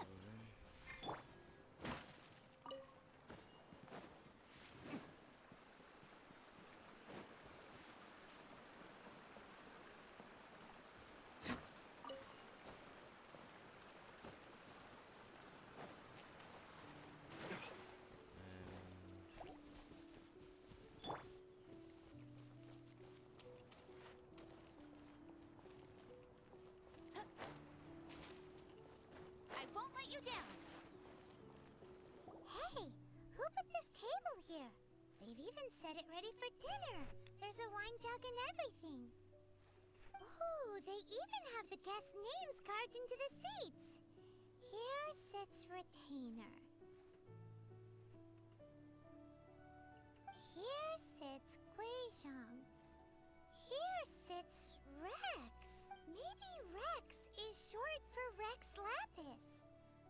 I won't let you down. Hey, who put this table here? They've even set it ready for dinner. There's a wine jug and everything. Ooh, they even have the guests' names carved into the seats. Here sits Retainer. Here sits Guizhong. Here sits Rex. Maybe Rex is short for Rex Lapis.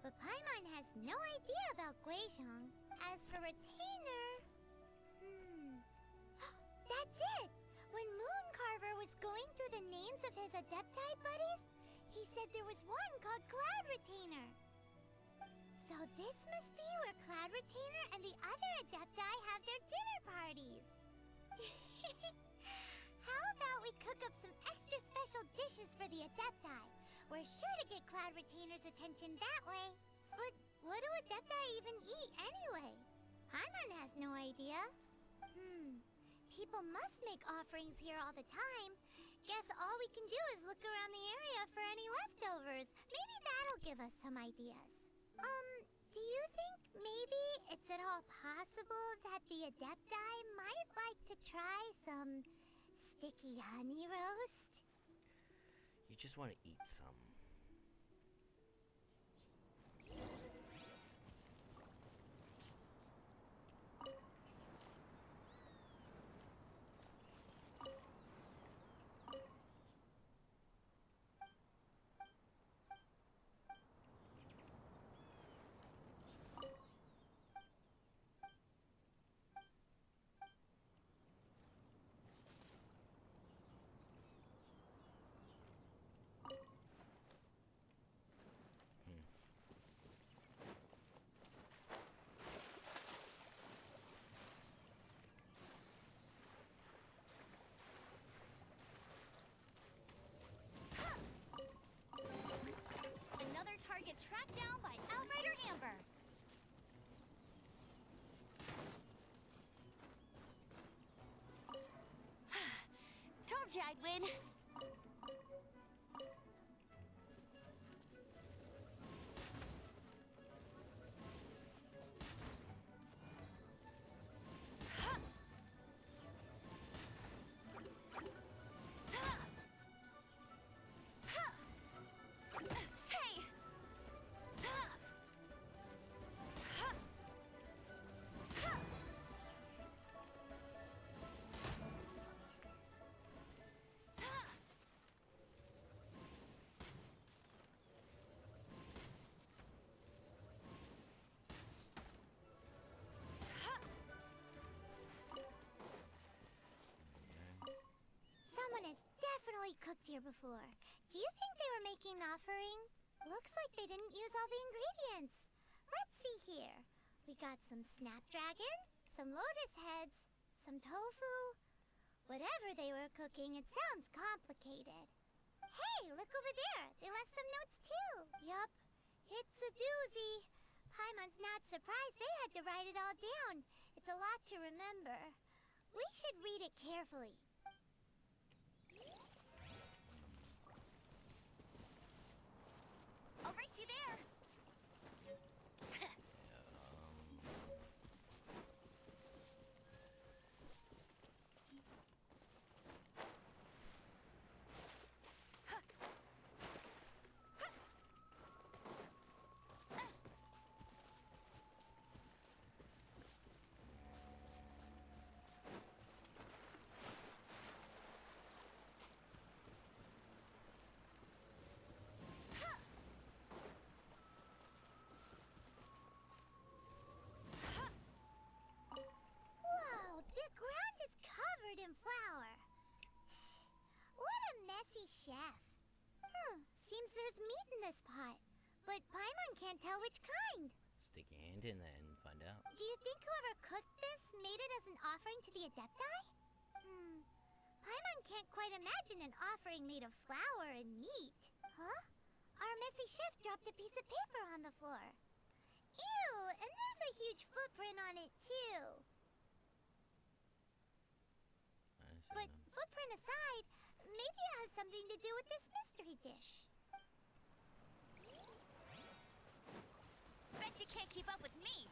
But Paimon has no idea about Guizhong. As for Retainer... That's it! When Mooncarver was going through the names of his Adepti buddies, he said there was one called Cloud Retainer. So this must be where Cloud Retainer and the other Adepti have their dinner parties. How about we cook up some extra special dishes for the Adepti? We're sure to get Cloud Retainer's attention that way. But what do Adepti even eat anyway? Paimon has no idea. People must make offerings here all the time. Guess all we can do is look around the area for any leftovers. Maybe that'll give us some ideas. Do you think maybe it's at all possible that the Adepti might like to try some sticky honey roast? You just want to eat some. Another target tracked down by Outrider Amber. Told you I'd win. Hey! Someone has definitely cooked here before. Do you think they were making an offering? Looks like they didn't use all the ingredients. Let's see here. We got some snapdragon, some lotus heads, some tofu. Whatever they were cooking, it sounds complicated. Hey, look over there. They left some notes too. Yup. It's a doozy. Paimon's not surprised they had to write it all down. It's a lot to remember. We should read it carefully. chef. Seems there's meat in this pot. But Paimon can't tell which kind. Stick your hand in there and find out. Do you think whoever cooked this made it as an offering to the Adepti? Paimon can't quite imagine an offering made of flour and meat. Huh? Our messy chef dropped a piece of paper on the floor. Ew, and there's a huge footprint on it too. But footprint aside, maybe it has something to do with this mystery dish. Bet you can't keep up with me.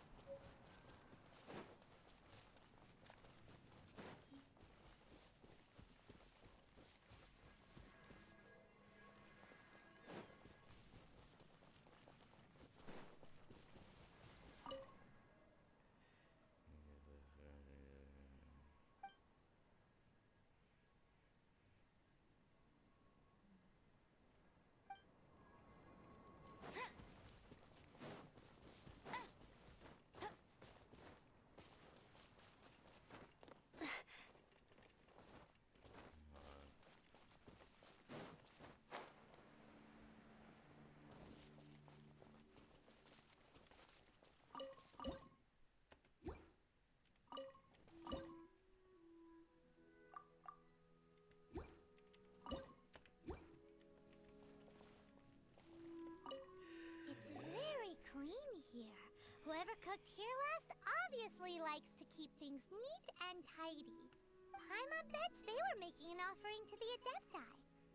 Whoever cooked here last obviously likes to keep things neat and tidy. Paimon bets they were making an offering to the Adepti.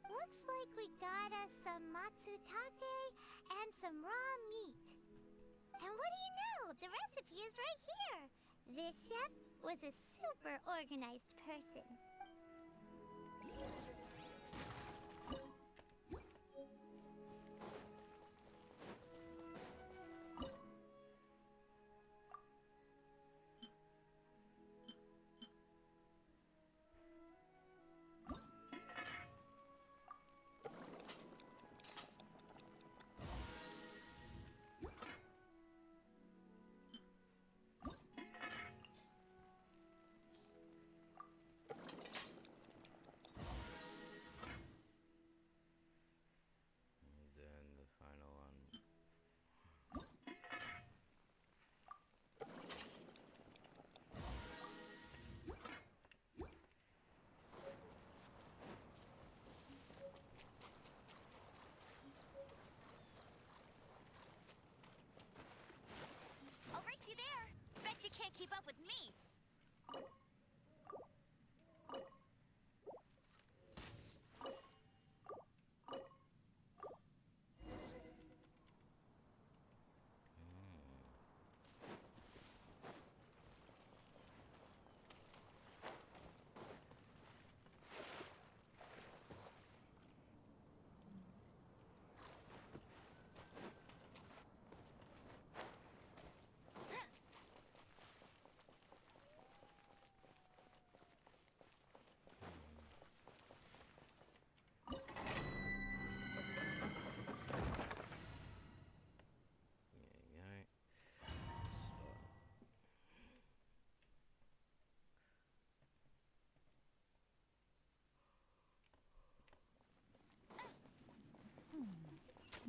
Looks like we got us some matsutake and some raw meat. And what do you know? The recipe is right here. This chef was a super organized person. You can't keep up with me.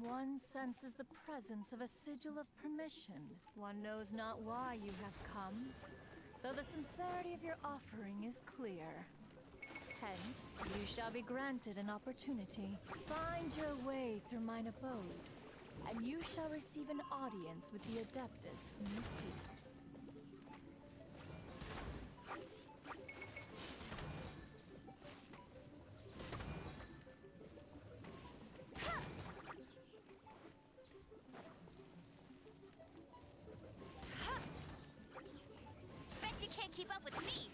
One senses the presence of a sigil of permission. One knows not why you have come, though the sincerity of your offering is clear. Hence, you shall be granted an opportunity. Find your way through mine abode, and you shall receive an audience with the Adeptus whom you seek. Keep up with me.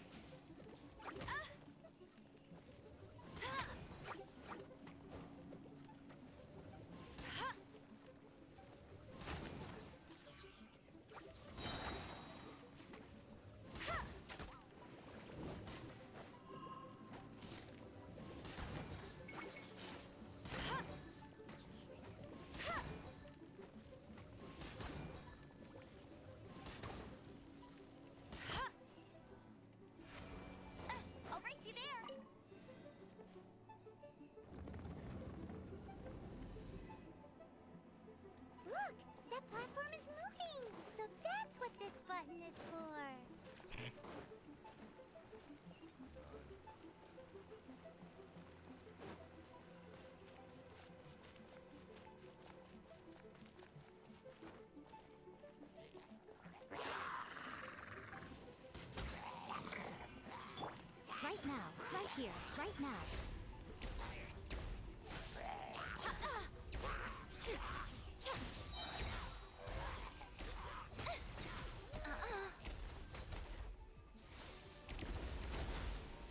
now. Right here. Right now.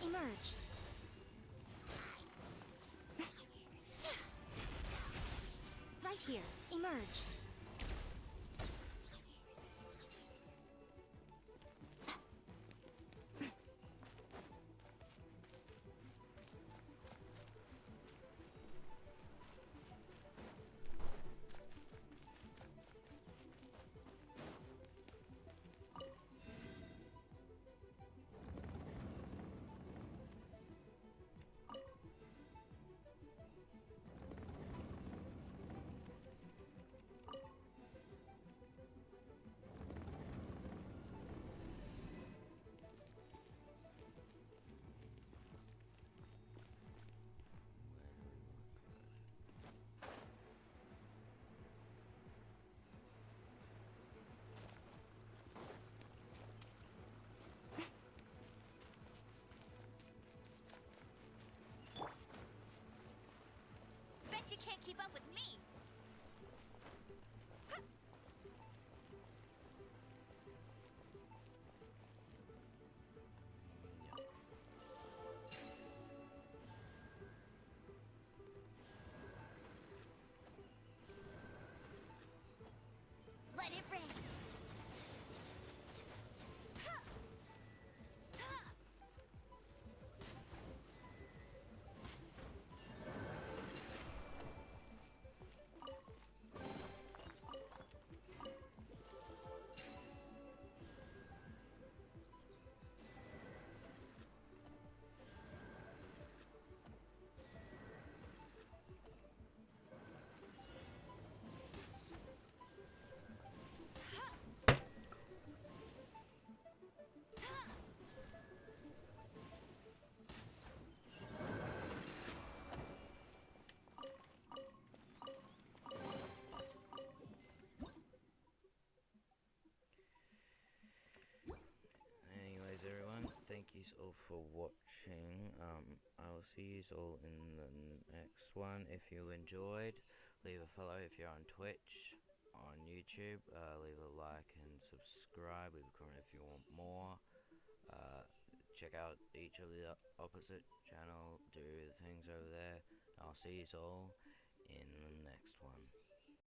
Emerge. Right here. Emerge. Bet you can't keep up with me. Let it rain. Anyways, everyone, thank you all for watching. I will see you all in the next one. If you enjoyed, leave a follow if you're on Twitch, on YouTube. Leave a like and subscribe. Leave a comment if you want more. Check out each of the opposite channel. Do the things over there. I'll see you all in the next one.